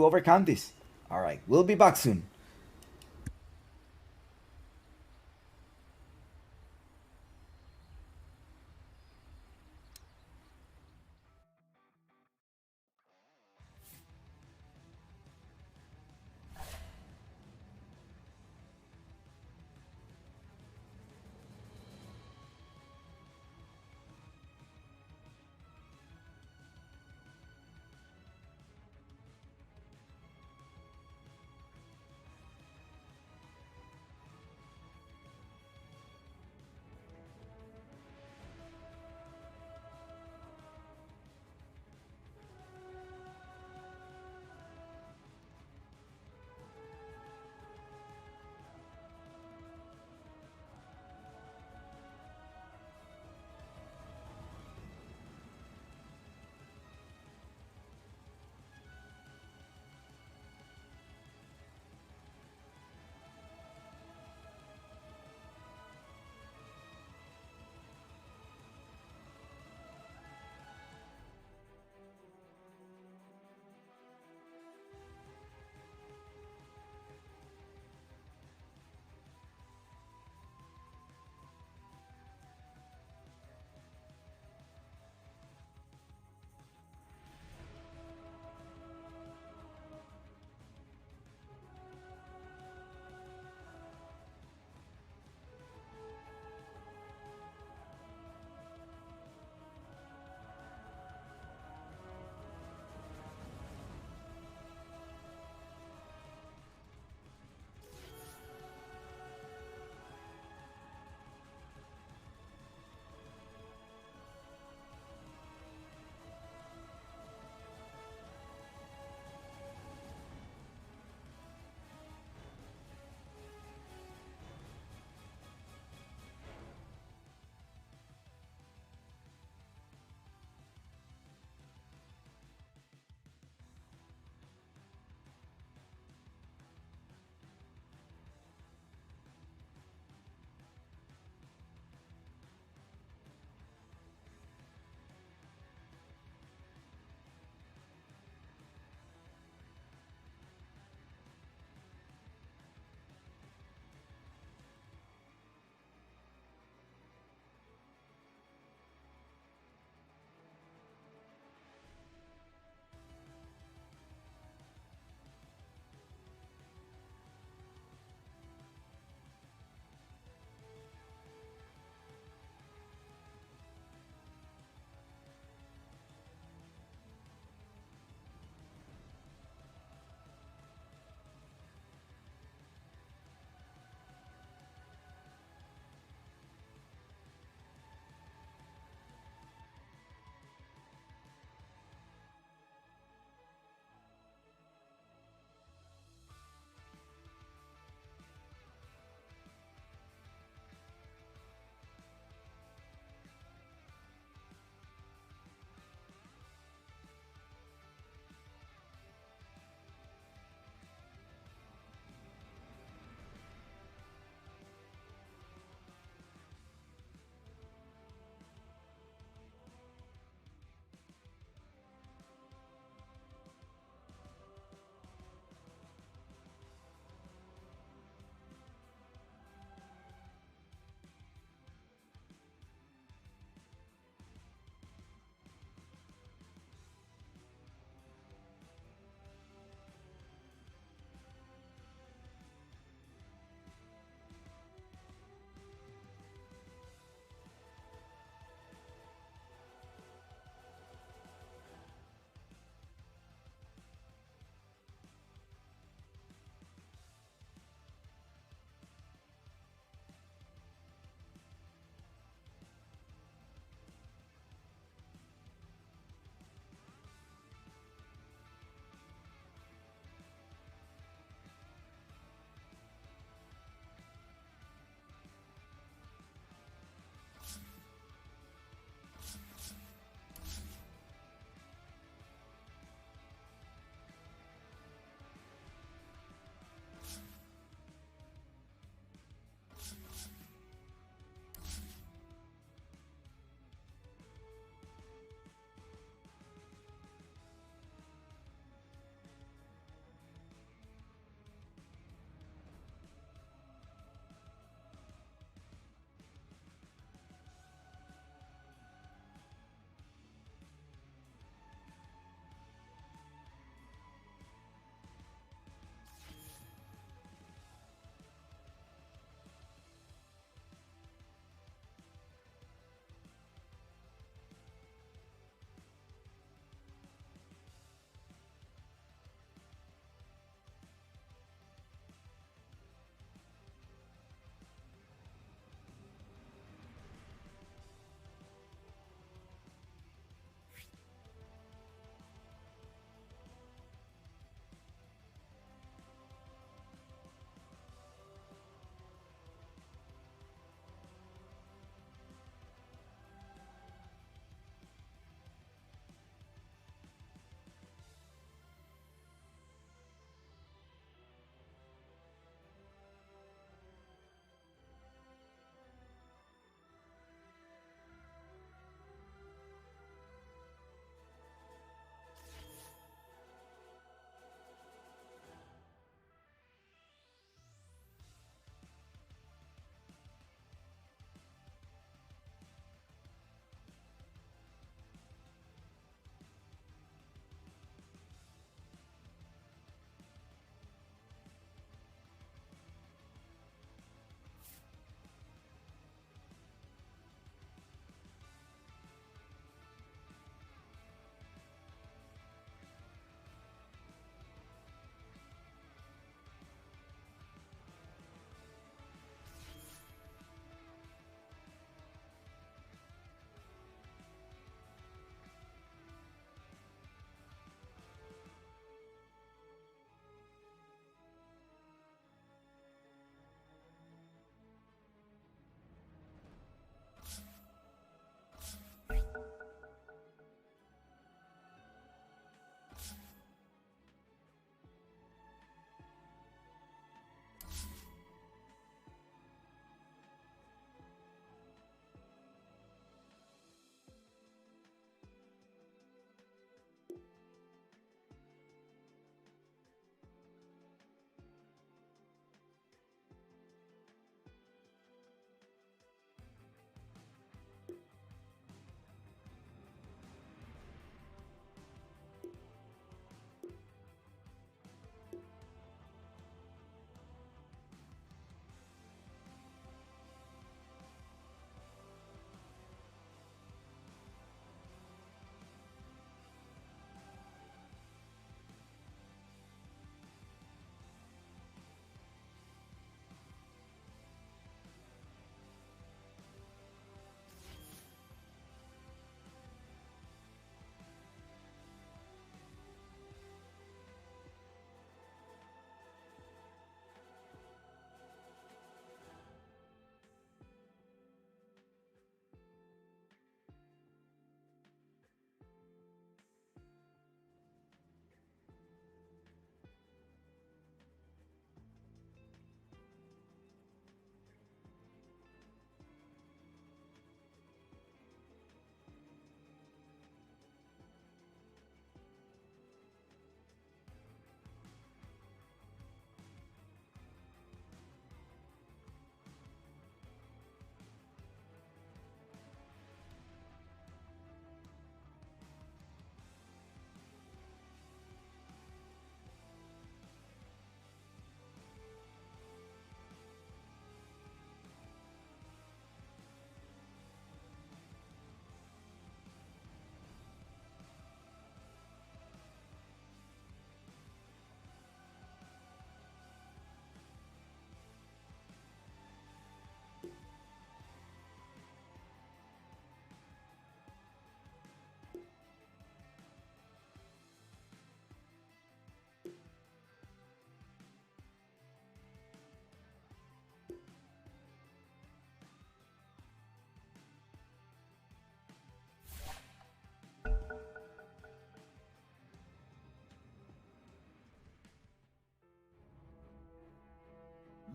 overcome this. All right, we'll be back soon.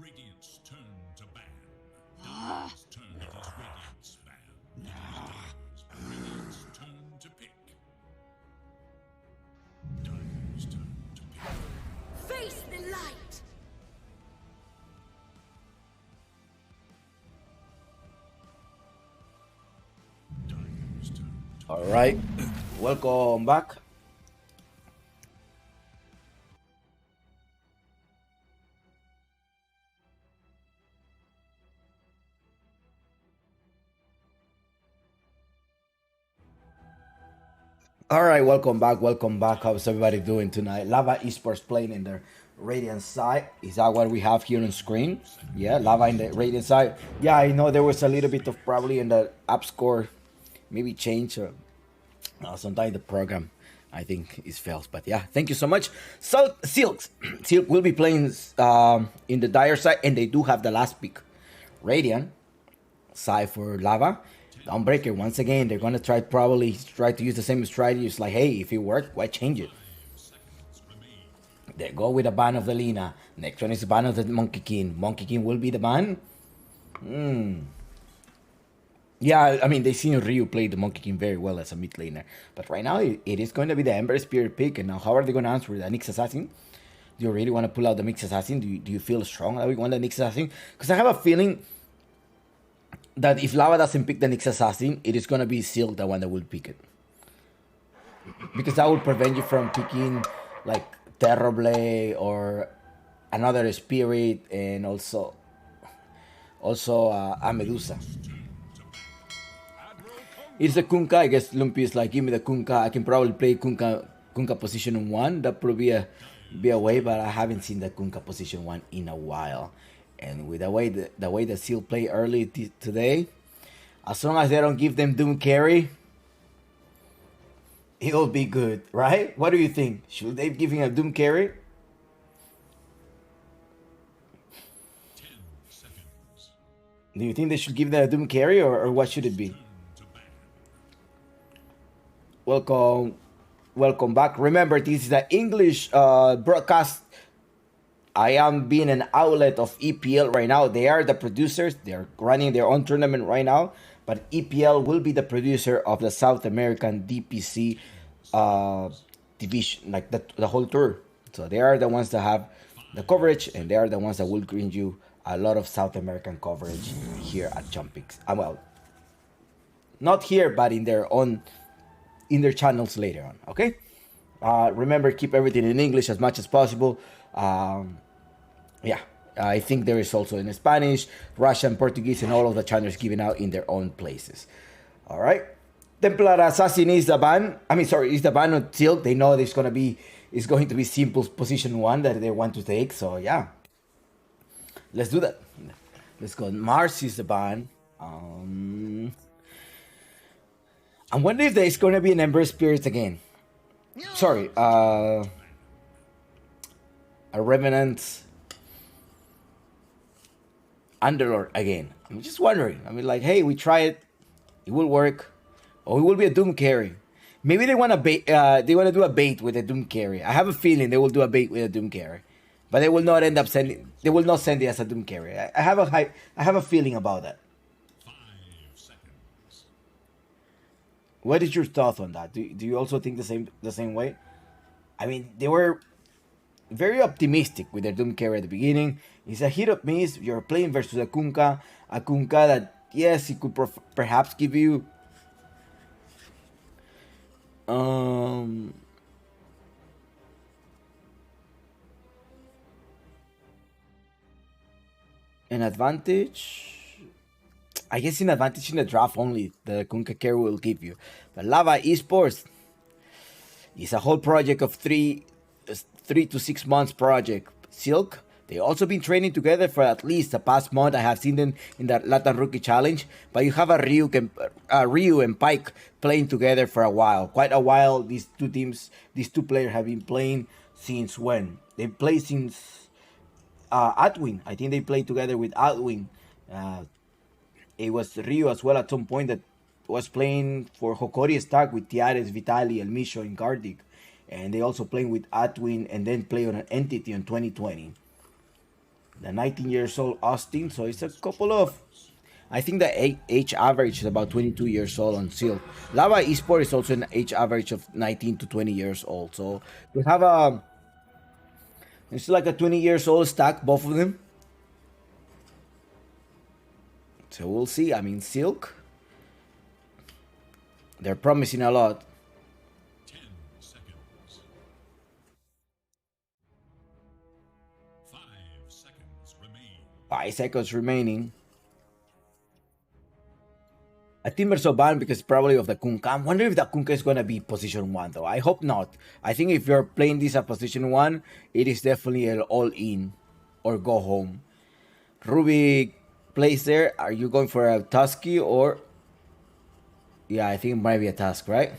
Radiant's turn to ban. Dire's turn it is Radiant's ban. Radiant's turn to pick. Dire's turn to pick. Face the light! Dire's turn to All right, welcome back. All right, welcome back. Welcome back. How's everybody doing tonight? Lava Esports playing in the Radiant side. Is that what we have here on screen? Yeah, Lava in the Radiant side. Yeah, I know there was a little bit of probably in the app score, maybe change. Sometimes the program, I think, is fails. But yeah, thank you so much. So Silk will be playing in the Dire side, and they do have the last pick. Radiant side for Lava. Dawnbreaker, once again, they're gonna probably try to use the same strategy. It's like, hey, if it worked, why change it? They go with the ban of the Lina. Next one is the ban of the Monkey King. Monkey King will be the ban. Yeah, I mean, they seen Ryu play the Monkey King very well as a mid laner. But right now, it is going to be the Ember Spirit pick. And now, how are they going to answer the Nyx Assassin? Do you really want to pull out the Nyx Assassin? Do you feel strong that we want the Nyx Assassin? Because I have a feeling that if Lava doesn't pick the Nyx Assassin, it is going to be Silk the one that will pick it. Because that will prevent you from picking, like, Terrorblade or another Spirit and also a Medusa. It's a Kunkka. I guess Lumpy is like, give me the Kunkka. I can probably play Kunkka position 1. That probably be a way, but I haven't seen the Kunkka position 1 in a while. And with the way the Seal play early today, as long as they don't give them Doom carry, it'll be good, right? What do you think? Should they give him a Doom carry? 10 seconds. Do you think they should give them a Doom carry, or what should it be? Welcome back. Remember, this is the English broadcast. I am being an outlet of EPL right now. They are the producers. They're running their own tournament right now. But EPL will be the producer of the South American DPC division, like the whole tour. So they are the ones that have the coverage, and they are the ones that will bring you a lot of South American coverage here at Jumpix. Well, not here, but in their channels later on. Okay. Remember, keep everything in English as much as possible. Yeah, I think there is also in Spanish, Russian, Portuguese, and all of the channels given out in their own places. All right. Templar Assassin is the ban. Is the ban on Silk. They know it's going to be simple position 1 that they want to take. So yeah, let's do that. Let's go. Mars is the ban. I wonder if there's going to be an Ember Spirit again. Sorry, a Revenant Underlord again. I'm just wondering. Like, hey, we try it. It will work. Or it will be a Doom carry. Maybe they want to bait. They want to do a bait with a Doom carry. I have a feeling they will do a bait with a Doom carry, but they will not end up sending. They will not send it as a Doom carry. I have a feeling about that. 5 seconds. What is your thought on that? Do you also think the same way? They were very optimistic with their Doom carry at the beginning. It's a hit or miss. You're playing versus a Kunkka that, yes, it could perhaps give you an advantage. I guess an advantage in the draft only the Kunkka carry will give you. But Lava Esports is a whole project of 3 to 6 months project. Silk, they also been training together for at least the past month. I have seen them in the Latin Rookie Challenge. But you have a Ryu and Pike playing together for a while. Quite a while. These two players have been playing since when? They played since Atwin. I think they played together with Atwin. It was Ryu as well at some point that was playing for Hokori Stack with Tiares, Vitali, El Misho, and Gardic. And they also played with Atwin and then play on an Entity in 2020. the 19 years old Austin. So it's a couple of. I think the age average is about 22 years old on Silk. Lava Esport is also an age average of 19 to 20 years old. So we have a. It's like a 20 years old stack, both of them. So we'll see. I mean, Silk. They're promising a lot. 10 seconds. 5 seconds remain. 5 seconds remaining. I think Verso banned because probably of the Kunkka. I wonder if the Kunkka is going to be position 1 though. I hope not. I think if you're playing this at position 1, it is definitely an all-in or go home. Ruby plays there. Are you going for a Tusky or... Yeah, I think it might be a Tusk, right?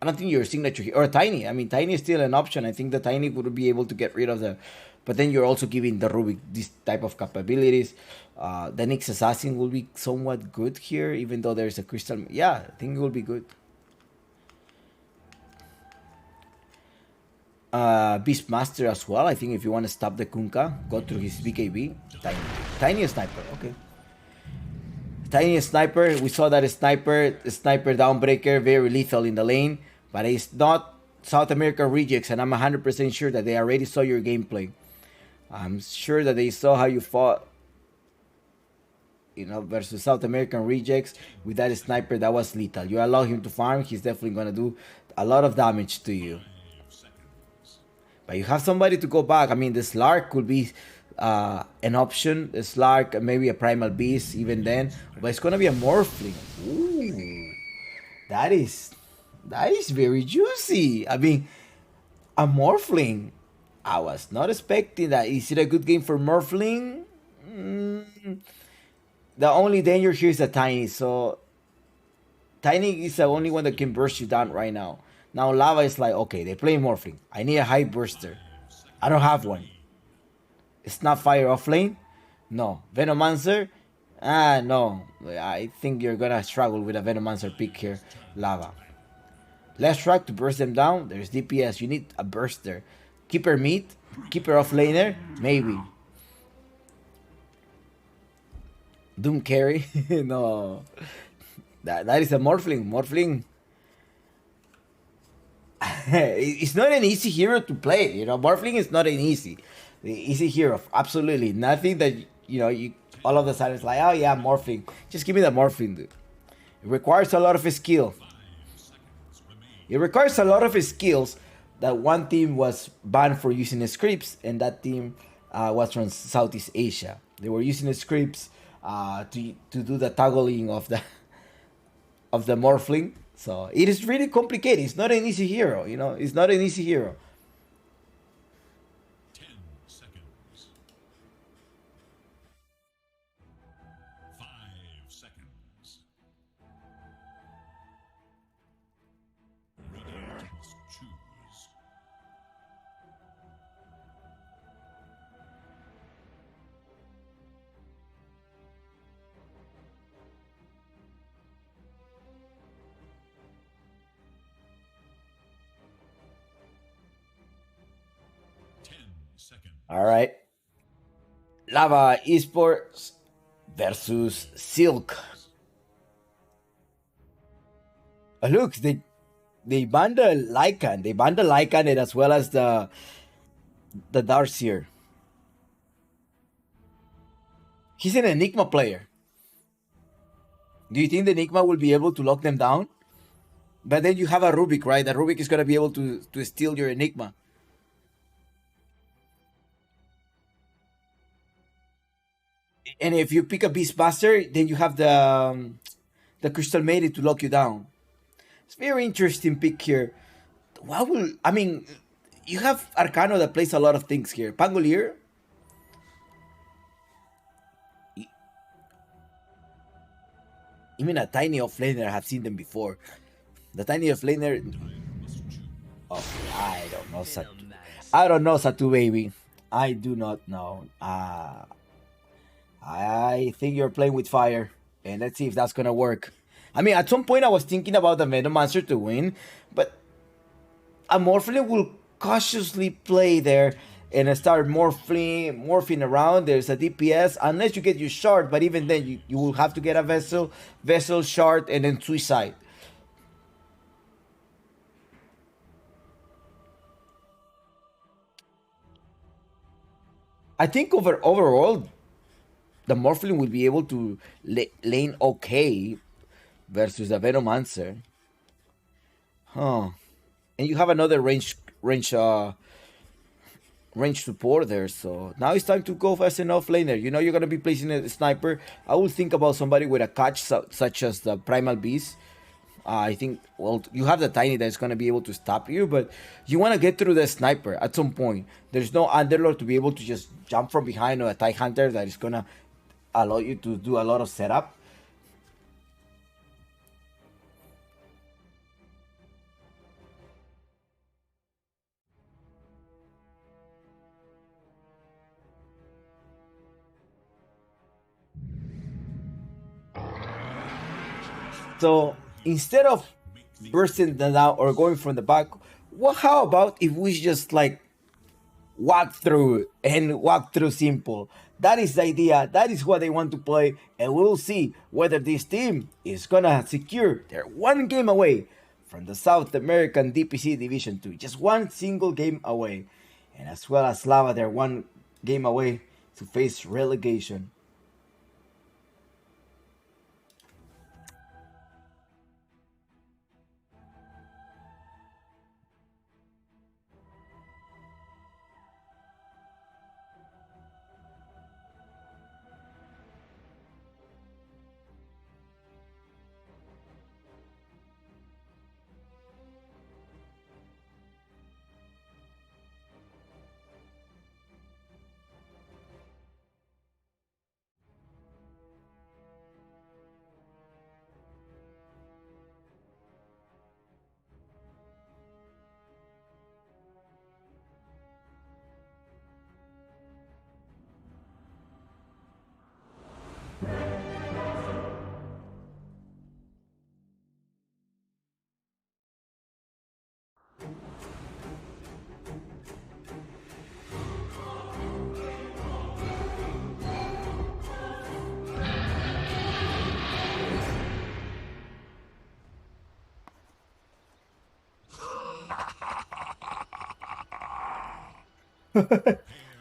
I don't think your signature here... Or Tiny. I mean, Tiny is still an option. I think the Tiny would be able to get rid of the... But then you're also giving the Rubik this type of capabilities. The Nyx Assassin will be somewhat good here, even though there's a Crystal... Yeah, I think it will be good. Beastmaster as well. I think if you want to stop the Kunkka, go through his BKB. Tiny. Tiny Sniper, okay. Tiny Sniper, we saw that Sniper Downbreaker, very lethal in the lane. But it's not South American rejects, and I'm 100% sure that they already saw your gameplay. I'm sure that they saw how you fought, you know, versus South American rejects with that sniper. That was lethal. You allow him to farm, he's definitely going to do a lot of damage to you. But you have somebody to go back. I mean, the Slark could be an option. The Slark, maybe a Primal Beast even then. But it's going to be a Morphling. Ooh, that is very juicy. I mean, a Morphling. I was not expecting that. Is it a good game for Morphling? The only danger here is a Tiny. So Tiny is the only one that can burst you down right now. Now Lava is like, okay, they play Morphling. I need a high burster. I don't have one. It's not Fire offlane? No. Venomancer? No. I think you're gonna struggle with a Venomancer pick here, Lava. Let's try to burst them down. There's DPS. You need a burster. Keeper mid? Keeper offlaner? Maybe. Doom carry? No. That is a Morphling. Morphling. It's not an easy hero to play. You know, Morphling is not an easy hero. Absolutely. Nothing that, you know, you all of a sudden it's like, oh yeah, Morphling. Just give me the Morphling, dude. It requires a lot of skill. It requires a lot of skills. That one team was banned for using scripts, and that team was from Southeast Asia. They were using scripts to do the toggling of the Morphling. So it is really complicated. It's not an easy hero, you know. It's not an easy hero. 10 seconds. 5 seconds. Radiant must choose. All right. Lava Esports versus Silk. Look, they banned the Lycan. They banned the Lycan and as well as the Darkseer. He's an Enigma player. Do you think the Enigma will be able to lock them down? But then you have a Rubik, right? The Rubik is going to be able to steal your Enigma. And if you pick a Beastmaster, then you have the Crystal Maiden to lock you down. It's very interesting pick here. What will... I mean, you have Arcano that plays a lot of things here. Pangolier. Even a Tiny offlaner, I have seen them before. The Tiny offlaner... Oh, I don't know, Satu. I don't know, Satu, baby. I do not know. I think you're playing with fire. And let's see if that's going to work. I mean, at some point I was thinking about the Venomancer to win. But a Morphling will cautiously play there. and start morphing around. There's a DPS unless you get your shard, but even then you will have to get a vessel shard and then suicide. I think overall the Morphling will be able to lane okay versus the Venomancer. Huh. And you have another range support there, so now it's time to go as an offlaner. You know you're gonna be placing a sniper. I would think about somebody with a catch such as the Primal Beast. I think, well, you have the Tiny that's gonna be able to stop you, but you want to get through the sniper at some point. There's no Underlord to be able to just jump from behind, or a TIE Hunter that is gonna allow you to do a lot of setup. So instead of bursting them out or going from the back, how about if we just like walk through simple? That is the idea. That is what they want to play, and we'll see whether this team is gonna secure their one game away from the South American DPC Division 2. Just one single game away. And as well as Lava, they're one game away to face relegation.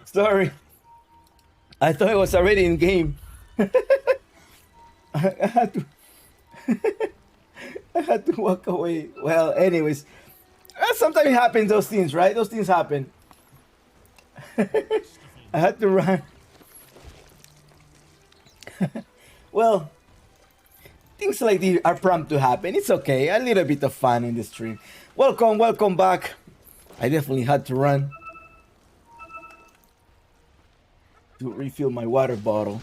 Sorry. I thought it was already in game. I had to I had to walk away. Well, anyways. Sometimes it happens, those things, right? Those things happen. I had to run. Well, things like these are prompt to happen. It's okay. A little bit of fun in the stream. Welcome back. I definitely had to run to refill my water bottle.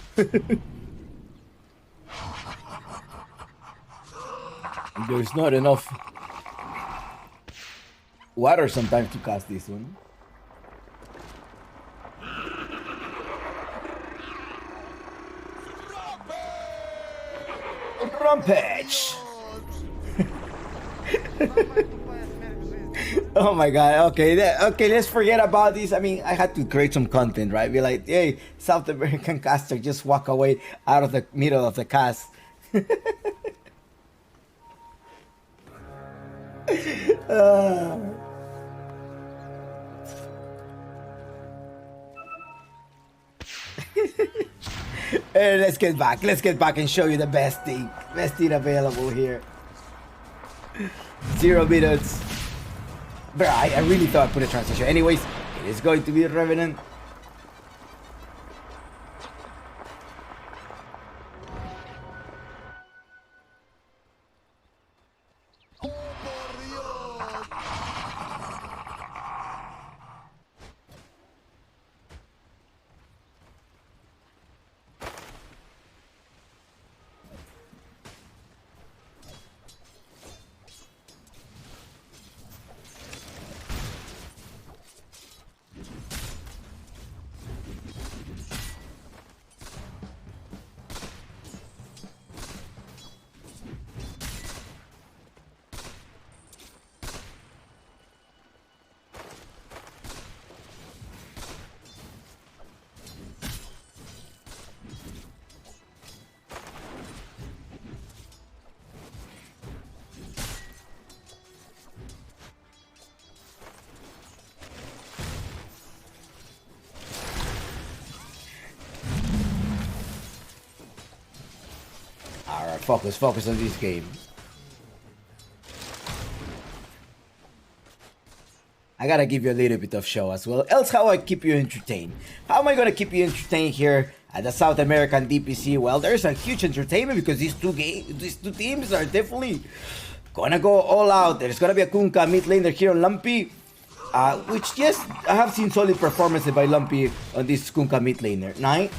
There's not enough water sometimes to cast this one. Rampage! Oh my god, okay, let's forget about this. I mean, I had to create some content, right? Be like, hey, South American caster, just walk away out of the middle of the cast. Let's get back and show you the best thing available here. 0 minutes. Bro, I really thought I put a transition. Anyways, it is going to be Revenant. focus on this game. I gotta give you a little bit of show as well. Else how I keep you entertained? How am I gonna keep you entertained here at the South American DPC? Well, there's a huge entertainment because these two teams are definitely gonna go all out. There's gonna be a Kunkka mid laner here on Lumpy. Which, yes, I have seen solid performances by Lumpy on this Kunkka mid laner. Night.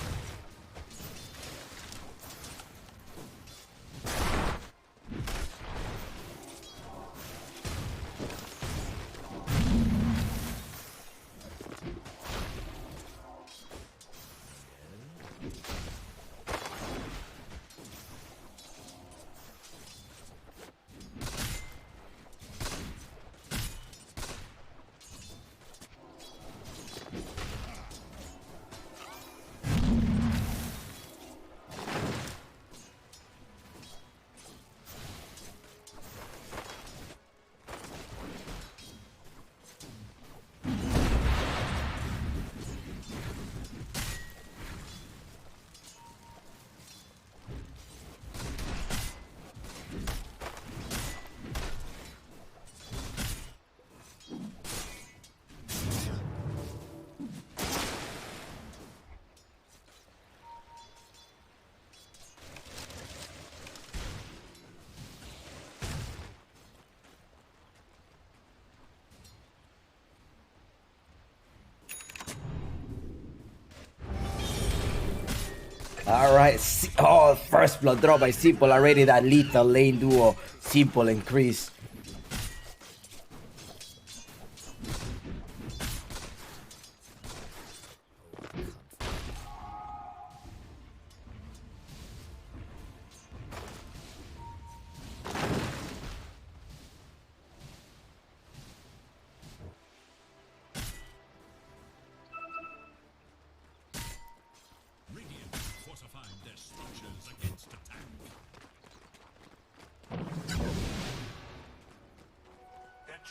Alright, oh, first blood drop by Simple, already that lethal lane duo, Simple and Chris.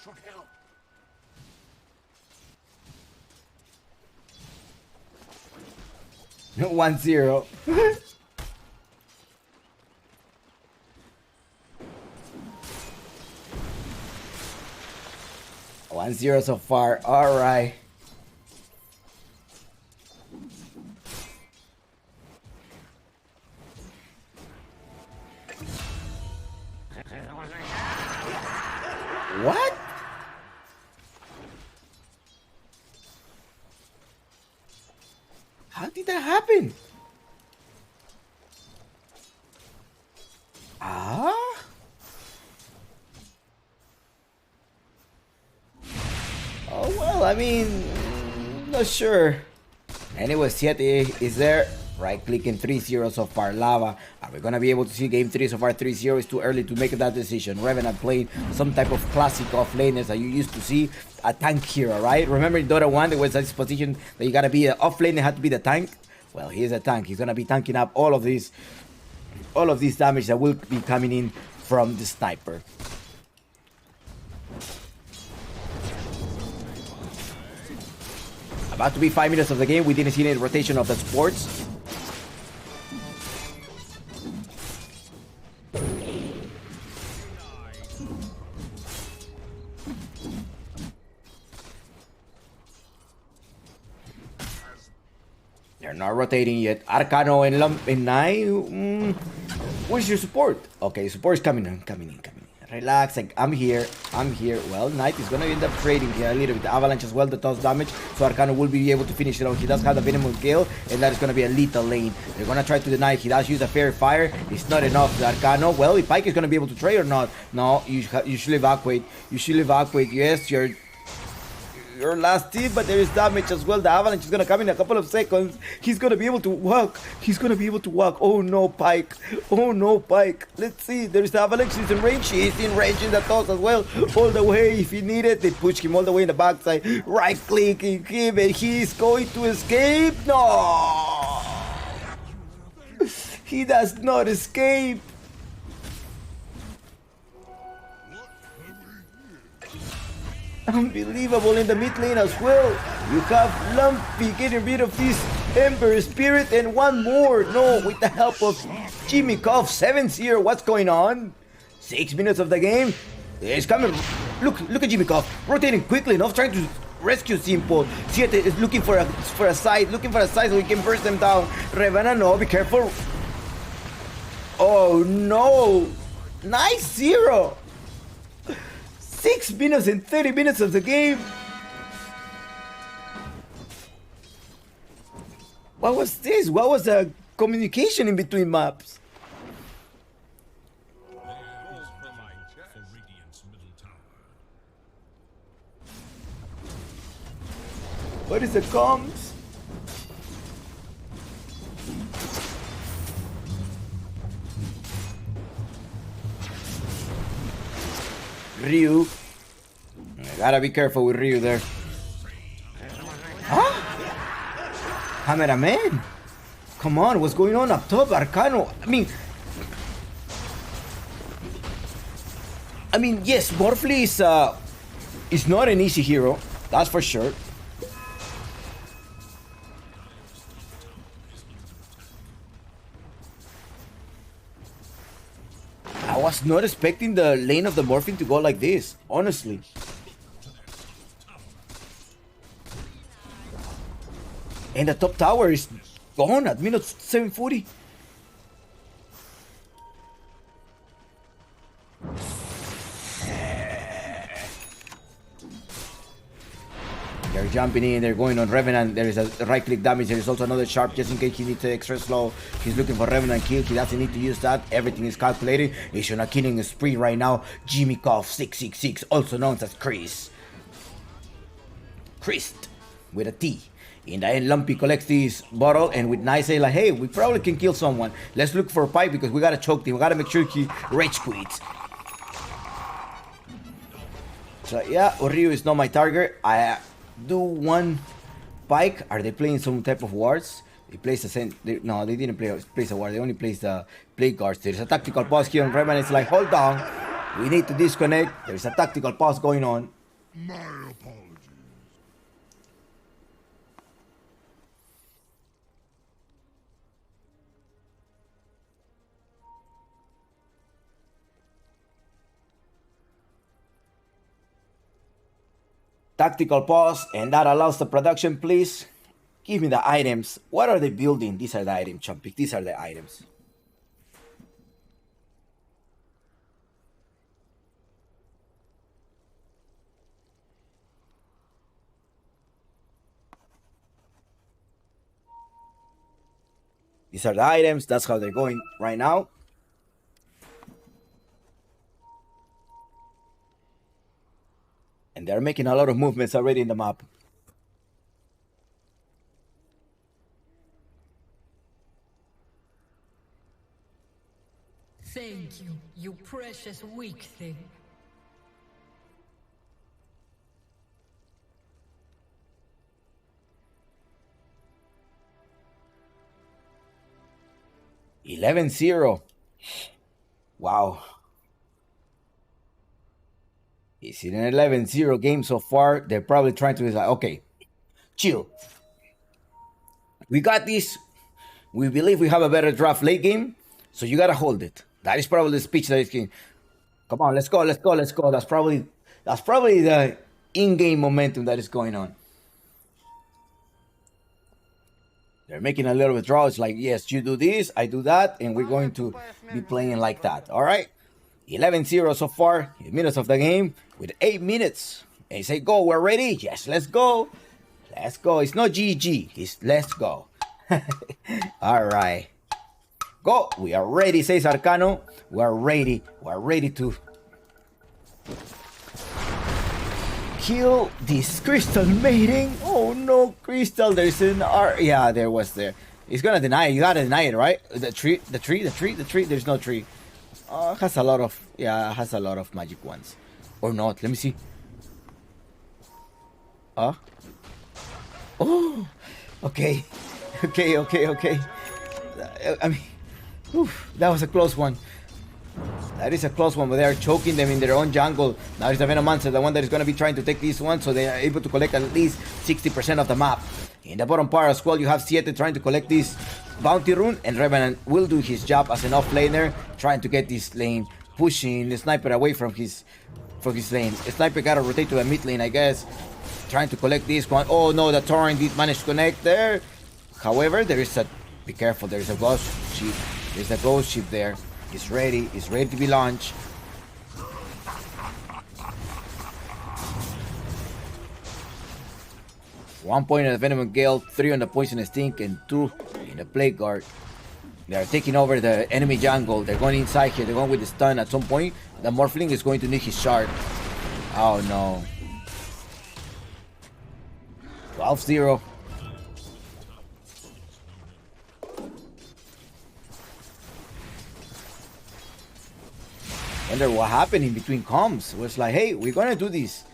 Should help. 1-0. 1-0 so far. All right. What? How did that happen? Ah? Oh, well, I mean, not sure. Anyway, 7 is there. Right clicking 3-0 so far. Lava. Are we gonna be able to see game 3 so far? 3-0 is too early to make that decision. Revenant playing some type of classic offlaners that you used to see. A tank hero, right? Remember in Dota 1 there was this position that you gotta be an offlane, had to be the tank. Well, he's a tank. He's gonna be tanking up all of this damage that will be coming in from the sniper. About to be 5 minutes of the game. We didn't see any rotation of the supports. They're not rotating yet. Arcano and Lump and Nai. Where's your support? Okay, support is coming in. Relax, like, I'm here. Well, Knight is gonna end up trading here a little bit. Avalanche as well, the toss damage, so Arcano will be able to finish it out. He does have the Venomous Gale, and that is gonna be a lethal lane. They're gonna try to deny. He does use a Fairy Fire. It's not enough. The Arcano, well, if Pike is gonna be able to trade or not. No, you should evacuate. Yes, your last tip, but there is damage as well. The Avalanche is gonna come in a couple of seconds. He's gonna be able to walk. Oh no, Pike. Let's see. There is the Avalanche. He's in range. He's in range in the toss as well. All the way if he needed. They push him all the way in the backside. Right clicking him, and he's going to escape. No! He does not escape. Unbelievable in the mid lane as well. You have Lumpy getting rid of this Ember Spirit, and one more. No, with the help of Jimmy Koff. 7-0. What's going on? 6 minutes of the game. It's coming. Look at Jimmy Koff. Rotating quickly enough, trying to rescue Simple. Siete is looking for a side. Looking for a side so he can burst them down. Ravana, no, be careful. Oh no. Nice 0. 6 minutes and 30 minutes of the game. What was this? What was the communication in between maps? There is the light for Radiant's middle tower. What is the comms? Ryu. I gotta be careful with Ryu there. Huh? Cameraman? Come on, what's going on up top? Arcano. I mean, yes, Morphly is not an easy hero. That's for sure. I was not expecting the lane of the Morphine to go like this, honestly. And the top tower is gone at minute 740. They're jumping in, they're going on Revenant. There is a right click damage. There is also another sharp just in case he needs to extra slow. He's looking for Revenant kill. He doesn't need to use that. Everything is calculated. He's on a killing spree right now. Jimmy Koff 666, also known as Chris. Christ with a T. In the end, Lumpy collects this bottle, and with Nice say like, hey, we probably can kill someone. Let's look for a pipe because we gotta choke him. We gotta make sure he rage quits. So yeah, Ryu is not my target. I do one pike. Are they playing some type of wards? They place the same. No, they didn't place a ward. They only placed the plate guards. There's a tactical pause here on Revan. It's like, hold on, we need to disconnect. There's a tactical pause going on. My apologies. Tactical pause, and that allows the production. Please give me the items. What are they building? These are the items, Chumpik. These are the items. These are the items. That's how they're going right now. And they're making a lot of movements already in the map. Thank you, you precious weak thing. $11-0. Wow. It's an 11-0 game so far. They're probably trying to decide, okay, chill. We got this. We believe we have a better draft late game, so you gotta hold it. That is probably the speech that is getting. Come on, let's go, let's go, let's go. That's probably the in-game momentum that is going on. They're making a little withdrawal. It's like, yes, you do this, I do that, and we're going to be playing like that. All right. 11-0 so far, 8 minutes of the game, with 8 minutes. And say, go, we're ready? Yes, let's go. Let's go. It's not GG, it's let's go. All right. Go. We are ready, says Arcano. We are ready. We are ready to kill this Crystal mating. Oh no, Crystal. There's an R. Yeah, there was there. He's gonna deny it. You gotta deny it, right? The tree. There's no tree. Has a lot of, yeah, has a lot of magic ones. Or not, let me see. Oh, okay. Okay. I mean, that was a close one. That is a close one, but they are choking them in their own jungle. Now it's the Venomancer, the one that is going to be trying to take this one, so they are able to collect at least 60% of the map. In the bottom part as well, you have Siete trying to collect this bounty rune, and Revenant will do his job as an off-laner, trying to get this lane, pushing the Sniper away from his lane. The Sniper gotta rotate to the mid lane, I guess, trying to collect this one. Oh no, the Torrent did manage to connect there. However, there is a... Be careful, there's a ghost ship. There's a ghost ship there. It's ready to be launched. One point on the Venom Gale, 3 on the Poison Stink, and 2 in the Plague Guard. They are taking over the enemy jungle. They're going inside here. They're going with the stun at some point. The Morphling is going to need his shard. Oh no. 12-0. Wonder what happened in between comms. It was like, hey, we're gonna do this.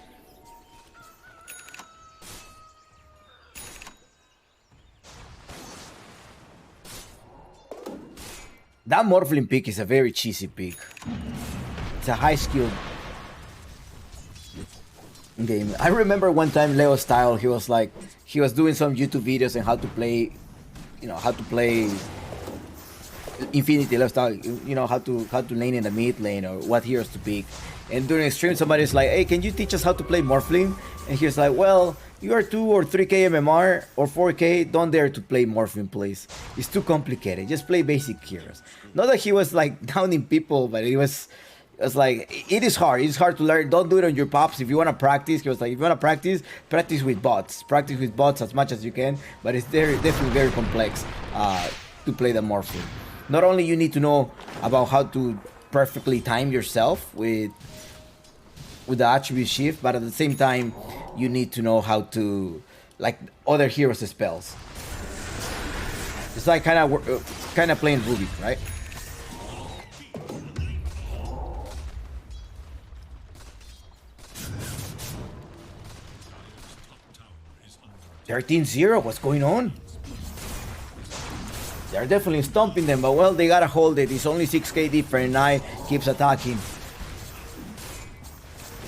That Morphling pick is a very cheesy pick. It's a high skill game. I remember one time Leo Style, he was doing some YouTube videos on how to play, how to play Infinity Leo Style, how to lane in the mid lane or what heroes to pick. And during a stream, somebody's like, hey, can you teach us how to play Morphling? And he's like, well, you are 2 or 3k MMR or 4k, don't dare to play Morphling, please. It's too complicated. Just play basic heroes. Not that he was like downing people, but it was like, it is hard. It's hard to learn. Don't do it on your pops. If you want to practice, he was like, if you want to practice with bots. Practice with bots as much as you can, but it's definitely very complex to play the Morphling. Not only you need to know about how to perfectly time yourself with the attribute shift, but at the same time, you need to know how to, like, other heroes' spells. It's like kind of playing Ruby, right? Tower is 13-0, what's going on? They're definitely stomping them, but well, they gotta hold it. It's only 6k different. Nye keeps attacking.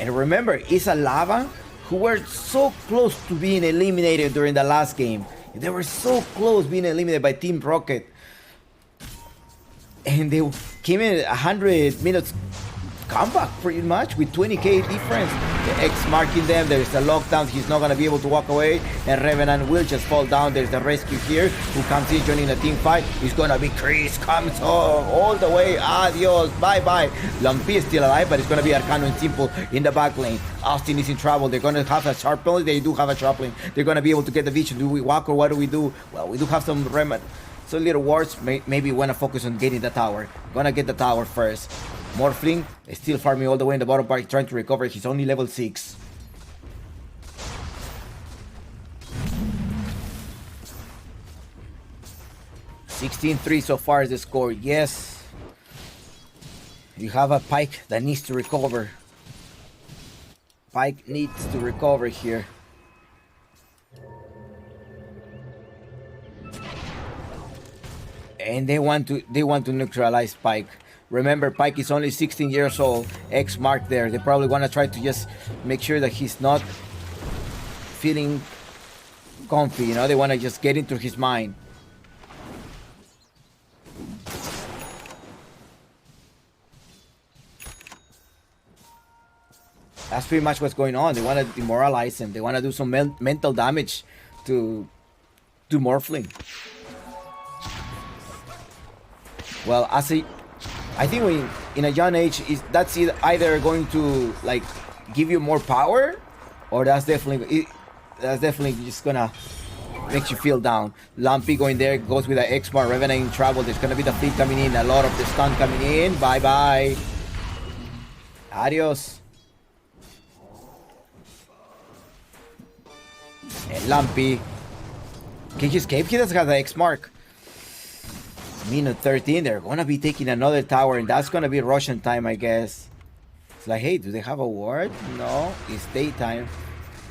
And remember, it's a Lava who were so close to being eliminated during the last game. They were so close being eliminated by Team Rocket. And they came in 100 minutes comeback pretty much with 20k difference. The X marking them. There's a lockdown. He's not going to be able to walk away. And Revenant will just fall down. There's the rescue here who comes in joining the team fight. It's going to be Chris. Comes all the way. Adios. Bye-bye. Lumpy is still alive, but it's going to be Arcano and Simple in the back lane. Austin is in trouble. They're going to have a sharp penalty. They do have a sharp lane. They're going to be able to get the vision. Do we walk or what do we do? Well, we do have some remnant. So little wards. Maybe want to focus on getting the tower. Gonna get the tower first. Morphling is still farming all the way in the bottom part, trying to recover. He's only level 6. $16-3 so far is the score. Yes. You have a Pyke that needs to recover. Pyke needs to recover here. And they want to neutralize Pyke. Remember, Pyke is only 16 years old. X mark there. They probably want to try to just make sure that he's not feeling comfy. They want to just get into his mind. That's pretty much what's going on. They want to demoralize him. They want to do some mental damage to Morphling. Well, I think in a young age, that's either going to like give you more power, or that's definitely just gonna make you feel down. Lumpy going there, goes with the X-Bar, Revenant in trouble. There's gonna be the fleet coming in, a lot of the stun coming in. Bye bye. Adios. And Lumpy, can he escape? He doesn't have the X mark. Minute 13, they're gonna be taking another tower, and that's gonna be Russian time, I guess. It's like, hey, do they have a ward? No, it's daytime.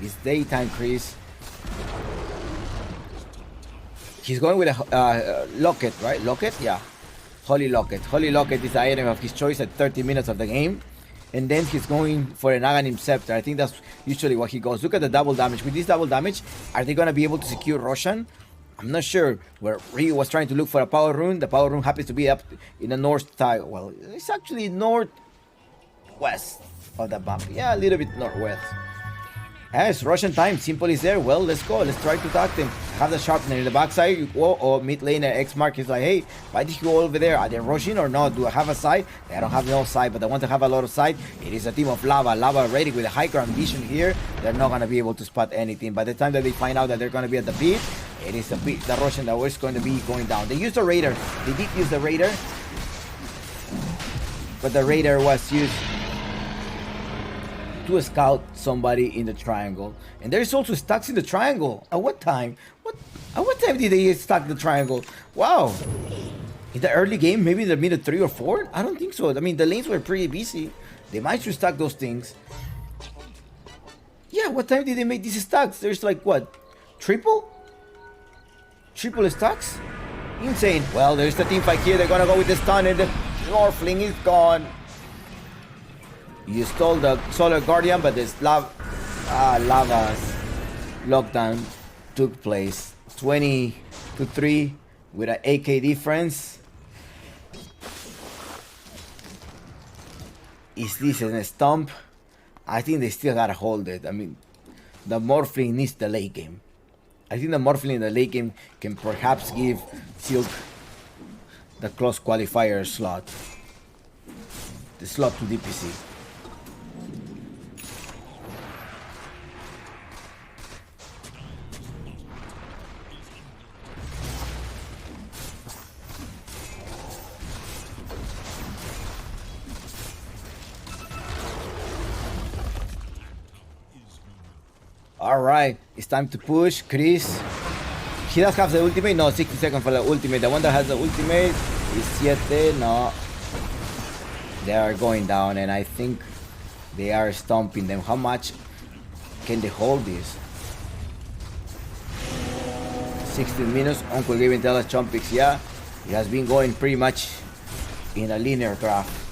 It's daytime, Chris. He's going with a Locket, right? Locket? Yeah. Holy Locket. Holy Locket is the item of his choice at 30 minutes of the game. and then he's going for an Aghanim Scepter. I think that's usually what he goes. Look at the double damage. With this double damage, are they going to be able to secure Roshan? I'm not sure. Where Ryu was trying to look for a power rune, the power rune happens to be up in the north side. Well, it's actually northwest of the map. Yeah, a little bit northwest. Yes, Russian time. Simple is there. Well, let's go. Let's try to attack them. Have the sharpener in the backside. You go, or mid laner X Mark is like, hey, why did you go over there? Are they rushing or not? Do I have a side? I don't have no side, but I want to have a lot of side. It is a team of Lava. Lava ready with a high ground vision here. They're not going to be able to spot anything. By the time that they find out that they're going to be at the pit, it is the Russian that was going to be going down. They used the Raider. They did use the Raider. But the Raider was used to scout somebody in the triangle. And there's also stacks in the triangle. At what time? At what time did they stack the triangle? Wow. In the early game, maybe in the minute 3 or 4? I don't think so. I mean, the lanes were pretty busy. They might just stack those things. Yeah, what time did they make these stacks? There's like, what? Triple stacks? Insane. Well, there's the team fight here. They're gonna go with the stun, and the Morphling is gone. You stole the Solar Guardian, but this Lava's lockdown took place. 20-3 with an AK difference. Is this a stomp? I think they still gotta hold it. I mean, the Morphling needs the late game. I think the Morphling in the late game can perhaps give Silk the close qualifier slot. The slot to DPC. Alright, it's time to push. Chris, he does have the ultimate. No, 60 seconds for the ultimate. The one that has the ultimate is 7. No, they are going down, and I think they are stomping them. How much can they hold this? 16 minutes. Uncle giving tell us jump picks. Yeah, it has been going pretty much in a linear graph.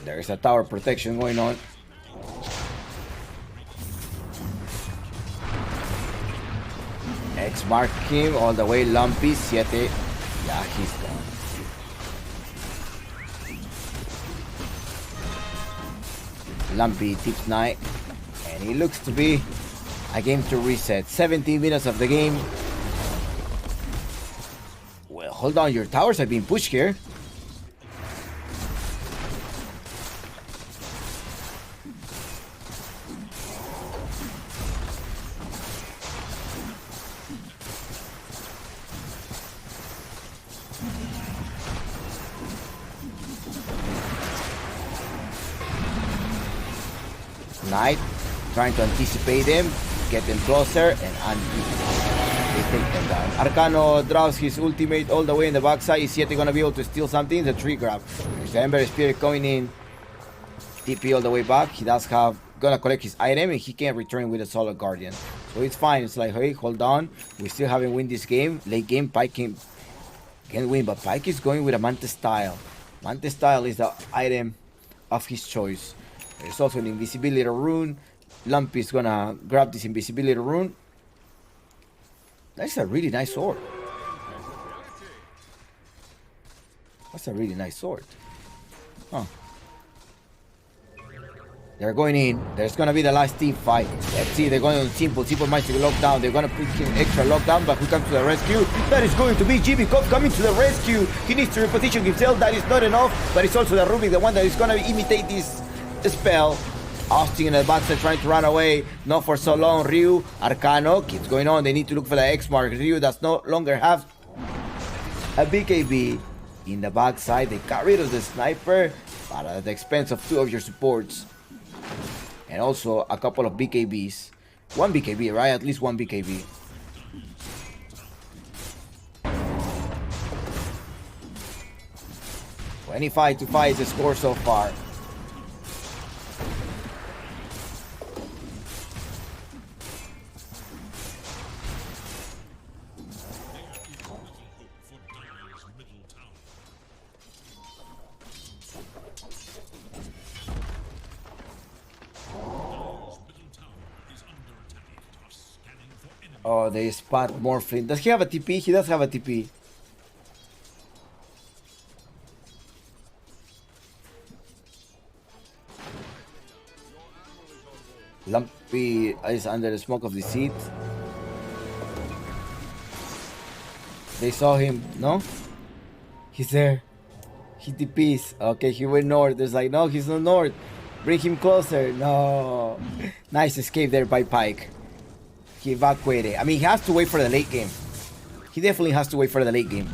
There is a tower protection going on. X mark him all the way. Lumpy 7. Yeah, he's gone. Lumpy tips 9. And it looks to be a game to reset. 17 minutes of the game. Well, hold on. Your towers have been pushed here. Knight trying to anticipate them, get them closer, and they take them down. Arcano drops his ultimate all the way in the backside. Is Yeti gonna be able to steal something? The tree grab. There's the Ember Spirit coming in. TP all the way back. He does have gonna collect his item, and he can return with a Solar Guardian. So it's fine. It's like, hey, hold on. We still haven't win this game. Late game, Pyke can win, but Pyke is going with a Mantis Style. Mantis Style is the item of his choice. There's also an invisibility rune. Lumpy is gonna grab this invisibility rune. That's a really nice sword. That's a really nice sword. Huh. They're going in. There's gonna be the last team fight. Let's see. They're going on Simple. Simple might take lockdown. They're gonna put him extra lockdown, but who comes to the rescue? That is going to be GB Cop coming to the rescue. He needs to reposition himself. That is not enough, but it's also the Rubik, the one that is gonna imitate this spell. Austin in the backside trying to run away. Not for so long. Ryu, Arcano keeps going on. They need to look for the X mark. Ryu does no longer have a BKB in the backside. They got rid of the sniper, but at the expense of 2 of your supports. And also a couple of BKBs. One BKB, right? At least one BKB. $25 to 5 is the score so far. Oh, they spot Morphling. Does he have a TP? He does have a TP. Lumpy is under the smoke of the seat. They saw him, no? He's there. He TPs. Okay, he went north. There's like, no, he's not north. Bring him closer. No. Nice escape there by Pyke. He evacuated. I mean, he has to wait for the late game. He definitely has to wait for the late game.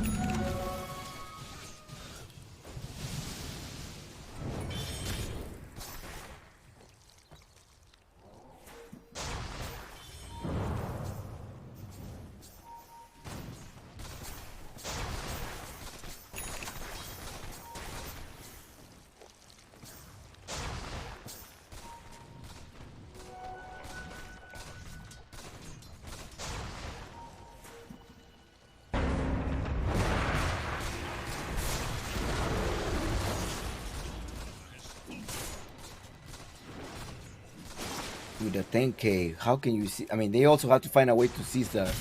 With the 10k, how can you see? I mean, they also have to find a way to seize the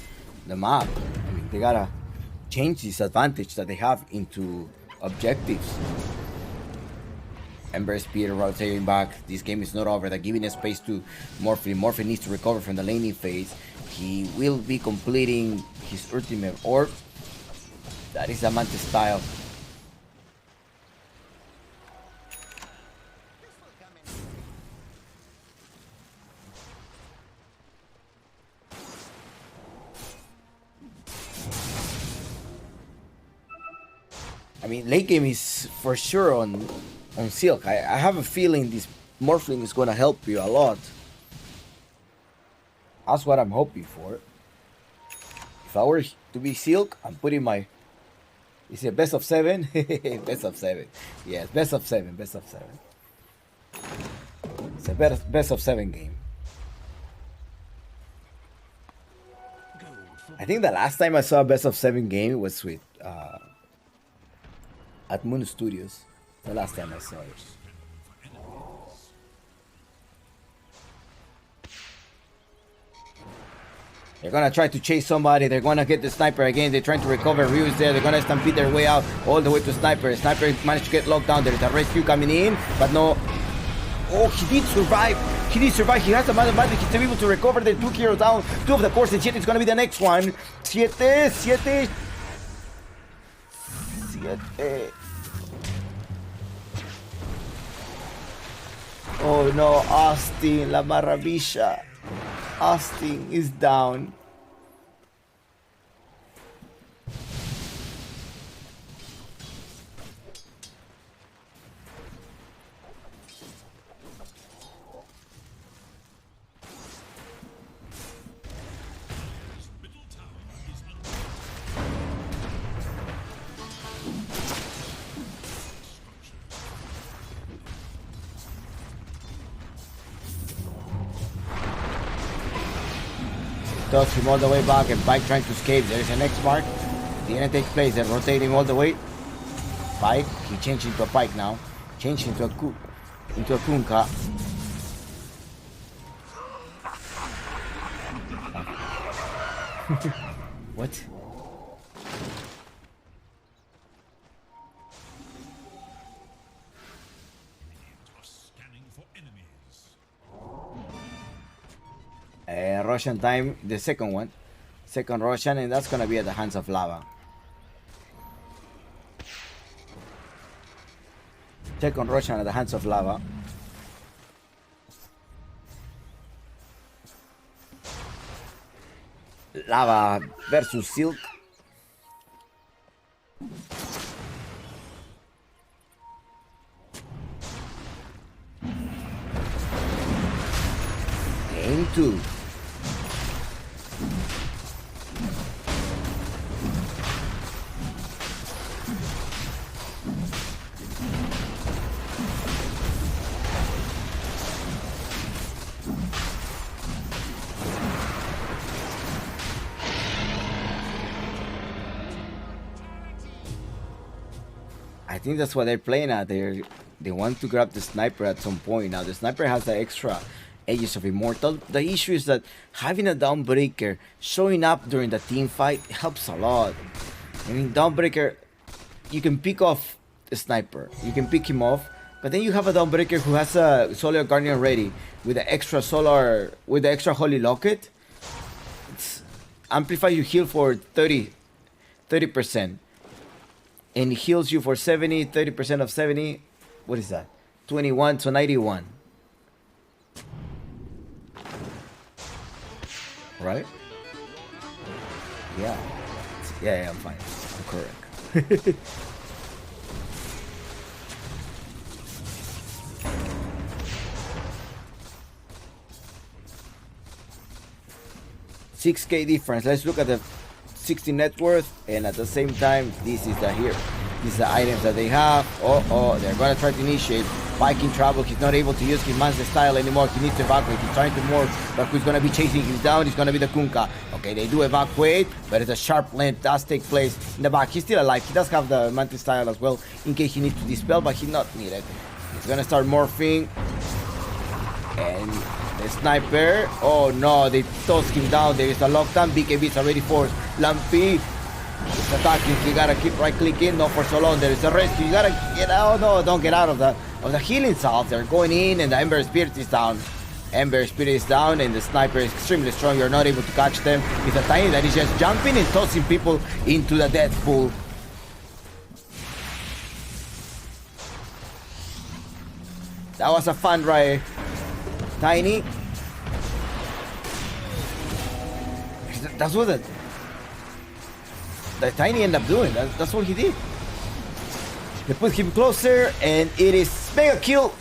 map. I mean, they gotta change this advantage that they have into objectives. Ember Spear rotating back. This game is not over. They're giving a space to Morphin. Morphin needs to recover from the laning phase. He will be completing his ultimate orb. That is a Mantis style. I mean, late game is for sure on Silk. I have a feeling this Morphling is gonna help you a lot. That's what I'm hoping for. If I were to be Silk, I'm putting my... Is it best of 7? Best of 7. Yes, best of 7, best of 7. It's a best of 7 game. I think the last time I saw a best of 7 game was with... at Moon Studios, the last time I saw it. They're gonna try to chase somebody. They're gonna get the sniper again. They're trying to recover. Ryu is there. They're gonna stampede their way out all the way to sniper. Sniper managed to get locked down. There's a rescue coming in, but no. Oh, he did survive. He did survive. He has a man advantage. He's able to recover. The 2 heroes down. 2 of the course, and 7 is gonna be the next one. 7. Oh no, Austin, la maravilla. Austin is down. Does him all the way back and Pyke trying to escape. There is an X mark. The end takes place. They're rotating all the way. Pyke, he changed into a Pyke now. Changed into a Kunkka. What? Scanning for enemies. Russian time, the second one. Second Russian, and that's gonna be at the hands of Lava. Second Russian at the hands of Lava. Lava versus Silk. Game 2. I think that's what they're playing at. They want to grab the sniper at some point. Now the sniper has the extra edges of immortal. The issue is that having a downbreaker showing up during the team fight helps a lot. I mean, downbreaker, you can pick off the sniper. You can pick him off, but then you have a downbreaker who has a solar guardian ready with the extra solar, with the extra holy locket. It's amplify your heal for 30%. And it heals you for 70, 30% of 70. What is that? 21 to 91. Right? Yeah. Yeah, I'm fine. I'm correct. $6K difference. Let's look at the 60 net worth, and at the same time, this is the here. These are the items that they have. They're gonna try to initiate Viking travel. He's not able to use his master style anymore. He needs to evacuate. He's trying to morph, but who's gonna be chasing him down? It's gonna be the Kunkka. Okay, they do evacuate, but it's a sharp length does take place in the back. He's still alive. He does have the mantis style as well in case he needs to dispel, but he's not needed. He's gonna start morphing, and the sniper. Oh no, they toss him down. There is a lockdown. BKB is already forced. Lampy is attacking. You gotta keep right clicking. Not for so long. There is a rescue. You gotta get out. No, don't get out of the healing salve. They're going in, and the Ember Spirit is down. Ember Spirit is down, and the sniper is extremely strong. You're not able to catch them. It's a tiny that is just jumping and tossing people into the death pool. That was a fun ride. Tiny. That's what the Tiny ended up doing. That's what he did. They put him closer, and it is mega kill.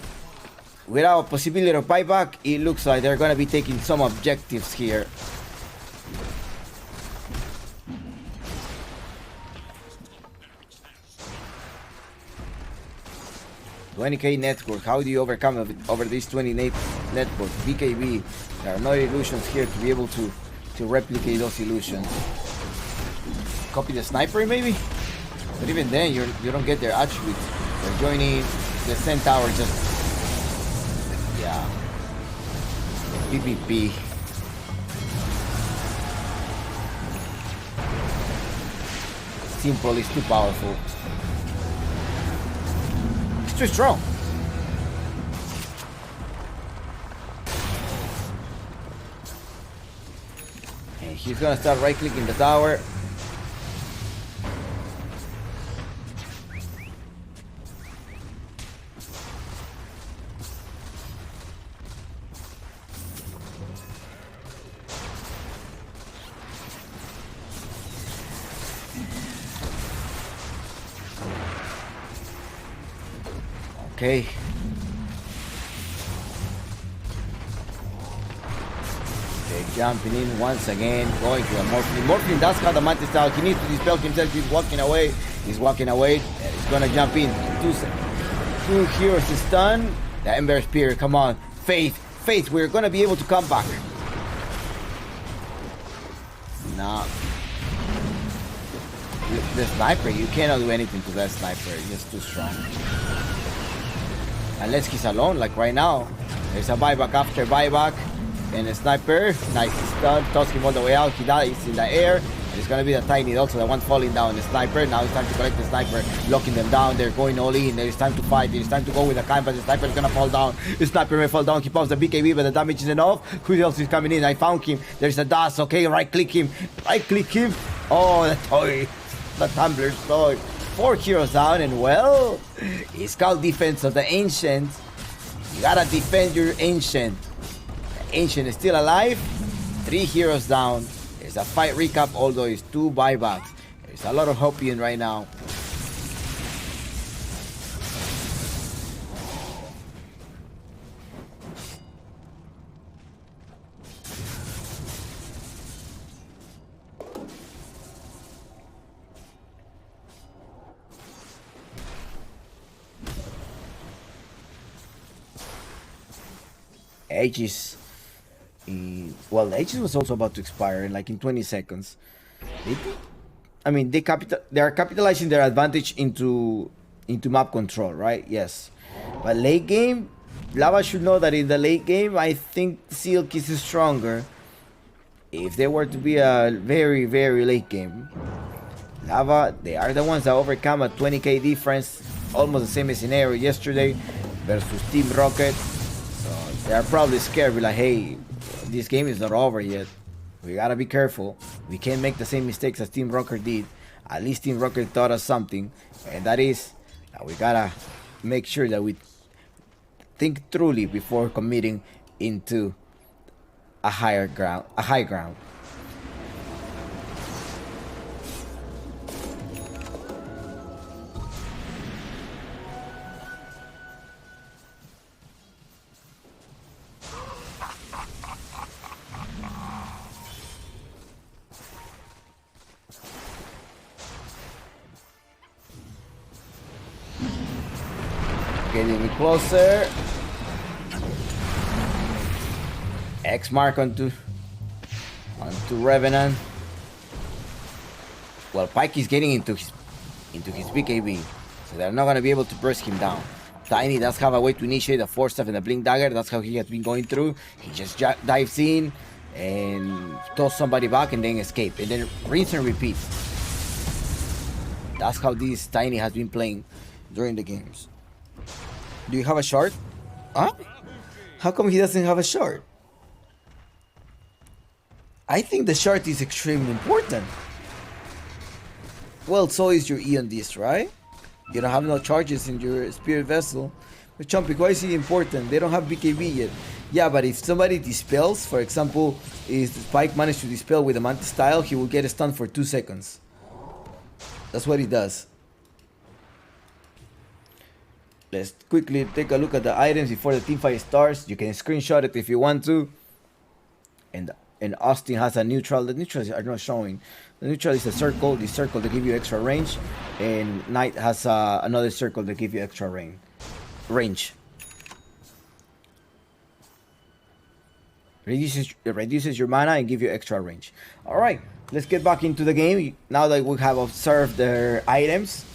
Without possibility of buyback, it looks like they're gonna be taking some objectives here. $20K network. How do you overcome over this 28 network? BKB. There are no illusions here to be able to replicate those illusions. Copy the sniper maybe? But even then, you don't get their attributes. They're joining the centaur just... Yeah. PvP. Simple is too powerful. Too strong. And he's gonna start right clicking the tower. Okay. They're jumping in once again, going to a Morphine. Morphine does have the mantis style. He needs to dispel himself. He's walking away. He's walking away. And he's gonna jump in. Two heroes is done. The Ember Spear, come on. Faith, we're gonna be able to come back. Nah. The sniper, you cannot do anything to that sniper. He's just too strong. Unless he's alone, like right now. There's a buyback after buyback. And a sniper, nice stun, toss him all the way out. He dies in the air. And it's gonna be the Tiny also, the one falling down. The sniper, now it's time to collect the sniper, locking them down. They're going all in. It's time to fight. It's time to go with the canvas. The sniper is gonna fall down. The sniper may fall down. He pops the BKB, but the damage is enough. Who else is coming in? I found him. There's a dust. Okay, right click him. Oh, the toy. The Tumbler's toy. 4 heroes down, and well, it's called defense of the Ancient. You gotta defend your Ancient. The Ancient is still alive. 3 heroes down. There's a fight recap, although it's 2 buybacks. There's a lot of Hopian right now. Aegis, well, Aegis was also about to expire in 20 seconds. They are capitalizing their advantage into into map control, right? Yes. But late game, Lava should know that in the late game, I think Silk is stronger. If they were to be a very, very late game, Lava, they are the ones that overcome a 20k difference, almost the same scenario yesterday versus Team Rocket. So they are probably scared, be like, hey, this game is not over yet. We gotta be careful. We can't make the same mistakes as Team Rocket did. At least Team Rocket taught us something, and that is that we gotta make sure that we think truly before committing into a high ground. Getting closer. X mark onto Revenant. Well, Pike is getting into his BKB, so they're not gonna be able to burst him down. Tiny does have a way to initiate the Force Staff and the Blink Dagger. That's how he has been going through. He just dives in and tosses somebody back and then escape, and then rinse and repeat. That's how this Tiny has been playing during the games. Do you have a shard? Huh? How come he doesn't have a shard? I think the shard is extremely important. Well, so is your Eon Disc, right? You don't have no charges in your Spirit Vessel. But Chompy, why is it important? They don't have BKB yet. Yeah, but if somebody dispels, for example, if Spike managed to dispel with a Manta style, he will get a stun for 2 seconds. That's what he does. Let's quickly take a look at the items before the teamfight starts. You can screenshot it if you want to. And Austin has a neutral. The neutrals are not showing. The neutral is a circle. The circle to give you extra range. And Knight has another circle to give you extra range. Reduces your mana and give you extra range. Alright, let's get back into the game. Now that we have observed their items.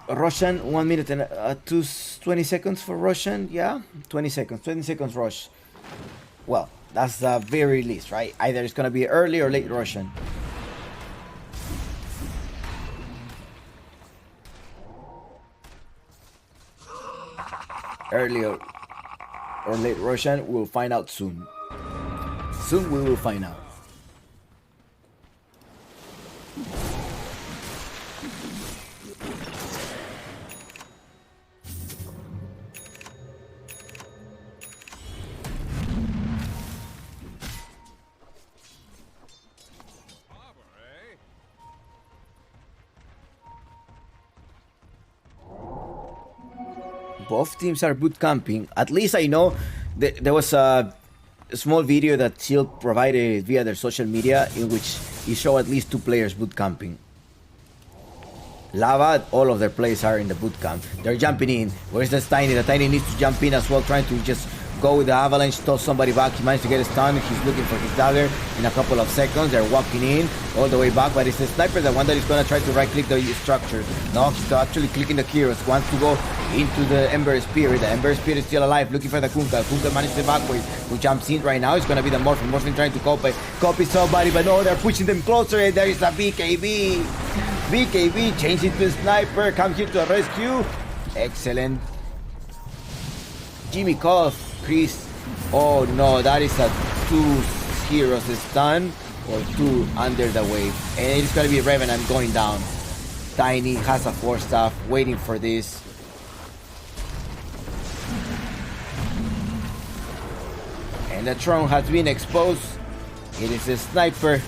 Roshan, 1 minute and 20 seconds for Roshan. Yeah, 20 seconds rush. Well, that's the very least, right? Either it's gonna be early or late Roshan. Early or late Roshan, we'll find out soon. Soon we will find out. Both teams are boot camping. At least I know there was a small video that Shield provided via their social media in which he showed at least 2 players boot camping. Lava, all of their players are in the boot camp. They're jumping in. Where's the Tiny? The Tiny needs to jump in as well, trying to just go with the avalanche, toss somebody back. He managed to get a stun. He's looking for his dagger in a couple of seconds. They're walking in all the way back, but it's the sniper, the one that is going to try to right click the structure. No, he's actually clicking the heroes. Wants to go into the Ember Spirit. The Ember Spirit is still alive, looking for the Kunkka. Kunkka managed to evacuate, who jumps in right now. It's going to be the Morphin. Morphin trying to copy somebody, but no, they're pushing them closer, and there is a BKB. BKB changing to sniper, comes here to the rescue. Excellent. Jimmy Koth, Chris. Oh no, that is a 2 heroes stun or 2 under the wave. And it's gonna be Revenant going down. Tiny has a Force Staff waiting for this. And the Throne has been exposed. It is a sniper.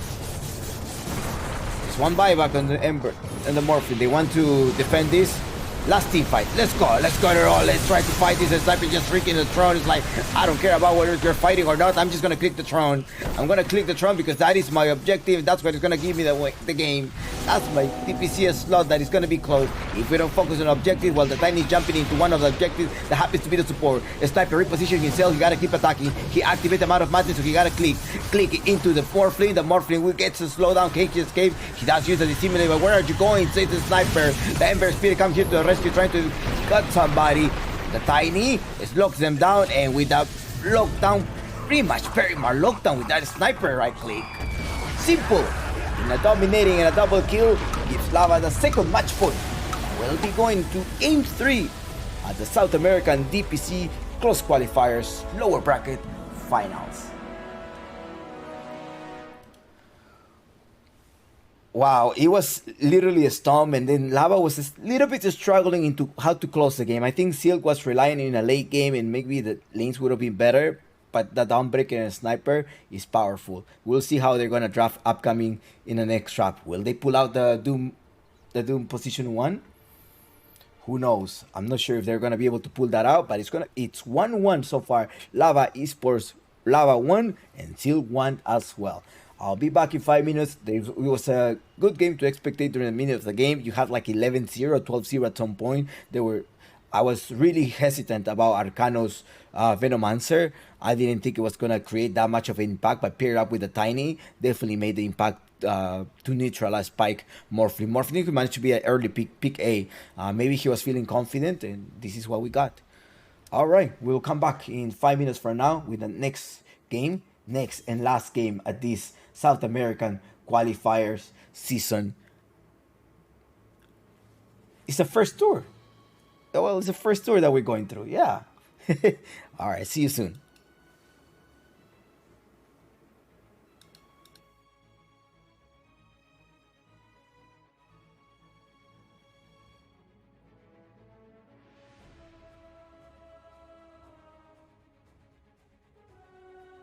It's 1 buyback on the Ember and the Morphin. They want to defend this. Last team fight. Let's go to all. Let's try to fight this. Sniper just freaking the Throne. It's like, I don't care about whether you're fighting or not. I'm just gonna click the Throne. I'm gonna click the Throne because that is my objective. That's what is gonna give me the game. That's my DPC slot that is going to be closed. If we don't focus on objective, while the Tiny is jumping into one of the objectives that happens to be the support. Sniper repositioning himself, he gotta keep attacking. He activates the amount of madness, so he gotta click into the Morphling. The Morphling will get to slow down Cage escape. He does use the dissimulate, but where are you going? Says the Sniper. The Ember Spirit comes here to the rescue, trying to cut somebody. The Tiny locks them down, and with that lockdown, pretty much Perimar lockdown with that Sniper right click. Simple. In a dominating and a double kill, gives Lava the second match point. We'll be going to Game 3 at the South American DPC Close Qualifiers Lower Bracket Finals. Wow, it was literally a storm, and then Lava was a little bit struggling into how to close the game. I think Silk was relying in a late game, and maybe the lanes would have been better, but the Dawnbreaker and Sniper is powerful. We'll see how they're gonna draft upcoming in the next draft. Will they pull out the Doom position 1? Who knows? I'm not sure if they're gonna be able to pull that out, but it's 1-1 so far. Lava Esports Lava 1 and Silk 1 as well. I'll be back in 5 minutes. It was a good game to spectate during the minute of the game. You had like 11-0, 12-0 at some point. I was really hesitant about Arcano's Venomancer. I didn't think it was going to create that much of an impact, but paired up with the Tiny, definitely made the impact to neutralize Spike Morphling. Morphling managed to be an early pick A. Maybe he was feeling confident, and this is what we got. All right, we'll come back in 5 minutes from now with the next game, next and last game at this South American Qualifiers season. It's the first tour. Well, it's the first tour that we're going through. Yeah. All right. See you soon.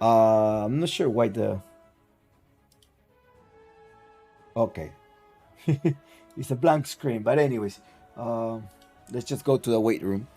I'm not sure why the... Okay. It's a blank screen. But anyways, let's just go to the weight room.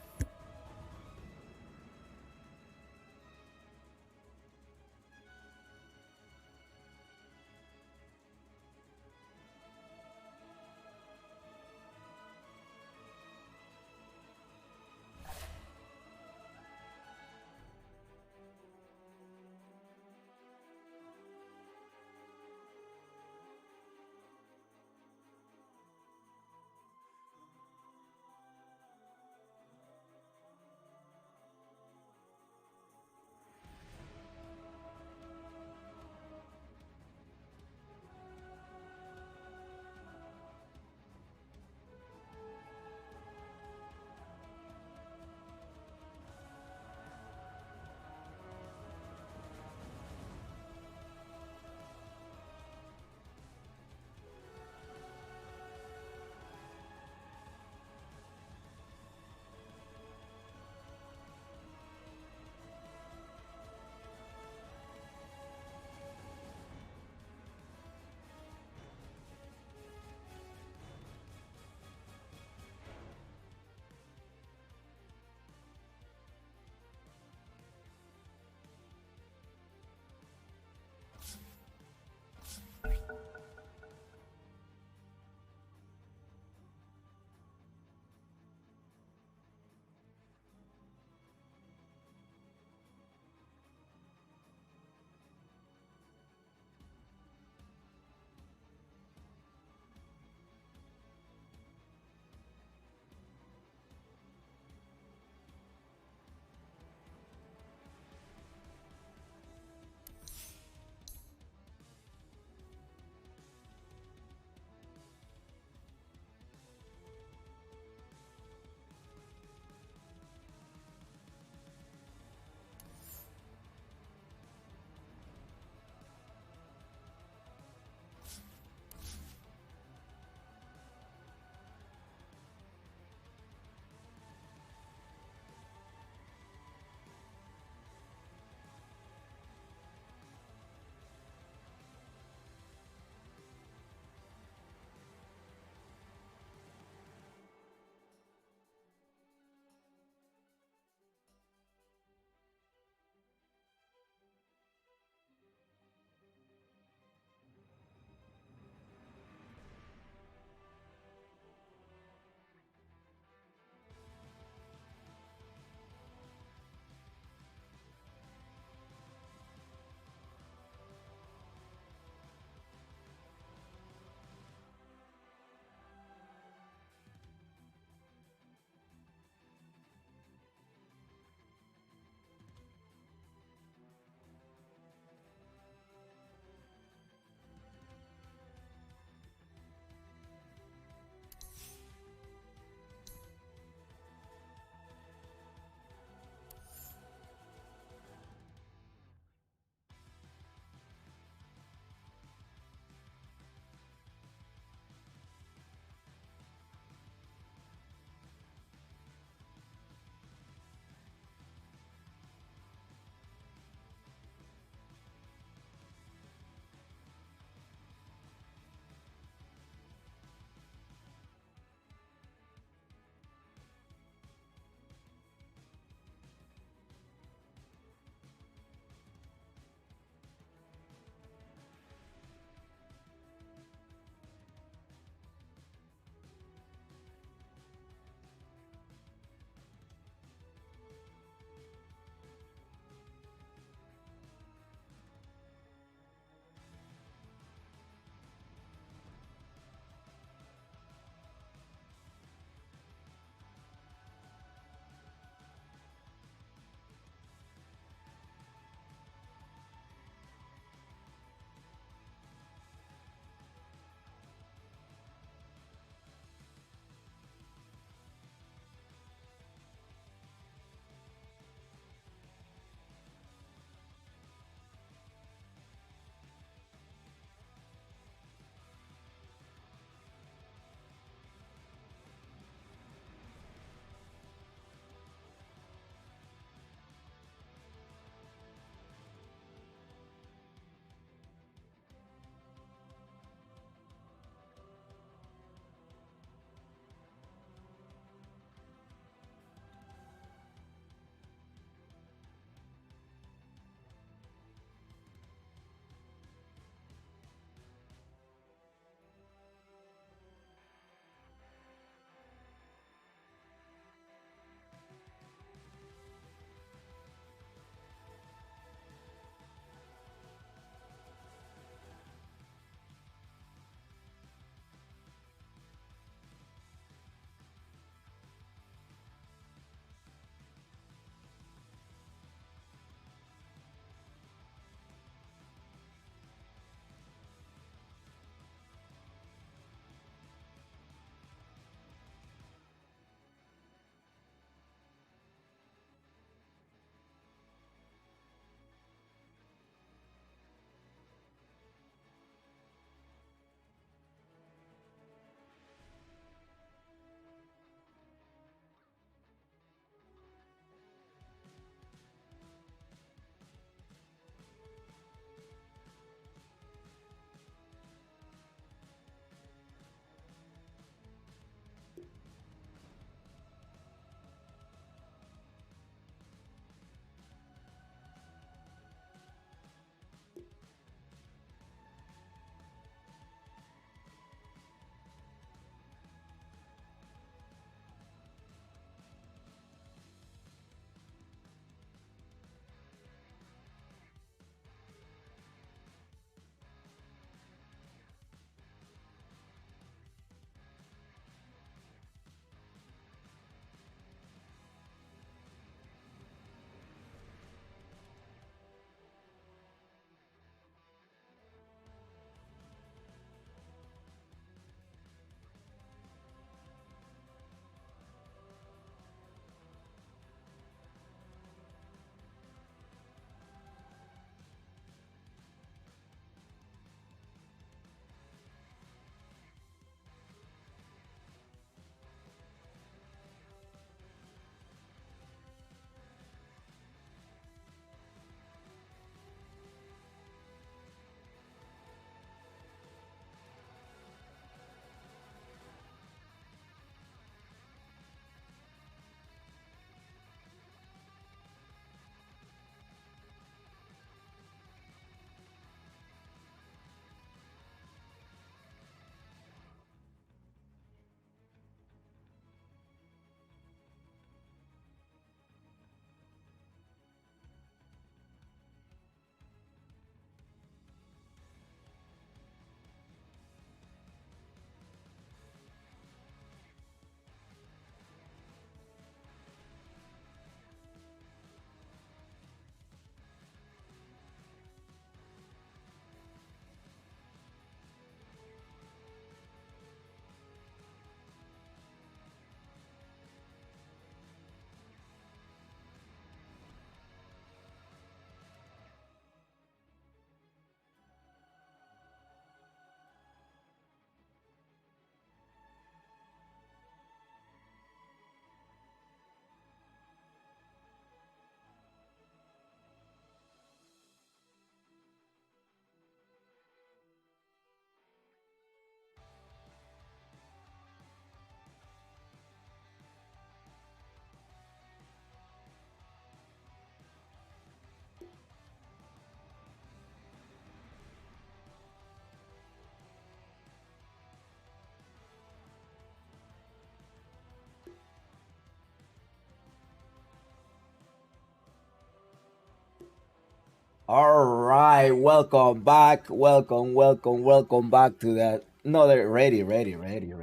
All right, welcome back. Welcome back to that. No, they're ready, man, ready.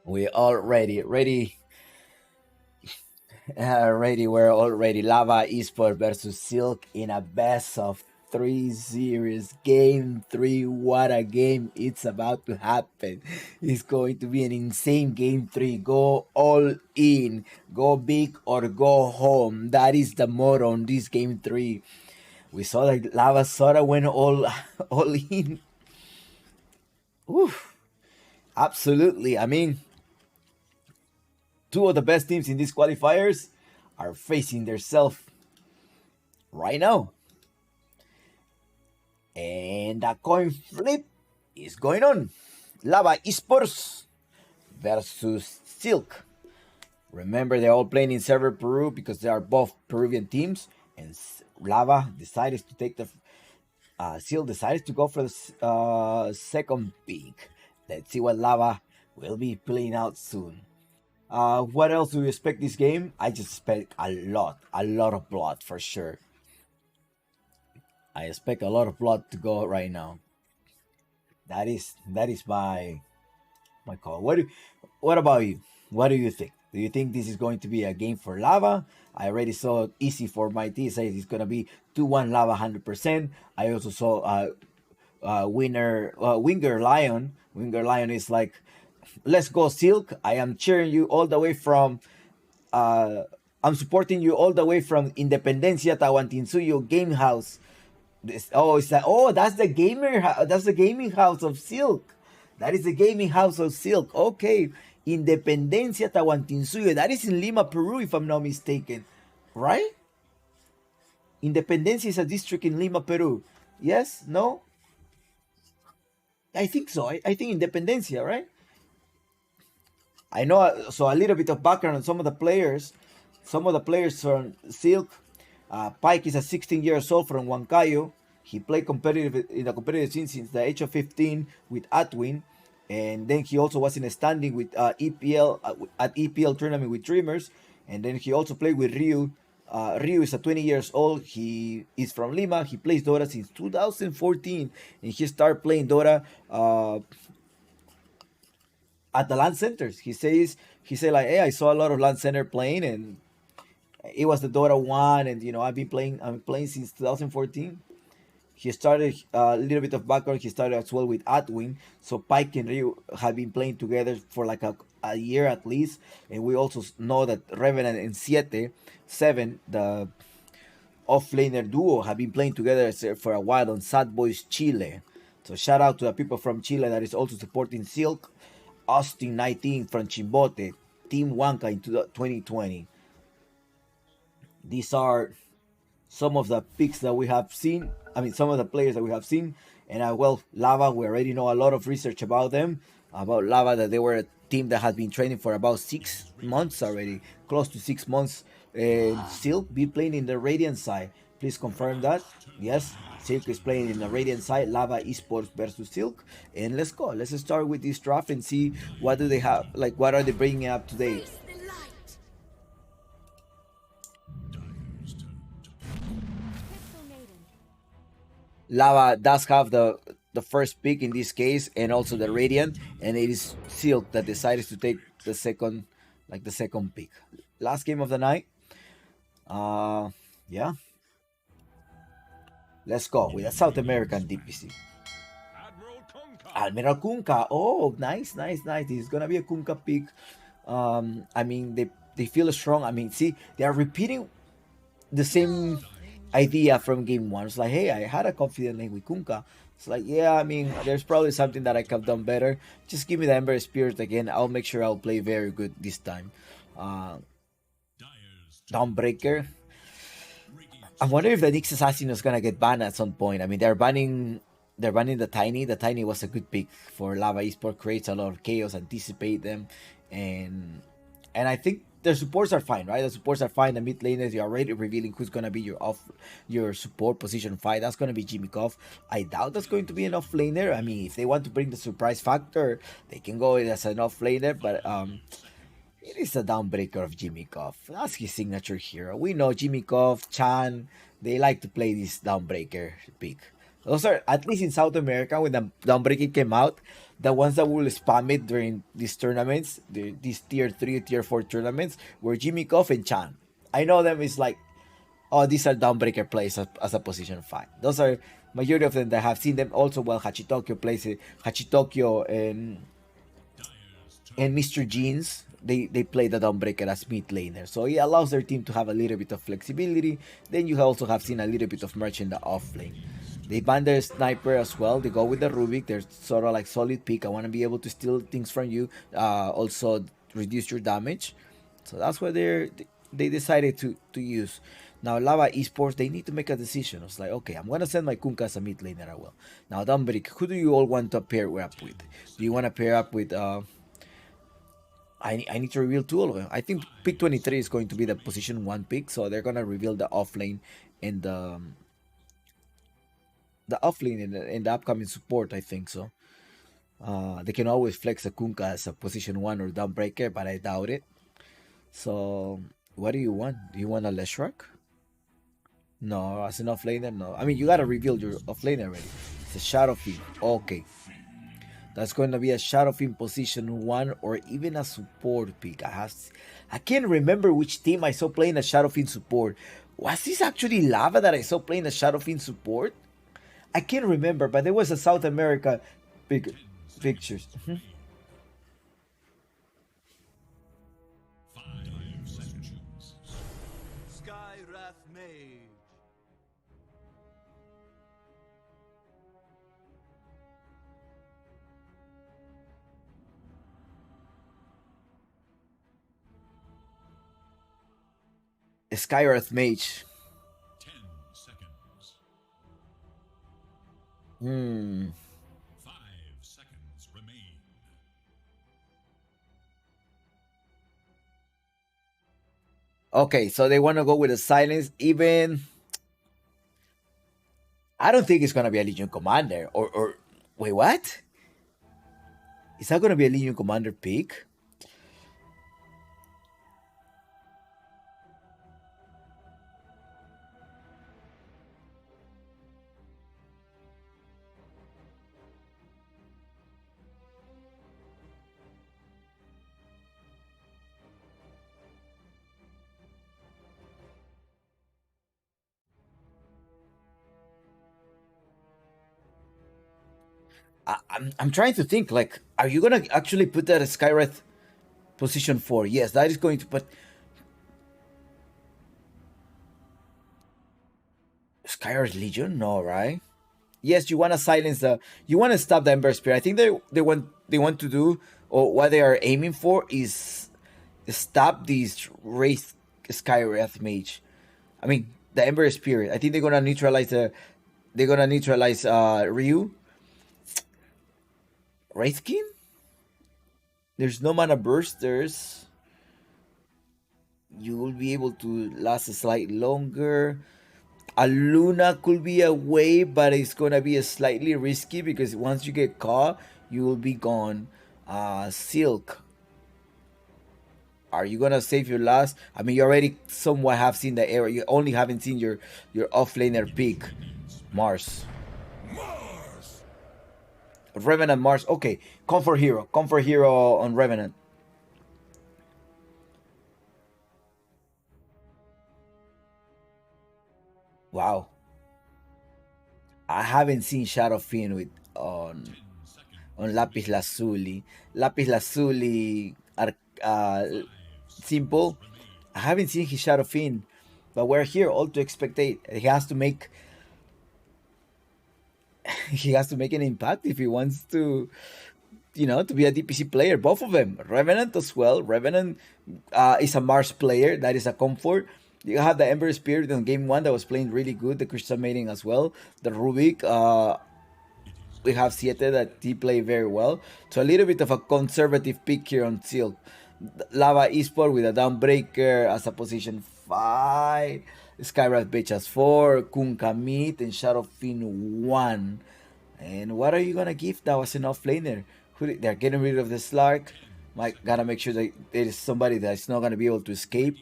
We all ready. Ready. We're all ready. Lava Esports versus Silk in a best of three series. Game three. What a game it's about to happen. It's going to be an insane game three. Go all in. Go big or go home. That is the motto on this game three. We saw that Lava Soda went all all in. Oof. Absolutely. I mean, two of the best teams in these qualifiers are facing themselves right now. And a coin flip is going on. Lava Esports versus Silk. Remember, they're all playing in server Peru because they are both Peruvian teams. And Lava decided to take the Silk decided to go for the second pick. Let's see what Lava will be playing out soon. What else do we expect this game? I just expect a lot of blood for sure. I expect a lot of blood to go right now. That is my call. What about you? What do you think? Do you think this is going to be a game for Lava? I already saw it easy for my team. Says it's gonna be 2-1 Lava 100%. I also saw Winger Lion. Winger Lion is like, let's go Silk. I am cheering you all the way from I'm supporting you all the way from Independencia Tawantinsuyo Game House. That's the gaming house of Silk. That is the gaming house of Silk. Okay. Independencia Tawantinsuyo. That is in Lima, Peru, if I'm not mistaken. Right? Independencia is a district in Lima, Peru. Yes? No? I think so. I think Independencia, right? I know, so a little bit of background on some of the players. Some of the players from Silk. Pike is a 16 years old from Huancayo. He played competitive in the competitive scene since the age of 15 with Atwin. And then he also was in a standing with EPL at EPL tournament with Dreamers. And then he also played with Ryu. Ryu is a 20 years old. He is from Lima. He plays Dota since 2014. And he started playing Dota at the LAN centers. He said like, hey, I saw a lot of LAN center playing, and it was the Dota 1, and I'm playing since 2014. He started a little bit of background. He started as well with Atwin. So Pike and Ryu have been playing together for like a year at least. And we also know that Revenant and Seven, the offlaner duo, have been playing together for a while on Sad Boys Chile. So shout out to the people from Chile that is also supporting Silk. Austin 19 from Chimbote. Team Huanca in 2020. These are some of the picks that we have seen. I mean, some of the players that we have seen. And Lava, we already know a lot of research about them. About Lava, that they were a team that has been training for about 6 months already. Close to 6 months. Silk be playing in the Radiant side. Please confirm that. Yes, Silk is playing in the Radiant side. Lava Esports versus Silk. And let's go. Let's start with this draft and see what do they have. Like, what are they bringing up today? Lava does have the first pick in this case, and also the Radiant, and it is Silk that decided to take the second pick. Last game of the night. Yeah. Let's go with a South American DPC. Admiral Kunka. Oh, nice. It's gonna be a Kunka pick. I mean, they feel strong. I mean, see, they are repeating the same idea from game one. It's like, hey, I had a confident lane with Kunka. It's like, yeah, I mean, there's probably something that I could have done better. Just give me the Ember Spirit again. I'll make sure I'll play very good this time. Dawnbreaker. I wonder if the Nyx Assassin is gonna get banned at some point. I mean, they're banning the Tiny. The Tiny was a good pick for Lava Esports. Creates a lot of chaos, anticipate them, and I think their supports are fine, right? The supports are fine. The mid laners, you're already revealing who's gonna be your support position 5. That's gonna be Jimmy Koff. I doubt that's going to be an off laner. I mean, if they want to bring the surprise factor, they can go as an off laner, but It is a downbreaker of Jimmy Koff. That's his signature hero. We know Jimmy Koff, Chan, they like to play this downbreaker pick. Those are, at least in South America, when the downbreaker came out, the ones that will spam it during these tournaments, these tier 3, tier 4 tournaments, were Jimmy Koff and Chan. I know them is like, oh, these are downbreaker plays as a position 5. Those are majority of them that have seen them. Also, well, Hachitokyo plays it. Hachitokyo and Mr. Jeans, they play the Dawnbreaker as mid laner. So it allows their team to have a little bit of flexibility. Then you also have seen a little bit of merch in the off lane. They ban their sniper as well. They go with the Rubik. They're sort of like solid pick. I want to be able to steal things from you. Also reduce your damage. So that's what they decided to use. Now Lava Esports, they need to make a decision. It's like, okay, I'm gonna send my Kunkka as a mid laner. I will. Now Dawnbreaker, who do you all want to pair up with? Do you want to pair up with I need to reveal 2 of them. I think pick 23 is going to be the position 1 pick, so they're gonna reveal the offlane and the offlane in the upcoming support. I think so. They can always flex a Kunkka as a position 1 or Dawnbreaker, but I doubt it. So what do you want? Do you want a Leshrac? No, as an offlaner, no. I mean, you gotta reveal your offlaner already. It's a Shadow Fiend. Okay. That's going to be a Shadow Fiend position 1 or even a support pick. I can't remember which team I saw playing a Shadow Fiend support. Was this actually Lava that I saw playing a Shadow Fiend support? I can't remember, but there was a South America pictures. 5 sections. Skywrath Mage. Skyrath Mage. 10 seconds. 5 seconds remain. Okay, so they want to go with a silence. Even I don't think it's gonna be a Legion Commander. Or wait, what? Is that gonna be a Legion Commander pick? I'm trying to think, like, are you gonna actually put that as Skywrath position 4? Yes, that is going to put Skywrath Legion? No, right? Yes, you wanna silence you wanna stop the Ember Spear. I think they want to do, or what they are aiming for is stop these Wraith Skywrath Mage. I mean the Ember Spirit. I think they're gonna neutralize Ryu. Wraithkin? There's no mana bursters. You will be able to last a slightly longer. A Luna could be a way, but it's gonna be a slightly risky because once you get caught, you will be gone. Silk. Are you gonna save your last? I mean, you already somewhat have seen the era. You only haven't seen your offlaner pick, Mars. Revenant Mars. Okay, Comfort Hero on Revenant. Wow. I haven't seen Shadow Fiend with on Lapis Lazuli. Lapis Lazuli simple. I haven't seen his Shadow Fiend, but we're here all to expectate. He has to make an impact if he wants to, to be a DPC player. Both of them, Revenant as well. Revenant is a Mars player. That is a comfort. You have the Ember Spirit on game 1 that was playing really good. The Crystal Maiden as well. The Rubik. We have Siete that he played very well. So a little bit of a conservative pick here on Silk. Lava Esport with a Dawnbreaker as a position 5. Skywrath Bitch as 4. Kunkka Meat and Shadow Fiend 1. And what are you gonna give now as an offlaner? They're getting rid of the Slark. Gotta make sure that there is somebody that's not gonna be able to escape.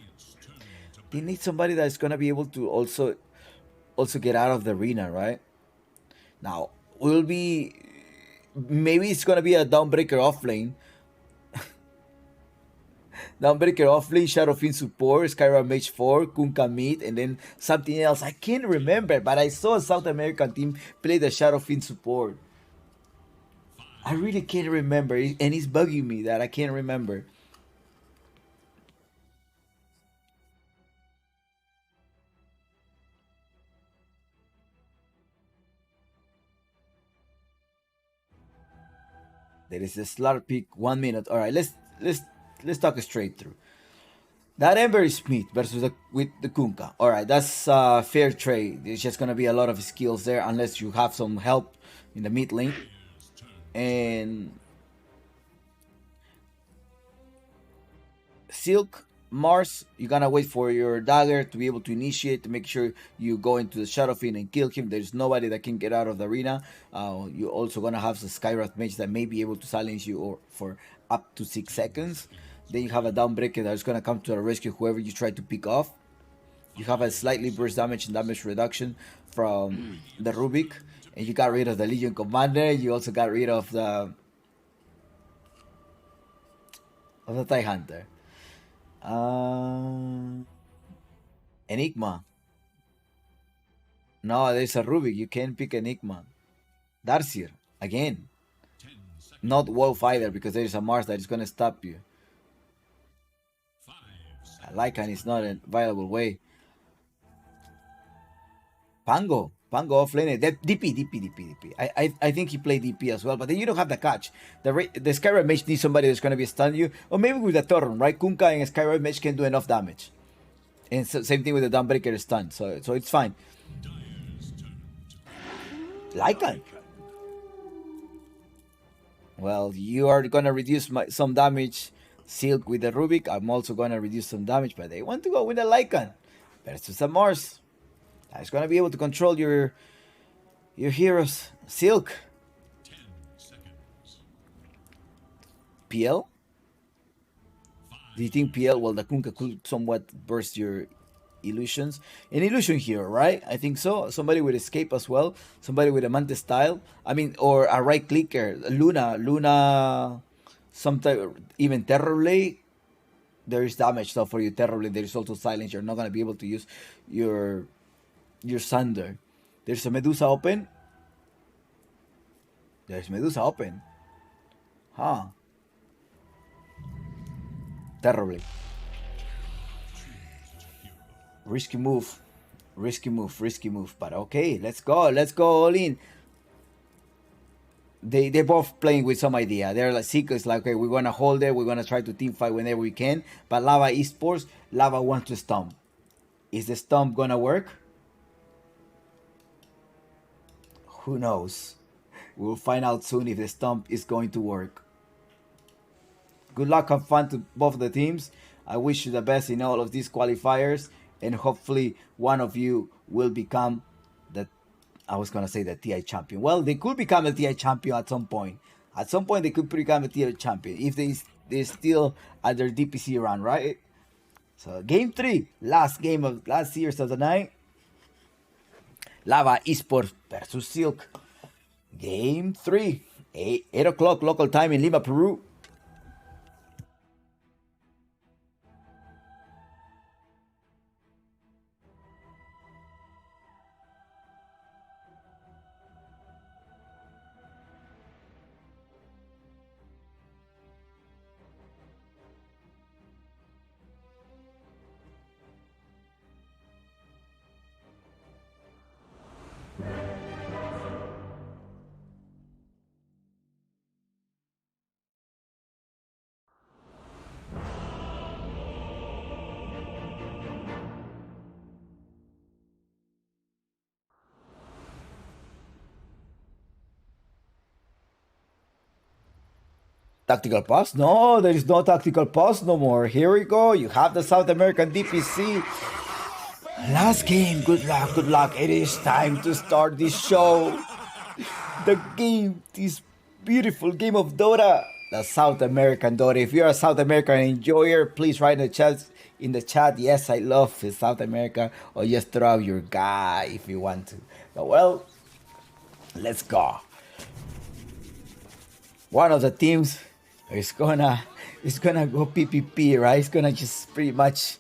They need somebody that's gonna be able to also get out of the arena, right? Now will be maybe it's gonna be a Dawnbreaker offlane. Dawnbreaker offlane, Shadowfiend support, Skyrim Mage 4, Kunkka mid, and then something else. I can't remember, but I saw a South American team play the Shadowfiend support. I really can't remember, and it's bugging me that I can't remember. There is a slaughter pick, 1 minute. All right, let's talk straight through. That Ember Smith versus with the Kunkka. All right, that's fair trade. There's just gonna be a lot of skills there unless you have some help in the mid lane. And Silk, Mars, you're gonna wait for your dagger to be able to initiate to make sure you go into the Shadowfiend and kill him. There's nobody that can get out of the arena. You're also gonna have the Skywrath mage that may be able to silence you or for up to 6 seconds. Then you have a Dawnbreaker that's gonna come to the rescue whoever you try to pick off. You have a slightly burst damage and damage reduction from the Rubik, and you got rid of the Legion Commander. You also got rid of the TIE Hunter. Enigma. No, there's a Rubik. You can't pick Enigma. Darcyr again. Not Wolf either because there's a Mars that is gonna stop you. Lycan is not a viable way. Pango offlane. That DP. I think he played DP as well, but then you don't have the catch. The Skyrim Mage needs somebody that's gonna be stun you, or maybe with the Torrent, right? Kunkka and Skyrim Mage can do enough damage, and so, same thing with the Dawnbreaker stun. So it's fine. Lycan. Well, you are gonna reduce some damage. Silk with the Rubik. I'm also gonna reduce some damage, but they want to go with the Lycan versus a Mars. That's gonna be able to control your heroes. Silk. 10 seconds. PL? Do you think PL? Well, the Kunkka could somewhat burst your illusions. An illusion hero, right? I think so. Somebody with escape as well. Somebody with a Mantis style. I mean, or a right clicker. Luna. Sometimes even Terrorblade. There is damage though for you. Terrorblade. There is also silence. You're not gonna be able to use your Sunder. There's a Medusa open. There's Medusa open. Huh. Terribly. Risky move. But okay, let's go all in. They're both playing with some idea. They're like Seeker is like, okay, we're gonna hold it, we're gonna try to team fight whenever we can. But Lava Esports, Lava wants to stomp. Is the stomp gonna work? Who knows? We'll find out soon if the stomp is going to work. Good luck, have fun to both the teams. I wish you the best in all of these qualifiers, and hopefully one of you will become the, I was gonna say the TI champion. Well, they could become a TI champion at some point. At some point they could become a TI champion if they're still at their DPC run, right? So game 3, last series of the night. Lava Esports versus Silk. Game 3, 8 o'clock local time in Lima, Peru. Tactical pause? No, there is no tactical pause no more. Here we go. You have the South American DPC. Last game. Good luck. It is time to start this show. The game, this beautiful game of Dota. the South American Dota. If you're a South American enjoyer, please write in the chat. Yes, I love South America, or just throw out your guy if you want to. But well, let's go. One of the teams is gonna go PPP, right? It's gonna just pretty much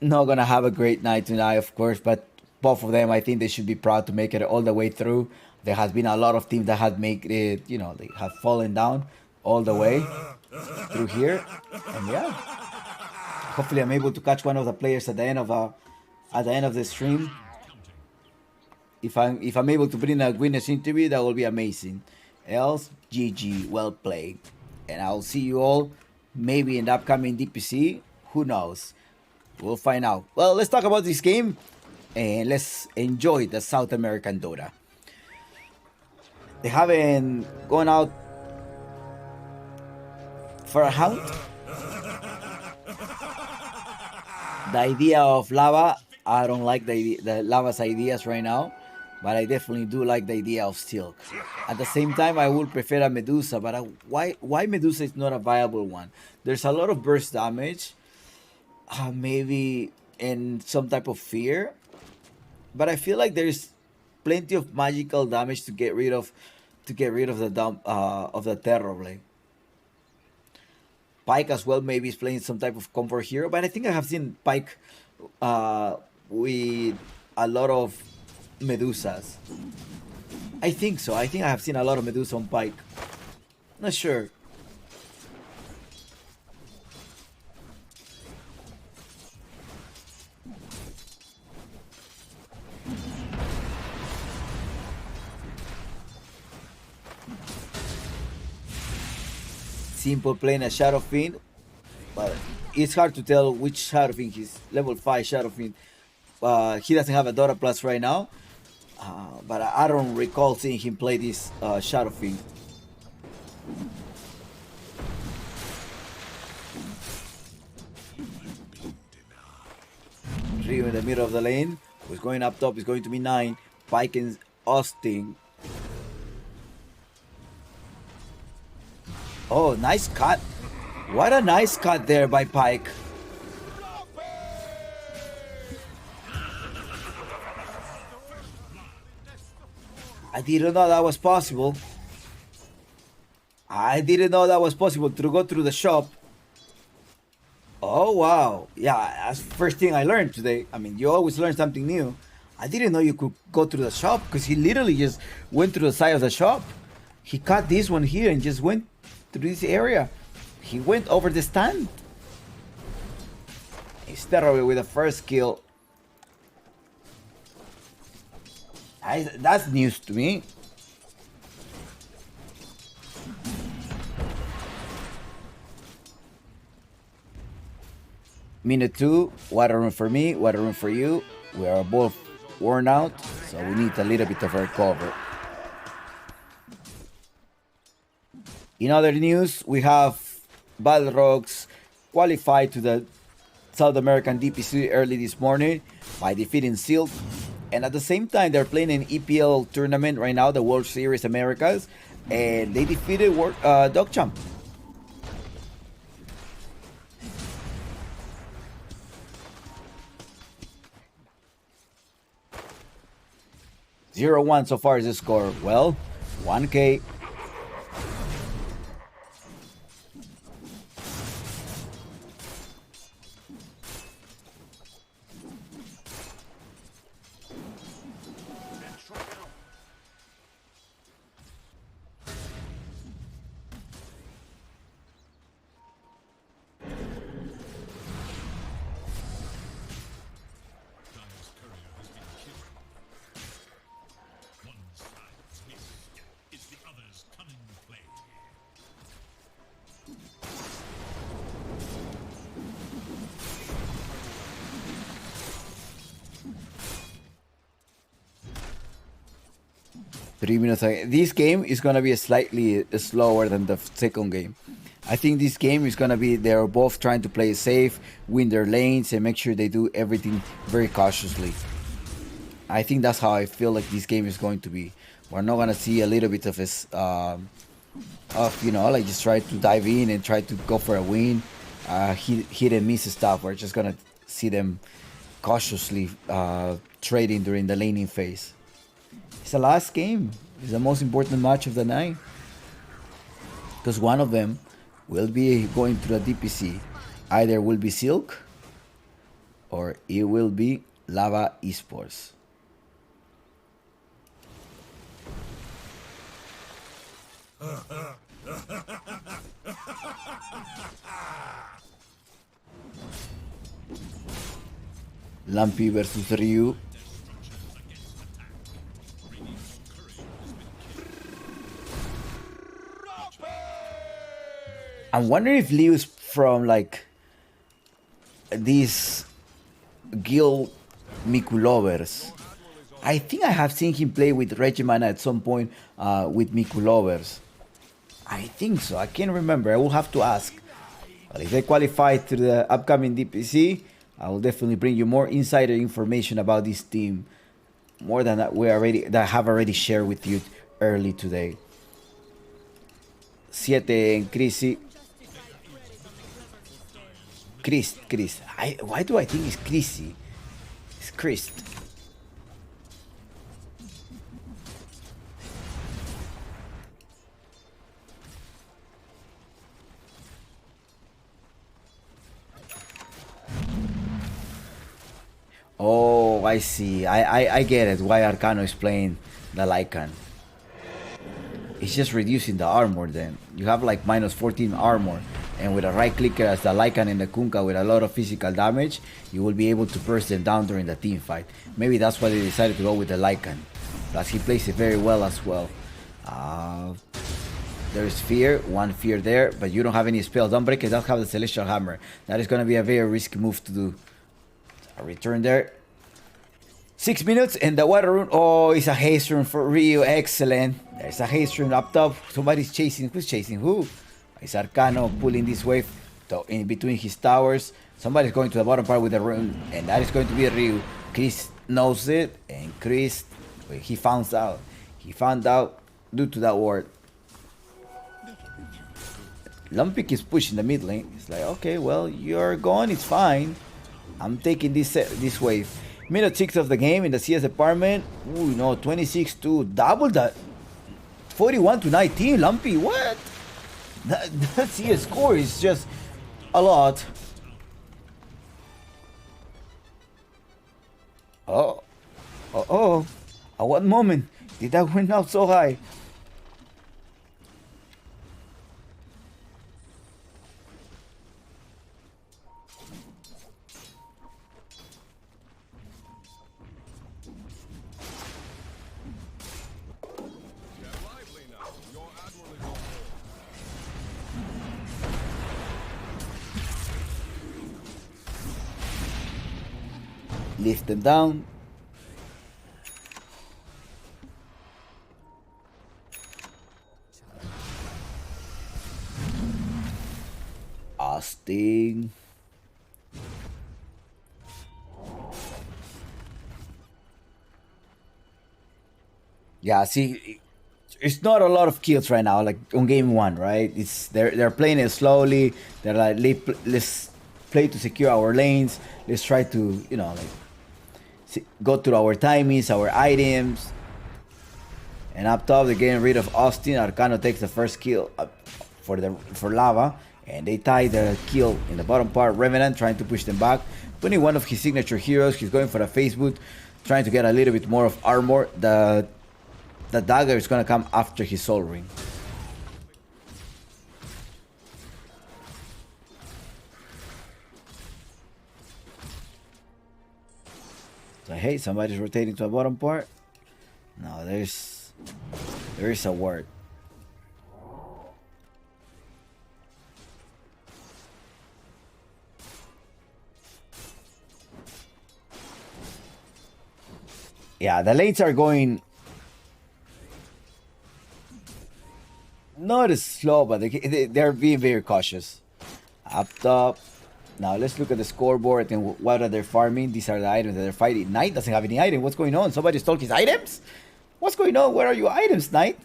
not gonna have a great night tonight, of course. But both of them, I think they should be proud to make it all the way through. There has been a lot of teams that have made it, they have fallen down all the way through here, and yeah, hopefully I'm able to catch one of the players at the end of the stream. If I'm able to bring a witness interview, that will be amazing. Else, GG, well played, and I'll see you all maybe in the upcoming DPC. Who knows? We'll find out. Well, let's talk about this game and let's enjoy the South American Dota. They haven't gone out for a hunt. The idea of Lava, I don't like the Lava's ideas right now, but I definitely do like the idea of Silk. At the same time, I would prefer a Medusa, but why Medusa is not a viable one? There's a lot of burst damage, maybe in some type of fear, but I feel like there's plenty of magical damage to get rid of the Terror Blade. Pyke as well maybe is playing some type of comfort hero, but I think I have seen Pyke with a lot of Medusas. I think so. I think I have seen a lot of Medusa on Pyke. Not sure. Simple playing a Shadow Fiend, but it's hard to tell which Shadow Fiend he's. Level 5 Shadow Fiend. He doesn't have a Dota Plus right now, but I don't recall seeing him play this Shadow Fiend. Ryu in the middle of the lane. Who's going up top is going to be 9. Pyke and Austin. Oh, nice cut. What a nice cut there by Pyke. I didn't know that was possible. I didn't know that was possible to go through the shop. Oh, wow. Yeah, that's the first thing I learned today. I mean, you always learn something new. I didn't know you could go through the shop because he literally just went through the side of the shop. He cut this one here and just went through this area. He went over the stand. He's terrible with the first kill. That's news to me. Minute 2, water room for me, water room for you. We are both worn out, so we need a little bit of recovery. In other news, we have Battle Rogues qualified to the South American DPC early this morning by defeating Silk. And at the same time, they're playing an EPL tournament right now, the World Series Americas. And they defeated Dogchamp. (0-1) so far is the score. Well, 1K. This game is going to be slightly slower than the second game. I think this game is going to be, they're both trying to play safe, win their lanes, and make sure they do everything very cautiously. I think that's how I feel like this game is going to be. We're not gonna see a little bit of his, like just try to dive in and try to go for a win, hit and miss stuff. We're just gonna see them cautiously trading during the laning phase. It's the last game. It's the most important match of the night because one of them will be going to the DPC. Either will be Silk or it will be Lava Esports. Lumpy versus Ryu. I'm wondering if Liu's from like these guild Miku lovers. I think I have seen him play with Regiment at some point with Miku lovers. I think so. I can't remember. I will have to ask. But if they qualify to the upcoming DPC, I will definitely bring you more insider information about this team, more than that that I have already shared with you early today. 7 en Crisis. Chris. Why do I think it's Chrissy? It's Chris. Oh, I see. I get it. Why Arcano is playing the Lycan. It's just reducing the armor then. You have like minus 14 armor. And with a right clicker as the Lycan and the Kunkka with a lot of physical damage, you will be able to burst them down during the team fight. Maybe that's why they decided to go with the Lycan. Plus he plays it very well as well. There's fear, one fear there, but you don't have any spells. Don't break it, don't have the Celestial Hammer. That is going to be a very risky move to do. A return there. 6 minutes and the water rune. Oh, it's a haste rune for Ryu. Excellent. There's a haste rune up top. Somebody's chasing. Who's chasing who? It's Arcano pulling this wave in between his towers. Somebody's going to the bottom part with the rune, and that is going to be Ryu. Chris knows it, and Chris, he found out. He found out due to that ward. Lumpy keeps pushing the mid lane. It's like, okay, well, you're gone. It's fine. I'm taking this wave. Minute 6 of the game in the CS department. Ooh, no, 26-2. Double that. 41-19. Lumpy, what? That CS score is just a lot. Oh. At what moment did that win out so high? Lift them down. Austin. Yeah, see, it's not a lot of kills right now, like on game 1, right? They're playing it slowly. They're like, let's play to secure our lanes. Let's try to, go through our timings, our items. And up top, they're getting rid of Austin. Arcano takes the first kill for Lava. And they tie the kill in the bottom part. Revenant trying to push them back. Putting one of his signature heroes. He's going for the face boot. Trying to get a little bit more of armor. The dagger is going to come after his soul ring. So hey, somebody's rotating to the bottom part. No, there is a word. Yeah, the lanes are going not as slow, but they're being very cautious. Up top, Now let's look at the scoreboard and what are they farming. These are the items that they're fighting. Knight doesn't have any item. What's going on? Somebody stole his items? What's going on? Where are your items, Knight?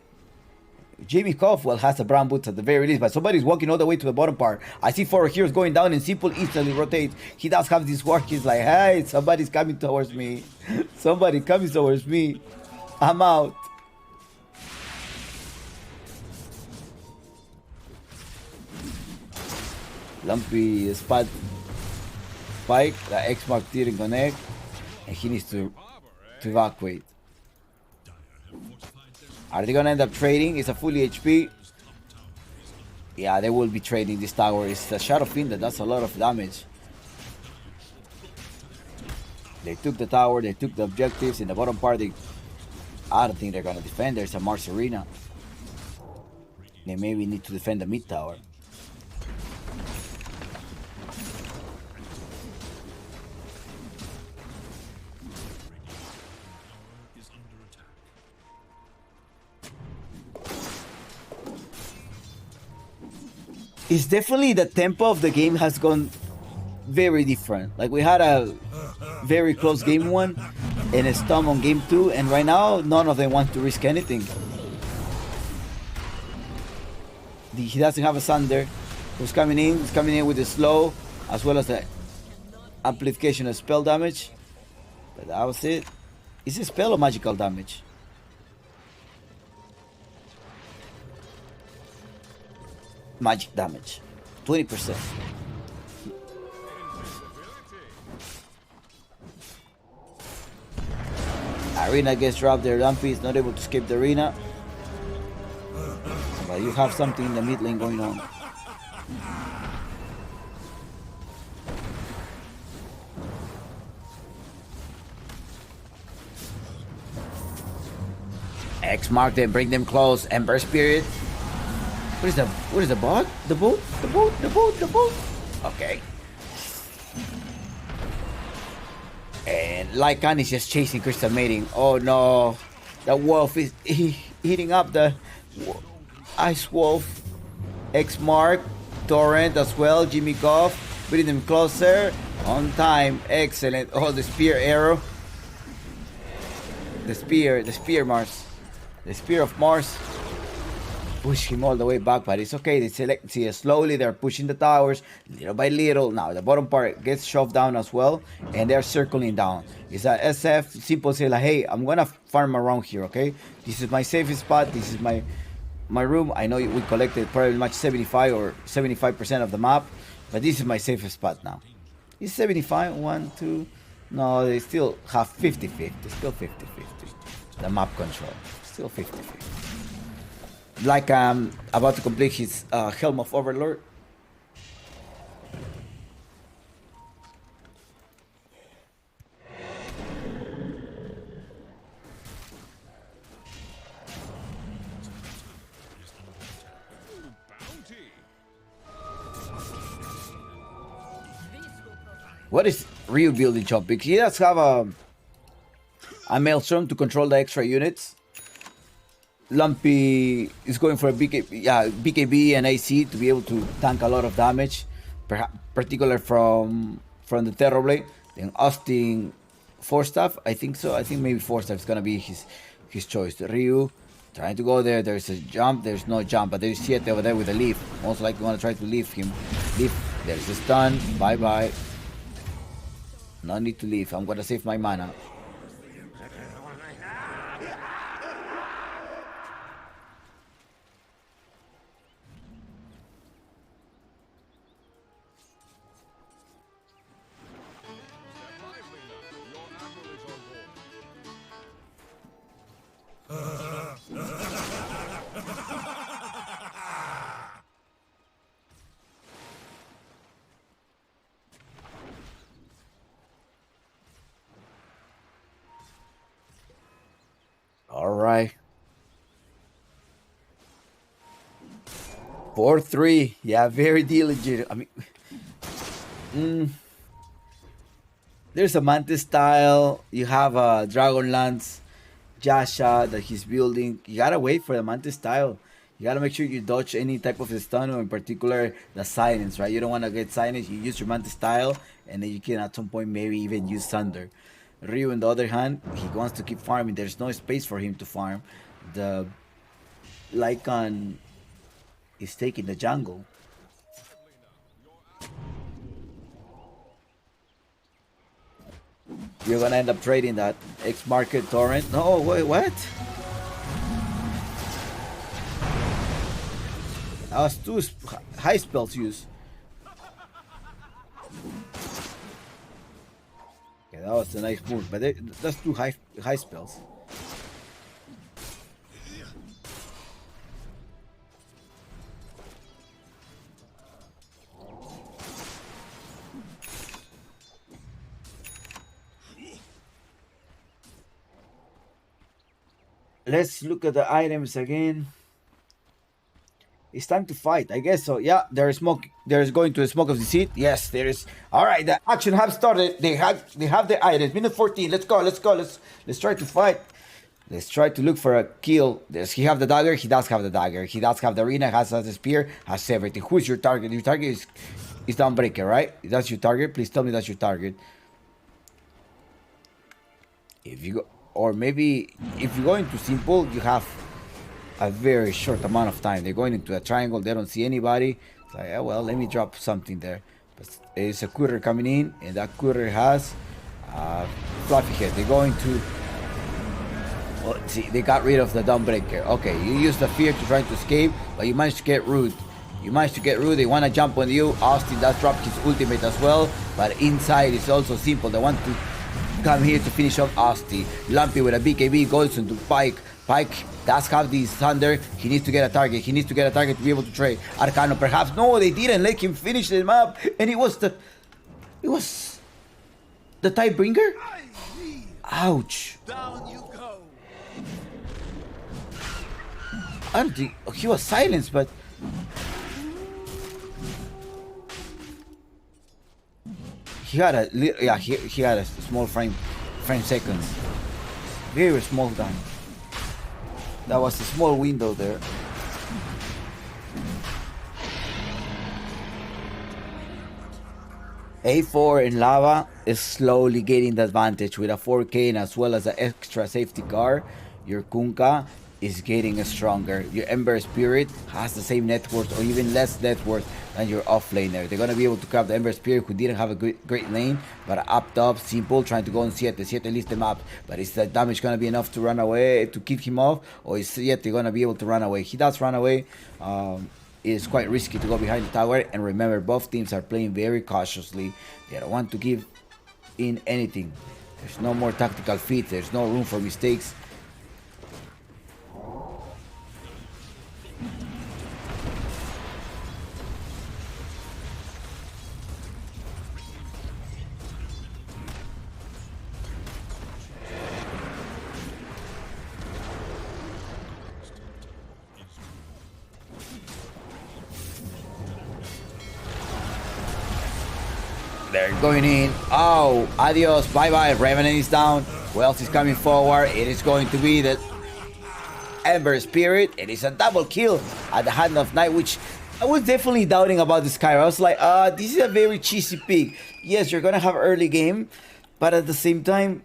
Jamie Cough, has the brown boots at the very least, but somebody's walking all the way to the bottom part. I see 4 heroes going down and Simple instantly rotates. He does have this work. He's like, hey, somebody's coming towards me. Somebody coming towards me. I'm out. Lumpy spike. The X Mark didn't connect. And he needs to evacuate. Are they gonna end up trading? It's a fully HP. Yeah, they will be trading this tower. It's a Shadow Fiend that does a lot of damage. They took the tower, they took the objectives. In the bottom part, I don't think they're gonna defend. There's a Mars Arena. They maybe need to defend the mid tower. It's definitely the tempo of the game has gone very different. Like we had a very close game 1 and a storm on game 2, and right now none of them want to risk anything. He doesn't have a Sunder who's coming in. He's coming in with the slow as well as the amplification of spell damage. But that was it. Is it spell or magical damage? Magic damage, 20%. Arena gets dropped there. Lumpy is not able to escape the arena. But you have something in the mid lane going on. X mark them, bring them close. Ember Spirit. What is the bot? The boat? Okay. And Lycan is just chasing Crystal Mating. Oh no. The wolf is hitting up the Ice Wolf. X Mark. Torrent as well. Jimmy Goff. Bring them closer. On time. Excellent. Oh, the spear arrow. The spear Mars. The spear of Mars. Push him all the way back, but it's okay. They see slowly. They're pushing the towers little by little. Now the bottom part gets shoved down as well, and they're circling down. It's a SF. Simple say like, hey, I'm gonna farm around here. Okay, this is my safest spot. This is my room. I know we collected probably much 75 or 75% of the map, but this is my safest spot now. It's 75. 1, 2. No, they still have 50-50. Still 50-50. The map control still 50-50. Like about to complete his Helm of Overlord. What is Ryu building topic? He does have a Maelstrom to control the extra units. Lumpy is going for a BKB and AC to be able to tank a lot of damage, particularly from the Terrorblade. Then Austin Forstaff, I think so. I think maybe Forstaff is gonna be his choice. Ryu trying to go there. There's a jump. There's no jump, but there's Siete over there with a leaf. Most likely want to try to leave him. There's a stun. Bye bye. No need to leave. I'm gonna save my mana. All right. 4-3. Yeah, very diligent. I mean, there's a Mantis style. You have a Dragonlance Jasha that he's building. You gotta wait for the Mantis style. You gotta make sure you dodge any type of stun, or in particular the silence, right? You don't want to get silence. You use your Manta style, and then you can at some point maybe even use Thunder. Ryu, on the other hand, he wants to keep farming. There's no space for him to farm. The Lycan is taking the jungle. You're gonna end up trading that X Market Torrent. No, wait, what? That was two high spells used. Okay, that was a nice move, but that's two high spells. Let's look at the items again. It's time to fight, I guess so. Yeah, there is smoke. There is going to a smoke of deceit. Yes, there is. All right, the action have started. They have the items. Minute 14. Let's go. Let's try to fight. Let's try to look for a kill. Does he have the dagger? He does have the dagger. He does have the arena. Has the spear. Has everything. Who's your target? Your target is Dawnbreaker, right? That's your target. Please tell me that's your target. If you go, or maybe if you go into simple, you have a very short amount of time. They're going into a triangle. They don't see anybody. It's like, oh, well, let me drop something there. But there's a courier coming in, and that courier has fluffy head. They're going to. Well, see, they got rid of the Dawnbreaker. Okay, you use the fear to try to escape, but you managed to get rude. They want to jump on you. Austin does drop his ultimate as well, but inside is also simple. They want to come here to finish off Austin. Lumpy with a BKB goes into Pike. Pike does have this Thunder. He needs to get a target. To be able to trade. Arcano perhaps. No, they didn't let him finish the map. And it was the Tidebringer? Ouch. Down you go. I don't think he was silenced, but he had he had a small frame seconds. Very small time. That was a small window there. A4 in Lava is slowly gaining the advantage with a 4K and as well as an extra safety car. Your Kunkka is getting stronger. Your Ember Spirit has the same net worth or even less net worth than your offlaner. They're going to be able to grab the Ember Spirit who didn't have a great lane, but up top, simple, trying to go on Siete. Siete leads them up, but is the damage going to be enough to run away, to keep him off, or is Siete going to be able to run away? He does run away. It's quite risky to go behind the tower, and remember, both teams are playing very cautiously. They don't want to give in anything. There's no more tactical feats. There's no room for mistakes. They're going in. Oh, adios. Bye-bye. Revenant is down. Who else is coming forward? It is going to be the Ember Spirit. It is a double kill at the hand of Night, which I was definitely doubting about this Kyra. I was like, this is a very cheesy pick. Yes, you're going to have early game, but at the same time,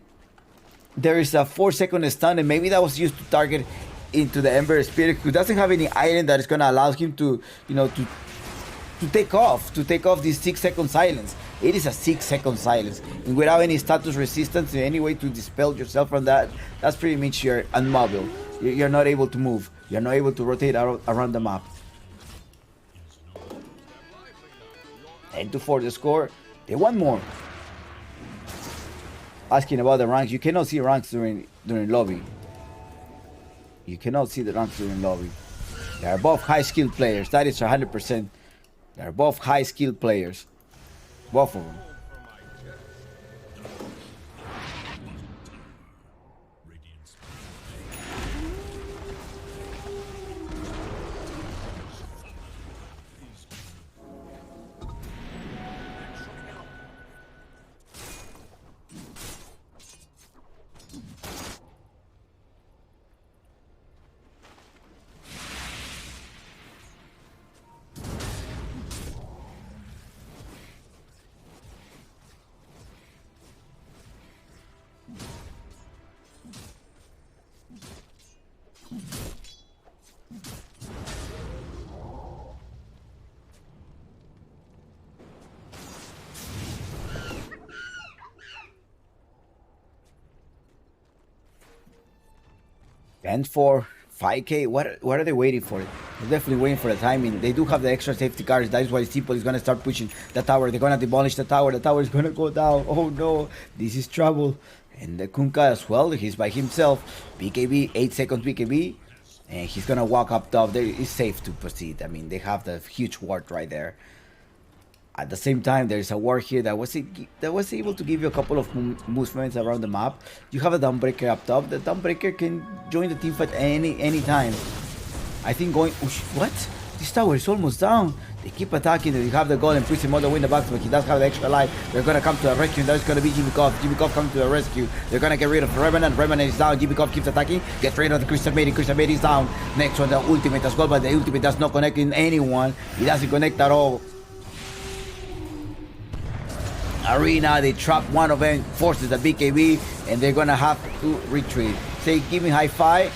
there is a 4-second stun, and maybe that was used to target into the Ember Spirit, who doesn't have any item that is going to allow him to, to take off this 6-second silence. It is a 6-second silence, and without any status resistance in any way to dispel yourself from that, that's pretty much you're unmobile. You're not able to move. You're not able to rotate around the map. 10-4 the score. They want more. Asking about the ranks, you cannot see ranks during lobby. You cannot see the ranks during lobby. They are both high skilled players. That is 100%. They are both high skilled players. Both of them. And for 5k, what are they waiting for? They're definitely waiting for the timing. They do have the extra safety cars. That is why Simple is gonna start pushing the tower. They're gonna demolish the tower. The tower is gonna go down. Oh no, this is trouble. And the Kunkka as well. He's by himself. BKB, 8 seconds BKB. And he's gonna walk up top. There is safe to proceed. I mean, they have the huge ward right there. At the same time, there's a ward here that was able to give you a couple of movements around the map. You have a Dawnbreaker up top. The Dawnbreaker can join the teamfight any time. I think going... What? This tower is almost down. They keep attacking. They have the Golem Prison Model in the back, but he does have the extra life. They're gonna come to the rescue. That's gonna be Jimmy Cobb. Jimmy Cobb comes to the rescue. They're gonna get rid of Revenant. Revenant is down. Jimmy Cobb keeps attacking. Gets rid of the Crystal Maiden. Crystal Maiden is down. Next one, the ultimate as well, but the ultimate does not connect in anyone. It doesn't connect at all. Arena, they trap one of them, forces the BKB, and they're gonna have to retreat. Say, give me high five,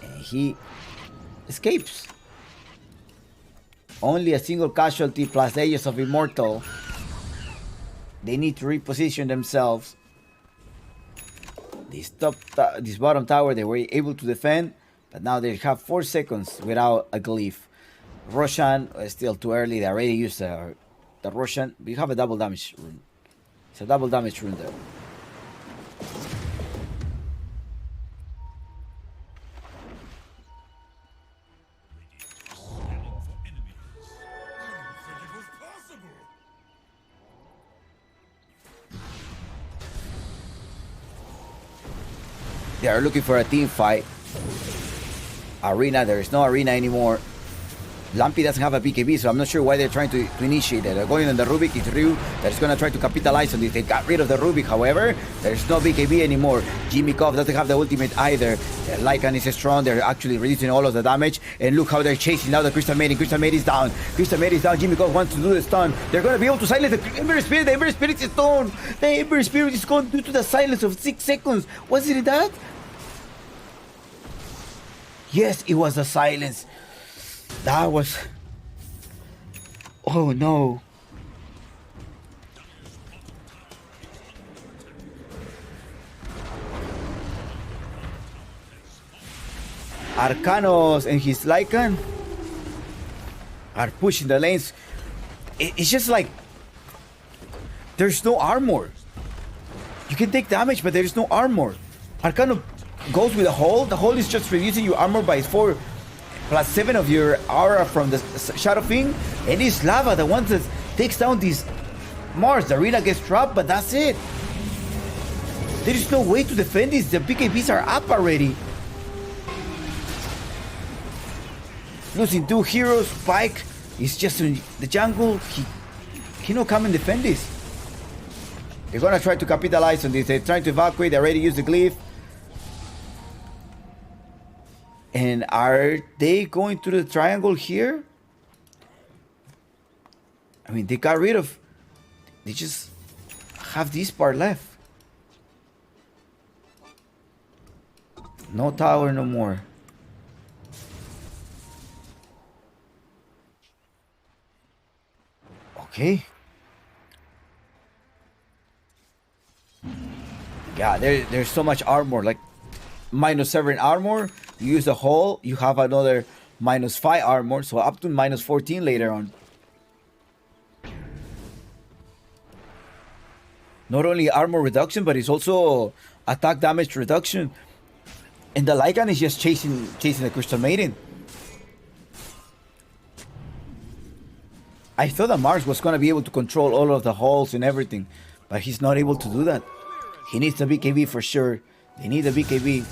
and he escapes. Only a single casualty plus Aegis of Immortal. They need to reposition themselves. This bottom tower they were able to defend, but now they have 4 seconds without a glyph. Roshan is still too early. They already used the Roshan. We have a double damage rune. It's a double damage rune there. They are looking for a team fight. Arena, there is no arena anymore. Lampy doesn't have a BKB, so I'm not sure why they're trying to initiate it. They're going on the Rubik. It's Ryu that is going to try to capitalize on this. They got rid of the Rubik, however. There's no BKB anymore. Jimmy Cobb doesn't have the ultimate either. Lycan is strong. They're actually reducing all of the damage. And look how they're chasing now the Crystal Maiden. Crystal Maiden is down. Crystal Maiden is down. Jimmy Cobb wants to do the stun. They're going to be able to silence the Ember Spirit. The Ember Spirit is gone. The Ember Spirit is gone due to the silence of 6 seconds. Was it that? Yes, it was a silence. That was... Oh no. Arcanos and his Lycan are pushing the lanes. It's just like there's no armor. You can take damage, but there is no armor. Arcano goes with a hole. The hole is just reducing your armor by 4 plus 7 of your aura from the Shadow Thing, and it's Lava, the one that takes down this Mars. The arena gets trapped, but that's it. There is no way to defend this. The BKBs are up already. Losing 2 heroes. Spike is just in the jungle. He cannot come and defend this. They're gonna try to capitalize on this. They're trying to evacuate. They already used the glyph. And are they going to the triangle here? I mean, they got rid of... They just have this part left. No tower no more. Okay. Yeah, there's so much armor. Like, -7 armor. You use the hole, you have another -5 armor, so up to -14 later on. Not only armor reduction, but it's also attack damage reduction. And the Lycan is just chasing the Crystal Maiden. I thought that Mars was gonna be able to control all of the holes and everything, but he's not able to do that. He needs a BKB for sure. They need a BKB.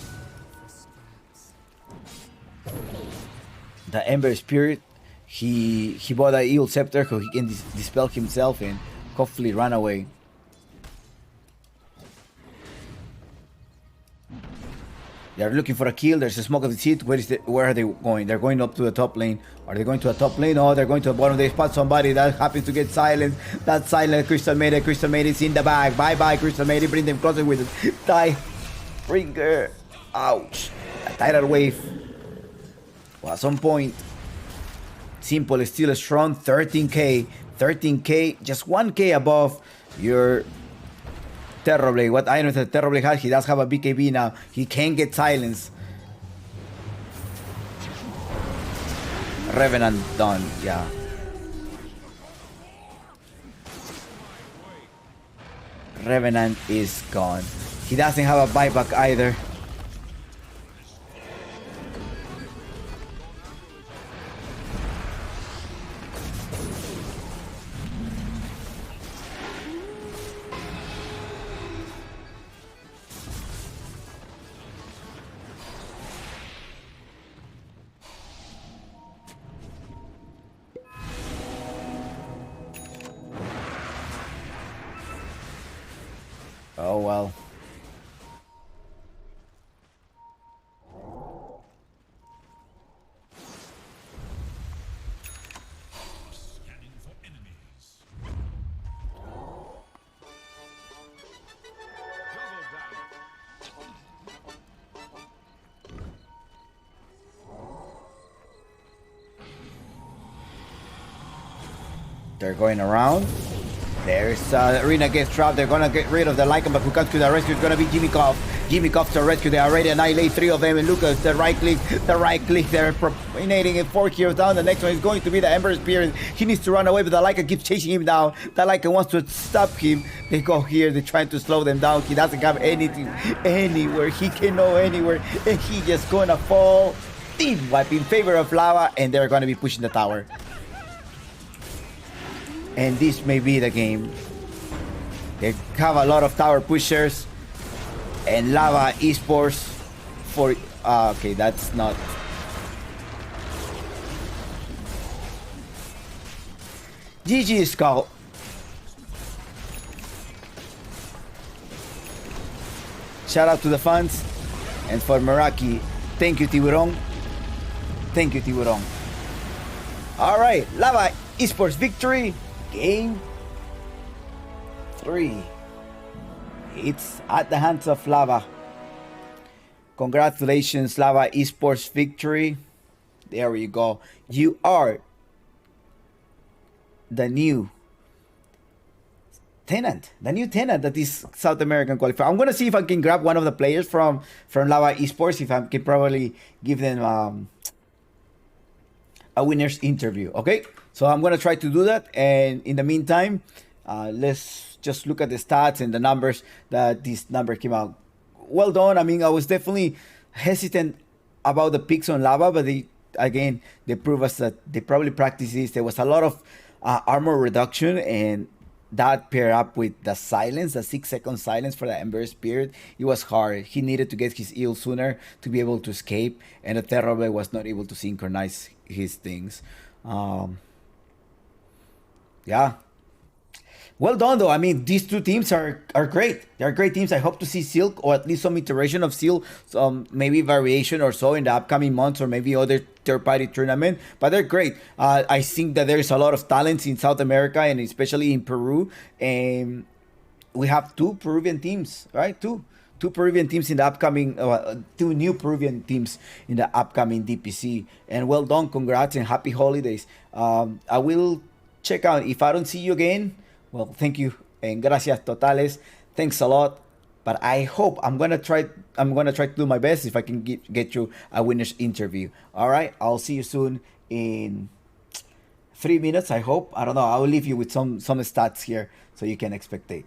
The Ember Spirit, he bought a Evil Scepter so he can dispel himself and hopefully run away. They're looking for a kill. There's a smoke of the seat. Where are they going? They're going up to the top lane. Are they going to a top lane? Oh, they're going to the bottom. They spot somebody that happens to get silenced. That silent Crystal Maiden. Crystal Maiden is in the bag. Bye bye, Crystal Maiden. Bring them closer with it. Die. Bring her. Ouch. A tidal wave. Well, at some point, Simple is still strong. 13k. 13k. Just 1k above your Terrorblade. What item that Terrorblade has? He does have a BKB now. He can get silenced. Revenant done, yeah. Revenant is gone. He doesn't have a buyback either. Oh well. Scanning for enemies. They're going around. There's Arena gets trapped. They're gonna get rid of the Lycan, but who comes to the rescue is gonna be Jimmy Cobb. Jimmy Cobb's to rescue. They already annihilate 3 of them. And Lucas, the right click. They're propinating it 4 heroes down. The next one is going to be the Ember Spirit. He needs to run away, but the Lycan keeps chasing him down. The Lycan wants to stop him. They go here. They're trying to slow them down. He doesn't have anything anywhere. He can go anywhere, and he just gonna fall. Team wipe in favor of Lava, and they're gonna be pushing the tower. And this may be the game. They have a lot of tower pushers, and Lava Esports for okay, that's not. GG Skull. Shout out to the fans, and for Meraki, thank you Tiburon. Thank you Tiburon. All right, Lava Esports victory. Game 3. It's at the hands of Lava. Congratulations, Lava Esports victory. There you go. You are the new tenant. The new tenant that is South American qualifier. I'm gonna see if I can grab one of the players from Lava Esports. If I can probably give them a winner's interview. Okay. So I'm going to try to do that. And in the meantime, let's just look at the stats and the numbers that this number came out. Well done. I mean, I was definitely hesitant about the picks on Lava, but they prove us that they probably practice this. There was a lot of armor reduction, and that paired up with the silence, the 6-second silence for the Ember Spirit. It was hard. He needed to get his heal sooner to be able to escape, and the Terrorblade was not able to synchronize his things. Yeah. Well done, though. I mean, these two teams are great. They're great teams. I hope to see Silk, or at least some iteration of Silk, some maybe variation or so in the upcoming months, or maybe other third-party tournament. But they're great. I think that there's a lot of talents in South America, and especially in Peru. And we have 2 Peruvian teams, right? Two Peruvian teams in the upcoming, 2 new Peruvian teams in the upcoming DPC. And well done, congrats, and happy holidays. I will check out. If I don't see you again, well, thank you and gracias totales. Thanks a lot. But I hope I'm gonna try to do my best if I can get you a winner's interview. All right, I'll see you soon in 3 minutes. I hope. I don't know. I will leave you with some stats here so you can expectate.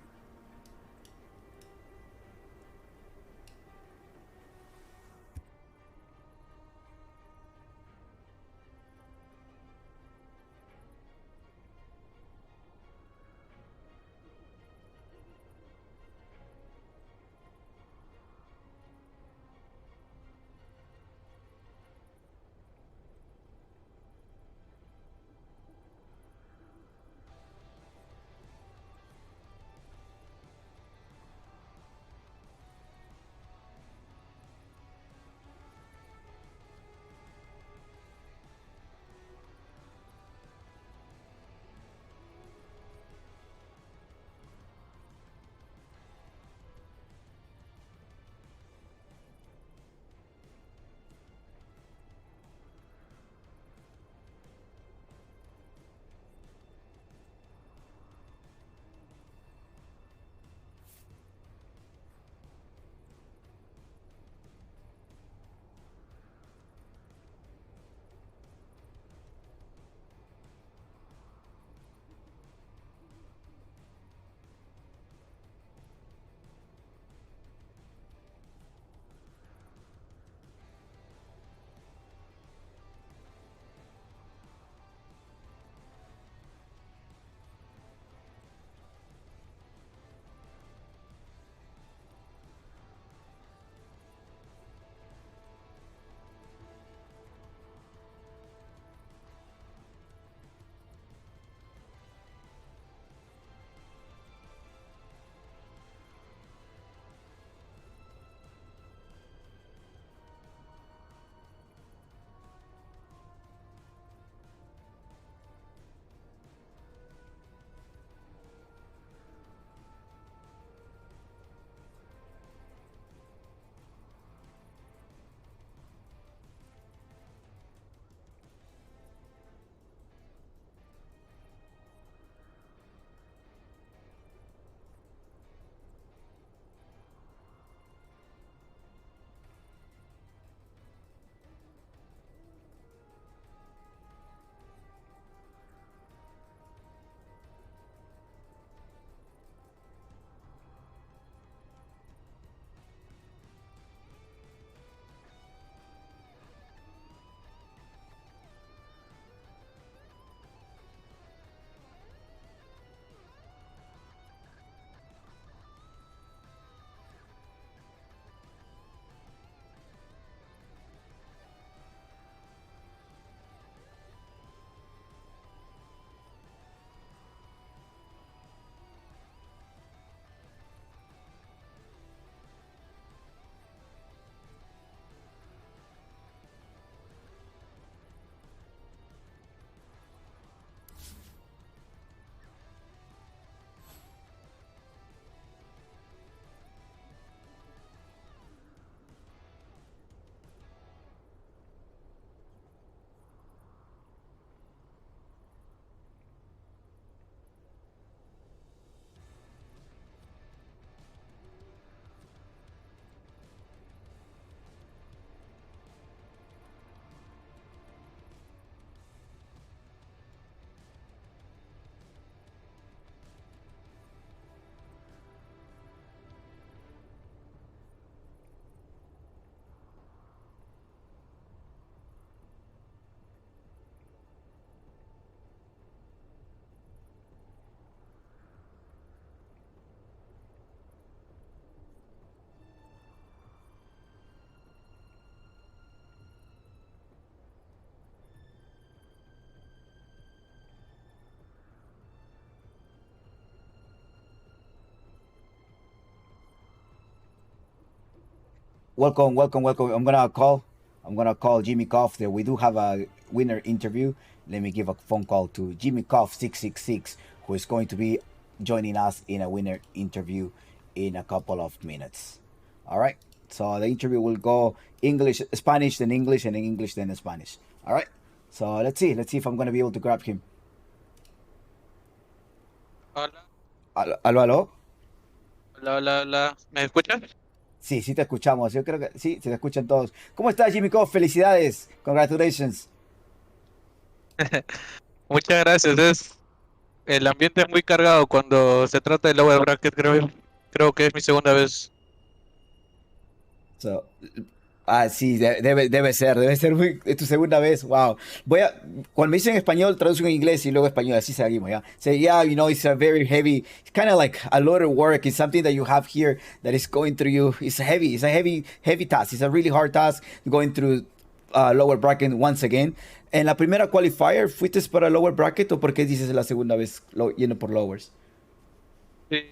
welcome. I'm gonna call Jimmy Koff. There, we do have a winner interview. Let me give a phone call to Jimmy Koff 666, who is going to be joining us in a winner interview in a couple of minutes. All right. So the interview will go English, Spanish, then English, and then English, then Spanish. All right. So let's see. Let's see if I'm gonna be able to grab him. Hola, Aló, aló. hola, hola, hola. ¿Me escuchas? Sí, sí te escuchamos. Yo creo que sí, se te escuchan todos. ¿Cómo estás, Jimmy Koff? Felicidades. Congratulations. Muchas gracias. El ambiente es muy cargado cuando se trata de lower bracket, creo yo. Creo que es mi segunda vez. So, sí, debe ser muy, es tu segunda vez. Wow. Cuando me dicen español, traduzco en inglés y luego español. Así seguimos, ¿ya? Say, yeah, it's a very heavy, it's kind of like a lot of work. It's something that you have here that is going through you. It's heavy. It's a heavy task. It's a really hard task going through lower bracket once again. En la primera qualifier, ¿fuiste para lower bracket o por qué dices la segunda vez yendo por lowers? Sí.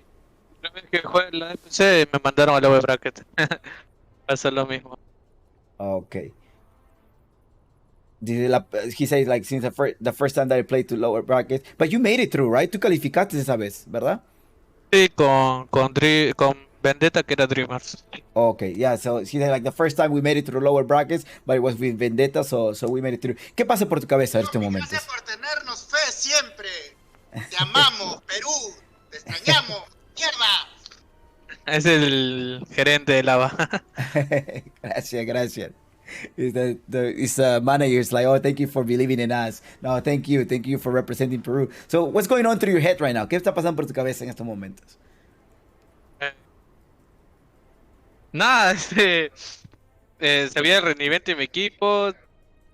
La vez que jugué en la DPC me mandaron a lower bracket. Hacer lo mismo. Okay. He says like since the first time that I played to lower bracket, but you made it through, right? Tú calificaste esa vez, ¿verdad? Sí, con Vendetta, que era Dreamers. Okay, yeah. So he said like the first time we made it through lower brackets, but it was with Vendetta, so we made it through. ¿Qué pasa por tu cabeza en este momento? Gracias por tenernos fe siempre. Te amamos, Perú. Te extrañamos. ¡Mierda! Es el gerente de Lava. Gracias. It's manager is like, oh, thank you for believing in us. No, thank you for representing Peru. So, what's going on through your head right now? ¿Qué está pasando por tu cabeza en estos momentos? Nada, sabía el rendimiento de mi equipo,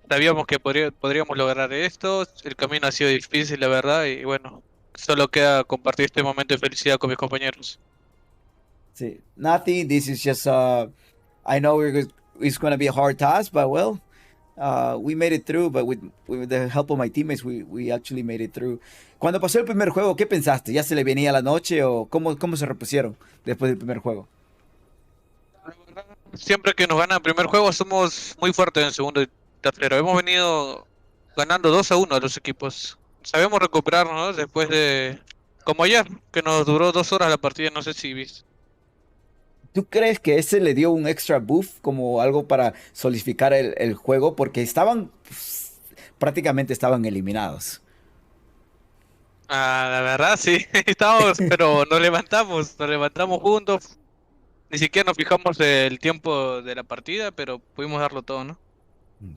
sabíamos que podríamos lograr esto, el camino ha sido difícil, la verdad, y bueno, solo queda compartir este momento de felicidad con mis compañeros. Sí, nothing. This is just, I know it's going to be a hard task, but well, we made it through, but with the help of my teammates, we actually made it through. Cuando pasó el primer juego, ¿qué pensaste? ¿Ya se le venía la noche o cómo se repusieron después del primer juego? La verdad, siempre que nos gana el primer juego somos muy fuertes en el segundo y tercero. Hemos venido ganando 2-1 a los equipos. Sabemos recuperarnos, ¿no? Después de... Como ayer, que nos duró 2 horas la partida, no sé si viste. ¿Tú crees que ese le dio un extra buff como algo para solidificar el juego? Porque prácticamente estaban eliminados. La verdad sí, estamos, pero nos levantamos juntos. Ni siquiera nos fijamos el tiempo de la partida, pero pudimos darlo todo, ¿no?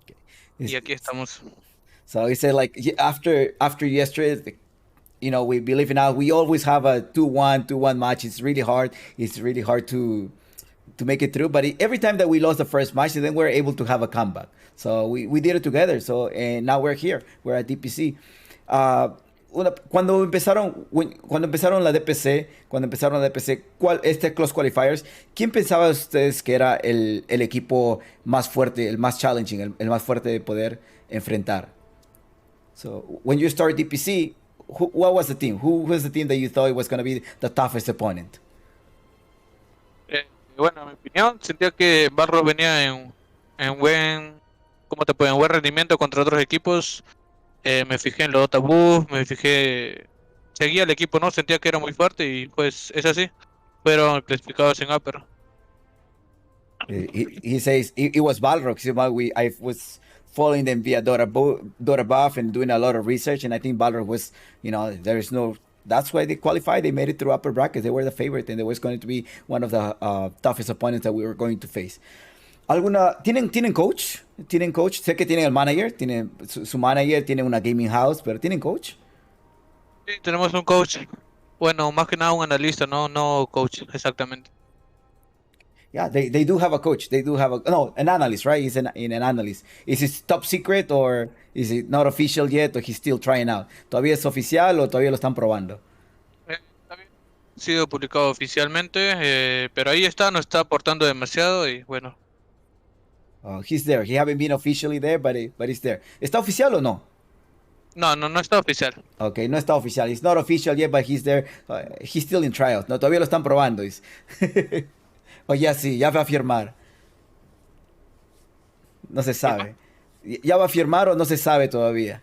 Okay. Y aquí estamos. So he said like after yesterday, we believe in us. We always have a 2-1 match. It's really hard. It's really hard to make it through. But every time that we lost the first match, then we're able to have a comeback. So we did it together. So and now we're here. We're at DPC. Cuando empezaron la DPC, Close Qualifiers, ¿quién pensaba ustedes que era el equipo más fuerte, el más challenging, el más fuerte de poder enfrentar? So when you started DPC, what was the team? Who was the team that you thought it was going to be the toughest opponent? Bueno, en mi opinión, sentía que Barro venía en buen, en buen rendimiento contra otros equipos. Me fijé en los tabús, seguía el equipo, ¿no? Sentía que era muy fuerte y pues es así. Fueron clasificados en Upper. He says it was Balrog. I was following them via Dota Buff and doing a lot of research, and I think Balrog was, that's why they qualified. They made it through upper brackets. They were the favorite, and they was going to be one of the toughest opponents that we were going to face. ¿Tienen coach? ¿Tienen coach? Sé que tienen el manager, tienen su manager, tienen una gaming house, pero ¿tienen coach? Sí, tenemos un coach. Bueno, más que nada un analista, no coach, exactamente. Yeah, they do have a coach. They do have an analyst, right? He's an analyst. Is it top secret or is it not official yet or he's still trying out? ¿Todavía es oficial o todavía lo están probando? Ha sido publicado oficialmente, pero ahí está, no está aportando demasiado y bueno. He's there. He haven't been officially there, but he's there. ¿Está oficial o no? No está oficial. Okay, no está oficial. It's not official yet, but he's there. He's still in trials. No, todavía lo están probando. O ya sí, ya va a firmar. no se sabe. ¿Ya va a firmar o no se sabe todavía?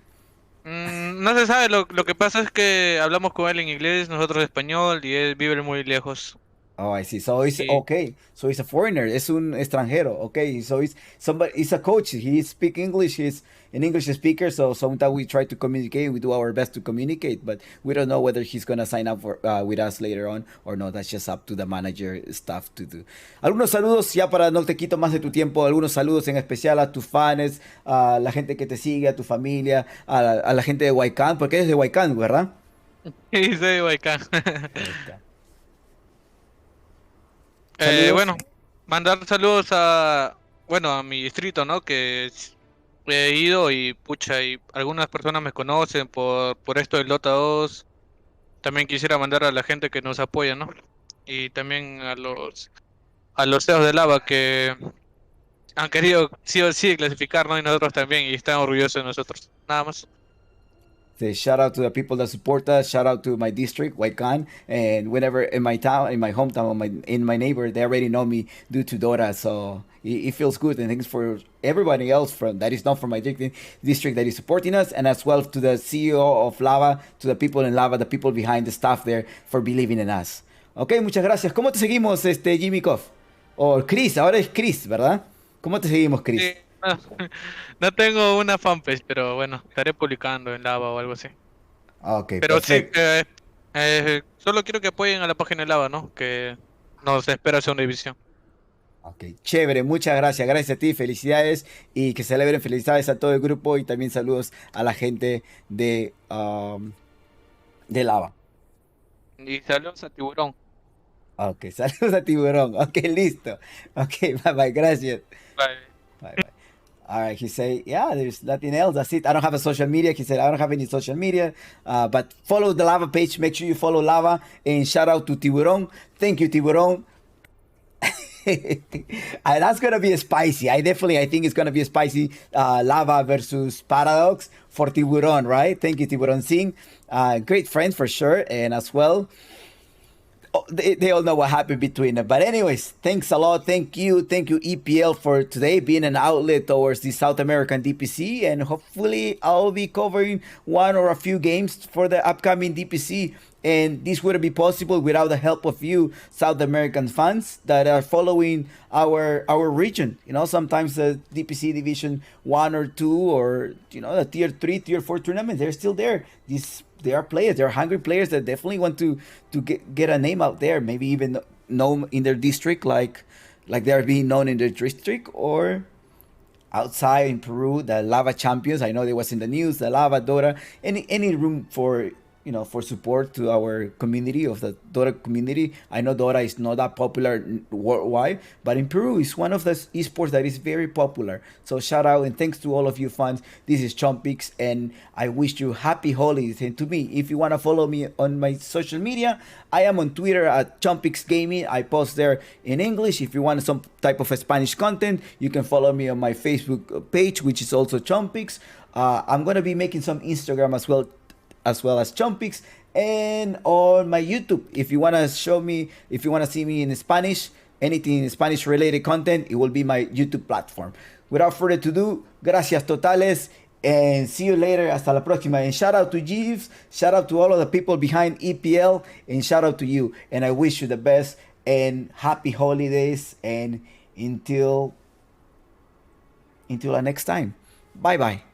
No se sabe, lo que pasa es que hablamos con él en inglés, nosotros español, y él vive muy lejos. Oh, I see. So he's Y, okay. So he's a foreigner. Es un extranjero. Okay. So he's somebody. He's a coach. He speak English. He's an English speaker. So sometimes we try to communicate. We do our best to communicate, but we don't know whether he's gonna sign up for with us later on or no. That's just up to the manager staff to do. Algunos saludos ya para no te quito más de tu tiempo. Algunos saludos en especial a tus fans, a la gente que te sigue, a tu familia, a la gente de Huaycán, porque eres de Huaycán, ¿verdad? y soy Huaycán. Ahí está. Saludos. Bueno, mandar saludos a mi distrito, ¿no? He ido y pucha, y algunas personas me conocen por esto del Dota 2. También quisiera mandar a la gente que nos apoya, ¿no? Y también a los CEOs de Lava que han querido sí o sí clasificar, ¿no? Y nosotros también, y están orgullosos de nosotros. Nada más. Say shout out to the people that support us. Shout out to my district, Huaycan, and whenever in my town, in my hometown, in my neighbor, they already know me due to Dora. So it feels good, and thanks for everybody else from that is not from my district that is supporting us, and as well to the CEO of Lava, to the people in Lava, the people behind the staff there for believing in us. Okay, muchas gracias. ¿Cómo te seguimos, Jimmy Koff? O Chris, ahora es Chris, ¿verdad? ¿Cómo te seguimos, Chris? Sí, no tengo una fanpage, pero bueno, estaré publicando en Lava o algo así. Ok, Pero sí, perfecto. solo quiero que apoyen a la página de Lava, ¿no? Que nos espera segunda división. Ok, chévere, muchas gracias, gracias a ti, felicidades y que celebren felicidades a todo el grupo y también saludos a la gente de Lava. Y saludos a Tiburón. Ok, saludos a Tiburón, ok, listo. Ok, bye bye, gracias. Bye. Bye bye. All right, he said, yeah, there's nothing else. That's it. I don't have a social media. He said, I don't have any social media. But follow the Lava page. Make sure you follow Lava. And shout out to Tiburon. Thank you, Tiburon. That's gonna be spicy. I think it's gonna be a spicy Lava versus Paradox for Tiburon, right? Thank you, Tiburon Singh. Great friends for sure, and as well, they all know what happened between them. But anyways, thanks a lot. Thank you, EPL, for today being an outlet towards the South American DPC, and hopefully I'll be covering one or a few games for the upcoming DPC. And this wouldn't be possible without the help of you, South American fans that are following our region. You know, sometimes the DPC Division 1 or 2 or, you know, the Tier 3, Tier 4 tournaments, they're still there. They are players. They're hungry players that definitely want to get a name out there. Maybe even known in their district like they're being known in their district, or outside in Peru, the Lava champions. I know they was in the news, the Lava, Dora. Any room for, you know, for support to our community of the Dora community. I know Dora is not that popular worldwide, but in Peru, it's one of the esports that is very popular. So shout out and thanks to all of you fans. This is Chompix, and I wish you happy holidays. And to me, if you want to follow me on my social media, I am on Twitter at Chompix Gaming. I post there in English. If you want some type of Spanish content, you can follow me on my Facebook page, which is also Chompix. I'm going to be making some Instagram as well as Chompix, and on my YouTube. If you want to see me in Spanish, anything in Spanish related content, it will be my YouTube platform. Without further ado, gracias totales, and see you later. Hasta la próxima. And shout out to Jeeves, shout out to all of the people behind EPL, and shout out to you. And I wish you the best and happy holidays, and until the next time. Bye bye.